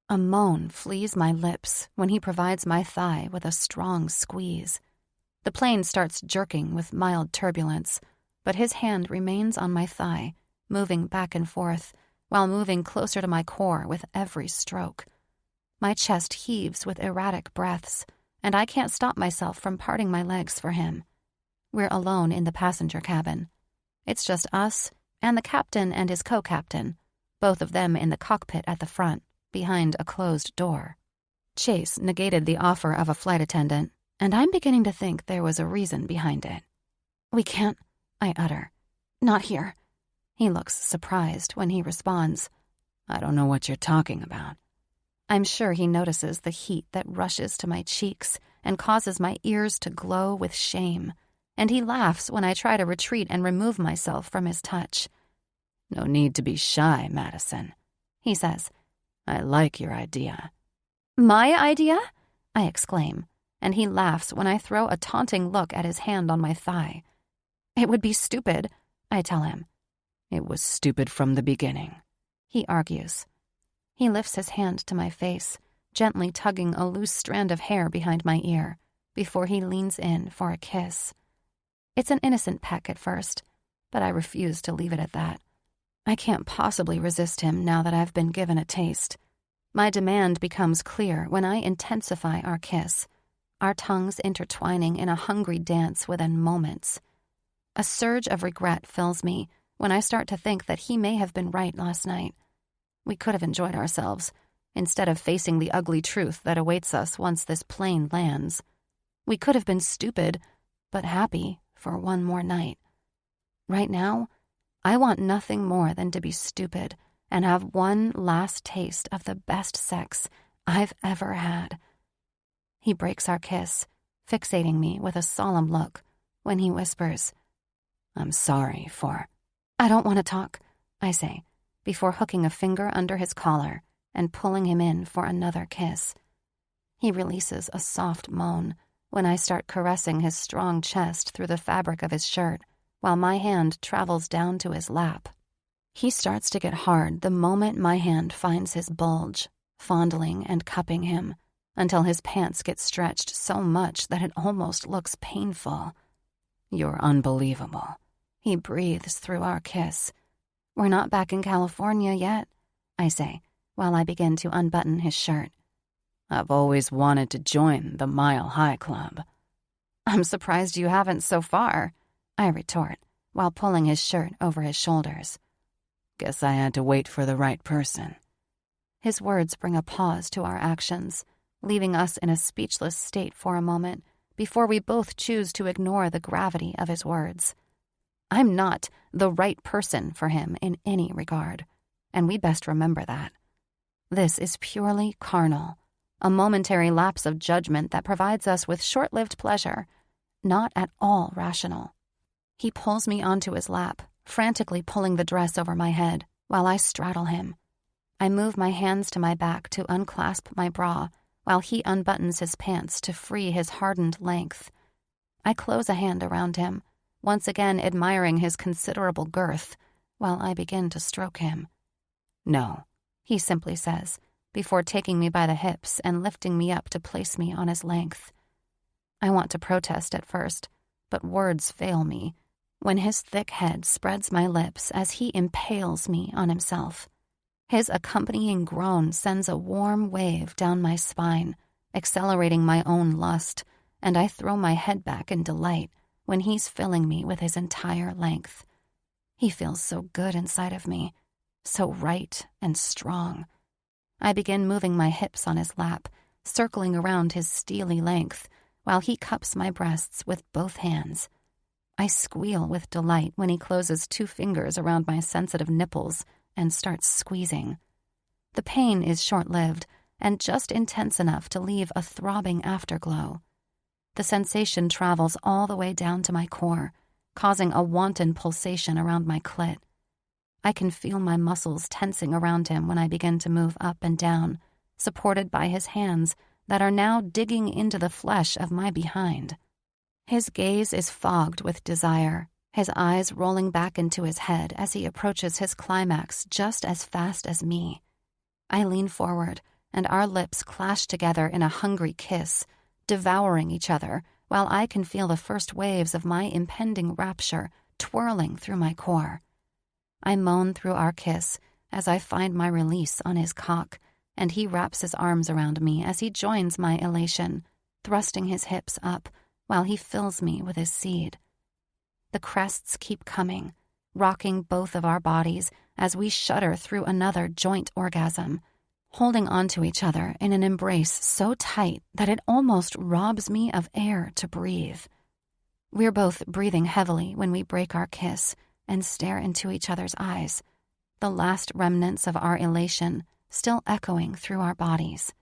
A moan flees my lips when he provides my thigh with a strong squeeze. The plane starts jerking with mild turbulence, but his hand remains on my thigh, moving back and forth, while moving closer to my core with every stroke. My chest heaves with erratic breaths, and I can't stop myself from parting my legs for him. We're alone in the passenger cabin. It's just us and the captain and his co-captain, both of them in the cockpit at the front, behind a closed door. Chase negated the offer of a flight attendant, and I'm beginning to think there was a reason behind it. "We can't," I utter. "Not here." He looks surprised when he responds, "I don't know what you're talking about." I'm sure he notices the heat that rushes to my cheeks and causes my ears to glow with shame, and he laughs when I try to retreat and remove myself from his touch. "No need to be shy, Madison," he says. "I like your idea." "My idea?" I exclaim, and he laughs when I throw a taunting look at his hand on my thigh. "It would be stupid," I tell him. "It was stupid from the beginning," he argues. He lifts his hand to my face, gently tugging a loose strand of hair behind my ear, before he leans in for a kiss. It's an innocent peck at first, but I refuse to leave it at that. I can't possibly resist him now that I've been given a taste. My demand becomes clear when I intensify our kiss, our tongues intertwining in a hungry dance within moments. A surge of regret fills me when I start to think that he may have been right last night. We could have enjoyed ourselves, instead of facing the ugly truth that awaits us once this plane lands. We could have been stupid, but happy for one more night. Right now, I want nothing more than to be stupid and have one last taste of the best sex I've ever had. He breaks our kiss, fixating me with a solemn look when he whispers, "I'm sorry for—" "I don't want to talk," I say, before hooking a finger under his collar and pulling him in for another kiss. He releases a soft moan when I start caressing his strong chest through the fabric of his shirt, while my hand travels down to his lap. He starts to get hard the moment my hand finds his bulge, fondling and cupping him, until his pants get stretched so much that it almost looks painful. "You're unbelievable," he breathes through our kiss. "We're not back in California yet," I say, while I begin to unbutton his shirt. "I've always wanted to join the Mile High Club." "I'm surprised you haven't so far," I retort, while pulling his shirt over his shoulders. "Guess I had to wait for the right person." His words bring a pause to our actions, leaving us in a speechless state for a moment before we both choose to ignore the gravity of his words. I'm not the right person for him in any regard, and we'd best remember that. This is purely carnal, a momentary lapse of judgment that provides us with short-lived pleasure, not at all rational. He pulls me onto his lap, frantically pulling the dress over my head while I straddle him. I move my hands to my back to unclasp my bra while he unbuttons his pants to free his hardened length. I close a hand around him, once again admiring his considerable girth, while I begin to stroke him. "No," he simply says, before taking me by the hips and lifting me up to place me on his length. I want to protest at first, but words fail me when his thick head spreads my lips as he impales me on himself. His accompanying groan sends a warm wave down my spine, accelerating my own lust, and I throw my head back in delight when he's filling me with his entire length. He feels so good inside of me, so right and strong. I begin moving my hips on his lap, circling around his steely length, while he cups my breasts with both hands. I squeal with delight when he closes 2 fingers around my sensitive nipples and starts squeezing. The pain is short-lived and just intense enough to leave a throbbing afterglow. The sensation travels all the way down to my core, causing a wanton pulsation around my clit. I can feel my muscles tensing around him when I begin to move up and down, supported by his hands that are now digging into the flesh of my behind. His gaze is fogged with desire, his eyes rolling back into his head as he approaches his climax just as fast as me. I lean forward, and our lips clash together in a hungry kiss, devouring each other, while I can feel the first waves of my impending rapture twirling through my core. I moan through our kiss as I find my release on his cock, and he wraps his arms around me as he joins my elation, thrusting his hips up while he fills me with his seed. The crests keep coming, rocking both of our bodies as we shudder through another joint orgasm, holding onto each other in an embrace so tight that it almost robs me of air to breathe. We're both breathing heavily when we break our kiss and stare into each other's eyes, the last remnants of our elation still echoing through our bodies.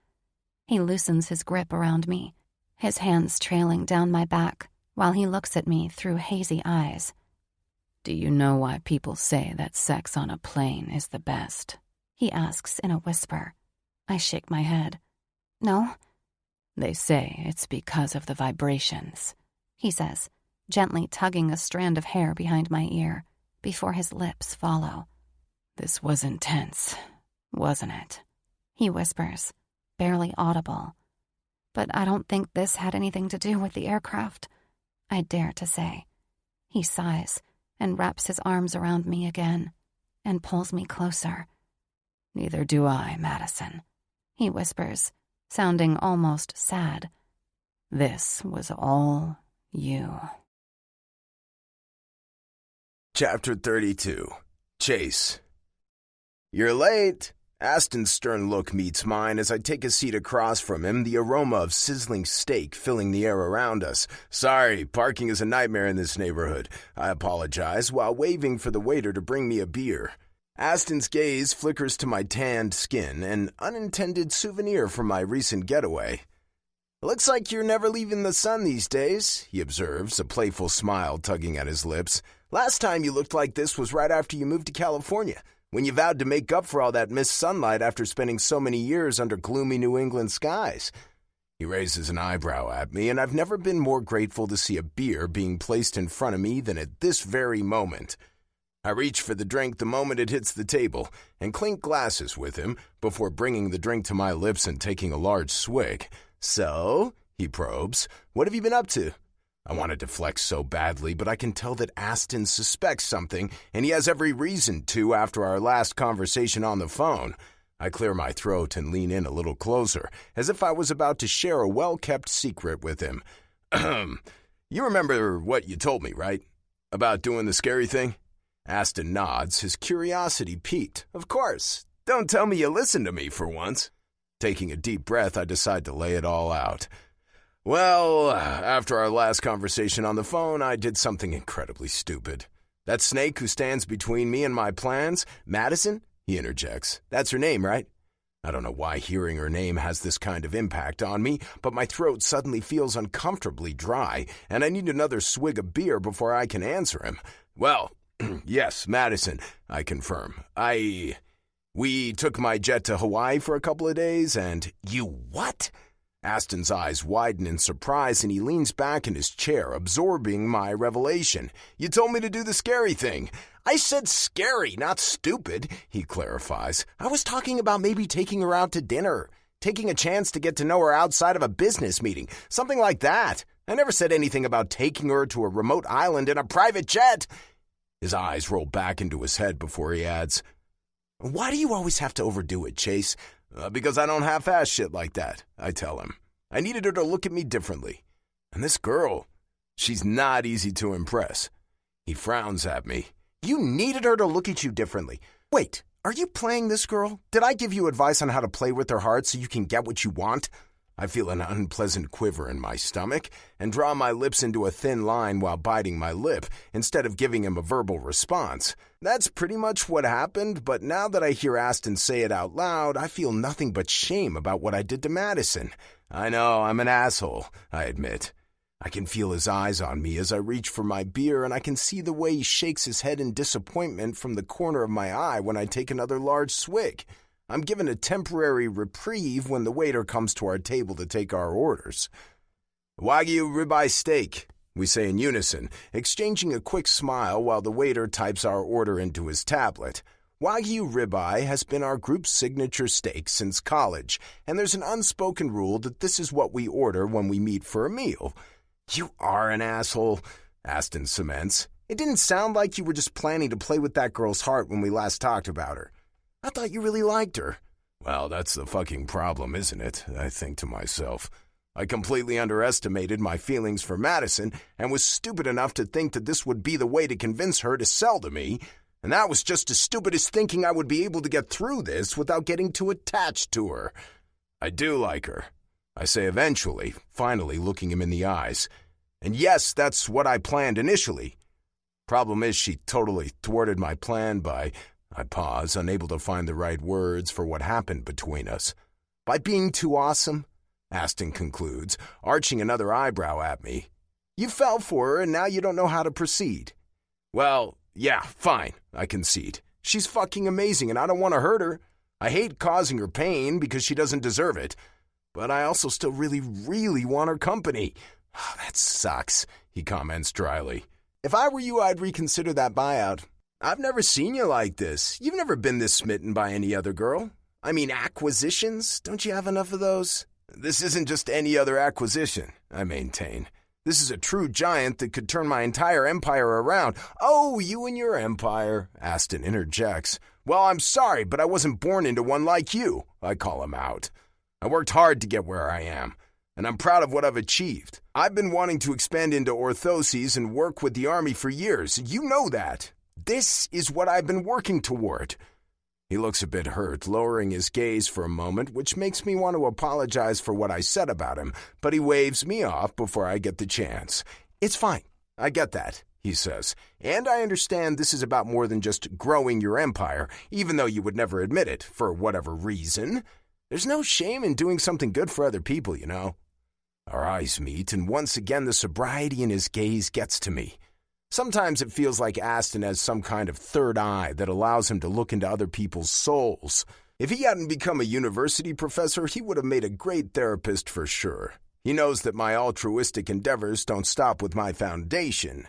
He loosens his grip around me, his hands trailing down my back, while he looks at me through hazy eyes. "Do you know why people say that sex on a plane is the best?" he asks in a whisper. I shake my head. "No?" "They say it's because of the vibrations," he says, gently tugging a strand of hair behind my ear, before his lips follow. "This was intense, wasn't it?" he whispers, barely audible. "But I don't think this had anything to do with the aircraft," I dare to say. He sighs and wraps his arms around me again and pulls me closer. "Neither do I, Madison," he whispers, sounding almost sad. "This was all you." Chapter 32. Chase. "You're late." Aston's stern look meets mine as I take a seat across from him, the aroma of sizzling steak filling the air around us. "Sorry, parking is a nightmare in this neighborhood," I apologize while waving for the waiter to bring me a beer. Aston's gaze flickers to my tanned skin, an unintended souvenir from my recent getaway. "Looks like you're never leaving the sun these days," he observes, a playful smile tugging at his lips. "Last time you looked like this was right after you moved to California, when you vowed to make up for all that missed sunlight after spending so many years under gloomy New England skies." He raises an eyebrow at me, and I've never been more grateful to see a beer being placed in front of me than at this very moment. I reach for the drink the moment it hits the table and clink glasses with him before bringing the drink to my lips and taking a large swig. "So," he probes, "what have you been up to?" I want to deflect so badly, but I can tell that Aston suspects something, and he has every reason to after our last conversation on the phone. I clear my throat and lean in a little closer, as if I was about to share a well-kept secret with him. "You remember what you told me, right? About doing the scary thing?" Aston nods, his curiosity piqued. "Of course. Don't tell me you listened to me for once." Taking a deep breath, I decide to lay it all out. "Well, after our last conversation on the phone, I did something incredibly stupid. That snake who stands between me and my plans, Madison," he interjects. "That's her name, right?" I don't know why hearing her name has this kind of impact on me, but my throat suddenly feels uncomfortably dry, and I need another swig of beer before I can answer him. "Well, yes, Madison," I confirm. We took my jet to Hawaii for a couple of days, and..." "You what?" Aston's eyes widen in surprise, and he leans back in his chair, absorbing my revelation. "You told me to do the scary thing." "I said scary, not stupid," he clarifies. "I was talking about maybe taking her out to dinner, taking a chance to get to know her outside of a business meeting, something like that. I never said anything about taking her to a remote island in a private jet." His eyes roll back into his head before he adds, "Why do you always have to overdo it, Chase?" Because I don't half-ass shit like that," I tell him. "I needed her to look at me differently. And this girl, she's not easy to impress." He frowns at me. "You needed her to look at you differently. Wait, are you playing this girl? Did I give you advice on how to play with her heart so you can get what you want?" I feel an unpleasant quiver in my stomach and draw my lips into a thin line while biting my lip instead of giving him a verbal response. That's pretty much what happened, but now that I hear Aston say it out loud, I feel nothing but shame about what I did to Madison. I know, I'm an asshole, I admit. I can feel his eyes on me as I reach for my beer, and I can see the way he shakes his head in disappointment from the corner of my eye when I take another large swig. I'm given a temporary reprieve when the waiter comes to our table to take our orders. "Wagyu ribeye steak," we say in unison, exchanging a quick smile while the waiter types our order into his tablet. Wagyu ribeye has been our group's signature steak since college, and there's an unspoken rule that this is what we order when we meet for a meal. "You are an asshole," Aston cements. "It didn't sound like you were just planning to play with that girl's heart when we last talked about her. I thought you really liked her." Well, that's the fucking problem, isn't it? I think to myself. I completely underestimated my feelings for Madison and was stupid enough to think that this would be the way to convince her to sell to me, and that was just as stupid as thinking I would be able to get through this without getting too attached to her. "I do like her," I say eventually, finally looking him in the eyes. "And yes, that's what I planned initially. Problem is she totally thwarted my plan by..." I pause, unable to find the right words for what happened between us. "By being too awesome," Aston concludes, arching another eyebrow at me. "You fell for her, and now you don't know how to proceed." "Well, yeah, fine," I concede. "She's fucking amazing, and I don't want to hurt her. I hate causing her pain because she doesn't deserve it. But I also still really, really want her company." "That sucks," he comments dryly. "If I were you, I'd reconsider that buyout. I've never seen you like this. You've never been this smitten by any other girl. I mean, acquisitions? Don't you have enough of those?" "This isn't just any other acquisition," I maintain. "This is a true giant that could turn my entire empire around." "Oh, you and your empire," Aston interjects. "Well, I'm sorry, but I wasn't born into one like you," I call him out. "I worked hard to get where I am, and I'm proud of what I've achieved. I've been wanting to expand into orthoses and work with the Army for years. You know that. This is what I've been working toward." He looks a bit hurt, lowering his gaze for a moment, which makes me want to apologize for what I said about him, but he waves me off before I get the chance. "It's fine. I get that," he says. And I understand this is about more than just growing your empire, even though you would never admit it, for whatever reason. There's no shame in doing something good for other people, you know. Our eyes meet, and once again the sobriety in his gaze gets to me. Sometimes it feels like Aston has some kind of third eye that allows him to look into other people's souls. If he hadn't become a university professor, he would have made a great therapist for sure. He knows that my altruistic endeavors don't stop with my foundation.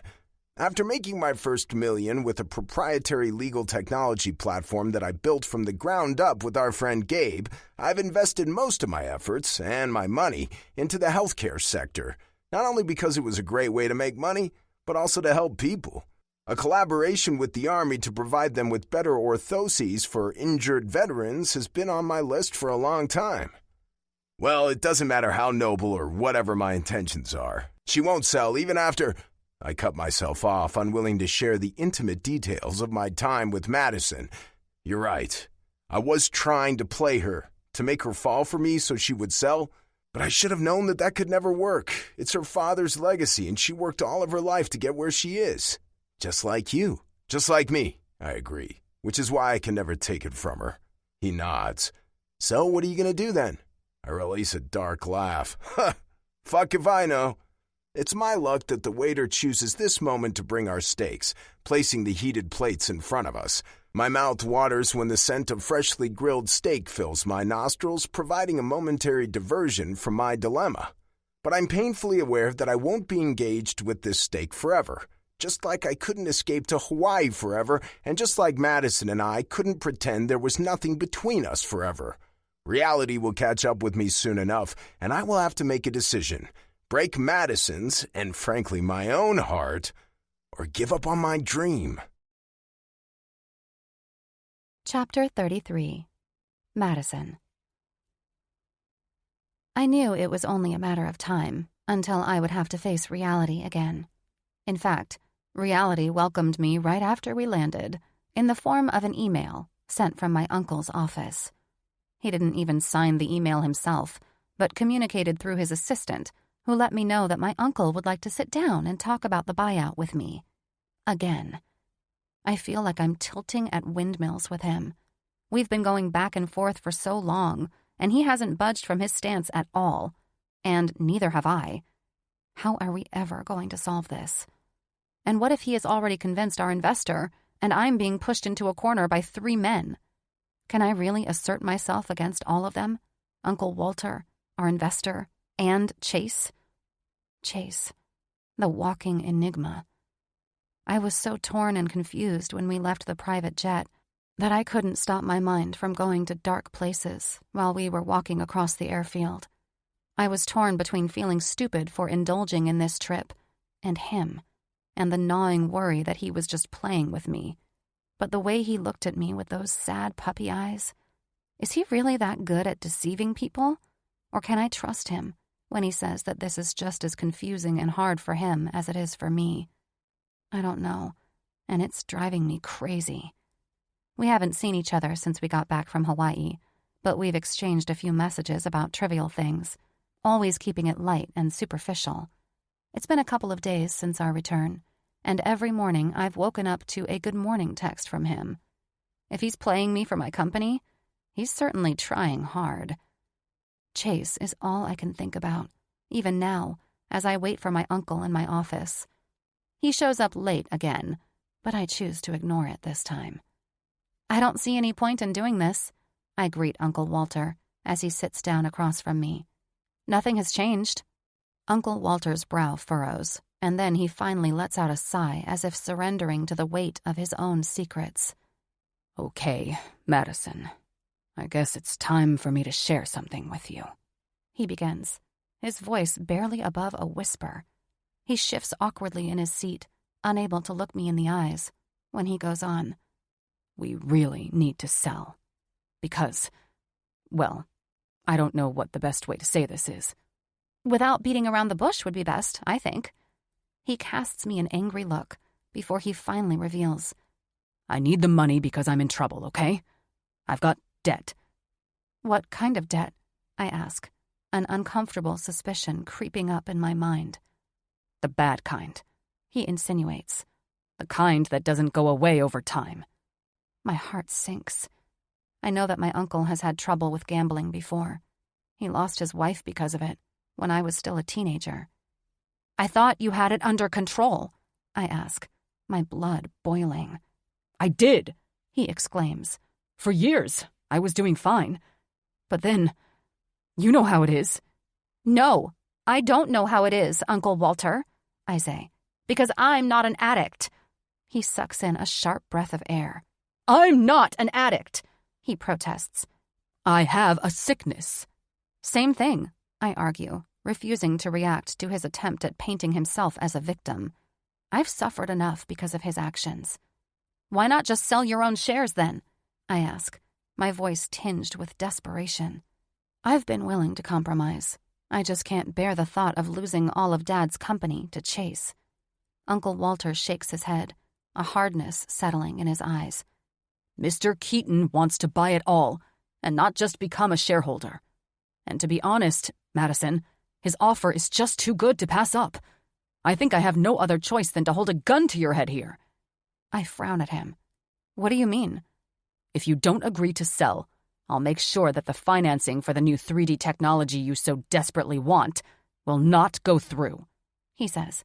After making my first $1 million with a proprietary legal technology platform that I built from the ground up with our friend Gabe, I've invested most of my efforts and my money into the healthcare sector, not only because it was a great way to make money, but also to help people. A collaboration with the Army to provide them with better orthoses for injured veterans has been on my list for a long time. Well, it doesn't matter how noble or whatever my intentions are. She won't sell even after... I cut myself off, unwilling to share the intimate details of my time with Madison. You're right. I was trying to play her, to make her fall for me so she would sell, but I should have known that that could never work. It's her father's legacy, and she worked all of her life to get where she is. Just like you. Just like me, I agree, which is why I can never take it from her. He nods. So what are you going to do then? I release a dark laugh. Huh, fuck if I know. It's my luck that the waiter chooses this moment to bring our steaks, placing the heated plates in front of us. My mouth waters when the scent of freshly grilled steak fills my nostrils, providing a momentary diversion from my dilemma. But I'm painfully aware that I won't be engaged with this steak forever. Just like I couldn't escape to Hawaii forever, and just like Madison and I couldn't pretend there was nothing between us forever. Reality will catch up with me soon enough, and I will have to make a decision. Break Madison's, and frankly my own heart, or give up on my dream. Chapter 33. Madison. I knew it was only a matter of time until I would have to face reality again. In fact, reality welcomed me right after we landed, in the form of an email sent from my uncle's office. He didn't even sign the email himself, but communicated through his assistant, who let me know that my uncle would like to sit down and talk about the buyout with me. Again. I feel like I'm tilting at windmills with him. We've been going back and forth for so long, and he hasn't budged from his stance at all. And neither have I. How are we ever going to solve this? And what if he has already convinced our investor, and I'm being pushed into a corner by 3 men? Can I really assert myself against all of them? Uncle Walter, our investor, and Chase? Chase, the walking enigma. I was so torn and confused when we left the private jet that I couldn't stop my mind from going to dark places while we were walking across the airfield. I was torn between feeling stupid for indulging in this trip and him, and the gnawing worry that he was just playing with me. But the way he looked at me with those sad puppy eyes, is he really that good at deceiving people? Or can I trust him when he says that this is just as confusing and hard for him as it is for me? I don't know, and it's driving me crazy. We haven't seen each other since we got back from Hawaii, but we've exchanged a few messages about trivial things, always keeping it light and superficial. It's been a couple of days since our return, and every morning I've woken up to a good morning text from him. If he's playing me for my company, he's certainly trying hard. Chase is all I can think about, even now, as I wait for my uncle in my office. He shows up late again, but I choose to ignore it this time. I don't see any point in doing this, I greet Uncle Walter as he sits down across from me. Nothing has changed. Uncle Walter's brow furrows, and then he finally lets out a sigh as if surrendering to the weight of his own secrets. Okay, Madison. I guess it's time for me to share something with you. He begins, his voice barely above a whisper. He shifts awkwardly in his seat, unable to look me in the eyes, when he goes on. We really need to sell. Because, well, I don't know what the best way to say this is. Without beating around the bush would be best, I think. He casts me an angry look before he finally reveals. I need the money because I'm in trouble, okay? I've got debt. What kind of debt? I ask, an uncomfortable suspicion creeping up in my mind. The bad kind. he insinuates. The kind that doesn't go away over time. My heart sinks. I know that my uncle has had trouble with gambling before. He lost his wife because of it, when I was still a teenager. I thought you had it under control, I ask, my blood boiling. I did, he exclaims. For years, I was doing fine. But then, you know how it is. No, I don't know how it is, Uncle Walter, I say, because I'm not an addict. He sucks in a sharp breath of air. I'm not an addict, he protests. I have a sickness. Same thing, I argue, refusing to react to his attempt at painting himself as a victim. I've suffered enough because of his actions. Why not just sell your own shares then? I ask, my voice tinged with desperation. I've been willing to compromise. I just can't bear the thought of losing all of Dad's company to Chase. Uncle Walter shakes his head, a hardness settling in his eyes. Mr. Keaton wants to buy it all, and not just become a shareholder. And to be honest, Madison, his offer is just too good to pass up. I think I have no other choice than to hold a gun to your head here. I frown at him. What do you mean? If you don't agree to sell, I'll make sure that the financing for the new 3D technology you so desperately want will not go through, he says.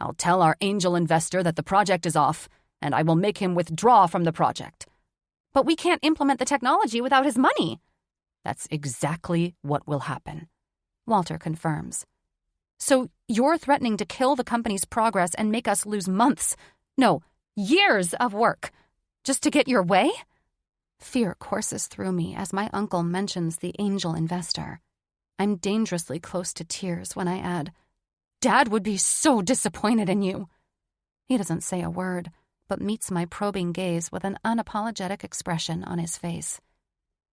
I'll tell our angel investor that the project is off, and I will make him withdraw from the project. But we can't implement the technology without his money. That's exactly what will happen, Walter confirms. So you're threatening to kill the company's progress and make us lose months, no, years of work, just to get your way? Fear courses through me as my uncle mentions the angel investor. I'm dangerously close to tears when I add, Dad would be so disappointed in you. He doesn't say a word, but meets my probing gaze with an unapologetic expression on his face.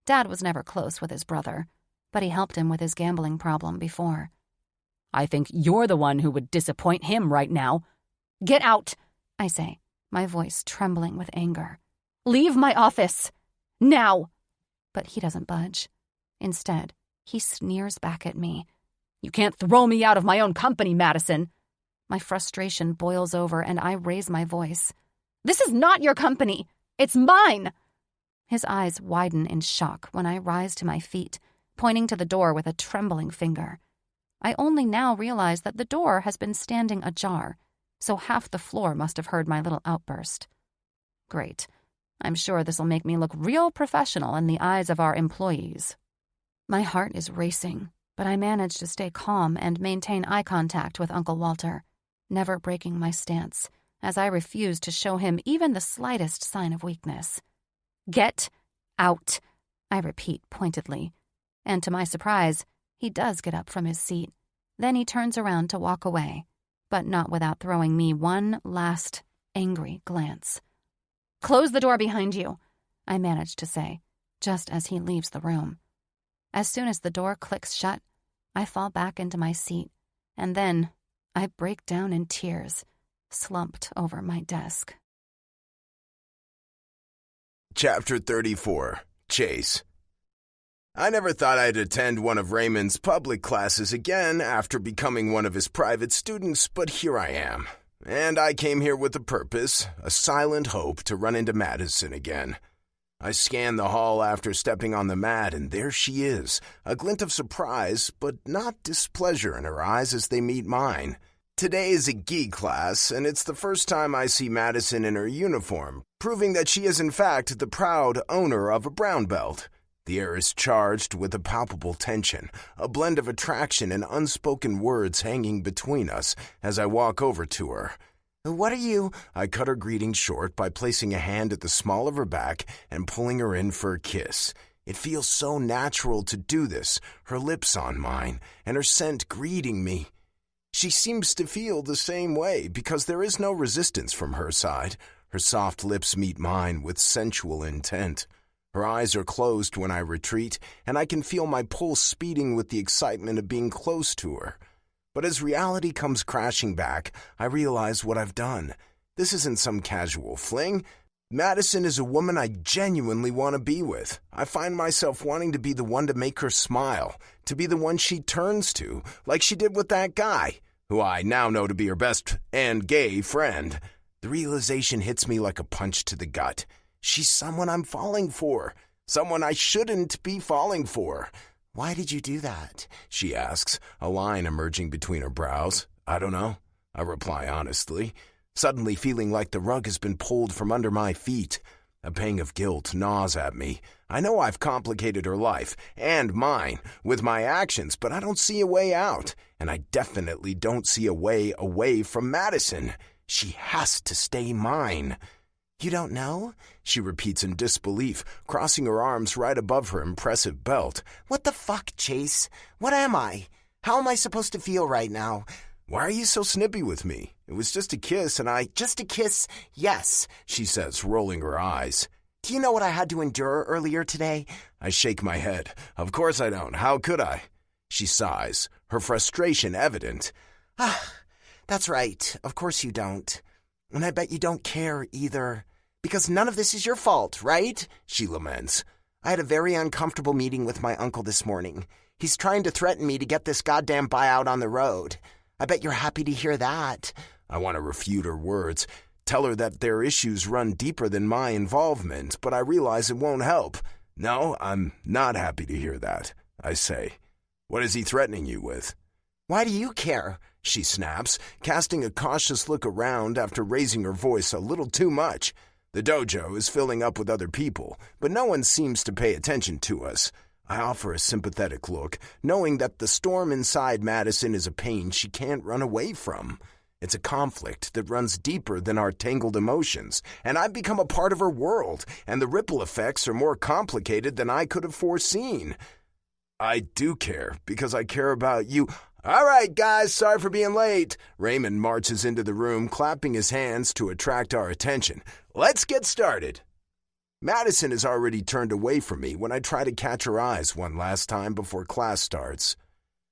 Dad was never close with his brother, but he helped him with his gambling problem before. I think you're the one who would disappoint him right now. Get out, I say, my voice trembling with anger. Leave my office. Now. But he doesn't budge. Instead, he sneers back at me. You can't throw me out of my own company, Madison. My frustration boils over and I raise my voice. This is not your company. It's mine. His eyes widen in shock when I rise to my feet, pointing to the door with a trembling finger. I only now realize that the door has been standing ajar, so half the floor must have heard my little outburst. Great. I'm sure this'll make me look real professional in the eyes of our employees. My heart is racing, but I manage to stay calm and maintain eye contact with Uncle Walter, never breaking my stance, as I refuse to show him even the slightest sign of weakness. Get out, I repeat pointedly, and to my surprise, he does get up from his seat. Then he turns around to walk away, but not without throwing me one last angry glance. Close the door behind you, I manage to say, just as he leaves the room. As soon as the door clicks shut, I fall back into my seat, and then I break down in tears, slumped over my desk. Chapter 34, Chase. I never thought I'd attend one of Raymond's public classes again after becoming one of his private students, but here I am. And I came here with a purpose, a silent hope to run into Madison again. I scan the hall after stepping on the mat, and there she is, a glint of surprise, but not displeasure in her eyes as they meet mine. Today is a geek class, and it's the first time I see Madison in her uniform, proving that she is in fact the proud owner of a brown belt. The air is charged with a palpable tension, a blend of attraction and unspoken words hanging between us as I walk over to her. "What are you?" I cut her greeting short by placing a hand at the small of her back and pulling her in for a kiss. It feels so natural to do this, her lips on mine, and her scent greeting me. She seems to feel the same way because there is no resistance from her side. Her soft lips meet mine with sensual intent. Her eyes are closed when I retreat, and I can feel my pulse speeding with the excitement of being close to her. But as reality comes crashing back, I realize what I've done. This isn't some casual fling. Madison is a woman I genuinely want to be with. I find myself wanting to be the one to make her smile, to be the one she turns to, like she did with that guy. who I now know to be her best and gay friend. The realization hits me like a punch to the gut. She's someone I'm falling for. Someone I shouldn't be falling for. Why did you do that? She asks, a line emerging between her brows. I don't know, I reply honestly, suddenly feeling like the rug has been pulled from under my feet. A pang of guilt gnaws at me. I know I've complicated her life, and mine, with my actions, but I don't see a way out. And I definitely don't see a way away from Madison. She has to stay mine. You don't know? She repeats in disbelief, crossing her arms right above her impressive belt. What the fuck, Chase? What am I? How am I supposed to feel right now? Why are you so snippy with me? It was just a kiss and I... Just a kiss? Yes, she says, rolling her eyes. Do you know what I had to endure earlier today? I shake my head. Of course I don't. How could I? She sighs, her frustration evident. That's right. Of course you don't. And I bet you don't care either. Because none of this is your fault, right? She laments. I had a very uncomfortable meeting with my uncle this morning. He's trying to threaten me to get this goddamn buyout on the road. I bet you're happy to hear that. I want to refute her words, tell her that their issues run deeper than my involvement, but I realize it won't help. No, I'm not happy to hear that, I say. What is he threatening you with? Why do you care? She snaps, casting a cautious look around after raising her voice a little too much. The dojo is filling up with other people, but no one seems to pay attention to us. I offer a sympathetic look, knowing that the storm inside Madison is a pain she can't run away from. It's a conflict that runs deeper than our tangled emotions, and I've become a part of her world, and the ripple effects are more complicated than I could have foreseen. I do care, because I care about you. All right, guys, sorry for being late. Raymond marches into the room, clapping his hands to attract our attention. Let's get started. Madison has already turned away from me when I try to catch her eyes one last time before class starts.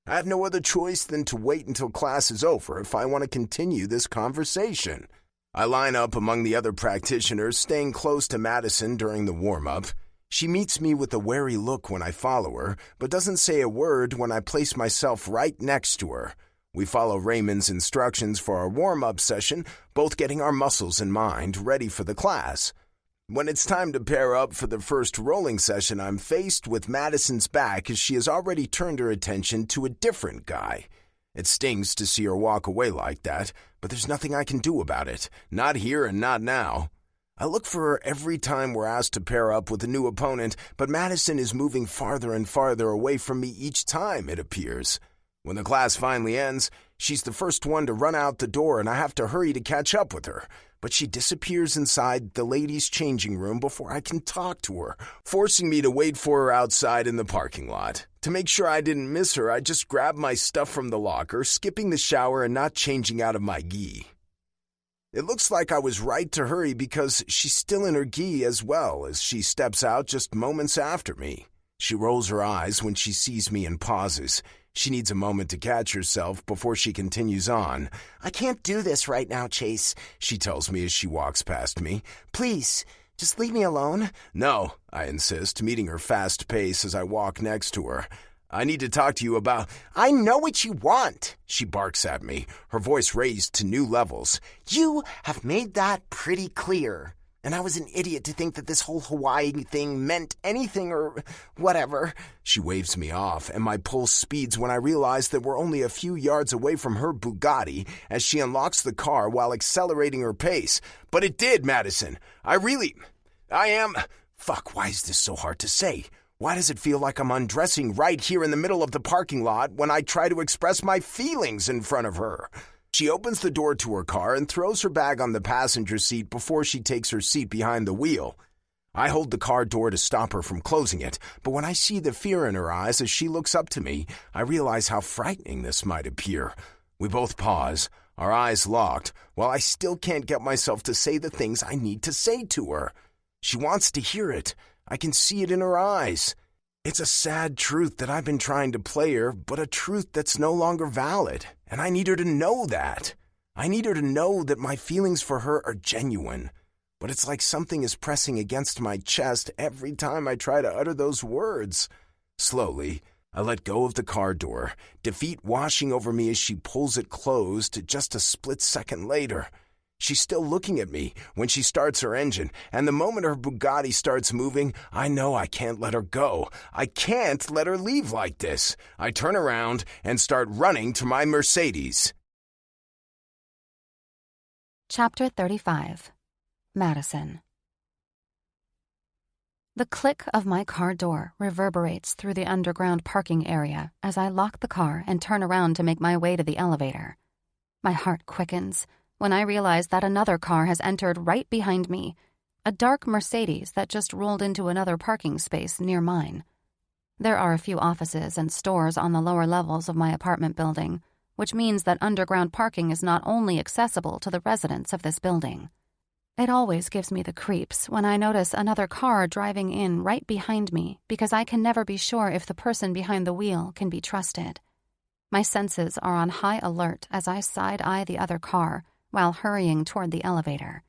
I have no other choice than to wait until class is over if I want to continue this conversation. I line up among the other practitioners, staying close to Madison during the warm-up. She meets me with a wary look when I follow her, but doesn't say a word when I place myself right next to her. We follow Raymond's instructions for our warm-up session, both getting our muscles and mind ready for the class. When it's time to pair up for the first rolling session, I'm faced with Madison's back as she has already turned her attention to a different guy. It stings to see her walk away like that, but there's nothing I can do about it. Not here and not now. I look for her every time we're asked to pair up with a new opponent, but Madison is moving farther and farther away from me each time, it appears. When the class finally ends, she's the first one to run out the door and I have to hurry to catch up with her. But she disappears inside the ladies' changing room before I can talk to her, forcing me to wait for her outside in the parking lot. To make sure I didn't miss her, I just grabbed my stuff from the locker, skipping the shower and not changing out of my gi. It looks like I was right to hurry because she's still in her gi as well as she steps out just moments after me. She rolls her eyes when she sees me and pauses. She needs a moment to catch herself before she continues on. I can't do this right now, Chase, she tells me as she walks past me. Please, just leave me alone. No, I insist, meeting her fast pace as I walk next to her. I need to talk to you about... I know what you want, she barks at me, her voice raised to new levels. You have made that pretty clear. And I was an idiot to think that this whole Hawaii thing meant anything or whatever. She waves me off, and my pulse speeds when I realize that we're only a few yards away from her Bugatti as she unlocks the car while accelerating her pace. But it did, Madison. I am... Fuck, why is this so hard to say? Why does it feel like I'm undressing right here in the middle of the parking lot when I try to express my feelings in front of her? She opens the door to her car and throws her bag on the passenger seat before she takes her seat behind the wheel. I hold the car door to stop her from closing it, but when I see the fear in her eyes as she looks up to me, I realize how frightening this might appear. We both pause, our eyes locked, while I still can't get myself to say the things I need to say to her. She wants to hear it. I can see it in her eyes. It's a sad truth that I've been trying to play her, but a truth that's no longer valid, and I need her to know that. I need her to know that my feelings for her are genuine, but it's like something is pressing against my chest every time I try to utter those words. Slowly, I let go of the car door, defeat washing over me as she pulls it closed just a split second later. She's still looking at me when she starts her engine, and the moment her Bugatti starts moving, I know I can't let her go. I can't let her leave like this. I turn around and start running to my Mercedes. Chapter 35. Madison. The click of my car door reverberates through the underground parking area as I lock the car and turn around to make my way to the elevator. My heart quickens when I realize that another car has entered right behind me, a dark Mercedes that just rolled into another parking space near mine. There are a few offices and stores on the lower levels of my apartment building, which means that underground parking is not only accessible to the residents of this building. It always gives me the creeps when I notice another car driving in right behind me because I can never be sure if the person behind the wheel can be trusted. My senses are on high alert as I side-eye the other car while hurrying toward the elevator.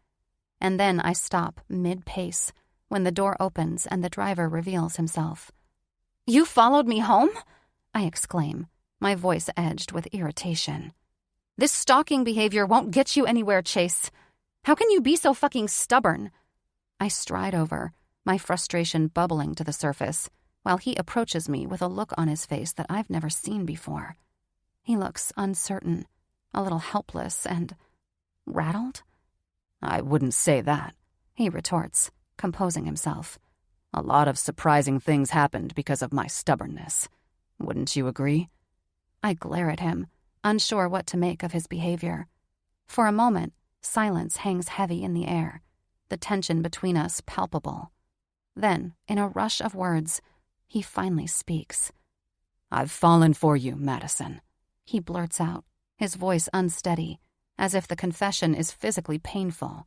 And then I stop mid-pace when the door opens and the driver reveals himself. "You followed me home?" I exclaim, my voice edged with irritation. "This stalking behavior won't get you anywhere, Chase. How can you be so fucking stubborn?" I stride over, my frustration bubbling to the surface, while he approaches me with a look on his face that I've never seen before. He looks uncertain, a little helpless, and rattled? "I wouldn't say that," he retorts, composing himself. "A lot of surprising things happened because of my stubbornness. Wouldn't you agree?" I glare at him, unsure what to make of his behavior. For a moment, silence hangs heavy in the air, the tension between us palpable. Then, in a rush of words, he finally speaks. "I've fallen for you, Madison," he blurts out, his voice unsteady, as if the confession is physically painful.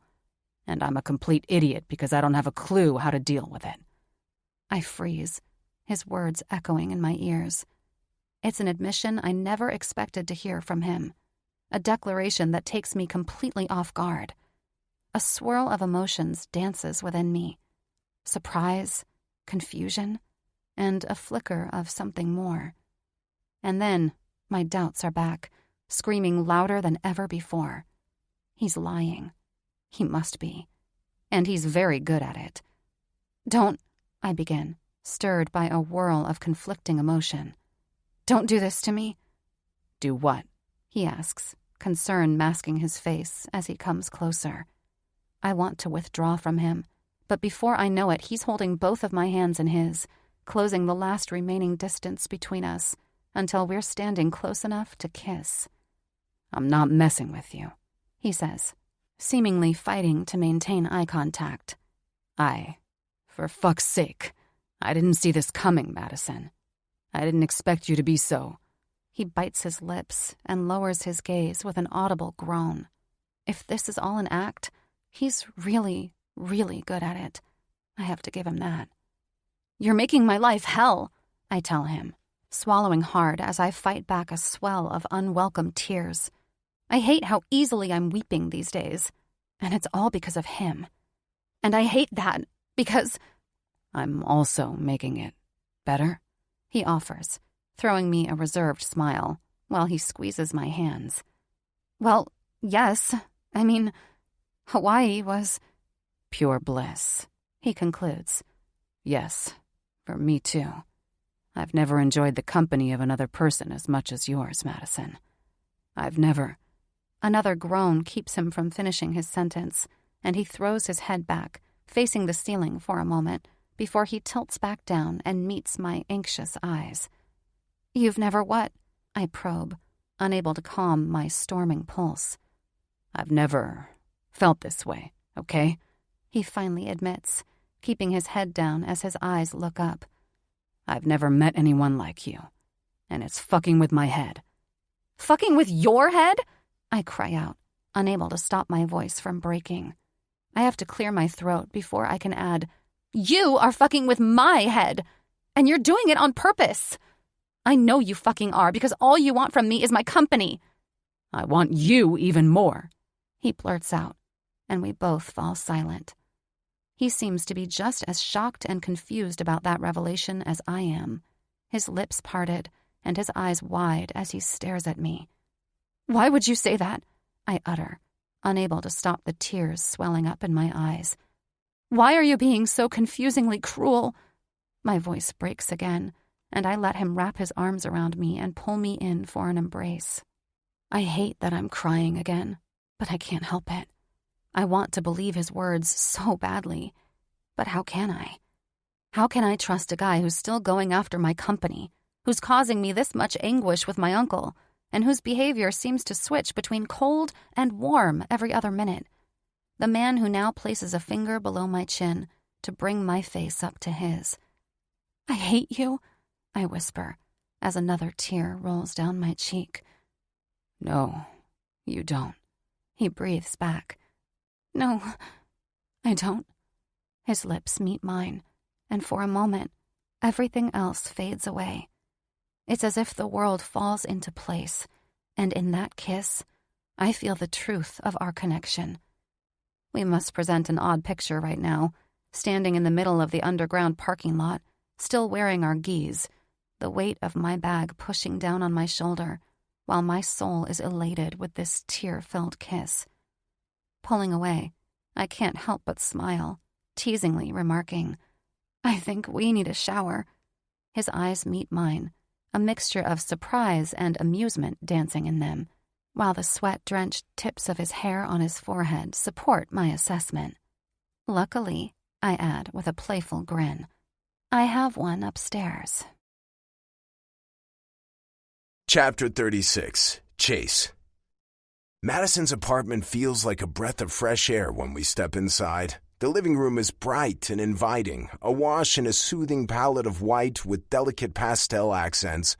"And I'm a complete idiot because I don't have a clue how to deal with it." I freeze, his words echoing in my ears. It's an admission I never expected to hear from him, a declaration that takes me completely off guard. A swirl of emotions dances within me. Surprise, confusion, and a flicker of something more. And then my doubts are back, screaming louder than ever before. He's lying. He must be. And he's very good at it. "Don't," I begin, stirred by a whirl of conflicting emotion. "Don't do this to me." "Do what?" he asks, concern masking his face as he comes closer. I want to withdraw from him, but before I know it, he's holding both of my hands in his, closing the last remaining distance between us until we're standing close enough to kiss. "I'm not messing with you," he says, seemingly fighting to maintain eye contact. For fuck's sake, I didn't see this coming, Madison. I didn't expect you to be so." He bites his lips and lowers his gaze with an audible groan. If this is all an act, he's really, really good at it. I have to give him that. "You're making my life hell," I tell him, swallowing hard as I fight back a swell of unwelcome tears. I hate how easily I'm weeping these days, and it's all because of him. And I hate that because "I'm also making it better," he offers, throwing me a reserved smile while he squeezes my hands. "Well, yes. I mean, Hawaii was pure bliss," he concludes. "Yes, for me too. I've never enjoyed the company of another person as much as yours, Madison. I've never..." Another groan keeps him from finishing his sentence, and he throws his head back, facing the ceiling for a moment, before he tilts back down and meets my anxious eyes. "You've never what?" I probe, unable to calm my storming pulse. "I've never felt this way, okay?" he finally admits, keeping his head down as his eyes look up. "I've never met anyone like you, and it's fucking with my head." "Fucking with your head?" I cry out, unable to stop my voice from breaking. I have to clear my throat before I can add, "You are fucking with my head, and you're doing it on purpose. I know you fucking are because all you want from me is my company." "I want you even more," he blurts out, and we both fall silent. He seems to be just as shocked and confused about that revelation as I am. his lips parted and his eyes wide as he stares at me. "Why would you say that?" I utter, unable to stop the tears swelling up in my eyes. "Why are you being so confusingly cruel?" My voice breaks again, and I let him wrap his arms around me and pull me in for an embrace. I hate that I'm crying again, but I can't help it. I want to believe his words so badly, but how can I? How can I trust a guy who's still going after my company, who's causing me this much anguish with my uncle, and whose behavior seems to switch between cold and warm every other minute? The man who now places a finger below my chin to bring my face up to his. "I hate you," I whisper, as another tear rolls down my cheek. "No, you don't," he breathes back. "No, I don't." His lips meet mine, and for a moment, everything else fades away. It's as if the world falls into place, and in that kiss, I feel the truth of our connection. We must present an odd picture right now, standing in the middle of the underground parking lot, still wearing our gis, the weight of my bag pushing down on my shoulder, while my soul is elated with this tear-filled kiss. Pulling away, I can't help but smile, teasingly remarking, "I think we need a shower." His eyes meet mine, a mixture of surprise and amusement dancing in them, while the sweat-drenched tips of his hair on his forehead support my assessment. Luckily, I add with a playful grin, I have one upstairs. Chapter 36, Chase. Madison's apartment feels like a breath of fresh air when we step inside. The living room is bright and inviting, awash in a soothing palette of white with delicate pastel accents.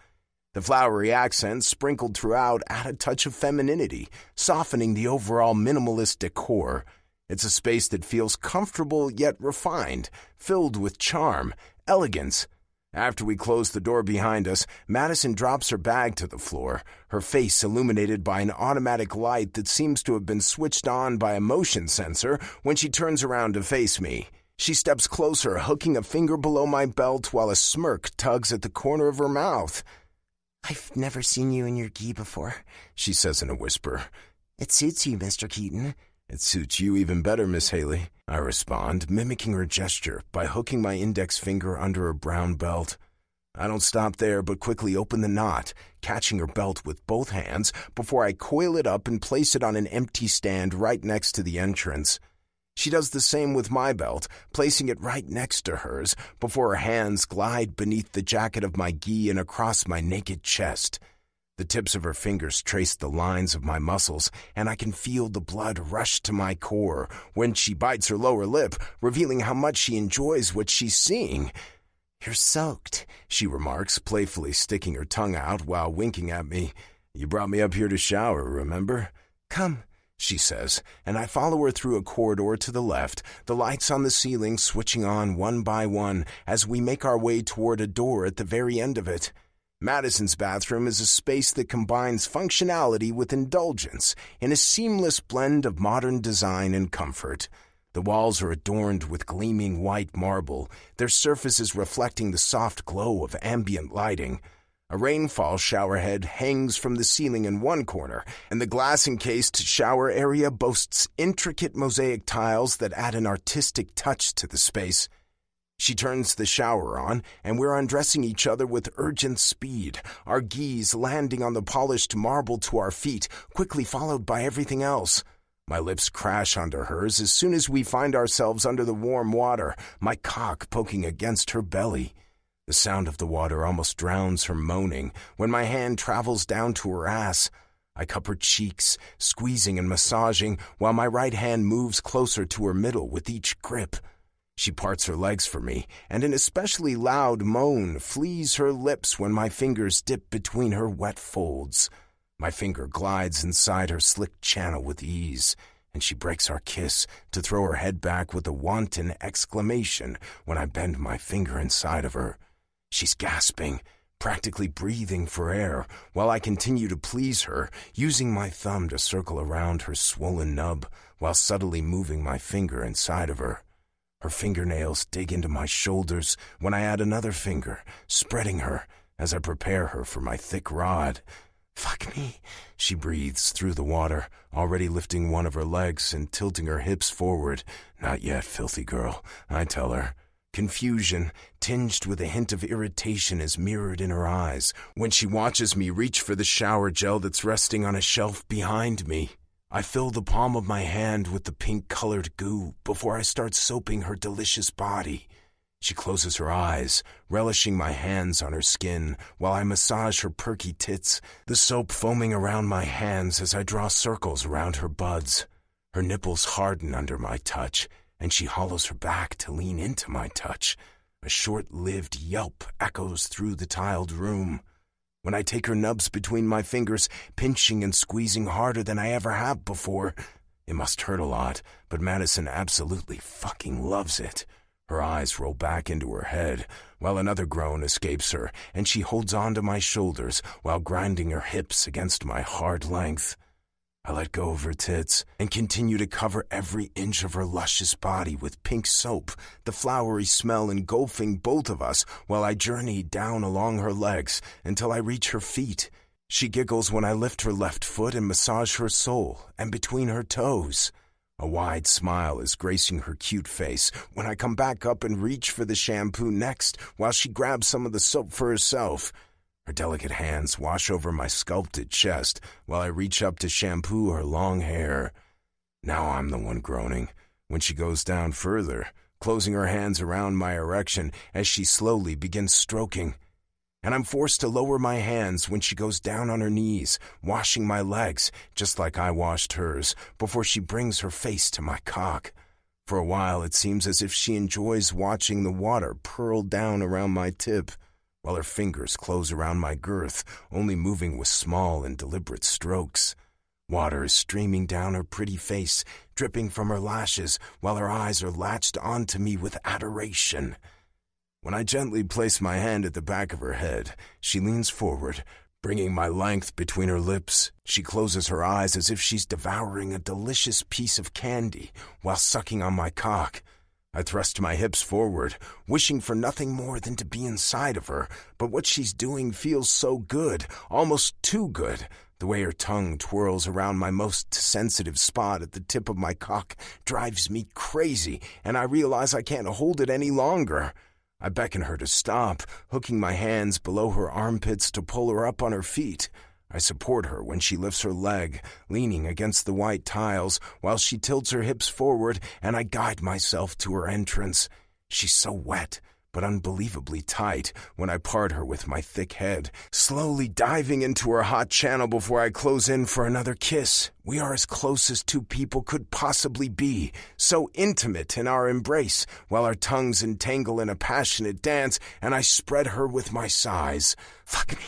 The flowery accents sprinkled throughout add a touch of femininity, softening the overall minimalist decor. It's a space that feels comfortable yet refined, filled with charm, elegance. After we close the door behind us, Madison drops her bag to the floor, her face illuminated by an automatic light that seems to have been switched on by a motion sensor when she turns around to face me. She steps closer, hooking a finger below my belt while a smirk tugs at the corner of her mouth. "I've never seen you in your gi before," she says in a whisper. "It suits you, Mr. Keaton." "It suits you even better, Miss Haley," I respond, mimicking her gesture by hooking my index finger under her brown belt. I don't stop there, but quickly open the knot, catching her belt with both hands before I coil it up and place it on an empty stand right next to the entrance. She does the same with my belt, placing it right next to hers before her hands glide beneath the jacket of my gi and across my naked chest. The tips of her fingers trace the lines of my muscles, and I can feel the blood rush to my core when she bites her lower lip, revealing how much she enjoys what she's seeing. "You're soaked," she remarks, playfully sticking her tongue out while winking at me. "You brought me up here to shower, remember?" "Come," she says, and I follow her through a corridor to the left, the lights on the ceiling switching on one by one as we make our way toward a door at the very end of it. Madison's bathroom is a space that combines functionality with indulgence in a seamless blend of modern design and comfort. The walls are adorned with gleaming white marble, their surfaces reflecting the soft glow of ambient lighting. A rainfall showerhead hangs from the ceiling in one corner, and the glass-encased shower area boasts intricate mosaic tiles that add an artistic touch to the space. She turns the shower on, and we're undressing each other with urgent speed, our gis landing on the polished marble to our feet, quickly followed by everything else. My lips crash onto hers as soon as we find ourselves under the warm water, my cock poking against her belly. The sound of the water almost drowns her moaning when my hand travels down to her ass. I cup her cheeks, squeezing and massaging, while my right hand moves closer to her middle with each grip. She parts her legs for me, and an especially loud moan flees her lips when my fingers dip between her wet folds. My finger glides inside her slick channel with ease, and she breaks our kiss to throw her head back with a wanton exclamation when I bend my finger inside of her. She's gasping, practically breathing for air, while I continue to please her, using my thumb to circle around her swollen nub while subtly moving my finger inside of her. Her fingernails dig into my shoulders when I add another finger, spreading her, as I prepare her for my thick rod. Fuck me. She breathes through the water, already lifting one of her legs and tilting her hips forward. Not yet, filthy girl, I tell her. Confusion, tinged with a hint of irritation, is mirrored in her eyes when she watches me reach for the shower gel that's resting on a shelf behind me. I fill the palm of my hand with the pink-colored goo before I start soaping her delicious body. She closes her eyes, relishing my hands on her skin while I massage her perky tits, the soap foaming around my hands as I draw circles around her buds. Her nipples harden under my touch, and she hollows her back to lean into my touch. A short-lived yelp echoes through the tiled room. When I take her nubs between my fingers, pinching and squeezing harder than I ever have before. It must hurt a lot, but Madison absolutely fucking loves it. Her eyes roll back into her head, while another groan escapes her, and she holds onto my shoulders while grinding her hips against my hard length. I let go of her tits and continue to cover every inch of her luscious body with pink soap, the flowery smell engulfing both of us while I journey down along her legs until I reach her feet. She giggles when I lift her left foot and massage her sole and between her toes. A wide smile is gracing her cute face when I come back up and reach for the shampoo next while she grabs some of the soap for herself. Her delicate hands wash over my sculpted chest while I reach up to shampoo her long hair. Now I'm the one groaning when she goes down further, closing her hands around my erection as she slowly begins stroking. And I'm forced to lower my hands when she goes down on her knees, washing my legs, just like I washed hers, before she brings her face to my cock. For a while, it seems as if she enjoys watching the water purl down around my tip, while her fingers close around my girth, only moving with small and deliberate strokes. Water is streaming down her pretty face, dripping from her lashes, while her eyes are latched onto me with adoration. When I gently place my hand at the back of her head, she leans forward, bringing my length between her lips. She closes her eyes as if she's devouring a delicious piece of candy while sucking on my cock. I thrust my hips forward, wishing for nothing more than to be inside of her, but what she's doing feels so good, almost too good. The way her tongue twirls around my most sensitive spot at the tip of my cock drives me crazy, and I realize I can't hold it any longer. I beckon her to stop, hooking my hands below her armpits to pull her up on her feet. I support her when she lifts her leg, leaning against the white tiles, while she tilts her hips forward, and I guide myself to her entrance. She's so wet, but unbelievably tight when I part her with my thick head, slowly diving into her hot channel before I close in for another kiss. We are as close as two people could possibly be, so intimate in our embrace, while our tongues entangle in a passionate dance, and I spread her with my sighs. Fuck me.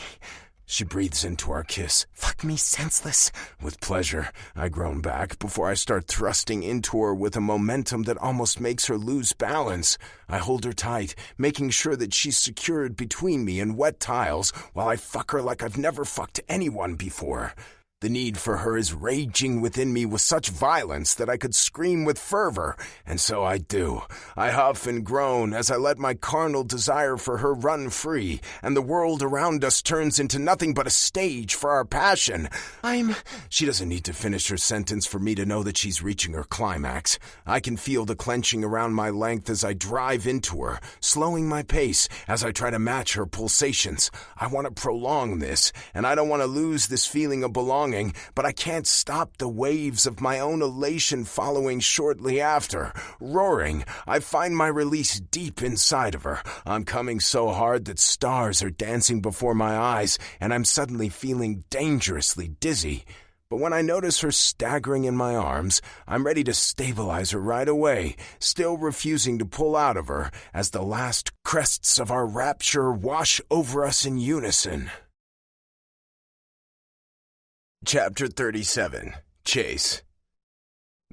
She breathes into our kiss. Fuck me senseless. With pleasure, I groan back before I start thrusting into her with a momentum that almost makes her lose balance. I hold her tight, making sure that she's secured between me and wet tiles while I fuck her like I've never fucked anyone before. The need for her is raging within me with such violence that I could scream with fervor, and so I do. I huff and groan as I let my carnal desire for her run free, and the world around us turns into nothing but a stage for our passion. She doesn't need to finish her sentence for me to know that she's reaching her climax. I can feel the clenching around my length as I drive into her, slowing my pace as I try to match her pulsations. I want to prolong this, and I don't want to lose this feeling of belonging, but I can't stop the waves of my own elation following shortly after. Roaring, I find my release deep inside of her. I'm coming so hard that stars are dancing before my eyes, and I'm suddenly feeling dangerously dizzy. But when I notice her staggering in my arms, I'm ready to stabilize her right away, still refusing to pull out of her as the last crests of our rapture wash over us in unison. Chapter 37. Chase.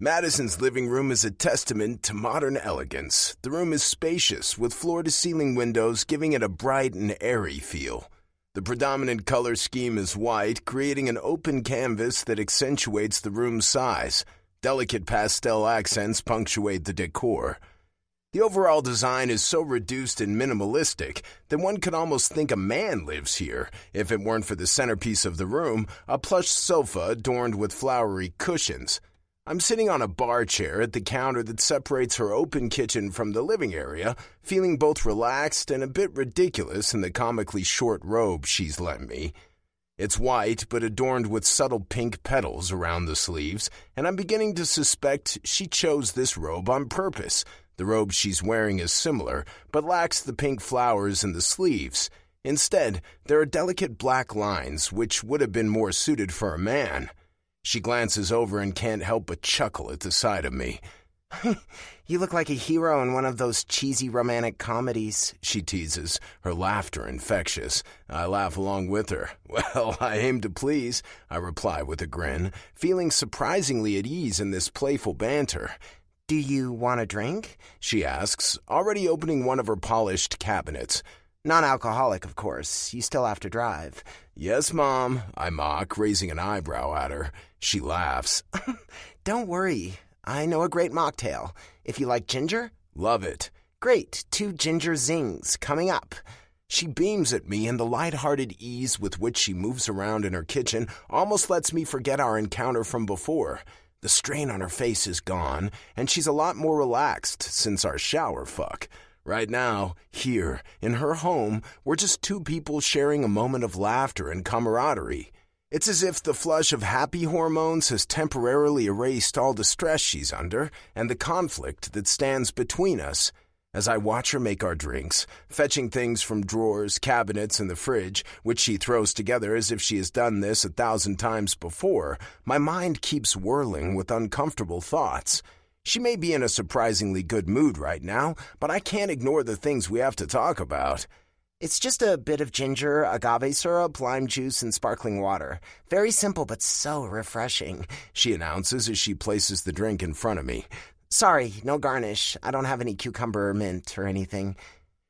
Madison's living room is a testament to modern elegance. The room is spacious, with floor-to-ceiling windows giving it a bright and airy feel. The predominant color scheme is white, creating an open canvas that accentuates the room's size. Delicate pastel accents punctuate the decor. The overall design is so reduced and minimalistic that one could almost think a man lives here if it weren't for the centerpiece of the room, a plush sofa adorned with flowery cushions. I'm sitting on a bar chair at the counter that separates her open kitchen from the living area, feeling both relaxed and a bit ridiculous in the comically short robe she's lent me. It's white, but adorned with subtle pink petals around the sleeves, and I'm beginning to suspect she chose this robe on purpose. The robe she's wearing is similar, but lacks the pink flowers in the sleeves. Instead, there are delicate black lines, which would have been more suited for a man. She glances over and can't help but chuckle at the sight of me. You look like a hero in one of those cheesy romantic comedies, she teases, her laughter infectious. I laugh along with her. Well, I aim to please, I reply with a grin, feeling surprisingly at ease in this playful banter. Do you want a drink? She asks, already opening one of her polished cabinets. Non-alcoholic, of course. You still have to drive. Yes, Mom, I mock, raising an eyebrow at her. She laughs. Don't worry. I know a great mocktail. If you like ginger? Love it. Great. 2 ginger zings coming up. She beams at me, and the light-hearted ease with which she moves around in her kitchen almost lets me forget our encounter from before. The strain on her face is gone, and she's a lot more relaxed since our shower fuck. Right now, here, in her home, we're just 2 people sharing a moment of laughter and camaraderie. It's as if the flush of happy hormones has temporarily erased all the stress she's under and the conflict that stands between us. As I watch her make our drinks, fetching things from drawers, cabinets, and the fridge, which she throws together as if she has done this 1,000 times before, my mind keeps whirling with uncomfortable thoughts. She may be in a surprisingly good mood right now, but I can't ignore the things we have to talk about. It's just a bit of ginger, agave syrup, lime juice, and sparkling water. Very simple, but so refreshing, she announces as she places the drink in front of me. Sorry, no garnish. I don't have any cucumber or mint or anything.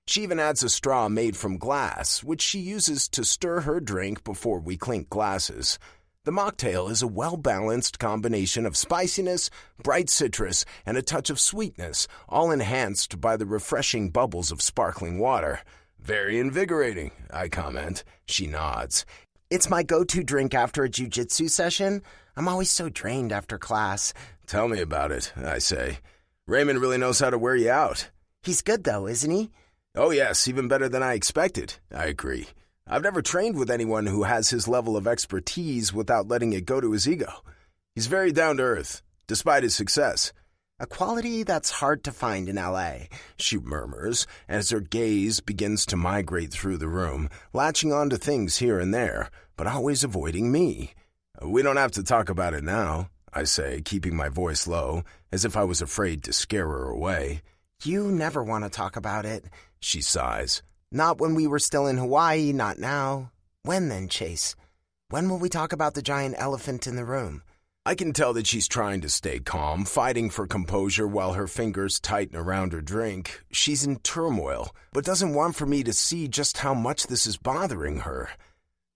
She even adds a straw made from glass, which she uses to stir her drink before we clink glasses. The mocktail is a well-balanced combination of spiciness, bright citrus, and a touch of sweetness, all enhanced by the refreshing bubbles of sparkling water. Very invigorating, I comment. She nods. It's my go-to drink after a jiu-jitsu session. I'm always so drained after class. Tell me about it, I say. Raymond really knows how to wear you out. He's good, though, isn't he? Oh, yes, even better than I expected, I agree. I've never trained with anyone who has his level of expertise without letting it go to his ego. He's very down-to-earth, despite his success. A quality that's hard to find in L.A., she murmurs as her gaze begins to migrate through the room, latching onto things here and there, but always avoiding me. We don't have to talk about it now, I say, keeping my voice low, as if I was afraid to scare her away. You never want to talk about it, she sighs. Not when we were still in Hawaii, not now. When then, Chase? When will we talk about the giant elephant in the room? I can tell that she's trying to stay calm, fighting for composure while her fingers tighten around her drink. She's in turmoil, but doesn't want for me to see just how much this is bothering her.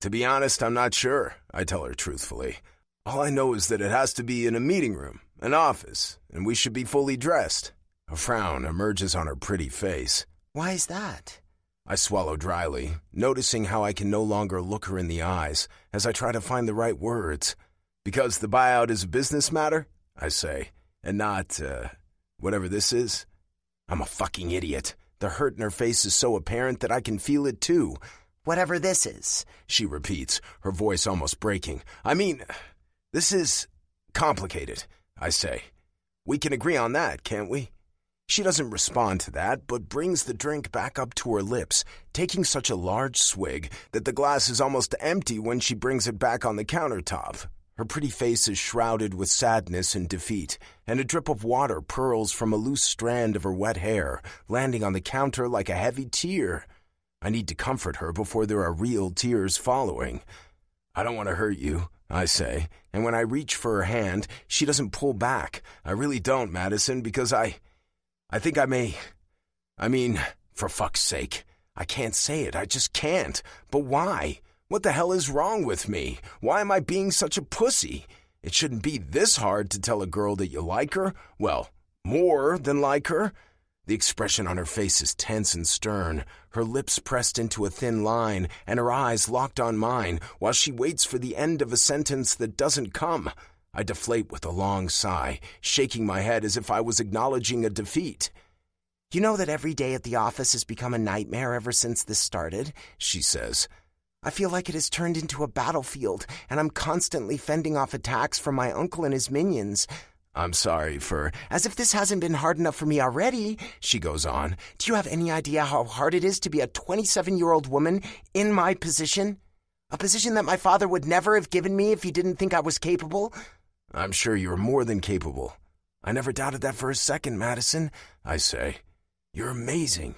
To be honest, I'm not sure, I tell her truthfully. All I know is that it has to be in a meeting room, an office, and we should be fully dressed. A frown emerges on her pretty face. Why is that? I swallow dryly, noticing how I can no longer look her in the eyes as I try to find the right words. Because the buyout is a business matter, I say, and not, whatever this is. I'm a fucking idiot. The hurt in her face is so apparent that I can feel it too. Whatever this is, she repeats, her voice almost breaking. I mean, this is complicated, I say. We can agree on that, can't we? She doesn't respond to that, but brings the drink back up to her lips, taking such a large swig that the glass is almost empty when she brings it back on the countertop. Her pretty face is shrouded with sadness and defeat, and a drip of water purls from a loose strand of her wet hair, landing on the counter like a heavy tear. I need to comfort her before there are real tears following. I don't want to hurt you, I say, and when I reach for her hand, she doesn't pull back. I really don't, Madison, because I think I may. I mean, for fuck's sake. I can't say it, I just can't. But why? What the hell is wrong with me? Why am I being such a pussy? It shouldn't be this hard to tell a girl that you like her. Well, more than like her. The expression on her face is tense and stern, her lips pressed into a thin line, and her eyes locked on mine while she waits for the end of a sentence that doesn't come. I deflate with a long sigh, shaking my head as if I was acknowledging a defeat. You know that every day at the office has become a nightmare ever since this started, she says. I feel like it has turned into a battlefield, and I'm constantly fending off attacks from my uncle and his minions. I'm sorry for... As if this hasn't been hard enough for me already, she goes on. Do you have any idea how hard it is to be a 27-year-old woman in my position? A position that my father would never have given me if he didn't think I was capable? I'm sure you're more than capable. I never doubted that for a second, Madison, I say. You're amazing.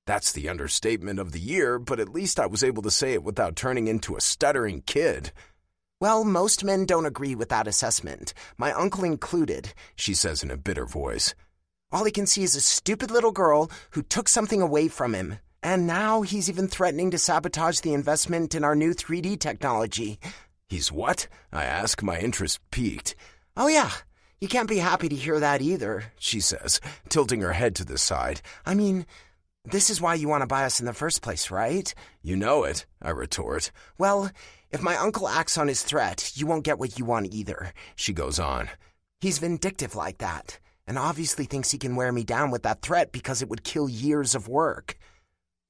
That's the understatement of the year, but at least I was able to say it without turning into a stuttering kid. Well, most men don't agree with that assessment, my uncle included, she says in a bitter voice. All he can see is a stupid little girl who took something away from him. And now he's even threatening to sabotage the investment in our new 3D technology. He's what? I ask, my interest piqued. Oh yeah, you can't be happy to hear that either, she says, tilting her head to the side. I mean, this is why you want to buy us in the first place, right? You know it, I retort. Well, if my uncle acts on his threat, you won't get what you want either, she goes on. He's vindictive like that, and obviously thinks he can wear me down with that threat because it would kill years of work.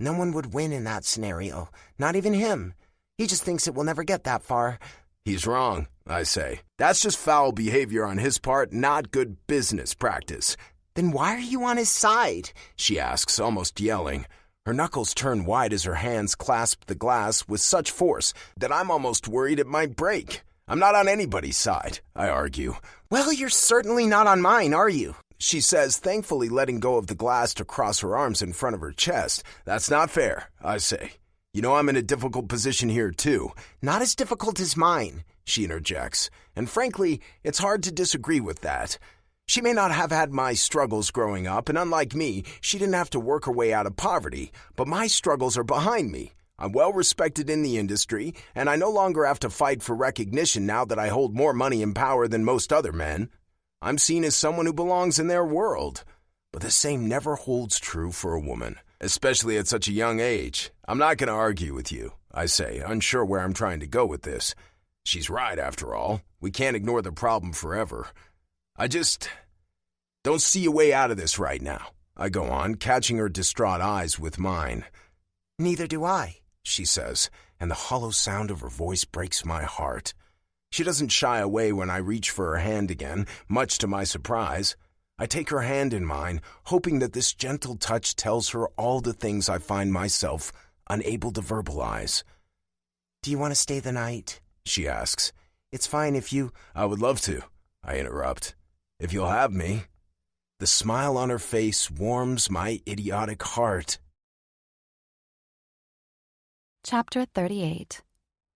No one would win in that scenario, not even him. He just thinks it will never get that far. He's wrong, I say. That's just foul behavior on his part, not good business practice. Then why are you on his side? She asks, almost yelling. Her knuckles turn white as her hands clasp the glass with such force that I'm almost worried it might break. I'm not on anybody's side, I argue. Well, you're certainly not on mine, are you? She says, thankfully letting go of the glass to cross her arms in front of her chest. That's not fair, I say. You know I'm in a difficult position here, too. Not as difficult as mine, she interjects. And frankly, it's hard to disagree with that. She may not have had my struggles growing up, and unlike me, she didn't have to work her way out of poverty. But my struggles are behind me. I'm well respected in the industry, and I no longer have to fight for recognition now that I hold more money and power than most other men. I'm seen as someone who belongs in their world. But the same never holds true for a woman, especially at such a young age. I'm not going to argue with you, I say, unsure where I'm trying to go with this. She's right, after all. We can't ignore the problem forever. I just don't see a way out of this right now, I go on, catching her distraught eyes with mine. Neither do I, she says, and the hollow sound of her voice breaks my heart. She doesn't shy away when I reach for her hand again, much to my surprise. I take her hand in mine, hoping that this gentle touch tells her all the things I find myself unable to verbalize. Do you want to stay the night? She asks. It's fine if you... I would love to, I interrupt. If you'll have me. The smile on her face warms my idiotic heart. Chapter 38.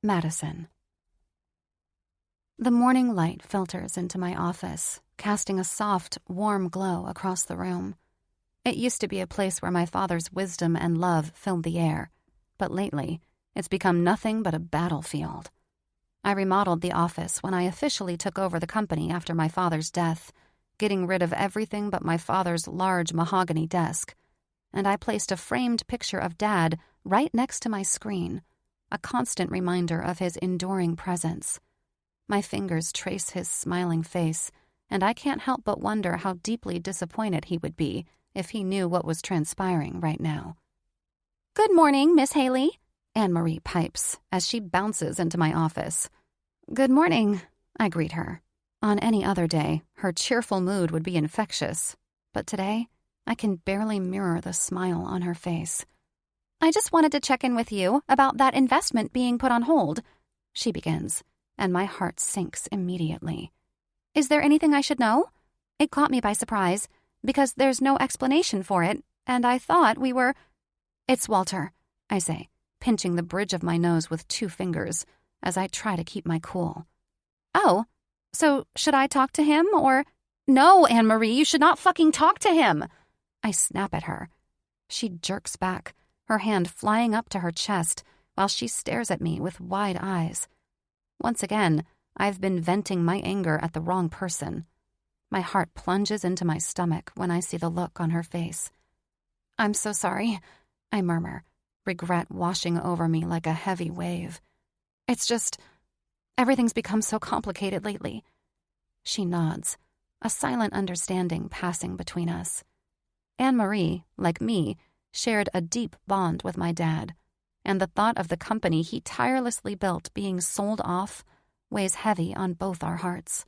Madison. The morning light filters into my office, casting a soft, warm glow across the room. It used to be a place where my father's wisdom and love filled the air, but lately, it's become nothing but a battlefield. I remodeled the office when I officially took over the company after my father's death, getting rid of everything but my father's large mahogany desk, and I placed a framed picture of Dad right next to my screen, a constant reminder of his enduring presence. My fingers trace his smiling face, and I can't help but wonder how deeply disappointed he would be if he knew what was transpiring right now. "Good morning, Miss Haley," Anne-Marie pipes as she bounces into my office. "Good morning," I greet her. On any other day, her cheerful mood would be infectious, but today, I can barely mirror the smile on her face. "I just wanted to check in with you about that investment being put on hold," she begins, and my heart sinks immediately. "Is there anything I should know? It caught me by surprise, because there's no explanation for it, and I thought we were—" "It's Walter," I say, pinching the bridge of my nose with 2 fingers as I try to keep my cool. "Oh, so should I talk to him, or—" "No, Anne-Marie, you should not fucking talk to him!" I snap at her. She jerks back, her hand flying up to her chest while she stares at me with wide eyes. Once again, I've been venting my anger at the wrong person. My heart plunges into my stomach when I see the look on her face. "I'm so sorry," I murmur, regret washing over me like a heavy wave. "It's just, everything's become so complicated lately." She nods, a silent understanding passing between us. Anne-Marie, like me, shared a deep bond with my dad, and the thought of the company he tirelessly built being sold off weighs heavy on both our hearts.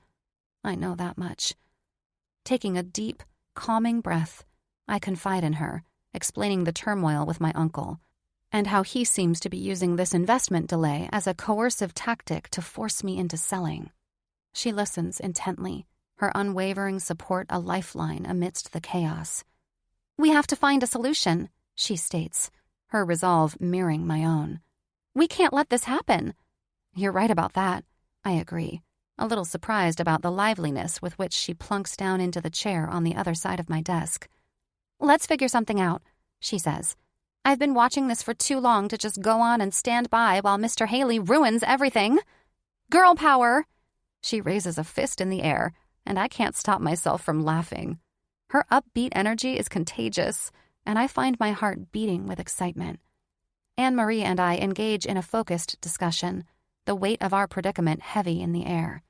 I know that much. Taking a deep, calming breath, I confide in her, explaining the turmoil with my uncle, and how he seems to be using this investment delay as a coercive tactic to force me into selling. She listens intently, her unwavering support a lifeline amidst the chaos. "We have to find a solution," she states, her resolve mirroring my own. "We can't let this happen." "You're right about that," I agree, a little surprised about the liveliness with which she plunks down into the chair on the other side of my desk. "Let's figure something out," she says. "I've been watching this for too long to just go on and stand by while Mr. Haley ruins everything. Girl power!" She raises a fist in the air, and I can't stop myself from laughing. Her upbeat energy is contagious, and I find my heart beating with excitement. Anne-Marie and I engage in a focused discussion, the weight of our predicament heavy in the air.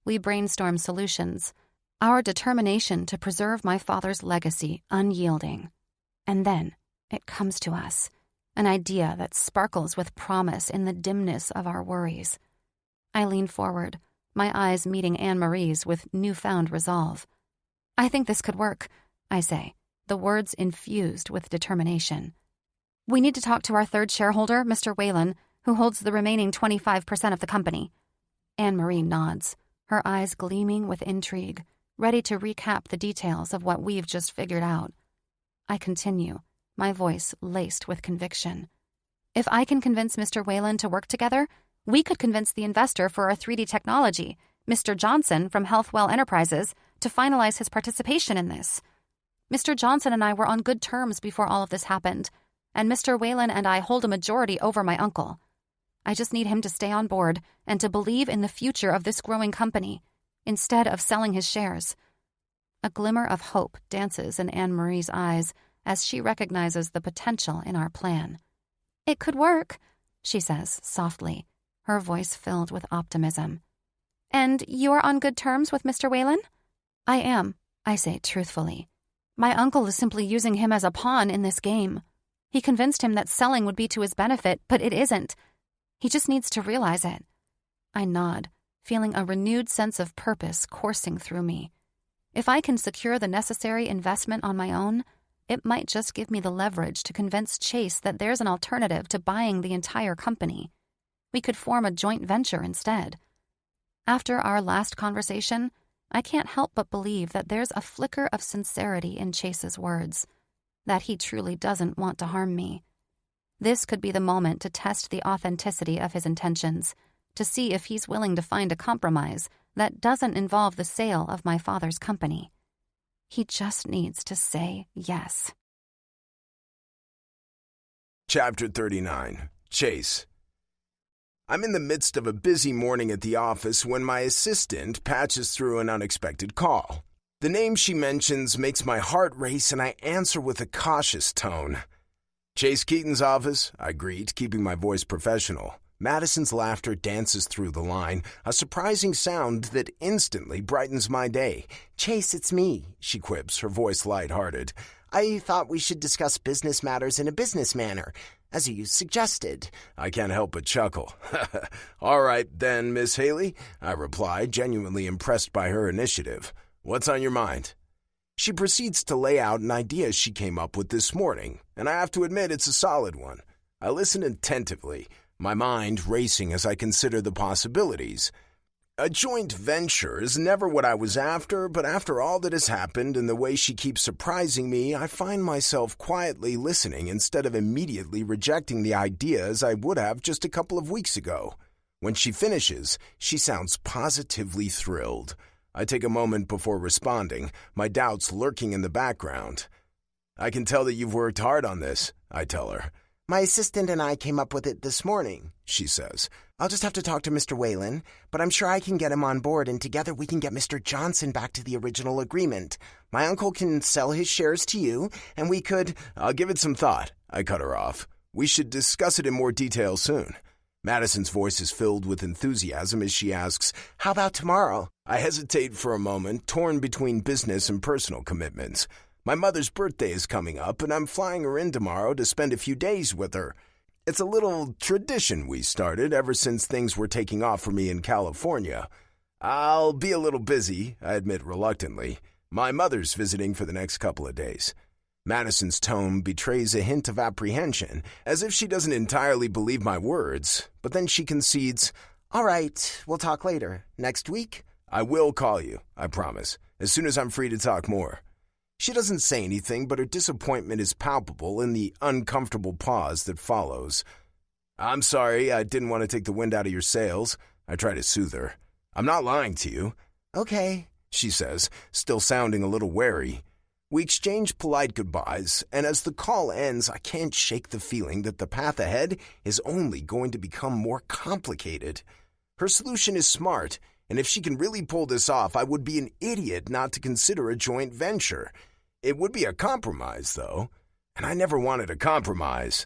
We brainstorm solutions, our determination to preserve my father's legacy unyielding. And then it comes to us, an idea that sparkles with promise in the dimness of our worries. I lean forward, my eyes meeting Anne-Marie's with newfound resolve. "I think this could work," I say, the words infused with determination. "We need to talk to our third shareholder, Mr. Whalen, who holds the remaining 25% of the company." Anne-Marie nods, her eyes gleaming with intrigue, ready to recap the details of what we've just figured out. I continue, my voice laced with conviction. "If I can convince Mr. Whalen to work together, we could convince the investor for our 3D technology, Mr. Johnson from Healthwell Enterprises, to finalize his participation in this. Mr. Johnson and I were on good terms before all of this happened, and Mr. Whalen and I hold a majority over my uncle. I just need him to stay on board and to believe in the future of this growing company, instead of selling his shares." A glimmer of hope dances in Anne-Marie's eyes as she recognizes the potential in our plan. "It could work," she says softly, her voice filled with optimism. "And you're on good terms with Mr. Whalen?" "I am," I say truthfully. "My uncle is simply using him as a pawn in this game. He convinced him that selling would be to his benefit, but it isn't. He just needs to realize it." I nod, feeling a renewed sense of purpose coursing through me. If I can secure the necessary investment on my own, it might just give me the leverage to convince Chase that there's an alternative to buying the entire company. We could form a joint venture instead. After our last conversation, I can't help but believe that there's a flicker of sincerity in Chase's words, that he truly doesn't want to harm me. This could be the moment to test the authenticity of his intentions, to see if he's willing to find a compromise that doesn't involve the sale of my father's company. He just needs to say yes. Chapter 39. Chase. I'm in the midst of a busy morning at the office when my assistant patches through an unexpected call. The name she mentions makes my heart race, and I answer with a cautious tone. "Chase Keaton's office," I greet, keeping my voice professional. Madison's laughter dances through the line, a surprising sound that instantly brightens my day. "Chase, it's me," she quips, her voice lighthearted. "I thought we should discuss business matters in a business manner, as you suggested." I can't help but chuckle. "All right then, Miss Haley," I reply, genuinely impressed by her initiative. "What's on your mind?" She proceeds to lay out an idea she came up with this morning, and I have to admit it's a solid one. I listen attentively, my mind racing as I consider the possibilities. A joint venture is never what I was after, but after all that has happened and the way she keeps surprising me, I find myself quietly listening instead of immediately rejecting the idea as I would have just a couple of weeks ago. When she finishes, she sounds positively thrilled. I take a moment before responding, my doubts lurking in the background. "I can tell that you've worked hard on this," I tell her. My assistant and I came up with it this morning, she says. I'll just have to talk to Mr. Whalen, but I'm sure I can get him on board, and together we can get Mr. Johnson back to the original agreement. My uncle can sell his shares to you, and we could... I'll give it some thought, I cut her off. We should discuss it in more detail soon. Madison's voice is filled with enthusiasm as she asks, How about tomorrow? I hesitate for a moment, torn between business and personal commitments. My mother's birthday is coming up, and I'm flying her in tomorrow to spend a few days with her. It's a little tradition we started ever since things were taking off for me in California. I'll be a little busy, I admit reluctantly. My mother's visiting for the next couple of days. Madison's tone betrays a hint of apprehension, as if she doesn't entirely believe my words, but then she concedes, All right, we'll talk later. Next week? I will call you, I promise, as soon as I'm free to talk more. She doesn't say anything, but her disappointment is palpable in the uncomfortable pause that follows. I'm sorry, I didn't want to take the wind out of your sails. I try to soothe her. I'm not lying to you. Okay, she says, still sounding a little wary. We exchange polite goodbyes, and as the call ends, I can't shake the feeling that the path ahead is only going to become more complicated. Her solution is smart, and if she can really pull this off, I would be an idiot not to consider a joint venture. It would be a compromise, though, and I never wanted a compromise.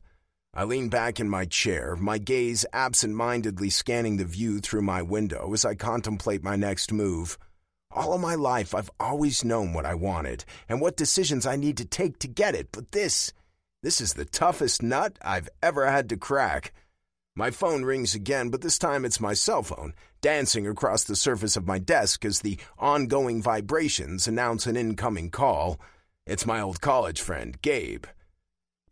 I lean back in my chair, my gaze absent-mindedly scanning the view through my window as I contemplate my next move. All of my life, I've always known what I wanted and what decisions I need to take to get it, but this is the toughest nut I've ever had to crack. My phone rings again, but this time it's my cell phone, dancing across the surface of my desk as the ongoing vibrations announce an incoming call. It's my old college friend, Gabe.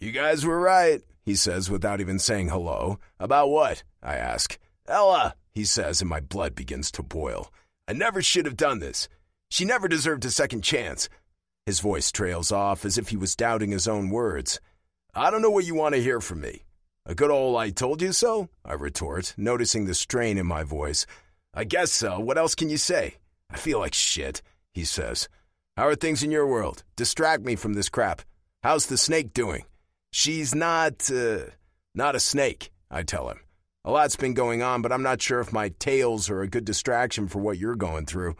You guys were right, he says without even saying hello. About what? I ask. Ella, he says, and my blood begins to boil. I never should have done this. She never deserved a second chance. His voice trails off as if he was doubting his own words. I don't know what you want to hear from me. A good old I told you so? I retort, noticing the strain in my voice. I guess so. What else can you say? I feel like shit, he says. How are things in your world? Distract me from this crap. How's the snake doing? She's not a snake, I tell him. A lot's been going on, but I'm not sure if my tales are a good distraction for what you're going through.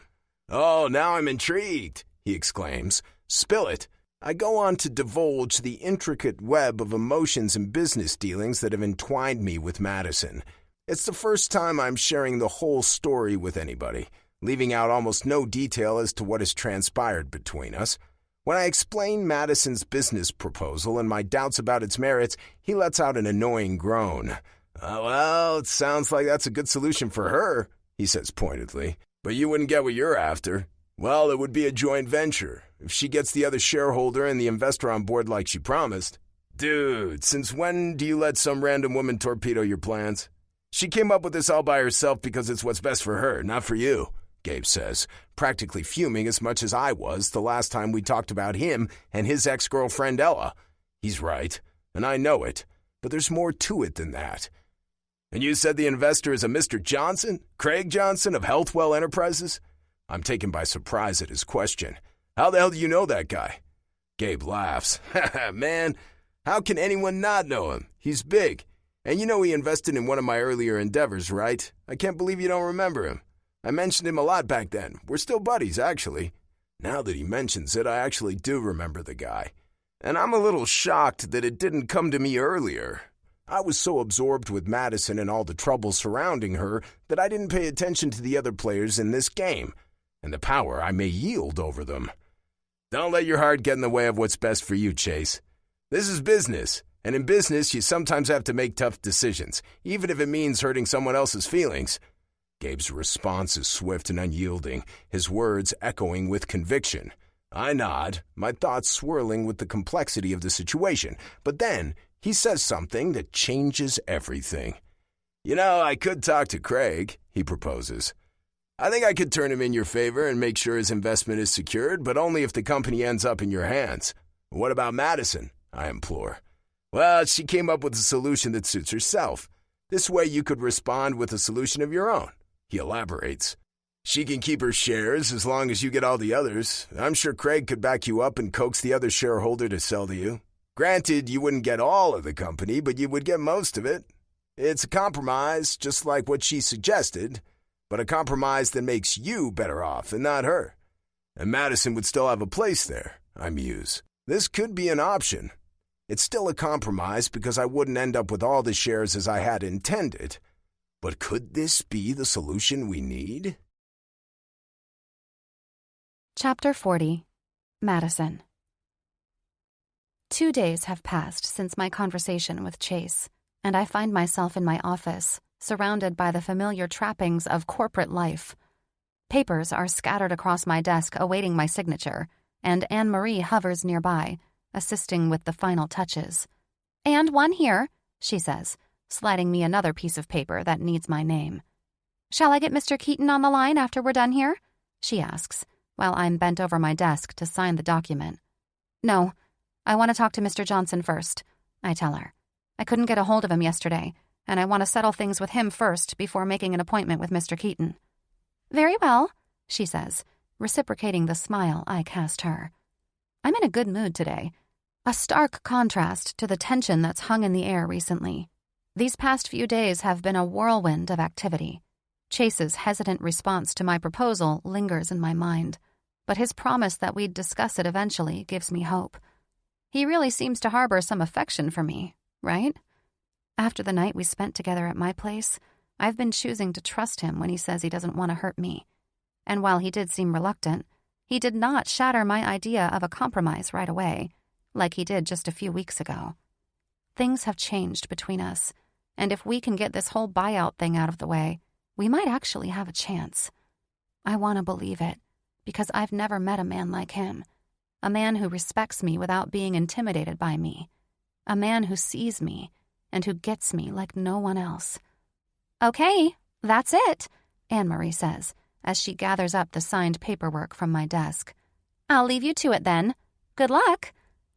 Oh, now I'm intrigued, he exclaims. Spill it. I go on to divulge the intricate web of emotions and business dealings that have entwined me with Madison. It's the first time I'm sharing the whole story with anybody, leaving out almost no detail as to what has transpired between us. When I explain Madison's business proposal and my doubts about its merits, he lets out an annoying groan. Well, it sounds like that's a good solution for her, he says pointedly. But you wouldn't get what you're after. Well, it would be a joint venture, if she gets the other shareholder and the investor on board like she promised. Dude, since when do you let some random woman torpedo your plans? She came up with this all by herself because it's what's best for her, not for you, Gabe says, practically fuming as much as I was the last time we talked about him and his ex-girlfriend Ella. He's right, and I know it, but there's more to it than that. And you said the investor is a Mr. Johnson? Craig Johnson of Healthwell Enterprises? I'm taken by surprise at his question. How the hell do you know that guy? Gabe laughs. Man, how can anyone not know him? He's big. And you know he invested in one of my earlier endeavors, right? I can't believe you don't remember him. I mentioned him a lot back then. We're still buddies, actually. Now that he mentions it, I actually do remember the guy. And I'm a little shocked that it didn't come to me earlier. I was so absorbed with Madison and all the trouble surrounding her that I didn't pay attention to the other players in this game, and the power I may yield over them. Don't let your heart get in the way of what's best for you, Chase. This is business, and in business you sometimes have to make tough decisions, even if it means hurting someone else's feelings. Gabe's response is swift and unyielding, his words echoing with conviction. I nod, my thoughts swirling with the complexity of the situation, but then he says something that changes everything. You know, I could talk to Craig, he proposes. I think I could turn him in your favor and make sure his investment is secured, but only if the company ends up in your hands. What about Madison? I implore. Well, she came up with a solution that suits herself. This way you could respond with a solution of your own. He elaborates. She can keep her shares as long as you get all the others. I'm sure Craig could back you up and coax the other shareholder to sell to you. Granted, you wouldn't get all of the company, but you would get most of it. It's a compromise, just like what she suggested, but a compromise that makes you better off and not her. And Madison would still have a place there, I muse. This could be an option. It's still a compromise because I wouldn't end up with all the shares as I had intended. But could this be the solution we need? Chapter 40. Madison. 2 days have passed since my conversation with Chase, and I find myself in my office, surrounded by the familiar trappings of corporate life. Papers are scattered across my desk awaiting my signature, and Anne-Marie hovers nearby, assisting with the final touches. "And one here," she says, sliding me another piece of paper that needs my name. "Shall I get Mr. Keaton on the line after we're done here?" she asks, while I'm bent over my desk to sign the document. "No, I want to talk to Mr. Johnson first," I tell her. "I couldn't get a hold of him yesterday, and I want to settle things with him first before making an appointment with Mr. Keaton." "Very well," she says, reciprocating the smile I cast her. I'm in a good mood today, a stark contrast to the tension that's hung in the air recently. These past few days have been a whirlwind of activity. Chase's hesitant response to my proposal lingers in my mind, but his promise that we'd discuss it eventually gives me hope. He really seems to harbor some affection for me, right? After the night we spent together at my place, I've been choosing to trust him when he says he doesn't want to hurt me. And while he did seem reluctant, he did not shatter my idea of a compromise right away, like he did just a few weeks ago. Things have changed between us, and if we can get this whole buyout thing out of the way, we might actually have a chance. I want to believe it, because I've never met a man like him. A man who respects me without being intimidated by me. A man who sees me and who gets me like no one else. "Okay, that's it," Anne-Marie says, as she gathers up the signed paperwork from my desk. "I'll leave you to it then. Good luck."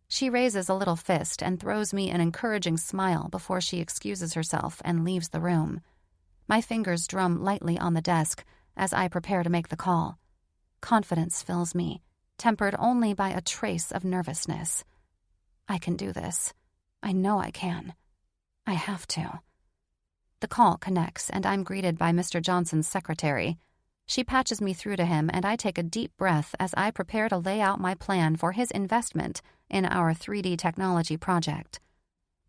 She raises a little fist and throws me an encouraging smile before she excuses herself and leaves the room. My fingers drum lightly on the desk as I prepare to make the call. Confidence fills me, tempered only by a trace of nervousness. I can do this. I know I can. I have to. The call connects, and I'm greeted by Mr. Johnson's secretary. She patches me through to him, and I take a deep breath as I prepare to lay out my plan for his investment in our 3D technology project.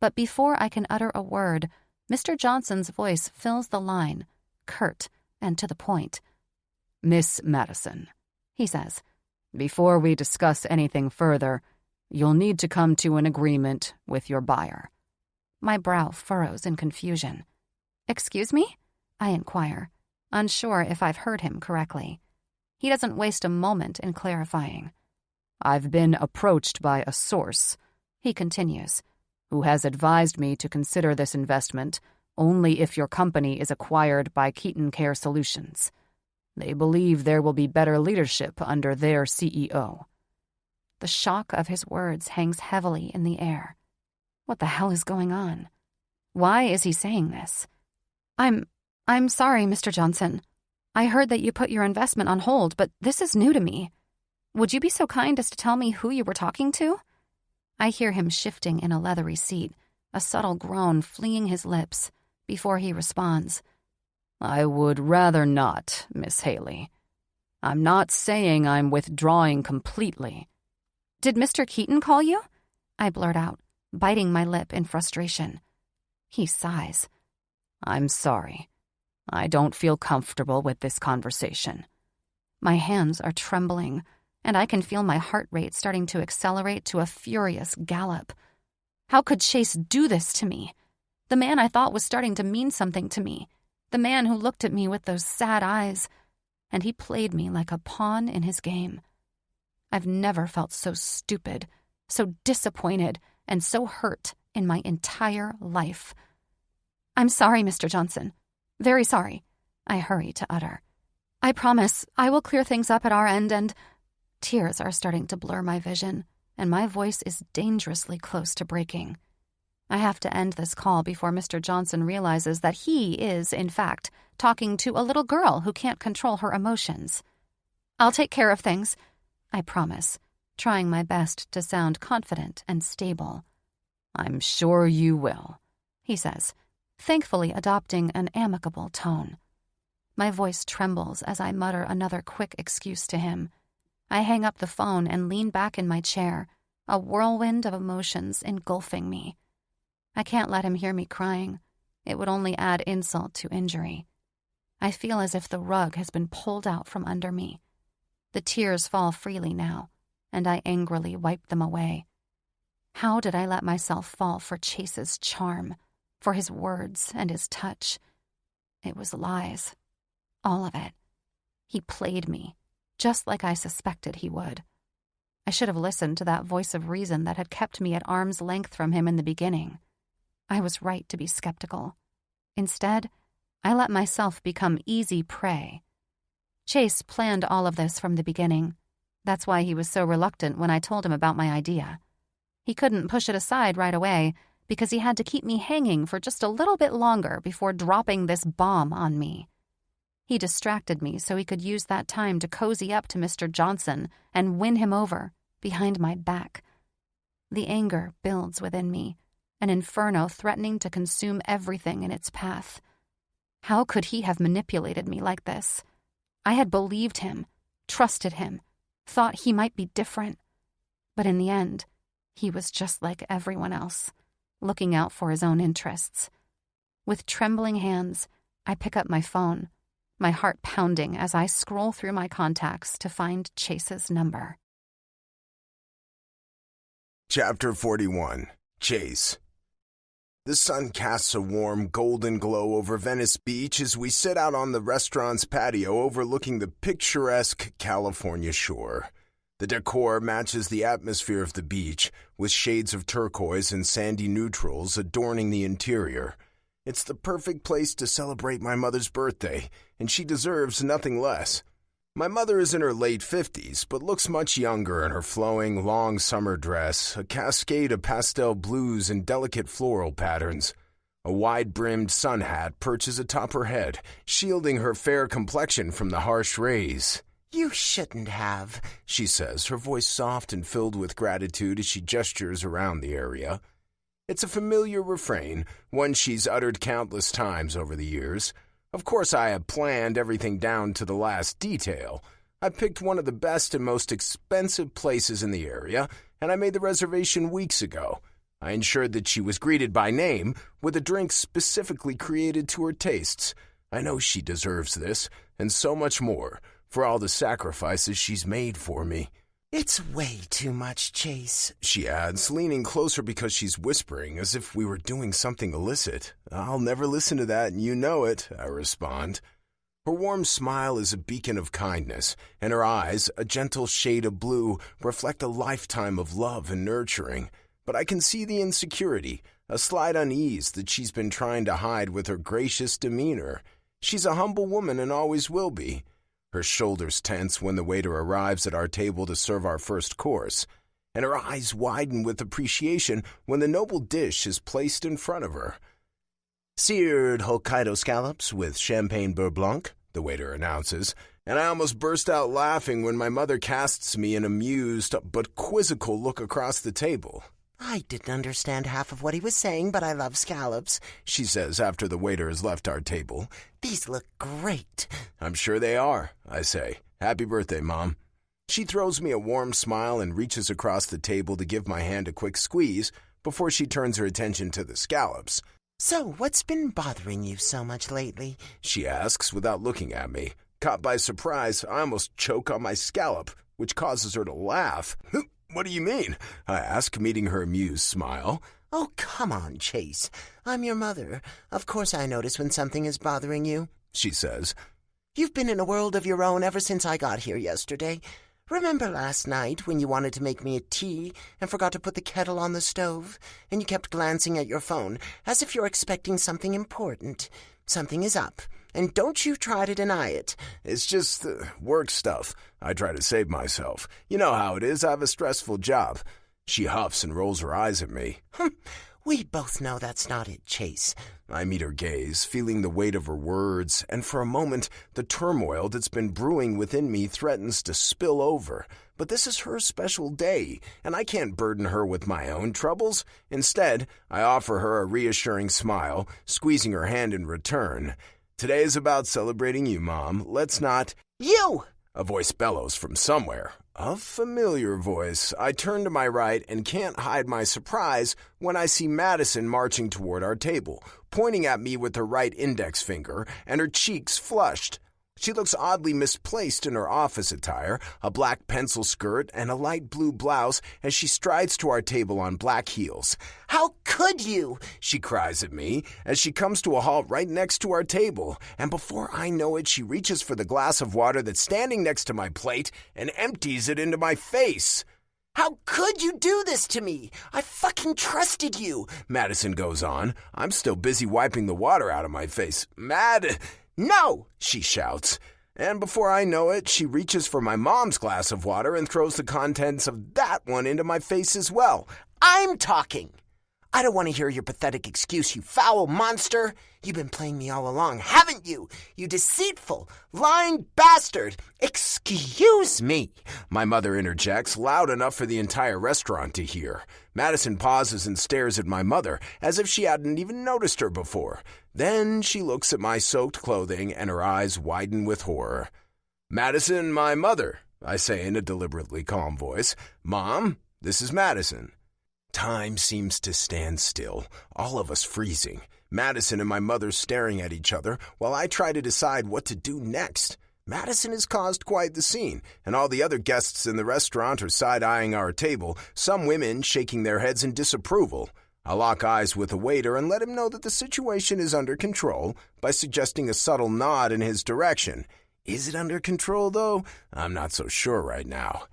But before I can utter a word, Mr. Johnson's voice fills the line, curt and to the point. "Miss Madison," he says, "before we discuss anything further, you'll need to come to an agreement with your buyer." My brow furrows in confusion. "Excuse me?" I inquire, unsure if I've heard him correctly. He doesn't waste a moment in clarifying. "I've been approached by a source," he continues, "who has advised me to consider this investment only if your company is acquired by Keaton Care Solutions. They believe there will be better leadership under their CEO. The shock of his words hangs heavily in the air. What the hell is going on? Why is he saying this? I'm sorry, Mr. Johnson. I heard that you put your investment on hold, but this is new to me. Would you be so kind as to tell me who you were talking to? I hear him shifting in a leathery seat, a subtle groan fleeing his lips, before he responds. I would rather not, Miss Haley. I'm not saying I'm withdrawing completely. Did Mr. Keaton call you? I blurt out, biting my lip in frustration. He sighs. I'm sorry. I don't feel comfortable with this conversation. My hands are trembling, and I can feel my heart rate starting to accelerate to a furious gallop. How could Chase do this to me? The man I thought was starting to mean something to me. The man who looked at me with those sad eyes. And he played me like a pawn in his game. I've never felt so stupid, so disappointed, and so hurt in my entire life. I'm sorry, Mr. Johnson. Very sorry, I hurry to utter. I promise I will clear things up at our end, and tears are starting to blur my vision, and my voice is dangerously close to breaking. I have to end this call before Mr. Johnson realizes that he is, in fact, talking to a little girl who can't control her emotions. I'll take care of things, I promise, trying my best to sound confident and stable. I'm sure you will, he says, thankfully adopting an amicable tone. My voice trembles as I mutter another quick excuse to him. I hang up the phone and lean back in my chair, a whirlwind of emotions engulfing me. I can't let him hear me crying. It would only add insult to injury. I feel as if the rug has been pulled out from under me. The tears fall freely now, and I angrily wipe them away. How did I let myself fall for Chase's charm, for his words and his touch? It was lies. All of it. He played me, just like I suspected he would. I should have listened to that voice of reason that had kept me at arm's length from him in the beginning. I was right to be skeptical. Instead, I let myself become easy prey. Chase planned all of this from the beginning. That's why he was so reluctant when I told him about my idea. He couldn't push it aside right away because he had to keep me hanging for just a little bit longer before dropping this bomb on me. He distracted me so he could use that time to cozy up to Mr. Johnson and win him over behind my back. The anger builds within me, an inferno threatening to consume everything in its path. How could he have manipulated me like this? I had believed him, trusted him, thought he might be different. But in the end, he was just like everyone else, looking out for his own interests. With trembling hands, I pick up my phone, my heart pounding as I scroll through my contacts to find Chase's number. Chapter 41. Chase. The sun casts a warm, golden glow over Venice Beach as we sit out on the restaurant's patio overlooking the picturesque California shore. The decor matches the atmosphere of the beach, with shades of turquoise and sandy neutrals adorning the interior. It's the perfect place to celebrate my mother's birthday, and she deserves nothing less. My mother is in her late 50s, but looks much younger in her flowing, long summer dress, a cascade of pastel blues and delicate floral patterns. A wide-brimmed sun hat perches atop her head, shielding her fair complexion from the harsh rays. You shouldn't have, she says, her voice soft and filled with gratitude as she gestures around the area. It's a familiar refrain, one she's uttered countless times over the years. Of course, I have planned everything down to the last detail. I picked one of the best and most expensive places in the area, and I made the reservation weeks ago. I ensured that she was greeted by name, with a drink specifically created to her tastes. I know she deserves this, and so much more, for all the sacrifices she's made for me. It's way too much, Chase, she adds, leaning closer because she's whispering as if we were doing something illicit. I'll never listen to that, and you know it, I respond. Her warm smile is a beacon of kindness, and her eyes, a gentle shade of blue, reflect a lifetime of love and nurturing. But I can see the insecurity, a slight unease that she's been trying to hide with her gracious demeanor. She's a humble woman and always will be. Her shoulders tense when the waiter arrives at our table to serve our first course, and her eyes widen with appreciation when the noble dish is placed in front of her. Seared Hokkaido scallops with champagne beurre blanc, the waiter announces, and I almost burst out laughing when my mother casts me an amused but quizzical look across the table. I didn't understand half of what he was saying, but I love scallops, she says after the waiter has left our table. These look great. I'm sure they are, I say. Happy birthday, Mom. She throws me a warm smile and reaches across the table to give my hand a quick squeeze before she turns her attention to the scallops. So, what's been bothering you so much lately? She asks without looking at me. Caught by surprise, I almost choke on my scallop, which causes her to laugh. What do you mean? I ask, meeting her amused smile. Oh, come on, Chase. I'm your mother. Of course I notice when something is bothering you, she says. You've been in a world of your own ever since I got here yesterday. Remember last night when you wanted to make me a tea and forgot to put the kettle on the stove, and you kept glancing at your phone as if you're expecting something important? Something is up, and don't you try to deny it. It's just work stuff. I try to save myself. You know how it is. I have a stressful job. She huffs and rolls her eyes at me. We both know that's not it, Chase. I meet her gaze, feeling the weight of her words, and for a moment, the turmoil that's been brewing within me threatens to spill over. But this is her special day, and I can't burden her with my own troubles. Instead, I offer her a reassuring smile, squeezing her hand in return. Today is about celebrating you, Mom. Let's not— You! A voice bellows from somewhere. A familiar voice. I turn to my right and can't hide my surprise when I see Madison marching toward our table, pointing at me with her right index finger and her cheeks flushed. She looks oddly misplaced in her office attire, a black pencil skirt and a light blue blouse as she strides to our table on black heels. How could you? She cries at me as she comes to a halt right next to our table, and before I know it, she reaches for the glass of water that's standing next to my plate and empties it into my face. How could you do this to me? I fucking trusted you, Madison goes on. I'm still busy wiping the water out of my face. No! She shouts. And before I know it, she reaches for my mom's glass of water and throws the contents of that one into my face as well. I'm talking. I don't want to hear your pathetic excuse, you foul monster. You've been playing me all along, haven't you? You deceitful, lying bastard. Excuse me. My mother interjects, loud enough for the entire restaurant to hear. Madison pauses and stares at my mother, as if she hadn't even noticed her before. Then she looks at my soaked clothing, and her eyes widen with horror. Madison, my mother, I say in a deliberately calm voice. Mom, this is Madison. Time seems to stand still, all of us freezing. Madison and my mother staring at each other while I try to decide what to do next. Madison has caused quite the scene, and all the other guests in the restaurant are side-eyeing our table, some women shaking their heads in disapproval. I lock eyes with the waiter and let him know that the situation is under control by suggesting a subtle nod in his direction. Is it under control, though? I'm not so sure right now.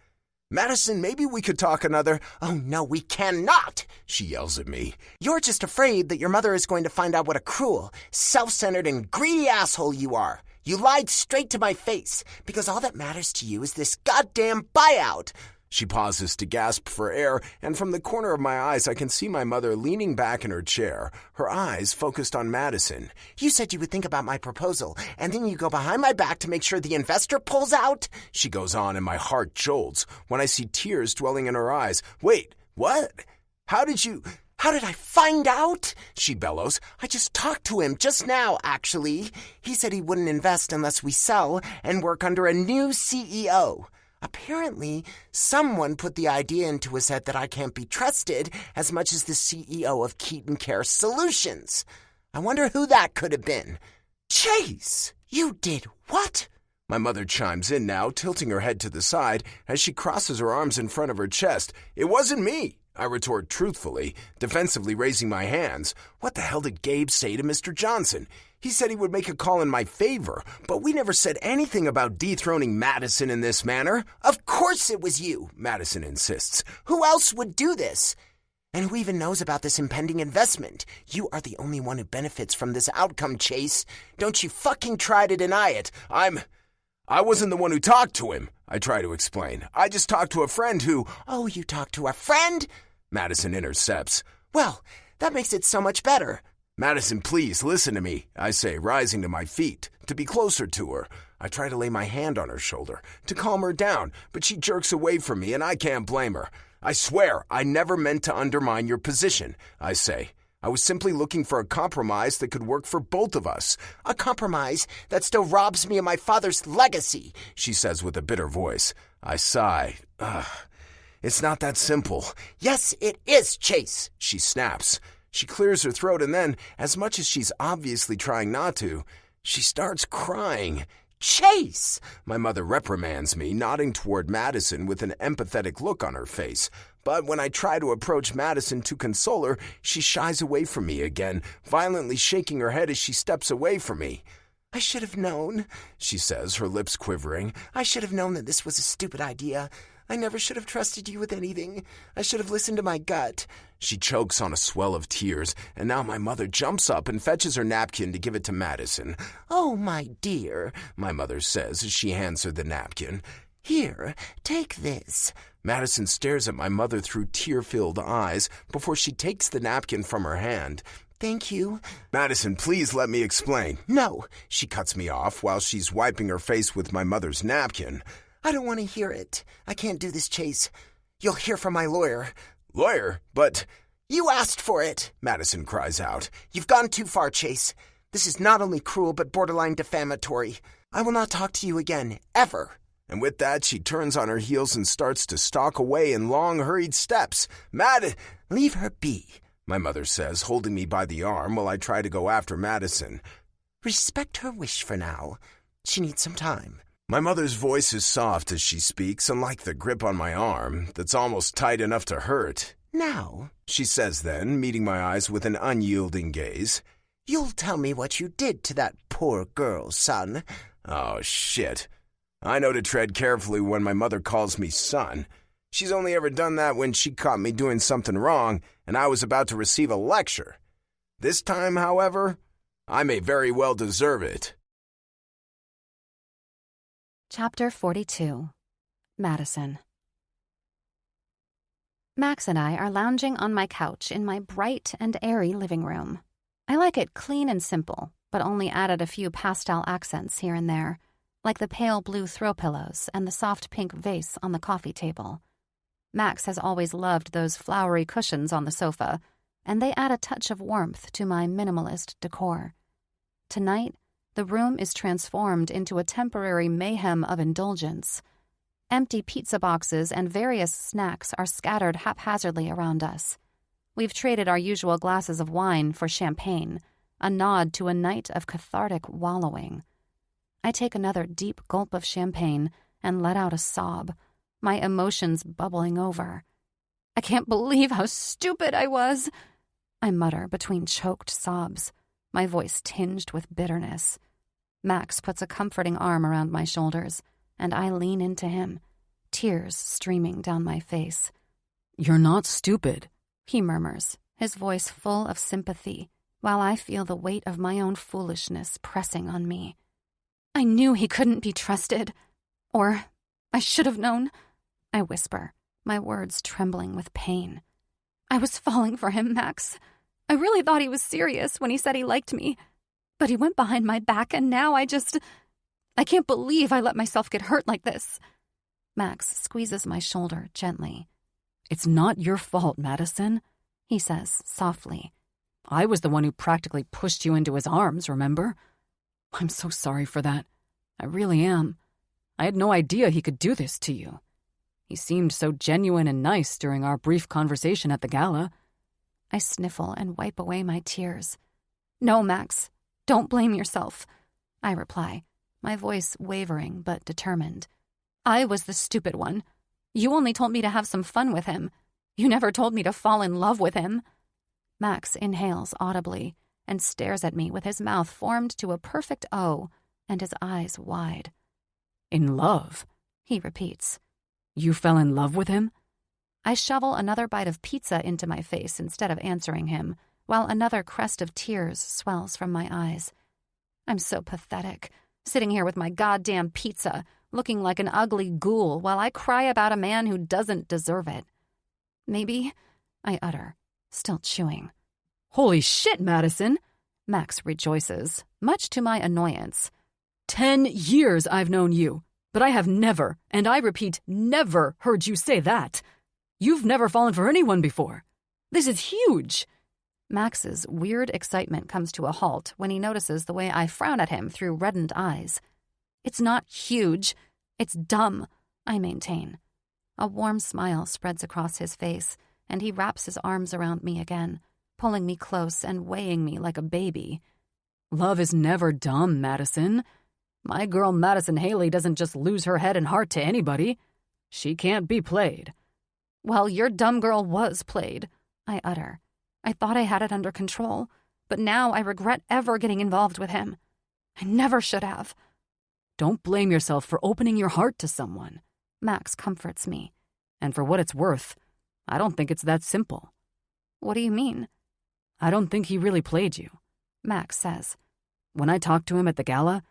Madison, maybe we could talk another— Oh, no, we cannot, she yells at me. You're just afraid that your mother is going to find out what a cruel, self-centered, and greedy asshole you are. You lied straight to my face, because all that matters to you is this goddamn buyout. She pauses to gasp for air, and from the corner of my eyes I can see my mother leaning back in her chair, her eyes focused on Madison. You said you would think about my proposal, and then you go behind my back to make sure the investor pulls out? She goes on, and my heart jolts when I see tears dwelling in her eyes. Wait, what? How did I find out? She bellows. I just talked to him just now, actually. He said he wouldn't invest unless we sell and work under a new CEO. Apparently, someone put the idea into his head that I can't be trusted as much as the CEO of Keaton Care Solutions. I wonder who that could have been. Chase, you did what? My mother chimes in now, tilting her head to the side as she crosses her arms in front of her chest. It wasn't me, I retort truthfully, defensively raising my hands. What the hell did Gabe say to Mr. Johnson? He said he would make a call in my favor, but we never said anything about dethroning Madison in this manner. Of course it was you, Madison insists. Who else would do this? And who even knows about this impending investment? You are the only one who benefits from this outcome, Chase. Don't you fucking try to deny it. I wasn't the one who talked to him, I try to explain. I just talked to a friend who— Oh, you talked to a friend? Madison intercepts. Well, that makes it so much better. Madison, please, listen to me, I say, rising to my feet, to be closer to her. I try to lay my hand on her shoulder, to calm her down, but she jerks away from me, and I can't blame her. I swear, I never meant to undermine your position, I say. I was simply looking for a compromise that could work for both of us. A compromise that still robs me of my father's legacy, she says with a bitter voice. I sigh. It's not that simple. Yes, it is, Chase, she snaps. She clears her throat and then, as much as she's obviously trying not to, she starts crying. Chase! My mother reprimands me, nodding toward Madison with an empathetic look on her face. But when I try to approach Madison to console her, she shies away from me again, violently shaking her head as she steps away from me. I should have known, she says, her lips quivering. I should have known that this was a stupid idea. I never should have trusted you with anything. I should have listened to my gut. She chokes on a swell of tears, and now my mother jumps up and fetches her napkin to give it to Madison. Oh, my dear, my mother says as she hands her the napkin. Here, take this. Madison stares at my mother through tear-filled eyes before she takes the napkin from her hand. Thank you. Madison, please let me explain. No, She cuts me off while she's wiping her face with my mother's napkin. I don't want to hear it. I can't do this, Chase. You'll hear from my lawyer. Lawyer? But... You asked for it, Madison cries out. You've gone too far, Chase. This is not only cruel but borderline defamatory. I will not talk to you again, ever. And with that, she turns on her heels and starts to stalk away in long, hurried steps. Leave her be, my mother says, holding me by the arm while I try to go after Madison. Respect her wish for now. She needs some time. My mother's voice is soft as she speaks, unlike the grip on my arm that's almost tight enough to hurt. Now, she says then, meeting my eyes with an unyielding gaze, you'll tell me what you did to that poor girl, son. Oh, shit. I know to tread carefully when my mother calls me son. She's only ever done that when she caught me doing something wrong and I was about to receive a lecture. This time, however, I may very well deserve it. Chapter 42. Madison. Max and I are lounging on my couch in my bright and airy living room. I like it clean and simple, but only added a few pastel accents here and there, like the pale blue throw pillows and the soft pink vase on the coffee table. Max has always loved those flowery cushions on the sofa, and they add a touch of warmth to my minimalist decor. Tonight, the room is transformed into a temporary mayhem of indulgence. Empty pizza boxes and various snacks are scattered haphazardly around us. We've traded our usual glasses of wine for champagne, a nod to a night of cathartic wallowing. I take another deep gulp of champagne and let out a sob, my emotions bubbling over. I can't believe how stupid I was, I mutter between choked sobs, my voice tinged with bitterness. Max puts a comforting arm around my shoulders, and I lean into him, tears streaming down my face. You're not stupid, he murmurs, his voice full of sympathy, while I feel the weight of my own foolishness pressing on me. I knew he couldn't be trusted. Or I should have known, I whisper, my words trembling with pain. I was falling for him, Max. I really thought he was serious when he said he liked me. But he went behind my back, and now I can't believe I let myself get hurt like this. Max squeezes my shoulder gently. It's not your fault, Madison, he says softly. I was the one who practically pushed you into his arms, remember? I'm so sorry for that. I really am. I had no idea he could do this to you. He seemed so genuine and nice during our brief conversation at the gala. I sniffle and wipe away my tears. No, Max, don't blame yourself, I reply, my voice wavering but determined. I was the stupid one. You only told me to have some fun with him. You never told me to fall in love with him. Max inhales audibly and stares at me with his mouth formed to a perfect O and his eyes wide. In love? He repeats. You fell in love with him? I shovel another bite of pizza into my face instead of answering him, while another crest of tears swells from my eyes. I'm so pathetic, sitting here with my goddamn pizza, looking like an ugly ghoul while I cry about a man who doesn't deserve it. Maybe, I utter, still chewing. Holy shit, Madison! Max rejoices, much to my annoyance. 10 years I've known you, but I have never, and I repeat, never heard you say that. You've never fallen for anyone before. This is huge. Max's weird excitement comes to a halt when he notices the way I frown at him through reddened eyes. It's not huge. It's dumb, I maintain. A warm smile spreads across his face, and he wraps his arms around me again, pulling me close and weighing me like a baby. Love is never dumb, Madison. My girl Madison Haley doesn't just lose her head and heart to anybody. She can't be played. Well, your dumb girl was played, I utter. I thought I had it under control, but now I regret ever getting involved with him. I never should have. Don't blame yourself for opening your heart to someone. Max comforts me. And for what it's worth, I don't think it's that simple. What do you mean? I don't think he really played you, Max says. When I talked to him at the gala,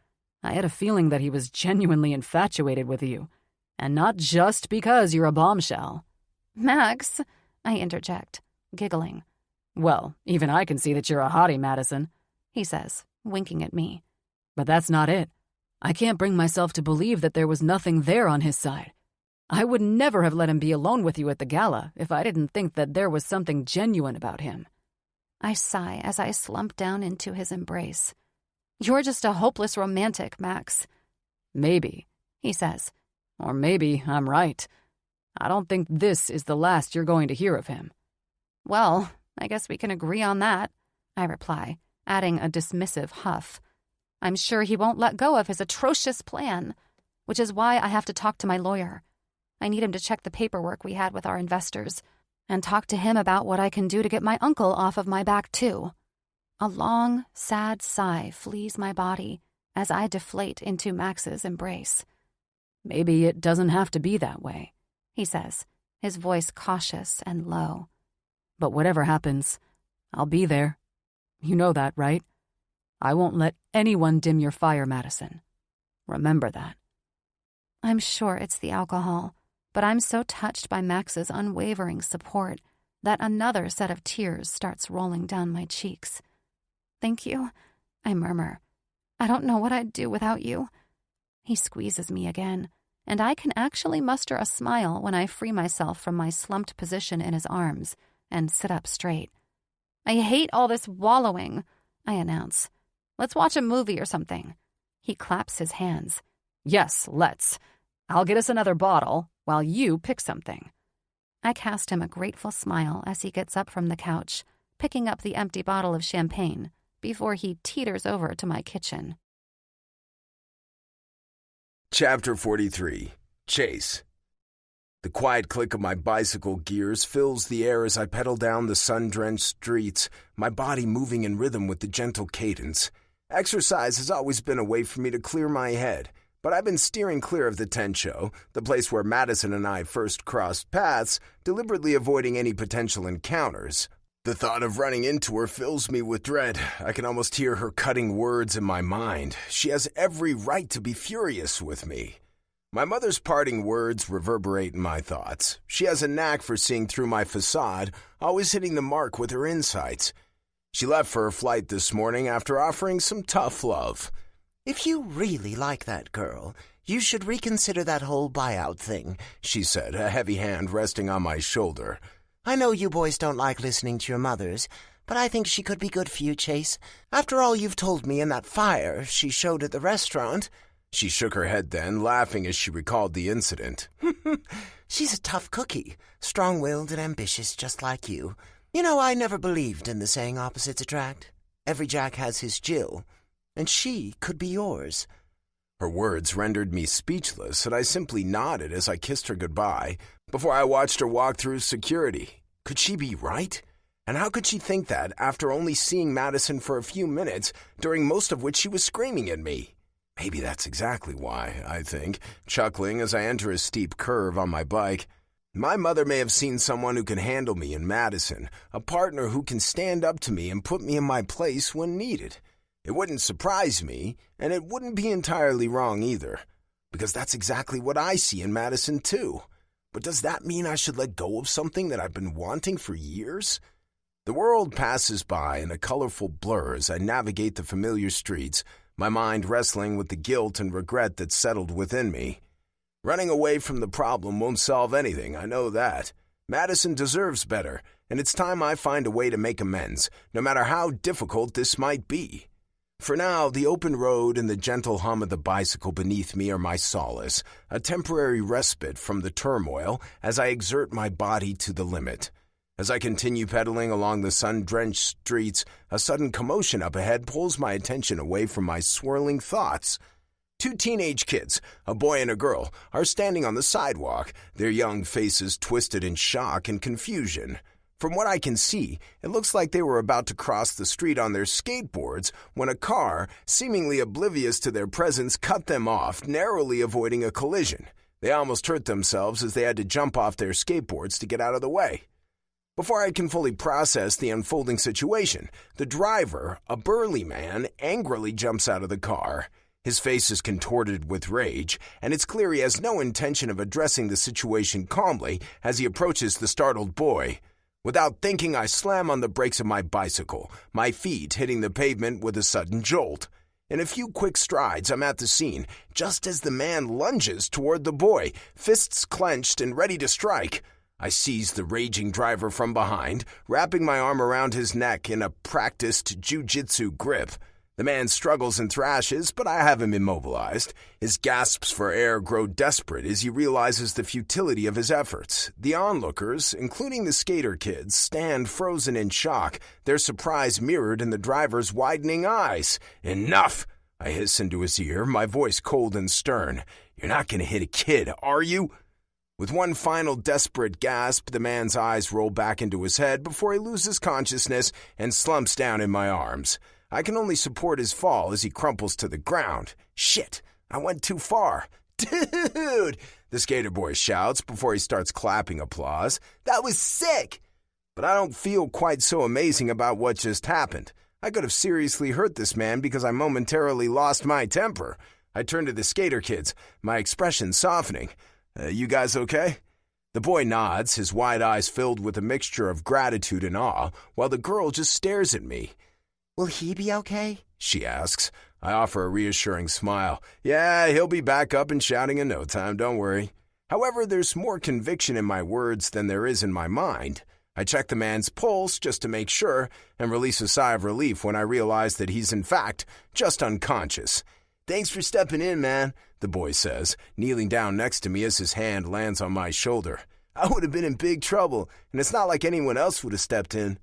I had a feeling that he was genuinely infatuated with you, And not just because you're a bombshell. Max, I interject, giggling. Well, even I can see that you're a hottie, Madison, he says, winking at me. But that's not it. I can't bring myself to believe that there was nothing there on his side. I would never have let him be alone with you at the gala if I didn't think that there was something genuine about him. I sigh as I slump down into his embrace. You're just a hopeless romantic, Max. Maybe, he says. Or maybe I'm right. I don't think this is the last you're going to hear of him. Well, I guess we can agree on that, I reply, adding a dismissive huff. I'm sure he won't let go of his atrocious plan, which is why I have to talk to my lawyer. I need him to check the paperwork we had with our investors and talk to him about what I can do to get my uncle off of my back, too. A long, sad sigh flees my body as I deflate into Max's embrace. Maybe it doesn't have to be that way, he says, his voice cautious and low. But whatever happens, I'll be there. You know that, right? I won't let anyone dim your fire, Madison. Remember that. I'm sure it's the alcohol, but I'm so touched by Max's unwavering support that another set of tears starts rolling down my cheeks. Thank you, I murmur. I don't know what I'd do without you. He squeezes me again, and I can actually muster a smile when I free myself from my slumped position in his arms and sit up straight. I hate all this wallowing, I announce. Let's watch a movie or something. He claps his hands. Yes, let's. I'll get us another bottle while you pick something. I cast him a grateful smile as he gets up from the couch, picking up the empty bottle of champagne before he teeters over to my kitchen. Chapter 43. Chase. The quiet click of my bicycle gears fills the air as I pedal down the sun-drenched streets, my body moving in rhythm with the gentle cadence. Exercise has always been a way for me to clear my head, but I've been steering clear of the tent show, the place where Madison and I first crossed paths, deliberately avoiding any potential encounters. The thought of running into her fills me with dread. I can almost hear her cutting words in my mind. She has every right to be furious with me. My mother's parting words reverberate in my thoughts. She has a knack for seeing through my facade, always hitting the mark with her insights. She left for her flight this morning after offering some tough love. If you really like that girl, you should reconsider that whole buyout thing, she said, a heavy hand resting on my shoulder. I know you boys don't like listening to your mothers, but I think she could be good for you, Chase. After all you've told me in that fire she showed at the restaurant. She shook her head then, laughing as she recalled the incident. She's a tough cookie, strong-willed and ambitious just like you. You know, I never believed in the saying opposites attract. Every Jack has his Jill, and she could be yours. Her words rendered me speechless, and I simply nodded as I kissed her goodbye before I watched her walk through security. Could she be right? And how could she think that after only seeing Madison for a few minutes, during most of which she was screaming at me? Maybe that's exactly why, I think, chuckling as I enter a steep curve on my bike. My mother may have seen someone who can handle me in Madison, a partner who can stand up to me and put me in my place when needed. It wouldn't surprise me, and it wouldn't be entirely wrong either, because that's exactly what I see in Madison too. But does that mean I should let go of something that I've been wanting for years? The world passes by in a colorful blur as I navigate the familiar streets, my mind wrestling with the guilt and regret that settled within me. Running away from the problem won't solve anything, I know that. Madison deserves better, and it's time I find a way to make amends, no matter how difficult this might be. For now, the open road and the gentle hum of the bicycle beneath me are my solace, a temporary respite from the turmoil as I exert my body to the limit. As I continue pedaling along the sun-drenched streets, a sudden commotion up ahead pulls my attention away from my swirling thoughts. Two teenage kids, a boy and a girl, are standing on the sidewalk, their young faces twisted in shock and confusion. From what I can see, it looks like they were about to cross the street on their skateboards when a car, seemingly oblivious to their presence, cut them off, narrowly avoiding a collision. They almost hurt themselves as they had to jump off their skateboards to get out of the way. Before I can fully process the unfolding situation, the driver, a burly man, angrily jumps out of the car. His face is contorted with rage, and it's clear he has no intention of addressing the situation calmly as he approaches the startled boy. Without thinking, I slam on the brakes of my bicycle, my feet hitting the pavement with a sudden jolt. In a few quick strides, I'm at the scene, just as the man lunges toward the boy, fists clenched and ready to strike. I seize the raging driver from behind, wrapping my arm around his neck in a practiced jiu-jitsu grip. The man struggles and thrashes, but I have him immobilized. His gasps for air grow desperate as he realizes the futility of his efforts. The onlookers, including the skater kids, stand frozen in shock, their surprise mirrored in the driver's widening eyes. "Enough!" I hiss into his ear, my voice cold and stern. "You're not going to hit a kid, are you?" With one final desperate gasp, the man's eyes roll back into his head before he loses consciousness and slumps down in my arms. I can only support his fall as he crumples to the ground. Shit, I went too far. "Dude!" the skater boy shouts before he starts clapping applause. "That was sick!" But I don't feel quite so amazing about what just happened. I could have seriously hurt this man because I momentarily lost my temper. I turn to the skater kids, my expression softening. "You guys okay?" The boy nods, his wide eyes filled with a mixture of gratitude and awe, while the girl just stares at me. Will he be okay? She asks. I offer a reassuring smile. "Yeah, he'll be back up and shouting in no time, don't worry." However, there's more conviction in my words than there is in my mind. I check the man's pulse just to make sure and release a sigh of relief when I realize that he's in fact just unconscious. "Thanks for stepping in, man," the boy says, kneeling down next to me as his hand lands on my shoulder. "I would have been in big trouble, and it's not like anyone else would have stepped in."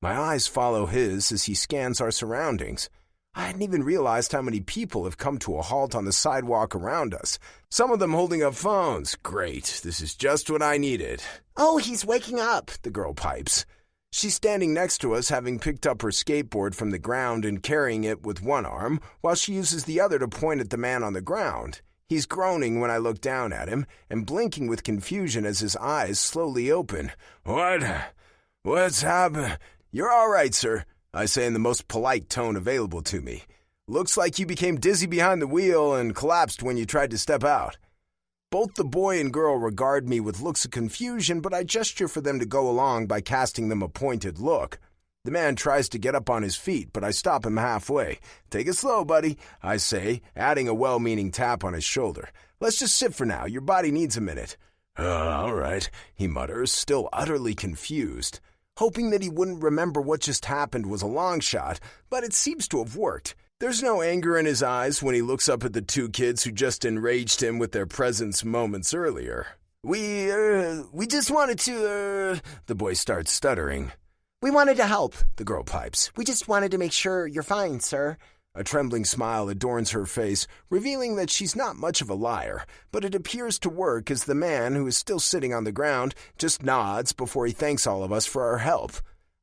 My eyes follow his as he scans our surroundings. I hadn't even realized how many people have come to a halt on the sidewalk around us, some of them holding up phones. Great, this is just what I needed. "Oh, he's waking up," the girl pipes. She's standing next to us, having picked up her skateboard from the ground and carrying it with one arm, while she uses the other to point at the man on the ground. He's groaning when I look down at him and blinking with confusion as his eyes slowly open. What's happened?" "You're all right, sir," I say in the most polite tone available to me. "Looks like you became dizzy behind the wheel and collapsed when you tried to step out." Both the boy and girl regard me with looks of confusion, but I gesture for them to go along by casting them a pointed look. The man tries to get up on his feet, but I stop him halfway. "Take it slow, buddy," I say, adding a well-meaning tap on his shoulder. "Let's just sit for now. Your body needs a minute." All right," he mutters, still utterly confused. Hoping that he wouldn't remember what just happened was a long shot, but it seems to have worked. There's no anger in his eyes when he looks up at the two kids who just enraged him with their presence moments earlier. We just wanted to, the boy starts stuttering. "We wanted to help," the girl pipes. "We just wanted to make sure you're fine, sir." A trembling smile adorns her face, revealing that she's not much of a liar, but it appears to work as the man, who is still sitting on the ground, just nods before he thanks all of us for our help.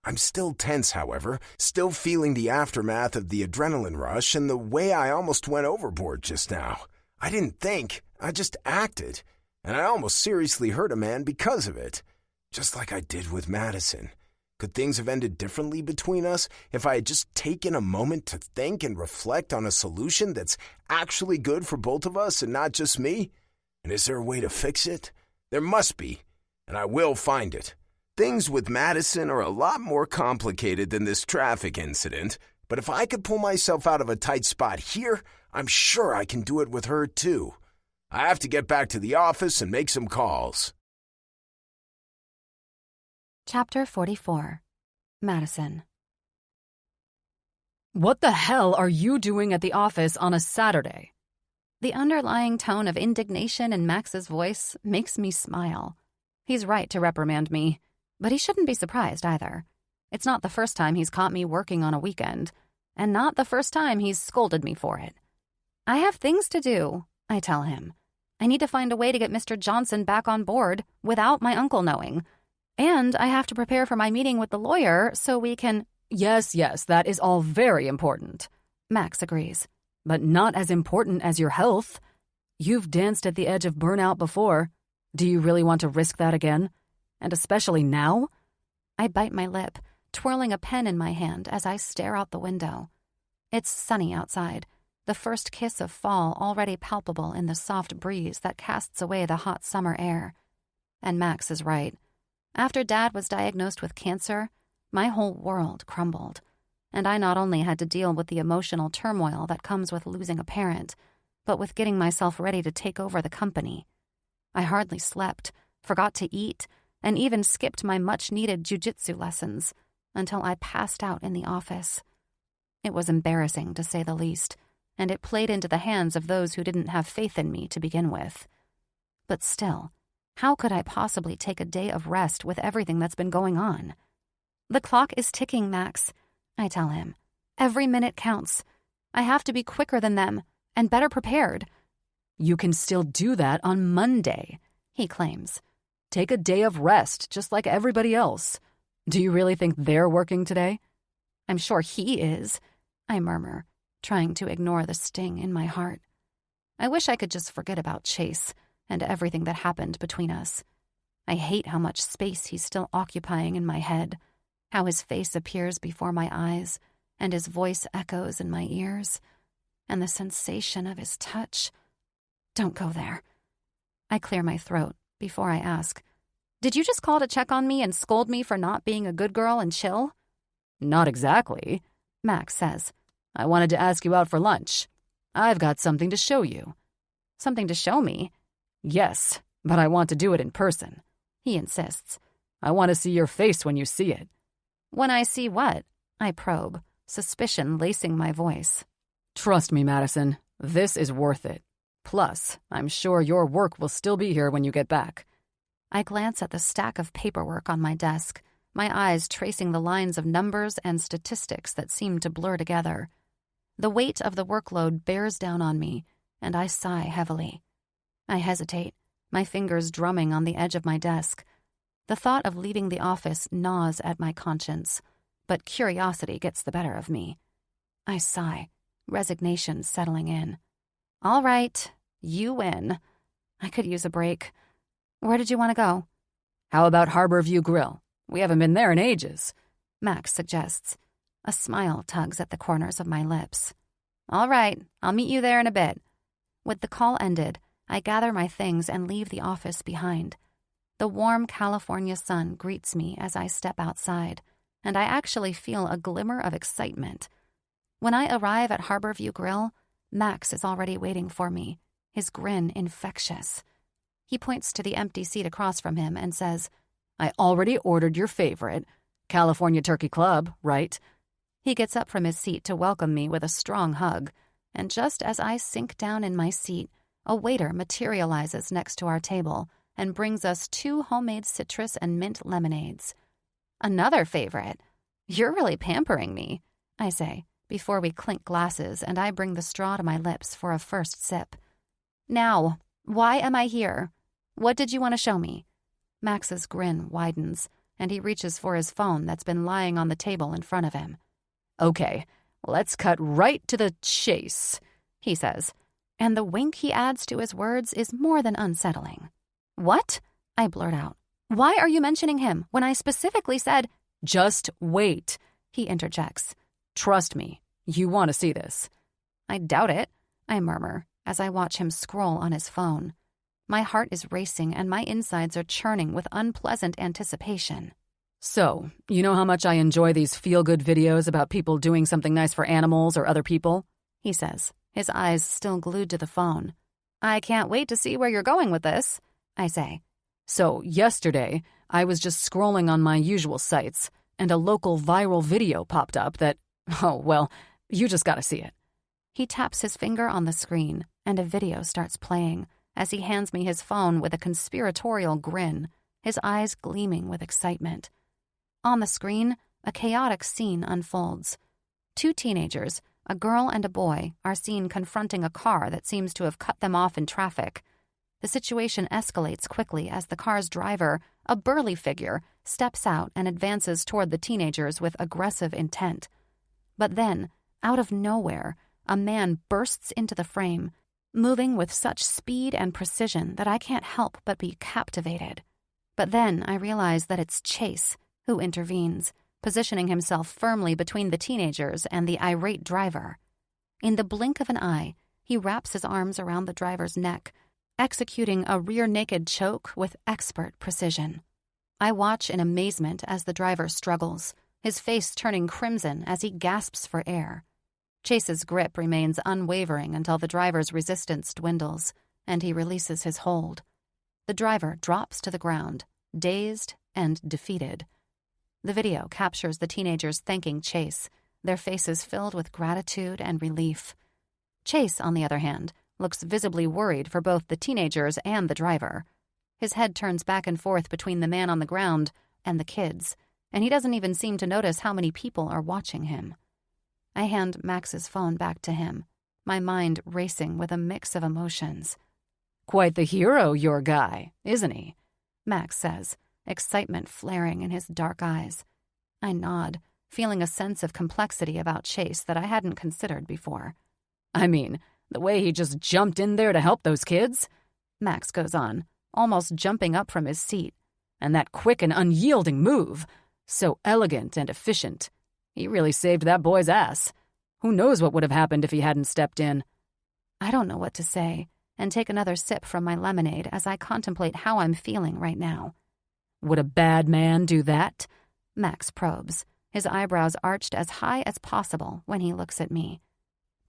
I'm still tense, however, still feeling the aftermath of the adrenaline rush and the way I almost went overboard just now. I didn't think, I just acted, and I almost seriously hurt a man because of it, just like I did with Madison. Could things have ended differently between us if I had just taken a moment to think and reflect on a solution that's actually good for both of us and not just me? And is there a way to fix it? There must be, and I will find it. Things with Madison are a lot more complicated than this traffic incident, but if I could pull myself out of a tight spot here, I'm sure I can do it with her too. I have to get back to the office and make some calls. Chapter 44. Madison. What the hell are you doing at the office on a Saturday? The underlying tone of indignation in Max's voice makes me smile. He's right to reprimand me, but he shouldn't be surprised either. It's not the first time he's caught me working on a weekend, and not the first time he's scolded me for it. "I have things to do," I tell him. "I need to find a way to get Mr. Johnson back on board without my uncle knowing. And I have to prepare for my meeting with the lawyer so we can—" Yes, that is all very important. Max agrees. But not as important as your health. You've danced at the edge of burnout before. Do you really want to risk that again? And especially now? I bite my lip, twirling a pen in my hand as I stare out the window. It's sunny outside, the first kiss of fall already palpable in the soft breeze that casts away the hot summer air. And Max is right. After Dad was diagnosed with cancer, my whole world crumbled, and I not only had to deal with the emotional turmoil that comes with losing a parent, but with getting myself ready to take over the company. I hardly slept, forgot to eat, and even skipped my much-needed jujitsu lessons until I passed out in the office. It was embarrassing, to say the least, and it played into the hands of those who didn't have faith in me to begin with. But still, how could I possibly take a day of rest with everything that's been going on? "The clock is ticking, Max," I tell him. "Every minute counts. I have to be quicker than them and better prepared." "You can still do that on Monday," he claims. "Take a day of rest, just like everybody else. Do you really think they're working today?" "I'm sure he is," I murmur, trying to ignore the sting in my heart. I wish I could just forget about Chase and everything that happened between us. I hate how much space he's still occupying in my head, how his face appears before my eyes and his voice echoes in my ears, and the sensation of his touch. Don't go there. I clear my throat before I ask, "Did you just call to check on me and scold me for not being a good girl and chill?" "Not exactly," Max says. "I wanted to ask you out for lunch. I've got something to show you." "Something to show me?" "Yes, but I want to do it in person," he insists. "I want to see your face when you see it." "When I see what?" I probe, suspicion lacing my voice. "Trust me, Madison, this is worth it. Plus, I'm sure your work will still be here when you get back." I glance at the stack of paperwork on my desk, my eyes tracing the lines of numbers and statistics that seem to blur together. The weight of the workload bears down on me, and I sigh heavily. I hesitate, my fingers drumming on the edge of my desk. The thought of leaving the office gnaws at my conscience, but curiosity gets the better of me. I sigh, resignation settling in. "All right, you win. I could use a break. Where did you want to go?" "How about Harborview Grill? We haven't been there in ages," Max suggests. A smile tugs at the corners of my lips. "All right, I'll meet you there in a bit." With the call ended, I gather my things and leave the office behind. The warm California sun greets me as I step outside, and I actually feel a glimmer of excitement. When I arrive at Harborview Grill, Max is already waiting for me, his grin infectious. He points to the empty seat across from him and says, "I already ordered your favorite, California Turkey Club, right?" He gets up from his seat to welcome me with a strong hug, and just as I sink down in my seat, a waiter materializes next to our table and brings us 2 homemade citrus and mint lemonades. "Another favorite. You're really pampering me," I say, before we clink glasses and I bring the straw to my lips for a first sip. "Now, why am I here? What did you want to show me?" Max's grin widens, and he reaches for his phone that's been lying on the table in front of him. "Okay, let's cut right to the chase," he says, and the wink he adds to his words is more than unsettling. "What?" I blurt out. "Why are you mentioning him when I specifically said—" "Just wait," he interjects. "Trust me, you want to see this." "I doubt it," I murmur as I watch him scroll on his phone. My heart is racing and my insides are churning with unpleasant anticipation. "So, you know how much I enjoy these feel-good videos about people doing something nice for animals or other people?" he says, his eyes still glued to the phone. "I can't wait to see where you're going with this," I say. "So, yesterday, I was just scrolling on my usual sites, and a local viral video popped up that, oh, well, you just gotta see it." He taps his finger on the screen, and a video starts playing as he hands me his phone with a conspiratorial grin, his eyes gleaming with excitement. On the screen, a chaotic scene unfolds. 2 teenagers, a girl and a boy, are seen confronting a car that seems to have cut them off in traffic. The situation escalates quickly as the car's driver, a burly figure, steps out and advances toward the teenagers with aggressive intent. But then, out of nowhere, a man bursts into the frame, moving with such speed and precision that I can't help but be captivated. But then I realize that it's Chase who intervenes, positioning himself firmly between the teenagers and the irate driver. In the blink of an eye, he wraps his arms around the driver's neck, executing a rear-naked choke with expert precision. I watch in amazement as the driver struggles, his face turning crimson as he gasps for air. Chase's grip remains unwavering until the driver's resistance dwindles, and he releases his hold. The driver drops to the ground, dazed and defeated. The video captures the teenagers thanking Chase, their faces filled with gratitude and relief. Chase, on the other hand, looks visibly worried for both the teenagers and the driver. His head turns back and forth between the man on the ground and the kids, and he doesn't even seem to notice how many people are watching him. I hand Max's phone back to him, my mind racing with a mix of emotions. "Quite the hero, your guy, isn't he?" Max says, excitement flaring in his dark eyes. I nod, feeling a sense of complexity about Chase that I hadn't considered before. "I mean, the way he just jumped in there to help those kids," Max goes on, almost jumping up from his seat. "And that quick and unyielding move. So elegant and efficient. He really saved that boy's ass. Who knows what would have happened if he hadn't stepped in?" I don't know what to say, and take another sip from my lemonade as I contemplate how I'm feeling right now. "Would a bad man do that?" Max probes, his eyebrows arched as high as possible when he looks at me.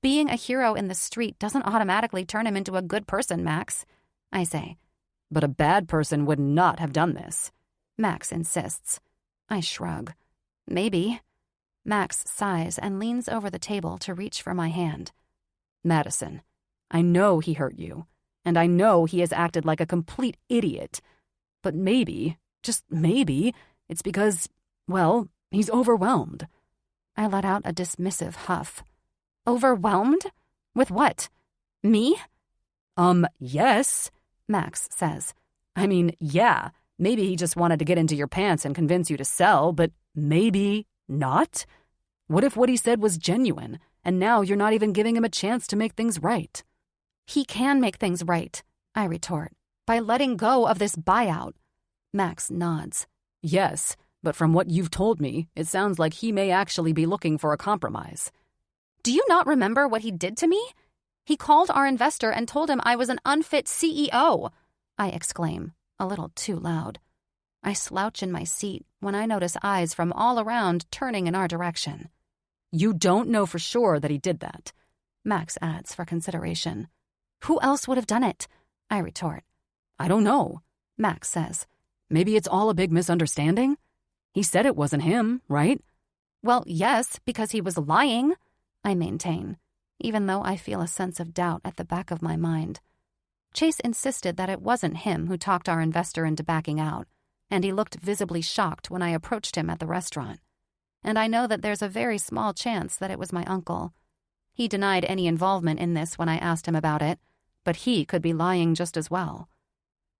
Being a hero in the street doesn't automatically turn him into a good person, Max, I say. "But a bad person would not have done this," Max insists. I shrug. Maybe. Max sighs and leans over the table to reach for my hand. "Madison, I know he hurt you, and I know he has acted like a complete idiot. But maybe, just maybe, it's because, well, he's overwhelmed." I let out a dismissive huff. Overwhelmed? With what? Me? Yes, Max says. "I mean, yeah, maybe he just wanted to get into your pants and convince you to sell, but maybe not? What if what he said was genuine, and now you're not even giving him a chance to make things right?" He can make things right, I retort, by letting go of this buyout. Max nods. "Yes, but from what you've told me, it sounds like he may actually be looking for a compromise." Do you not remember what he did to me? He called our investor and told him I was an unfit CEO, I exclaim, a little too loud. I slouch in my seat when I notice eyes from all around turning in our direction. "You don't know for sure that he did that," Max adds for consideration. Who else would have done it? I retort. "I don't know," Max says. "Maybe it's all a big misunderstanding? He said it wasn't him, right?" Well, yes, because he was lying, I maintain, even though I feel a sense of doubt at the back of my mind. Chase insisted that it wasn't him who talked our investor into backing out, and he looked visibly shocked when I approached him at the restaurant. And I know that there's a very small chance that it was my uncle. He denied any involvement in this when I asked him about it, but he could be lying just as well.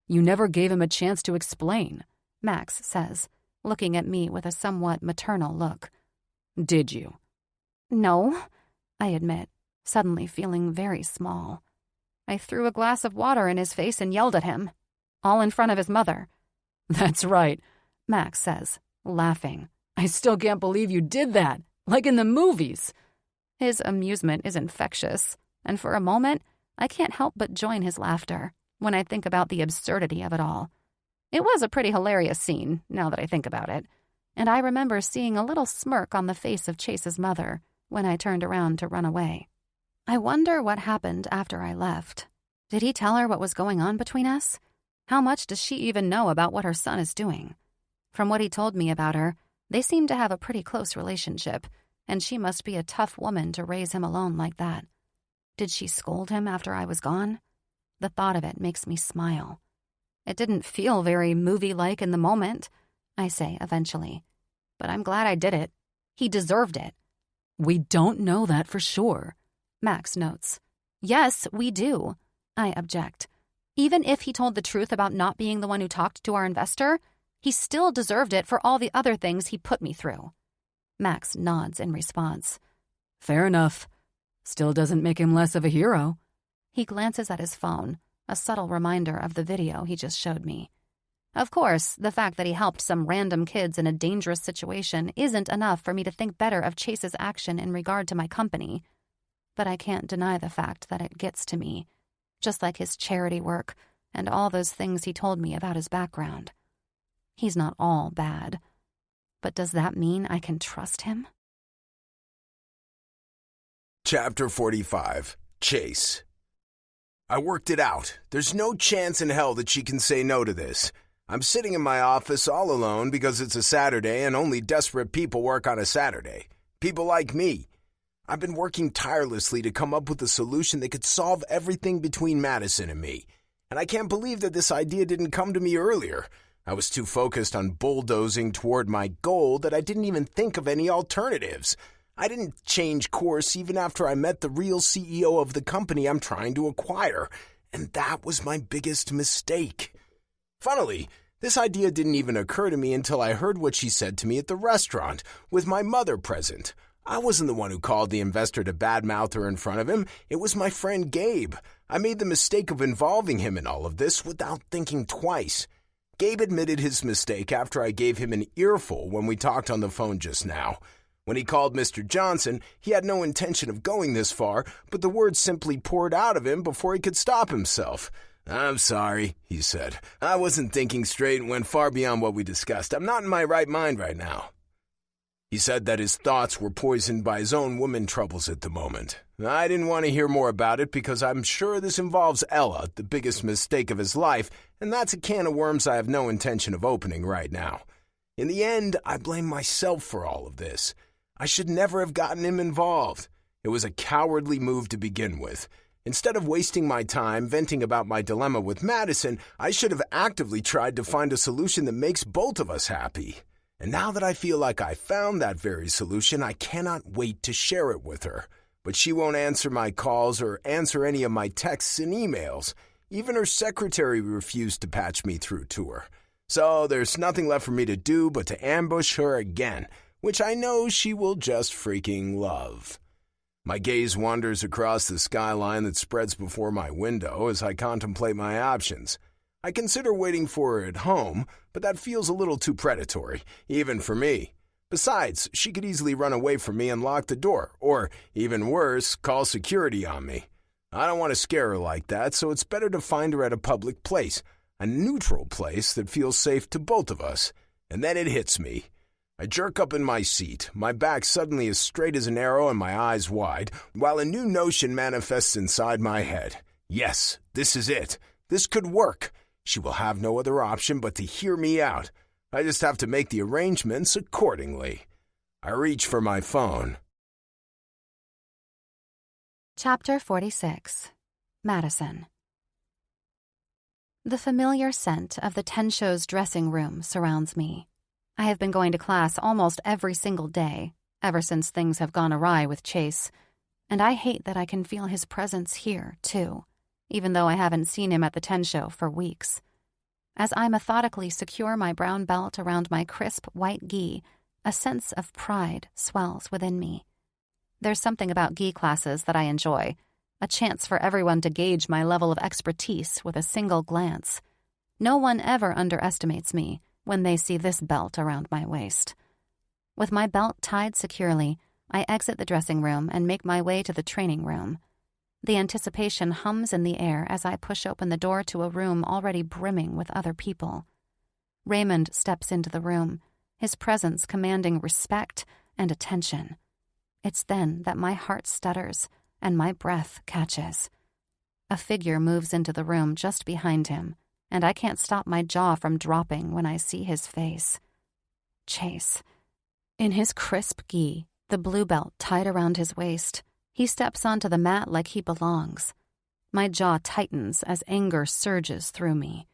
"You never gave him a chance to explain," Max says, looking at me with a somewhat maternal look. "Did you?" No, I admit, suddenly feeling very small. I threw a glass of water in his face and yelled at him, all in front of his mother. "That's right," Max says, laughing. "I still can't believe you did that, like in the movies." His amusement is infectious, and for a moment, I can't help but join his laughter when I think about the absurdity of it all. It was a pretty hilarious scene, now that I think about it, and I remember seeing a little smirk on the face of Chase's mother when I turned around to run away. I wonder what happened after I left. Did he tell her what was going on between us? How much does she even know about what her son is doing? From what he told me about her, they seem to have a pretty close relationship, and she must be a tough woman to raise him alone like that. Did she scold him after I was gone? The thought of it makes me smile. It didn't feel very movie-like in the moment, I say eventually. But I'm glad I did it. He deserved it. "We don't know that for sure," Max notes. Yes, we do, I object. Even if he told the truth about not being the one who talked to our investor, he still deserved it for all the other things he put me through. Max nods in response. "Fair enough. Still doesn't make him less of a hero." He glances at his phone, a subtle reminder of the video he just showed me. Of course, the fact that he helped some random kids in a dangerous situation isn't enough for me to think better of Chase's action in regard to my company. but I can't deny the fact that it gets to me, just like his charity work and all those things he told me about his background. He's not all bad, but does that mean I can trust him? Chapter 45. Chase. I worked it out. There's no chance in hell that she can say no to this. I'm sitting in my office all alone because it's a Saturday and only desperate people work on a Saturday. People like me. I've been working tirelessly to come up with a solution that could solve everything between Madison and me. And I can't believe that this idea didn't come to me earlier. I was too focused on bulldozing toward my goal that I didn't even think of any alternatives. I didn't change course even after I met the real CEO of the company I'm trying to acquire, and that was my biggest mistake. Funnily, this idea didn't even occur to me until I heard what she said to me at the restaurant, with my mother present. I wasn't the one who called the investor to badmouth her in front of him. It was my friend Gabe. I made the mistake of involving him in all of this without thinking twice. Gabe admitted his mistake after I gave him an earful when we talked on the phone just now. When he called Mr. Johnson, he had no intention of going this far, but the words simply poured out of him before he could stop himself. "I'm sorry," he said. "I wasn't thinking straight and went far beyond what we discussed. I'm not in my right mind right now." He said that his thoughts were poisoned by his own woman troubles at the moment. I didn't want to hear more about it because I'm sure this involves Ella, the biggest mistake of his life, and that's a can of worms I have no intention of opening right now. In the end, I blame myself for all of this. I should never have gotten him involved. It was a cowardly move to begin with. Instead of wasting my time venting about my dilemma with Madison, I should have actively tried to find a solution that makes both of us happy. And now that I feel like I found that very solution, I cannot wait to share it with her. But she won't answer my calls or answer any of my texts and emails. Even her secretary refused to patch me through to her. So there's nothing left for me to do but to ambush her again, which I know she will just freaking love. My gaze wanders across the skyline that spreads before my window as I contemplate my options. I consider waiting for her at home, but that feels a little too predatory, even for me. Besides, she could easily run away from me and lock the door, or, even worse, call security on me. I don't want to scare her like that, so it's better to find her at a public place, a neutral place that feels safe to both of us. And then it hits me. I jerk up in my seat, my back suddenly as straight as an arrow and my eyes wide, while a new notion manifests inside my head. Yes, this is it. This could work. She will have no other option but to hear me out. I just have to make the arrangements accordingly. I reach for my phone. Chapter 46. Madison. The familiar scent of the Tenshow's dressing room surrounds me. I have been going to class almost every single day, ever since things have gone awry with Chase, and I hate that I can feel his presence here, too, even though I haven't seen him at the Tenshow for weeks. As I methodically secure my brown belt around my crisp white gi, a sense of pride swells within me. There's something about gi classes that I enjoy, a chance for everyone to gauge my level of expertise with a single glance. No one ever underestimates me when they see this belt around my waist. With my belt tied securely, I exit the dressing room and make my way to the training room. The anticipation hums in the air as I push open the door to a room already brimming with other people. Raymond steps into the room, his presence commanding respect and attention. It's then that my heart stutters and my breath catches. A figure moves into the room just behind him, and I can't stop my jaw from dropping when I see his face. Chase. In his crisp gi, the blue belt tied around his waist, he steps onto the mat like he belongs. My jaw tightens as anger surges through me.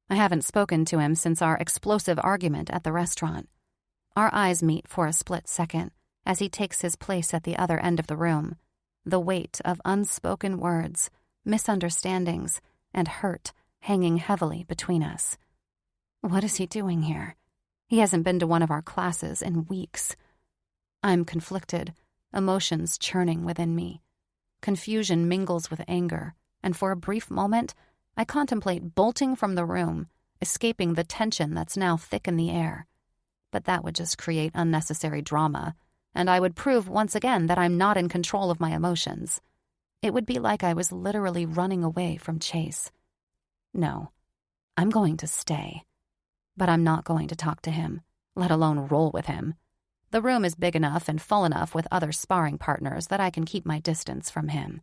I haven't spoken to him since our explosive argument at the restaurant. Our eyes meet for a split second as he takes his place at the other end of the room, the weight of unspoken words, misunderstandings, and hurt hanging heavily between us. What is he doing here? He hasn't been to one of our classes in weeks. I'm conflicted, emotions churning within me. Confusion mingles with anger, and for a brief moment, I contemplate bolting from the room, escaping the tension that's now thick in the air. But that would just create unnecessary drama, and I would prove once again that I'm not in control of my emotions. It would be like I was literally running away from Chase. No, I'm going to stay. But I'm not going to talk to him, let alone roll with him. The room is big enough and full enough with other sparring partners that I can keep my distance from him.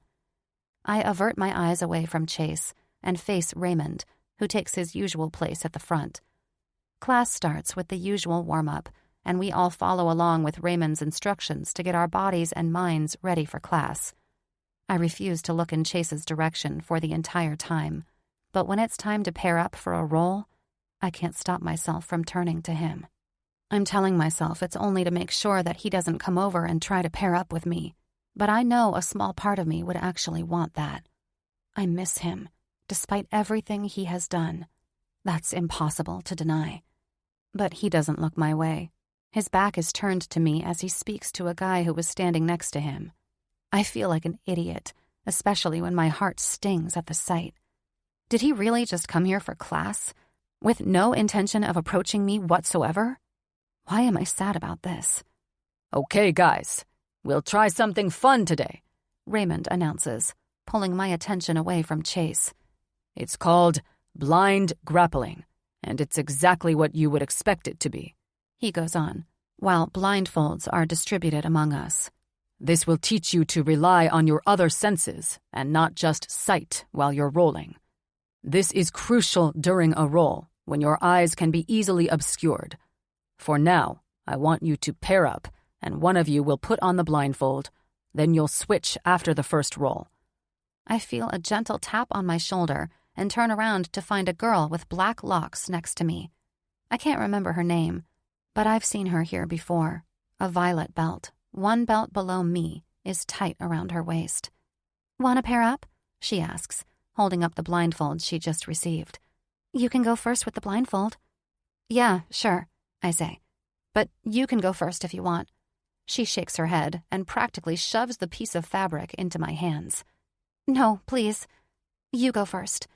I avert my eyes away from Chase and face Raymond, who takes his usual place at the front. Class starts with the usual warm-up, and we all follow along with Raymond's instructions to get our bodies and minds ready for class. I refuse to look in Chase's direction for the entire time, but when it's time to pair up for a roll, I can't stop myself from turning to him. I'm telling myself it's only to make sure that he doesn't come over and try to pair up with me, but I know a small part of me would actually want that. I miss him, despite everything he has done. That's impossible to deny. But he doesn't look my way. His back is turned to me as he speaks to a guy who was standing next to him. I feel like an idiot, especially when my heart stings at the sight. Did he really just come here for class, with no intention of approaching me whatsoever? Why am I sad about this? Okay, guys, we'll try something fun today, Raymond announces, pulling my attention away from Chase. It's called blind grappling, and it's exactly what you would expect it to be, he goes on, while blindfolds are distributed among us. This will teach you to rely on your other senses and not just sight while you're rolling. This is crucial during a roll, when your eyes can be easily obscured. For now, I want you to pair up, and one of you will put on the blindfold, then you'll switch after the first roll. I feel a gentle tap on my shoulder and turn around to find a girl with black locks next to me. I can't remember her name, but I've seen her here before. A violet belt, one belt below me, is tight around her waist. "Want to pair up?" she asks, holding up the blindfold she just received. "You can go first with the blindfold." "Yeah, sure," I say. "But you can go first if you want." She shakes her head and practically shoves the piece of fabric into my hands. "No, please. You go first."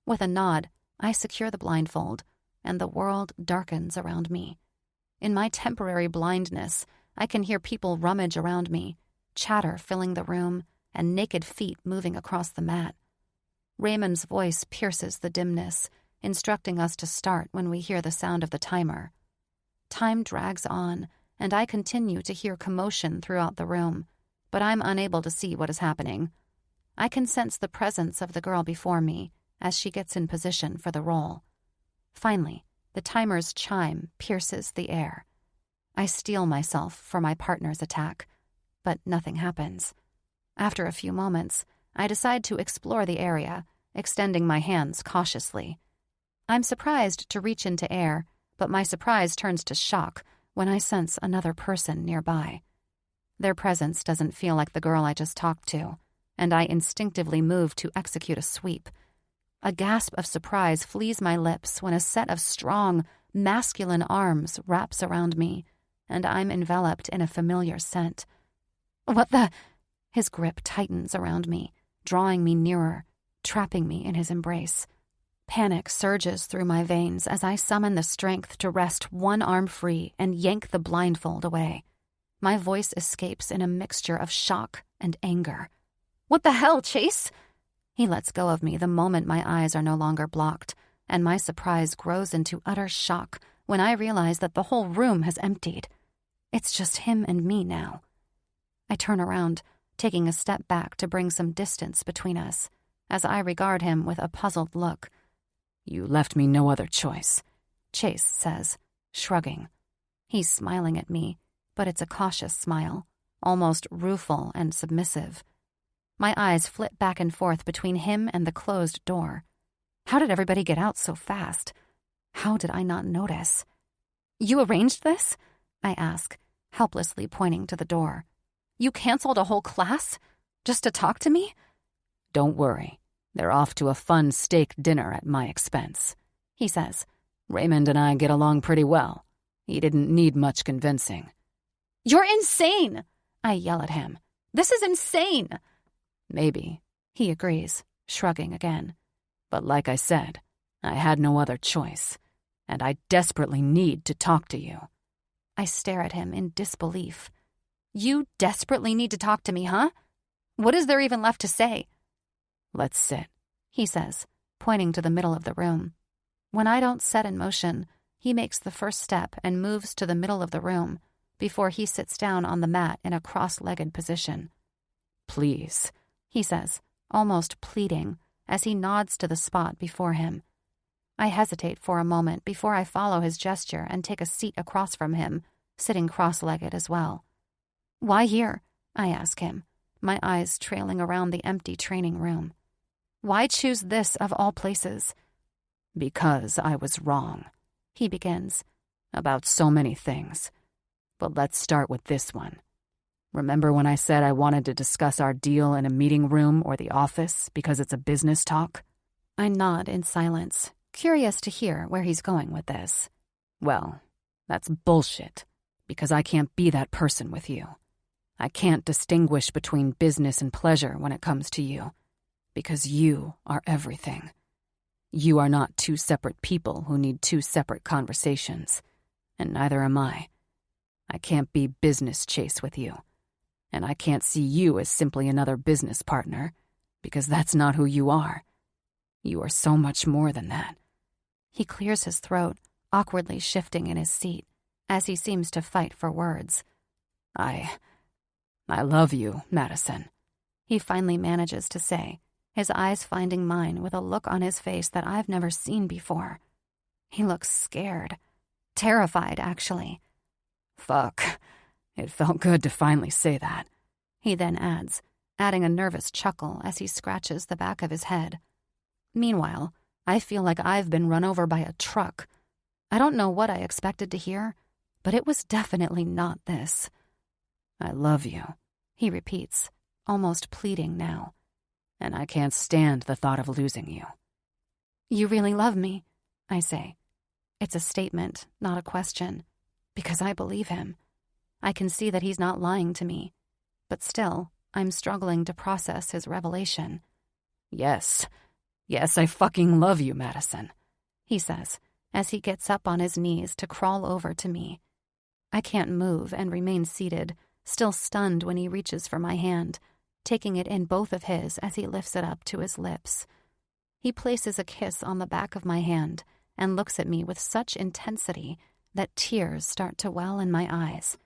With a nod, I secure the blindfold, and the world darkens around me. In my temporary blindness, I can hear people rummage around me, chatter filling the room, and naked feet moving across the mat. Raymond's voice pierces the dimness, instructing us to start when we hear the sound of the timer. Time drags on, and I continue to hear commotion throughout the room, but I'm unable to see what is happening. I can sense the presence of the girl before me as she gets in position for the roll. Finally, the timer's chime pierces the air. I steel myself for my partner's attack, but nothing happens. After a few moments, I decide to explore the area, extending my hands cautiously. I'm surprised to reach into air, but my surprise turns to shock when I sense another person nearby. Their presence doesn't feel like the girl I just talked to, and I instinctively move to execute a sweep. A gasp of surprise flees my lips when a set of strong, masculine arms wraps around me, and I'm enveloped in a familiar scent. "What the—" His grip tightens around me, drawing me nearer, trapping me in his embrace. Panic surges through my veins as I summon the strength to wrest one arm free and yank the blindfold away. My voice escapes in a mixture of shock and anger. "What the hell, Chase?" He lets go of me the moment my eyes are no longer blocked, and my surprise grows into utter shock when I realize that the whole room has emptied. It's just him and me now. I turn around, taking a step back to bring some distance between us, as I regard him with a puzzled look. "You left me no other choice," Chase says, shrugging. He's smiling at me, but it's a cautious smile, almost rueful and submissive. My eyes flit back and forth between him and the closed door. How did everybody get out so fast? How did I not notice? "You arranged this?" I ask, helplessly pointing to the door. "You canceled a whole class? Just to talk to me?" "Don't worry. They're off to a fun steak dinner at my expense," he says. "Raymond and I get along pretty well. He didn't need much convincing." "You're insane!" I yell at him. "This is insane!" "Maybe," he agrees, shrugging again. "But like I said, I had no other choice, and I desperately need to talk to you." I stare at him in disbelief. "You desperately need to talk to me, huh?" What is there even left to say? Let's sit, He says, pointing to the middle of the room. When I don't set in motion, he makes the first step and moves to the middle of the room before he sits down on the mat in a cross-legged position. Please, He says, almost pleading, as he nods to the spot before him. I hesitate for a moment before I follow his gesture and take a seat across from him, sitting cross-legged as well. Why here? I ask him, my eyes trailing around the empty training room. Why choose this of all places? Because I was wrong, He begins. about so many things. But let's start with this one. Remember when I said I wanted to discuss our deal in a meeting room or the office because it's a business talk? I nod in silence, curious to hear where he's going with this. Well, that's bullshit, because I can't be that person with you. I can't distinguish between business and pleasure when it comes to you, because you are everything. You are not two separate people who need two separate conversations, and neither am I. I can't be business Chase with you, and I can't see you as simply another business partner, because that's not who you are. You are so much more than that. He clears his throat, awkwardly shifting in his seat, as he seems to fight for words. I love you, Madison. He finally manages to say, his eyes finding mine with a look on his face that I've never seen before. He looks scared. Terrified, actually. Fuck. It felt good to finally say that. He then adds, adding a nervous chuckle as he scratches the back of his head. Meanwhile, I feel like I've been run over by a truck. I don't know what I expected to hear, but it was definitely not this. I love you, he repeats, almost pleading now. and I can't stand the thought of losing you. You really love me, I say. It's a statement, not a question, because I believe him. I can see that he's not lying to me, but still, I'm struggling to process his revelation. Yes, I fucking love you, Madison, he says, as he gets up on his knees to crawl over to me. I can't move and remain seated, still stunned when he reaches for my hand, taking it in both of his as he lifts it up to his lips. He places a kiss on the back of my hand and looks at me with such intensity that tears start to well in my eyes.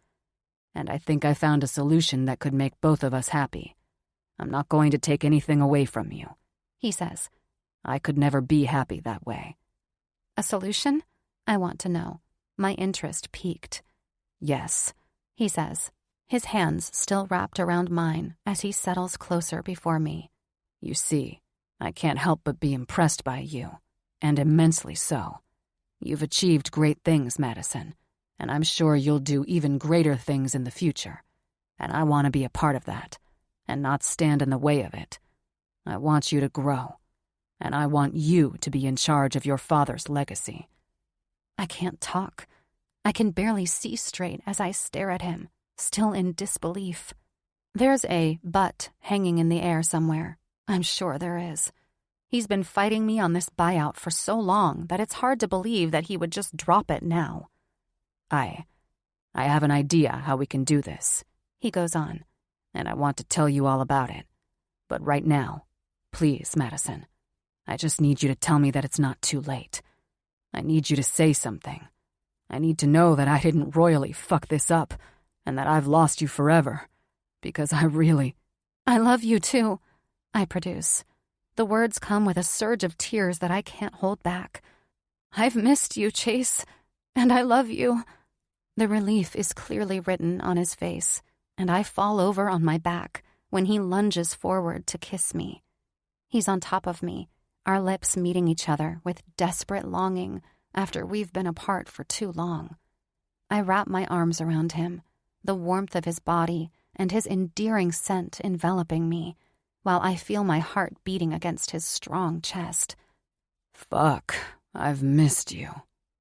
And I think I found a solution that could make both of us happy. I'm not going to take anything away from you, he says. I could never be happy that way. A solution? I want to know. My interest piqued. Yes, he says, his hands still wrapped around mine as he settles closer before me. You see, I can't help but be impressed by you, and immensely so. You've achieved great things, Madison, and I'm sure you'll do even greater things in the future. And I want to be a part of that, and not stand in the way of it. I want you to grow, and I want you to be in charge of your father's legacy. I can't talk. I can barely see straight as I stare at him, still in disbelief. There's a but hanging in the air somewhere. I'm sure there is. He's been fighting me on this buyout for so long that it's hard to believe that he would just drop it now. I have an idea how we can do this, he goes on, and I want to tell you all about it. But right now, please, Madison, I just need you to tell me that it's not too late. I need you to say something. I need to know that I didn't royally fuck this up, and that I've lost you forever, because I love you too, I produce. The words come with a surge of tears that I can't hold back. I've missed you, Chase, and I love you. The relief is clearly written on his face, and I fall over on my back when he lunges forward to kiss me. He's on top of me, our lips meeting each other with desperate longing after we've been apart for too long. I wrap my arms around him, the warmth of his body and his endearing scent enveloping me, while I feel my heart beating against his strong chest. Fuck, I've missed you,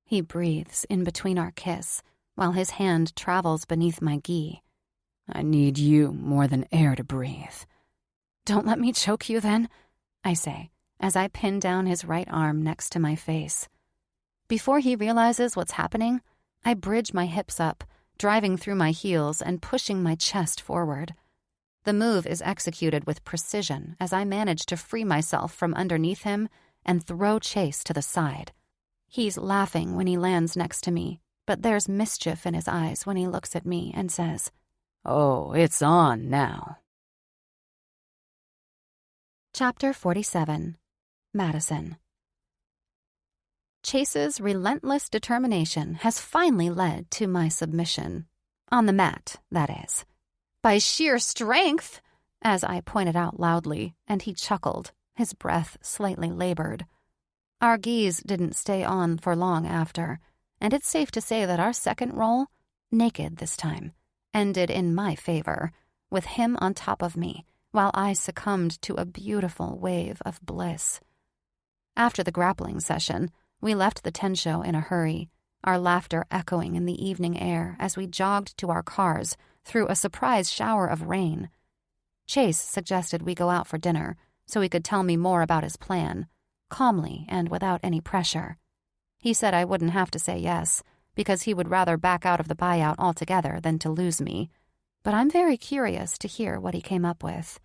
he breathes in between our kiss, while his hand travels beneath my gi. I need you more than air to breathe. Don't let me choke you then, I say, as I pin down his right arm next to my face. Before he realizes what's happening, I bridge my hips up, driving through my heels and pushing my chest forward. The move is executed with precision as I manage to free myself from underneath him and throw Chase to the side. He's laughing when he lands next to me, but there's mischief in his eyes when he looks at me and says, "Oh, it's on now." Chapter 47. Madison. Chase's relentless determination has finally led to my submission. On the mat, that is. By sheer strength, as I pointed out loudly, and he chuckled, his breath slightly labored. Our geese didn't stay on for long after, and it's safe to say that our second roll, naked this time, ended in my favor, with him on top of me, while I succumbed to a beautiful wave of bliss. After the grappling session, we left the tent show in a hurry, our laughter echoing in the evening air as we jogged to our cars through a surprise shower of rain. Chase suggested we go out for dinner so he could tell me more about his plan, calmly and without any pressure. He said I wouldn't have to say yes, because he would rather back out of the buyout altogether than to lose me. But I'm very curious to hear what he came up with.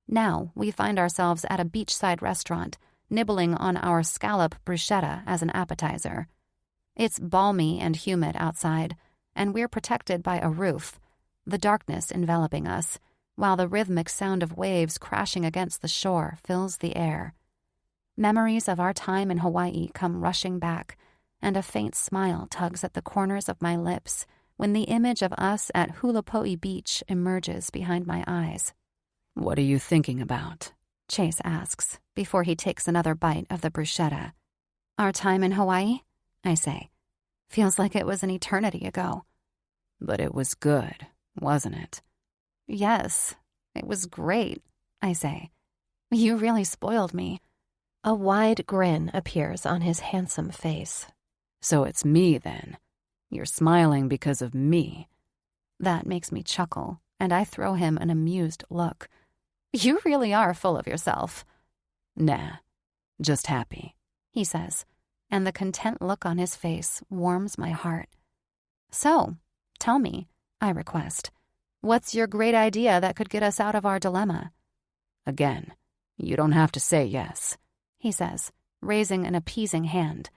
Now we find ourselves at a beachside restaurant, nibbling on our scallop bruschetta as an appetizer. It's balmy and humid outside, and we're protected by a roof, the darkness enveloping us, while the rhythmic sound of waves crashing against the shore fills the air. Memories of our time in Hawaii come rushing back, and a faint smile tugs at the corners of my lips when the image of us at Hulapo'i Beach emerges behind my eyes. "What are you thinking about?" Chase asks, before he takes another bite of the bruschetta. Our time in Hawaii? I say. Feels like it was an eternity ago. But it was good, wasn't it? Yes, it was great, I say. You really spoiled me. A wide grin appears on his handsome face. So it's me, then. You're smiling because of me. That makes me chuckle, and I throw him an amused look. You really are full of yourself. Nah, just happy, he says, and the content look on his face warms my heart. So, tell me, I request, what's your great idea that could get us out of our dilemma? Again, you don't have to say yes, he says, raising an appeasing hand.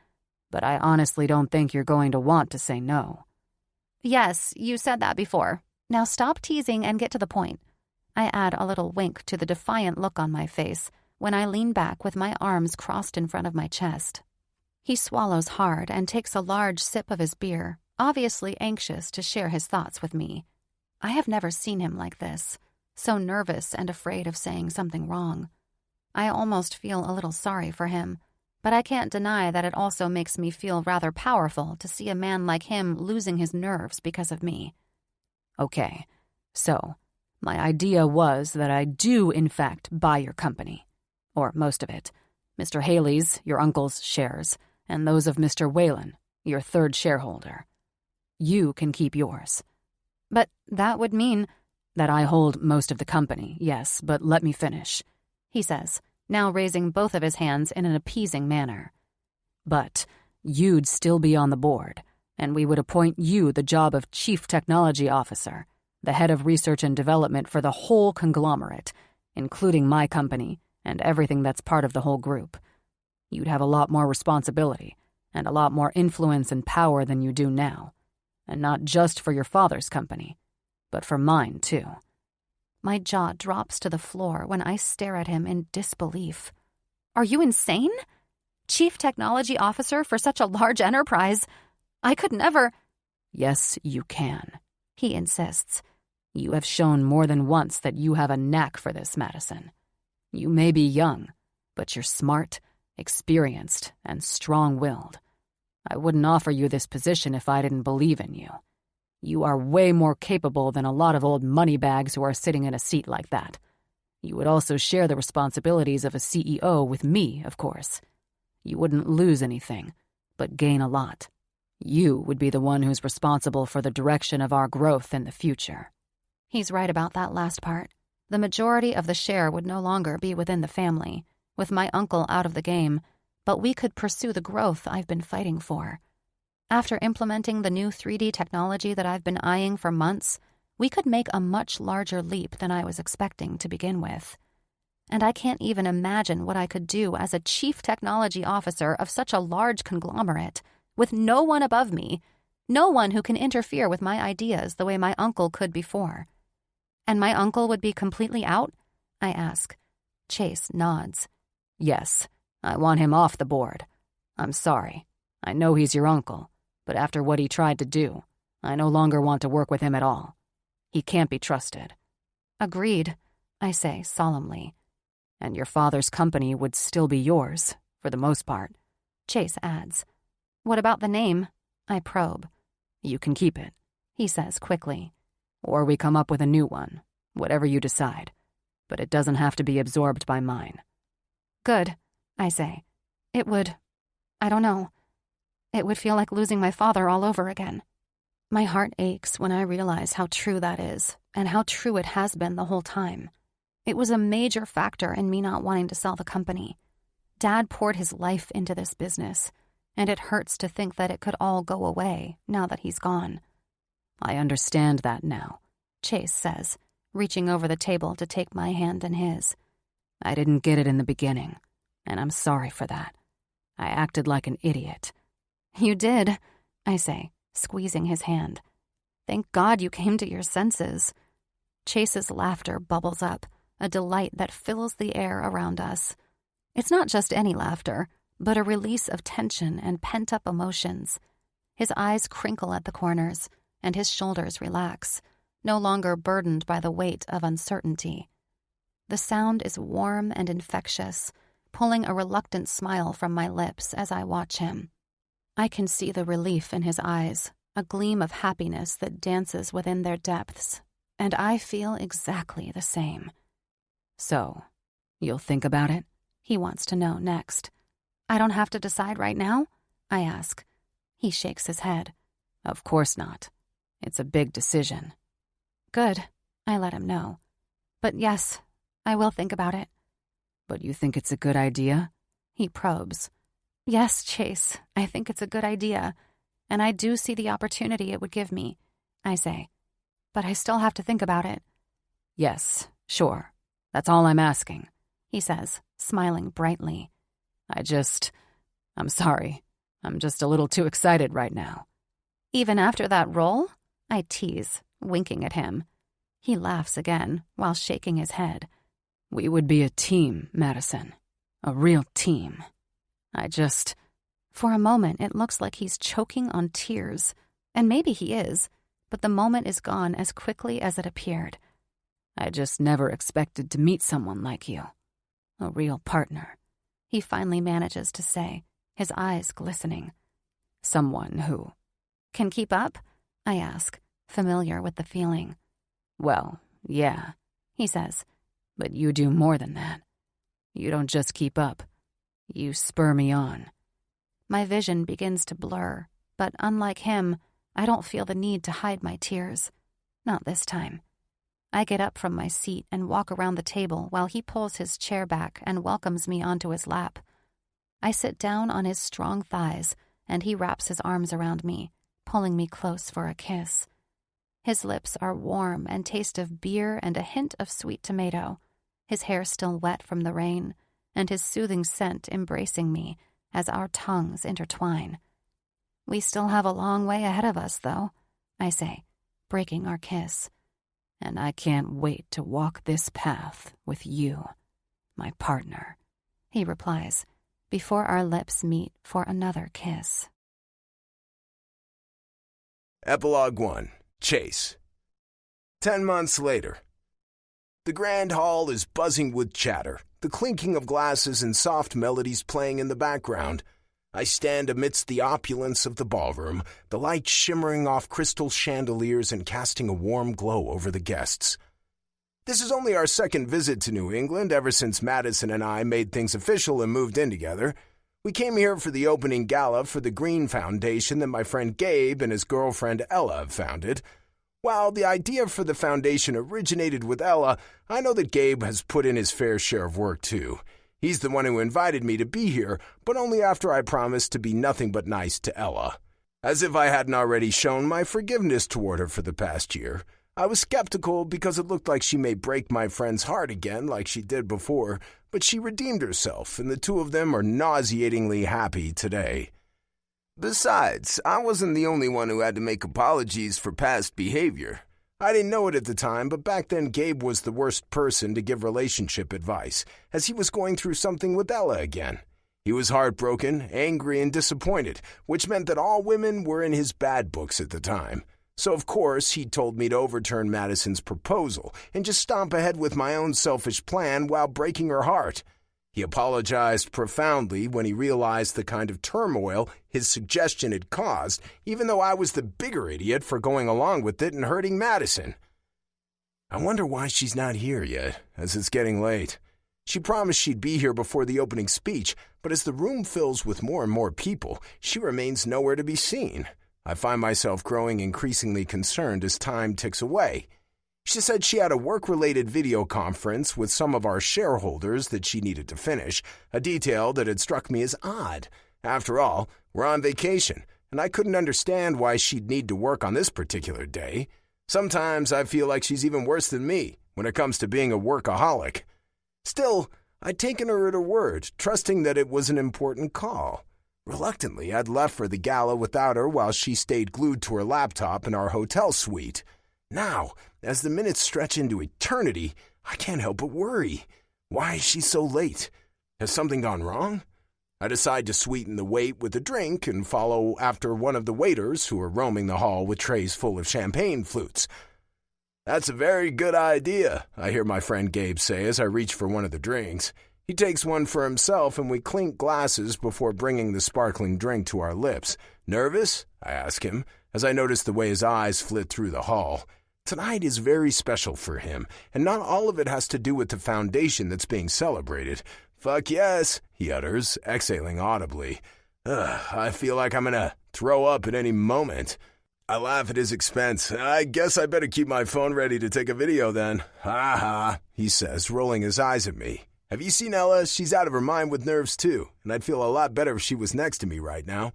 But I honestly don't think you're going to want to say no. Yes, you said that before. Now stop teasing and get to the point. I add a little wink to the defiant look on my face when I lean back with my arms crossed in front of my chest. He swallows hard and takes a large sip of his beer, obviously anxious to share his thoughts with me. I have never seen him like this, so nervous and afraid of saying something wrong. I almost feel a little sorry for him, but I can't deny that it also makes me feel rather powerful to see a man like him losing his nerves because of me. Okay, so my idea was that I do, in fact, buy your company. Or most of it. Mr. Haley's, your uncle's, shares, and those of Mr. Whalen, your third shareholder. You can keep yours. But that would mean that I hold most of the company, yes, but let me finish, he says, now raising both of his hands in an appeasing manner. But you'd still be on the board, and we would appoint you the job of Chief Technology Officer, the head of research and development for the whole conglomerate, including my company and everything that's part of the whole group. You'd have a lot more responsibility and a lot more influence and power than you do now, and not just for your father's company, but for mine, too. My jaw drops to the floor when I stare at him in disbelief. Are you insane? Chief Technology Officer for such a large enterprise? I could never... Yes, you can, he insists. You have shown more than once that you have a knack for this, Madison. You may be young, but you're smart, experienced, and strong-willed. I wouldn't offer you this position if I didn't believe in you. You are way more capable than a lot of old moneybags who are sitting in a seat like that. You would also share the responsibilities of a CEO with me, of course. You wouldn't lose anything, but gain a lot. You would be the one who's responsible for the direction of our growth in the future. He's right about that last part. The majority of the share would no longer be within the family, with my uncle out of the game, but we could pursue the growth I've been fighting for. After implementing the new 3D technology that I've been eyeing for months, We could make a much larger leap than I was expecting to begin with. And I can't even imagine what I could do as a chief technology officer of such a large conglomerate, with no one above me, no one who can interfere with my ideas the way my uncle could before. And my uncle would be completely out? I ask. Chase nods. Yes, I want him off the board. I'm sorry. I know he's your uncle, but after what he tried to do, I no longer want to work with him at all. He can't be trusted. Agreed, I say solemnly. And your father's company would still be yours, for the most part. Chase adds. What about the name? I probe. You can keep it, he says quickly. Or we come up with a new one, whatever you decide. But it doesn't have to be absorbed by mine. Good, I say. It would, I don't know. It would feel like losing my father all over again. My heart aches when I realize how true that is, and how true it has been the whole time. It was a major factor in me not wanting to sell the company. Dad poured his life into this business, and it hurts to think that it could all go away now that he's gone. I understand that now, Chase says, reaching over the table to take my hand in his. I didn't get it in the beginning, and I'm sorry for that. I acted like an idiot. You did, I say, squeezing his hand. Thank God you came to your senses. Chase's laughter bubbles up, a delight that fills the air around us. It's not just any laughter, but a release of tension and pent-up emotions. His eyes crinkle at the corners, and his shoulders relax, no longer burdened by the weight of uncertainty. The sound is warm and infectious, pulling a reluctant smile from my lips as I watch him. I can see the relief in his eyes, a gleam of happiness that dances within their depths, and I feel exactly the same. So, you'll think about it? He wants to know next. I don't have to decide right now? I ask. He shakes his head. Of course not. It's a big decision. Good, I let him know. But yes, I will think about it. But you think it's a good idea? He probes. Yes, Chase, I think it's a good idea, and I do see the opportunity it would give me, I say. But I still have to think about it. Yes, sure. That's all I'm asking, he says, smiling brightly. I'm sorry. I'm just a little too excited right now. Even after that role? I tease, winking at him. He laughs again while shaking his head. We would be a team, Madison. A real team. For a moment, it looks like he's choking on tears. And maybe he is, but the moment is gone as quickly as it appeared. I just never expected to meet someone like you. A real partner. He finally manages to say, his eyes glistening. Someone who can keep up? I ask, familiar with the feeling. Well, yeah, he says. But you do more than that. You don't just keep up. You spur me on. My vision begins to blur, but unlike him, I don't feel the need to hide my tears. Not this time. I get up from my seat and walk around the table while he pulls his chair back and welcomes me onto his lap. I sit down on his strong thighs, and he wraps his arms around me, pulling me close for a kiss. His lips are warm and taste of beer and a hint of sweet tomato, his hair still wet from the rain, and his soothing scent embracing me as our tongues intertwine. We still have a long way ahead of us, though, I say, breaking our kiss. And I can't wait to walk this path with you, my partner, he replies, before our lips meet for another kiss. Epilogue 1. Chase. 10 months later. The grand hall is buzzing with chatter, the clinking of glasses and soft melodies playing in the background. I stand amidst the opulence of the ballroom, the light shimmering off crystal chandeliers and casting a warm glow over the guests. This is only our second visit to New England ever since Madison and I made things official and moved in together. We came here for the opening gala for the Green Foundation that my friend Gabe and his girlfriend Ella founded. While the idea for the foundation originated with Ella, I know that Gabe has put in his fair share of work too. He's the one who invited me to be here, but only after I promised to be nothing but nice to Ella. As if I hadn't already shown my forgiveness toward her for the past year, I was skeptical because it looked like she may break my friend's heart again like she did before, but she redeemed herself, and the two of them are nauseatingly happy today. Besides, I wasn't the only one who had to make apologies for past behavior. I didn't know it at the time, but back then Gabe was the worst person to give relationship advice, as he was going through something with Ella again. He was heartbroken, angry, and disappointed, which meant that all women were in his bad books at the time. So of course he told me to overturn Madison's proposal and just stomp ahead with my own selfish plan while breaking her heart. He apologized profoundly when he realized the kind of turmoil his suggestion had caused, even though I was the bigger idiot for going along with it and hurting Madison. I wonder why she's not here yet, as it's getting late. She promised she'd be here before the opening speech, but as the room fills with more and more people, she remains nowhere to be seen. I find myself growing increasingly concerned as time ticks away. She said she had a work-related video conference with some of our shareholders that she needed to finish, a detail that had struck me as odd. After all, we're on vacation, and I couldn't understand why she'd need to work on this particular day. Sometimes I feel like she's even worse than me when it comes to being a workaholic. Still, I'd taken her at her word, trusting that it was an important call. Reluctantly, I'd left for the gala without her while she stayed glued to her laptop in our hotel suite. Now, as the minutes stretch into eternity, I can't help but worry. Why is she so late? Has something gone wrong? I decide to sweeten the wait with a drink and follow after one of the waiters who are roaming the hall with trays full of champagne flutes. "That's a very good idea," I hear my friend Gabe say as I reach for one of the drinks. He takes one for himself and we clink glasses before bringing the sparkling drink to our lips. "Nervous?" I ask him, as I notice the way his eyes flit through the hall. Tonight is very special for him, and not all of it has to do with the foundation that's being celebrated. "Fuck yes," he utters, exhaling audibly. I feel like I'm gonna throw up at any moment. I laugh at his expense. "I guess I better keep my phone ready to take a video then." "Ha ha," he says, rolling his eyes at me. "Have you seen Ella? She's out of her mind with nerves too, and I'd feel a lot better if she was next to me right now.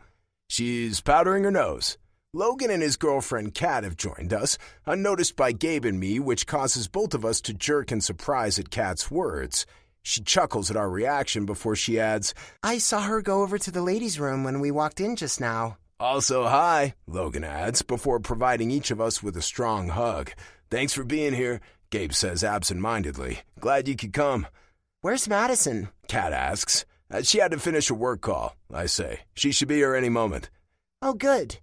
She's powdering her nose." Logan and his girlfriend Kat have joined us, unnoticed by Gabe and me, which causes both of us to jerk in surprise at Kat's words. She chuckles at our reaction before she adds, I saw her go over to the ladies' room when we walked in just now. "Also, hi," Logan adds, before providing each of us with a strong hug. "Thanks for being here," Gabe says absent-mindedly. "Glad you could come." Where's Madison? Kat asks. She had to finish a work call," I say. "She should be here any moment." Oh, good.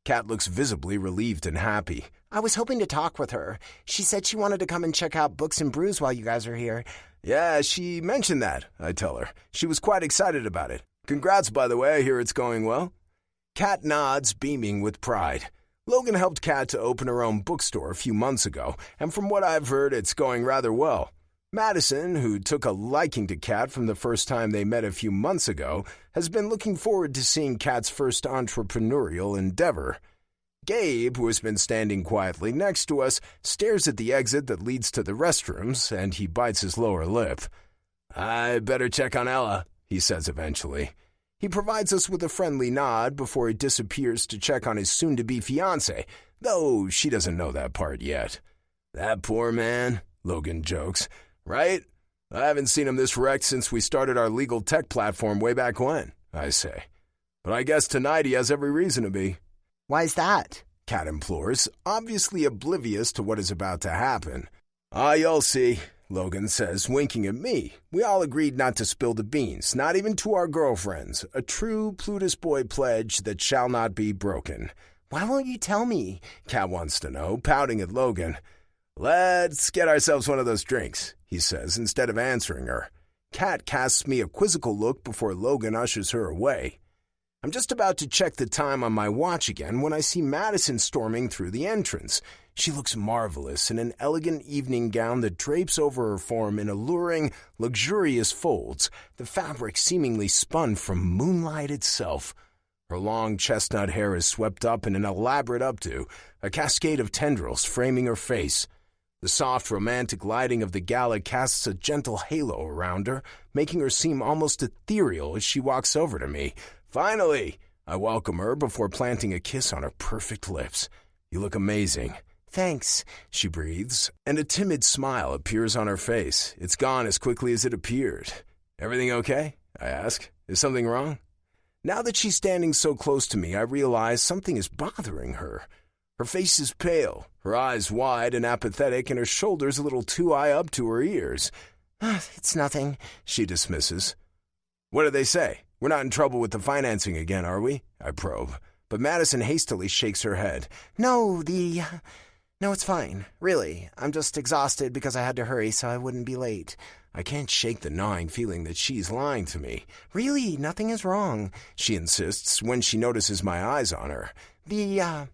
Kat looks visibly relieved and happy. I was hoping to talk with her. She said she wanted to come and check out Books and Brews while you guys are here. "Yeah, she mentioned that," I tell her. She was quite excited about it. "Congrats, by the way. I hear it's going well." Kat nods, beaming with pride. Logan helped Kat to open her own bookstore a few months ago, and from what I've heard, it's going rather well. Madison, who took a liking to Kat from the first time they met a few months ago, has been looking forward to seeing Kat's first entrepreneurial endeavor. Gabe, who has been standing quietly next to us, stares at the exit that leads to the restrooms, and he bites his lower lip. "I better check on Ella," he says eventually. He provides us with a friendly nod before he disappears to check on his soon-to-be fiancé, though she doesn't know that part yet. "That poor man," Logan jokes. "Right? I haven't seen him this wrecked since we started our legal tech platform way back when," I say. "But I guess tonight he has every reason to be." Why's that? Kat implores, obviously oblivious to what is about to happen. You'll see," Logan says, winking at me. We all agreed not to spill the beans, not even to our girlfriends, a true Plutus boy pledge that shall not be broken. Why won't you tell me? Kat wants to know, pouting at Logan. "Let's get ourselves one of those drinks," he says, instead of answering her. Kat casts me a quizzical look before Logan ushers her away. I'm just about to check the time on my watch again when I see Madison storming through the entrance. She looks marvelous in an elegant evening gown that drapes over her form in alluring, luxurious folds, the fabric seemingly spun from moonlight itself. Her long chestnut hair is swept up in an elaborate updo, a cascade of tendrils framing her face. The soft, romantic lighting of the gala casts a gentle halo around her, making her seem almost ethereal as she walks over to me. "Finally!" I welcome her before planting a kiss on her perfect lips. "You look amazing. Thanks. She breathes, and a timid smile appears on her face. It's gone as quickly as it appeared. Everything okay? I ask. Is something wrong? Now that she's standing so close to me, I realize something is bothering her. Her face is pale, her eyes wide and apathetic, and her shoulders a little too high up to her ears. It's nothing, she dismisses. What do they say? We're not in trouble with the financing again, are we? I probe. But Madison hastily shakes her head. No, it's fine. Really. I'm just exhausted because I had to hurry so I wouldn't be late. I can't shake the gnawing feeling that she's lying to me. Really, nothing is wrong, she insists when she notices my eyes on her. The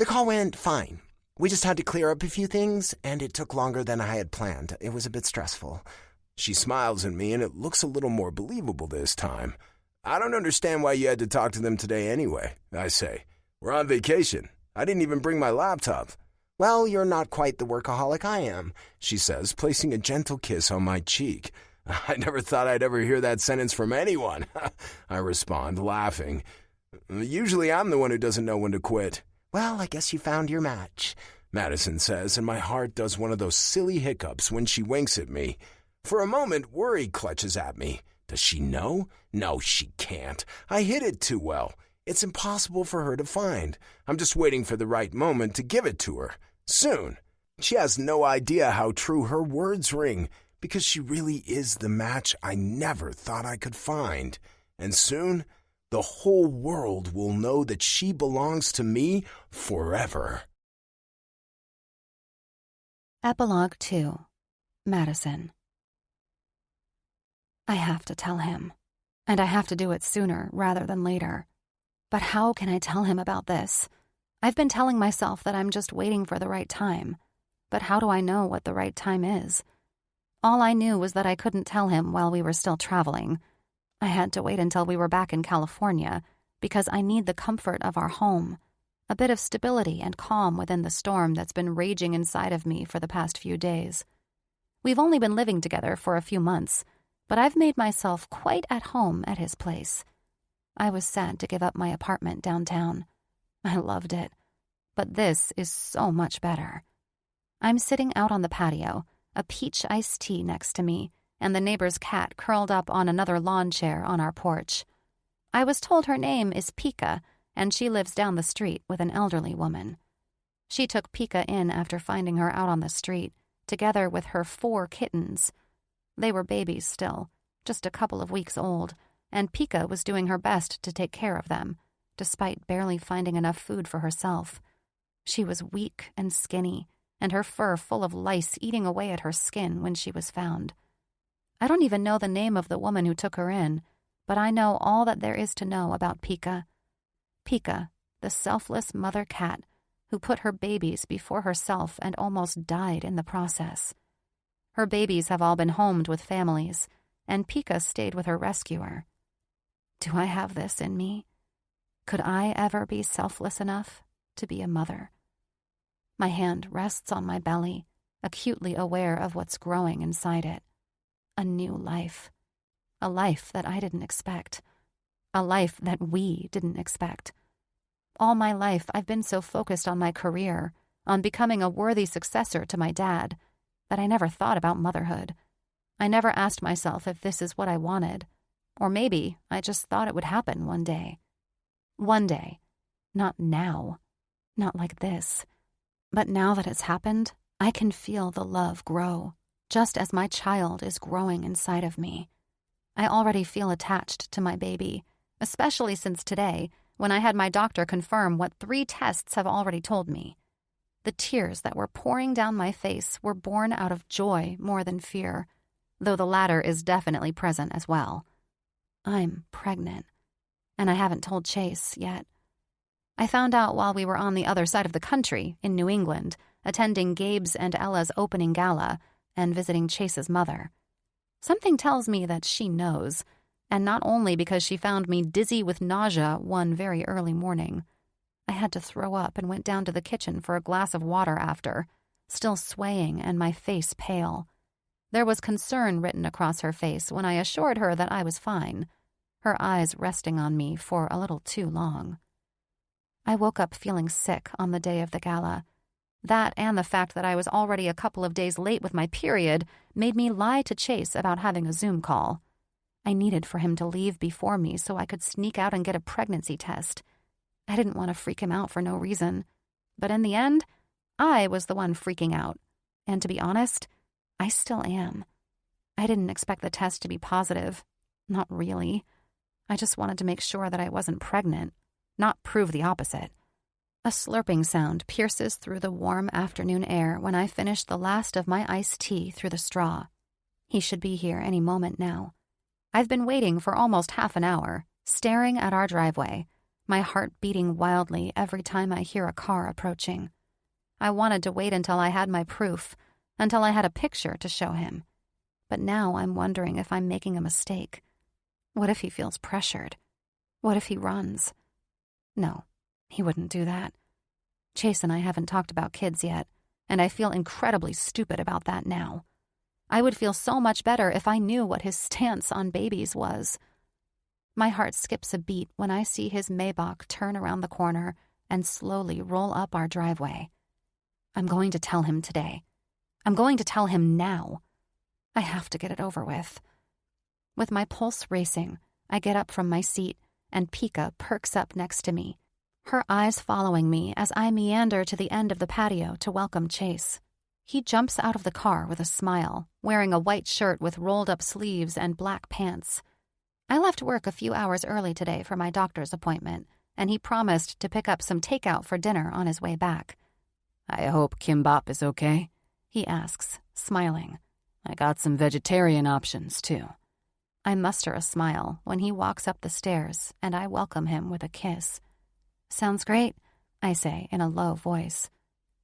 call went fine. We just had to clear up a few things, and it took longer than I had planned. It was a bit stressful. She smiles at me, and it looks a little more believable this time. I don't understand why you had to talk to them today anyway, I say. We're on vacation. I didn't even bring my laptop. Well, you're not quite the workaholic I am, she says, placing a gentle kiss on my cheek. I never thought I'd ever hear that sentence from anyone, I respond, laughing. Usually I'm the one who doesn't know when to quit. Well, I guess you found your match, Madison says, and my heart does one of those silly hiccups when she winks at me. For a moment, worry clutches at me. Does she know? No, she can't. I hid it too well. It's impossible for her to find. I'm just waiting for the right moment to give it to her. Soon. She has no idea how true her words ring, because she really is the match I never thought I could find. And soon, the whole world will know that she belongs to me forever. Epilogue 2. Madison. I have to tell him, and I have to do it sooner rather than later. But how can I tell him about this? I've been telling myself that I'm just waiting for the right time. But how do I know what the right time is? All I knew was that I couldn't tell him while we were still traveling. I had to wait until we were back in California because I need the comfort of our home, a bit of stability and calm within the storm that's been raging inside of me for the past few days. We've only been living together for a few months, but I've made myself quite at home at his place. I was sad to give up my apartment downtown. I loved it, but this is so much better. I'm sitting out on the patio, a peach iced tea next to me, and the neighbor's cat curled up on another lawn chair on our porch. I was told her name is Pika, and she lives down the street with an elderly woman. She took Pika in after finding her out on the street, together with her 4 kittens. They were babies still, just a couple of weeks old, and Pika was doing her best to take care of them, despite barely finding enough food for herself. She was weak and skinny, and her fur full of lice eating away at her skin when she was found. I don't even know the name of the woman who took her in, but I know all that there is to know about Pika. Pika, the selfless mother cat who put her babies before herself and almost died in the process. Her babies have all been homed with families, and Pika stayed with her rescuer. Do I have this in me? Could I ever be selfless enough to be a mother? My hand rests on my belly, acutely aware of what's growing inside it. A new life. A life that I didn't expect. A life that we didn't expect. All my life, I've been so focused on my career, on becoming a worthy successor to my dad, that I never thought about motherhood. I never asked myself if this is what I wanted. Or maybe I just thought it would happen one day. One day. Not now. Not like this. But now that it's happened, I can feel the love grow, just as my child is growing inside of me. I already feel attached to my baby, especially since today, when I had my doctor confirm what 3 tests have already told me. The tears that were pouring down my face were born out of joy more than fear, though the latter is definitely present as well. I'm pregnant, and I haven't told Chase yet. I found out while we were on the other side of the country, in New England, attending Gabe's and Ella's opening gala and visiting Chase's mother. Something tells me that she knows, and not only because she found me dizzy with nausea one very early morning. I had to throw up and went down to the kitchen for a glass of water after, still swaying and my face pale. There was concern written across her face when I assured her that I was fine, her eyes resting on me for a little too long. I woke up feeling sick on the day of the gala, That and the fact that I was already a couple of days late with my period made me lie to Chase about having a Zoom call. I needed for him to leave before me so I could sneak out and get a pregnancy test. I didn't want to freak him out for no reason. But in the end, I was the one freaking out. And to be honest, I still am. I didn't expect the test to be positive. Not really. I just wanted to make sure that I wasn't pregnant, not prove the opposite. A slurping sound pierces through the warm afternoon air when I finish the last of my iced tea through the straw. He should be here any moment now. I've been waiting for almost half an hour, staring at our driveway, my heart beating wildly every time I hear a car approaching. I wanted to wait until I had my proof, until I had a picture to show him. But now I'm wondering if I'm making a mistake. What if he feels pressured? What if he runs? No, he wouldn't do that. Chase and I haven't talked about kids yet, and I feel incredibly stupid about that now. I would feel so much better if I knew what his stance on babies was. My heart skips a beat when I see his Maybach turn around the corner and slowly roll up our driveway. I'm going to tell him today. I'm going to tell him now. I have to get it over with. With my pulse racing, I get up from my seat and Pika perks up next to me, her eyes following me as I meander to the end of the patio to welcome Chase. He jumps out of the car with a smile, wearing a white shirt with rolled-up sleeves and black pants. I left work a few hours early today for my doctor's appointment, and he promised to pick up some takeout for dinner on his way back. I hope kimbap is okay, he asks, smiling. I got some vegetarian options, too. I muster a smile when he walks up the stairs, and I welcome him with a kiss. Sounds great, I say in a low voice.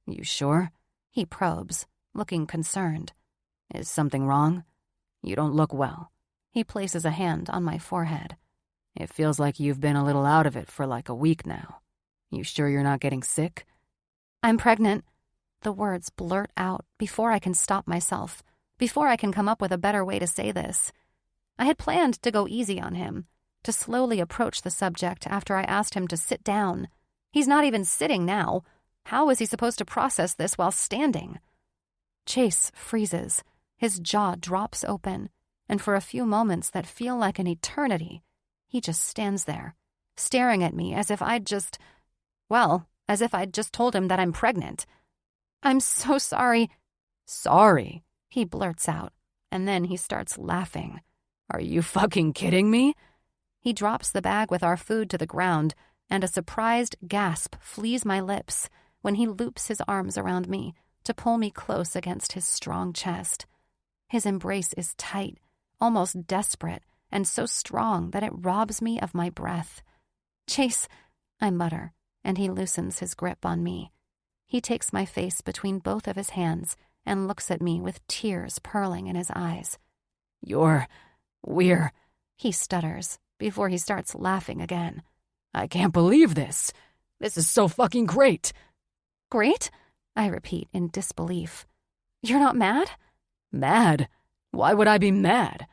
You sure? He probes, looking concerned. Is something wrong? You don't look well. He places a hand on my forehead. It feels like you've been a little out of it for like a week now. You sure you're not getting sick? I'm pregnant. The words blurt out before I can stop myself, before I can come up with a better way to say this. I had planned to go easy on him, to slowly approach the subject after I asked him to sit down. He's not even sitting now. How is he supposed to process this while standing? Chase freezes. His jaw drops open, and for a few moments that feel like an eternity, he just stands there, staring at me as if I'd just told him that I'm pregnant. I'm so sorry. Sorry? He blurts out, and then he starts laughing. Are you fucking kidding me? He drops the bag with our food to the ground, and a surprised gasp flees my lips when he loops his arms around me to pull me close against his strong chest. His embrace is tight, almost desperate, and so strong that it robs me of my breath. Chase, I mutter, and he loosens his grip on me. He takes my face between both of his hands and looks at me with tears purling in his eyes. We're, he stutters before he starts laughing again. I can't believe this. This is so fucking great. Great? I repeat in disbelief. You're not mad? Mad? Why would I be mad?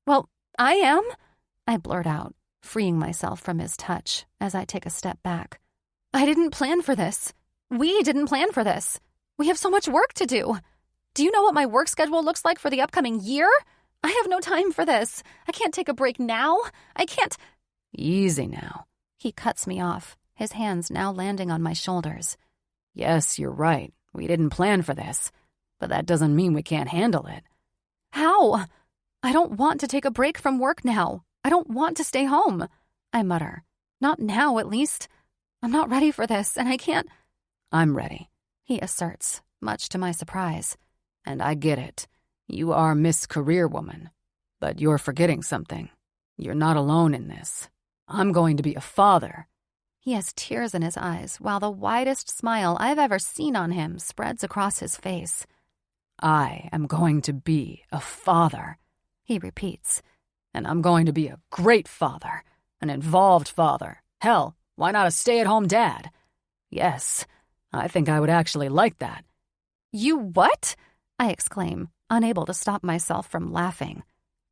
Well, I am, I blurt out, freeing myself from his touch as I take a step back. I didn't plan for this. We didn't plan for this. We have so much work to do. Do you know what my work schedule looks like for the upcoming year? I have no time for this. I can't take a break now. I can't. Easy now. He cuts me off, his hands now landing on my shoulders. Yes, you're right. We didn't plan for this. But that doesn't mean we can't handle it. How? I don't want to take a break from work now. I don't want to stay home, I mutter. Not now, at least. I'm not ready for this, and I can't. I'm ready, he asserts, much to my surprise. And I get it. You are Miss Career Woman. But you're forgetting something. You're not alone in this. I'm going to be a father. He has tears in his eyes, while the widest smile I've ever seen on him spreads across his face. I am going to be a father, he repeats. And I'm going to be a great father, an involved father. Hell, why not a stay-at-home dad? Yes, I think I would actually like that. You what? I exclaim, unable to stop myself from laughing.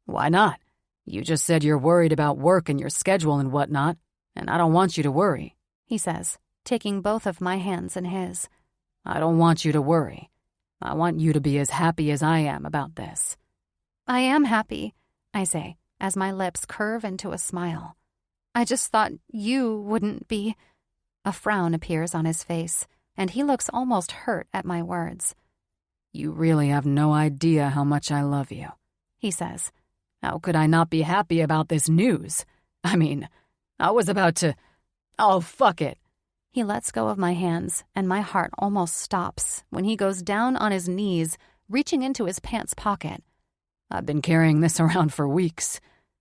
Why not? You just said you're worried about work and your schedule and whatnot, and I don't want you to worry, he says, taking both of my hands in his. I don't want you to worry. I want you to be as happy as I am about this." "I am happy," I say, as my lips curve into a smile. "I just thought you wouldn't be." A frown appears on his face, and he looks almost hurt at my words. "You really have no idea how much I love you," he says. "How could I not be happy about this news? I mean, I was about to... Oh, fuck it." He lets go of my hands, and my heart almost stops when he goes down on his knees, reaching into his pants pocket. "I've been carrying this around for weeks,"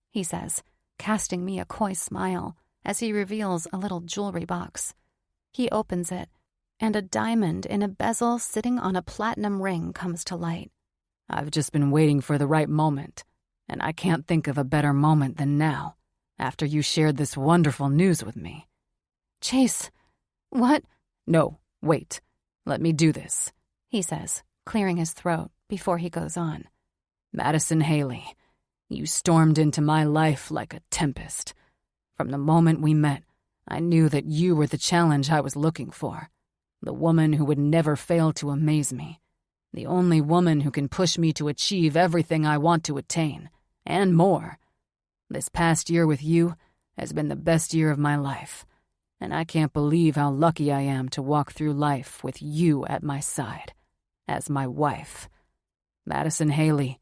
he says, casting me a coy smile as he reveals a little jewelry box. He opens it, and a diamond in a bezel sitting on a platinum ring comes to light. "I've just been waiting for the right moment, and I can't think of a better moment than now, after you shared this wonderful news with me." "Chase, what?" "No, wait. Let me do this," he says, clearing his throat before he goes on. "Madison Haley, you stormed into my life like a tempest. From the moment we met, I knew that you were the challenge I was looking for, the woman who would never fail to amaze me, the only woman who can push me to achieve everything I want to attain, and more. This past year with you has been the best year of my life, and I can't believe how lucky I am to walk through life with you at my side, as my wife. Madison Haley,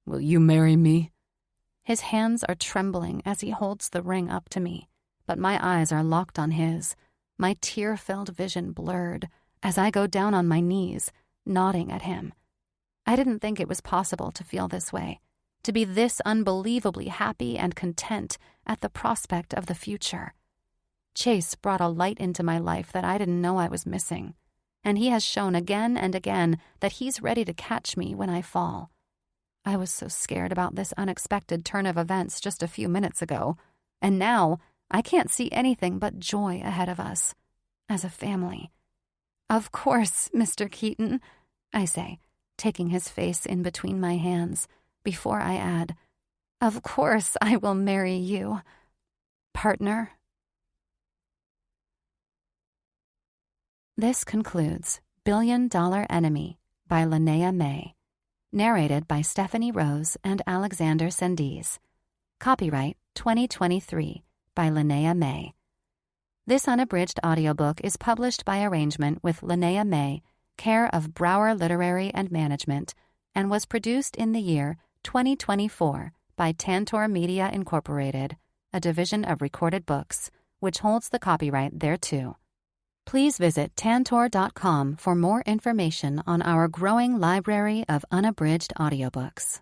will you marry me?" His hands are trembling as he holds the ring up to me, but my eyes are locked on his, my tear-filled vision blurred as I go down on my knees, nodding at him. I didn't think it was possible to feel this way, to be this unbelievably happy and content at the prospect of the future. Chase brought a light into my life that I didn't know I was missing, and he has shown again and again that he's ready to catch me when I fall. I was so scared about this unexpected turn of events just a few minutes ago, and now I can't see anything but joy ahead of us, as a family. "Of course, Mr. Keaton," I say, taking his face in between my hands, before I add, "Of course I will marry you, partner." This concludes Billion Dollar Enemy by Linnea May, narrated by Stephanie Rose and Alexander Sendiz. Copyright 2023 by Linnea May. This unabridged audiobook is published by arrangement with Linnea May, care of Brower Literary and Management, and was produced in the year 2024 by Tantor Media Incorporated, a division of Recorded Books, which holds the copyright thereto. Please visit tantor.com for more information on our growing library of unabridged audiobooks.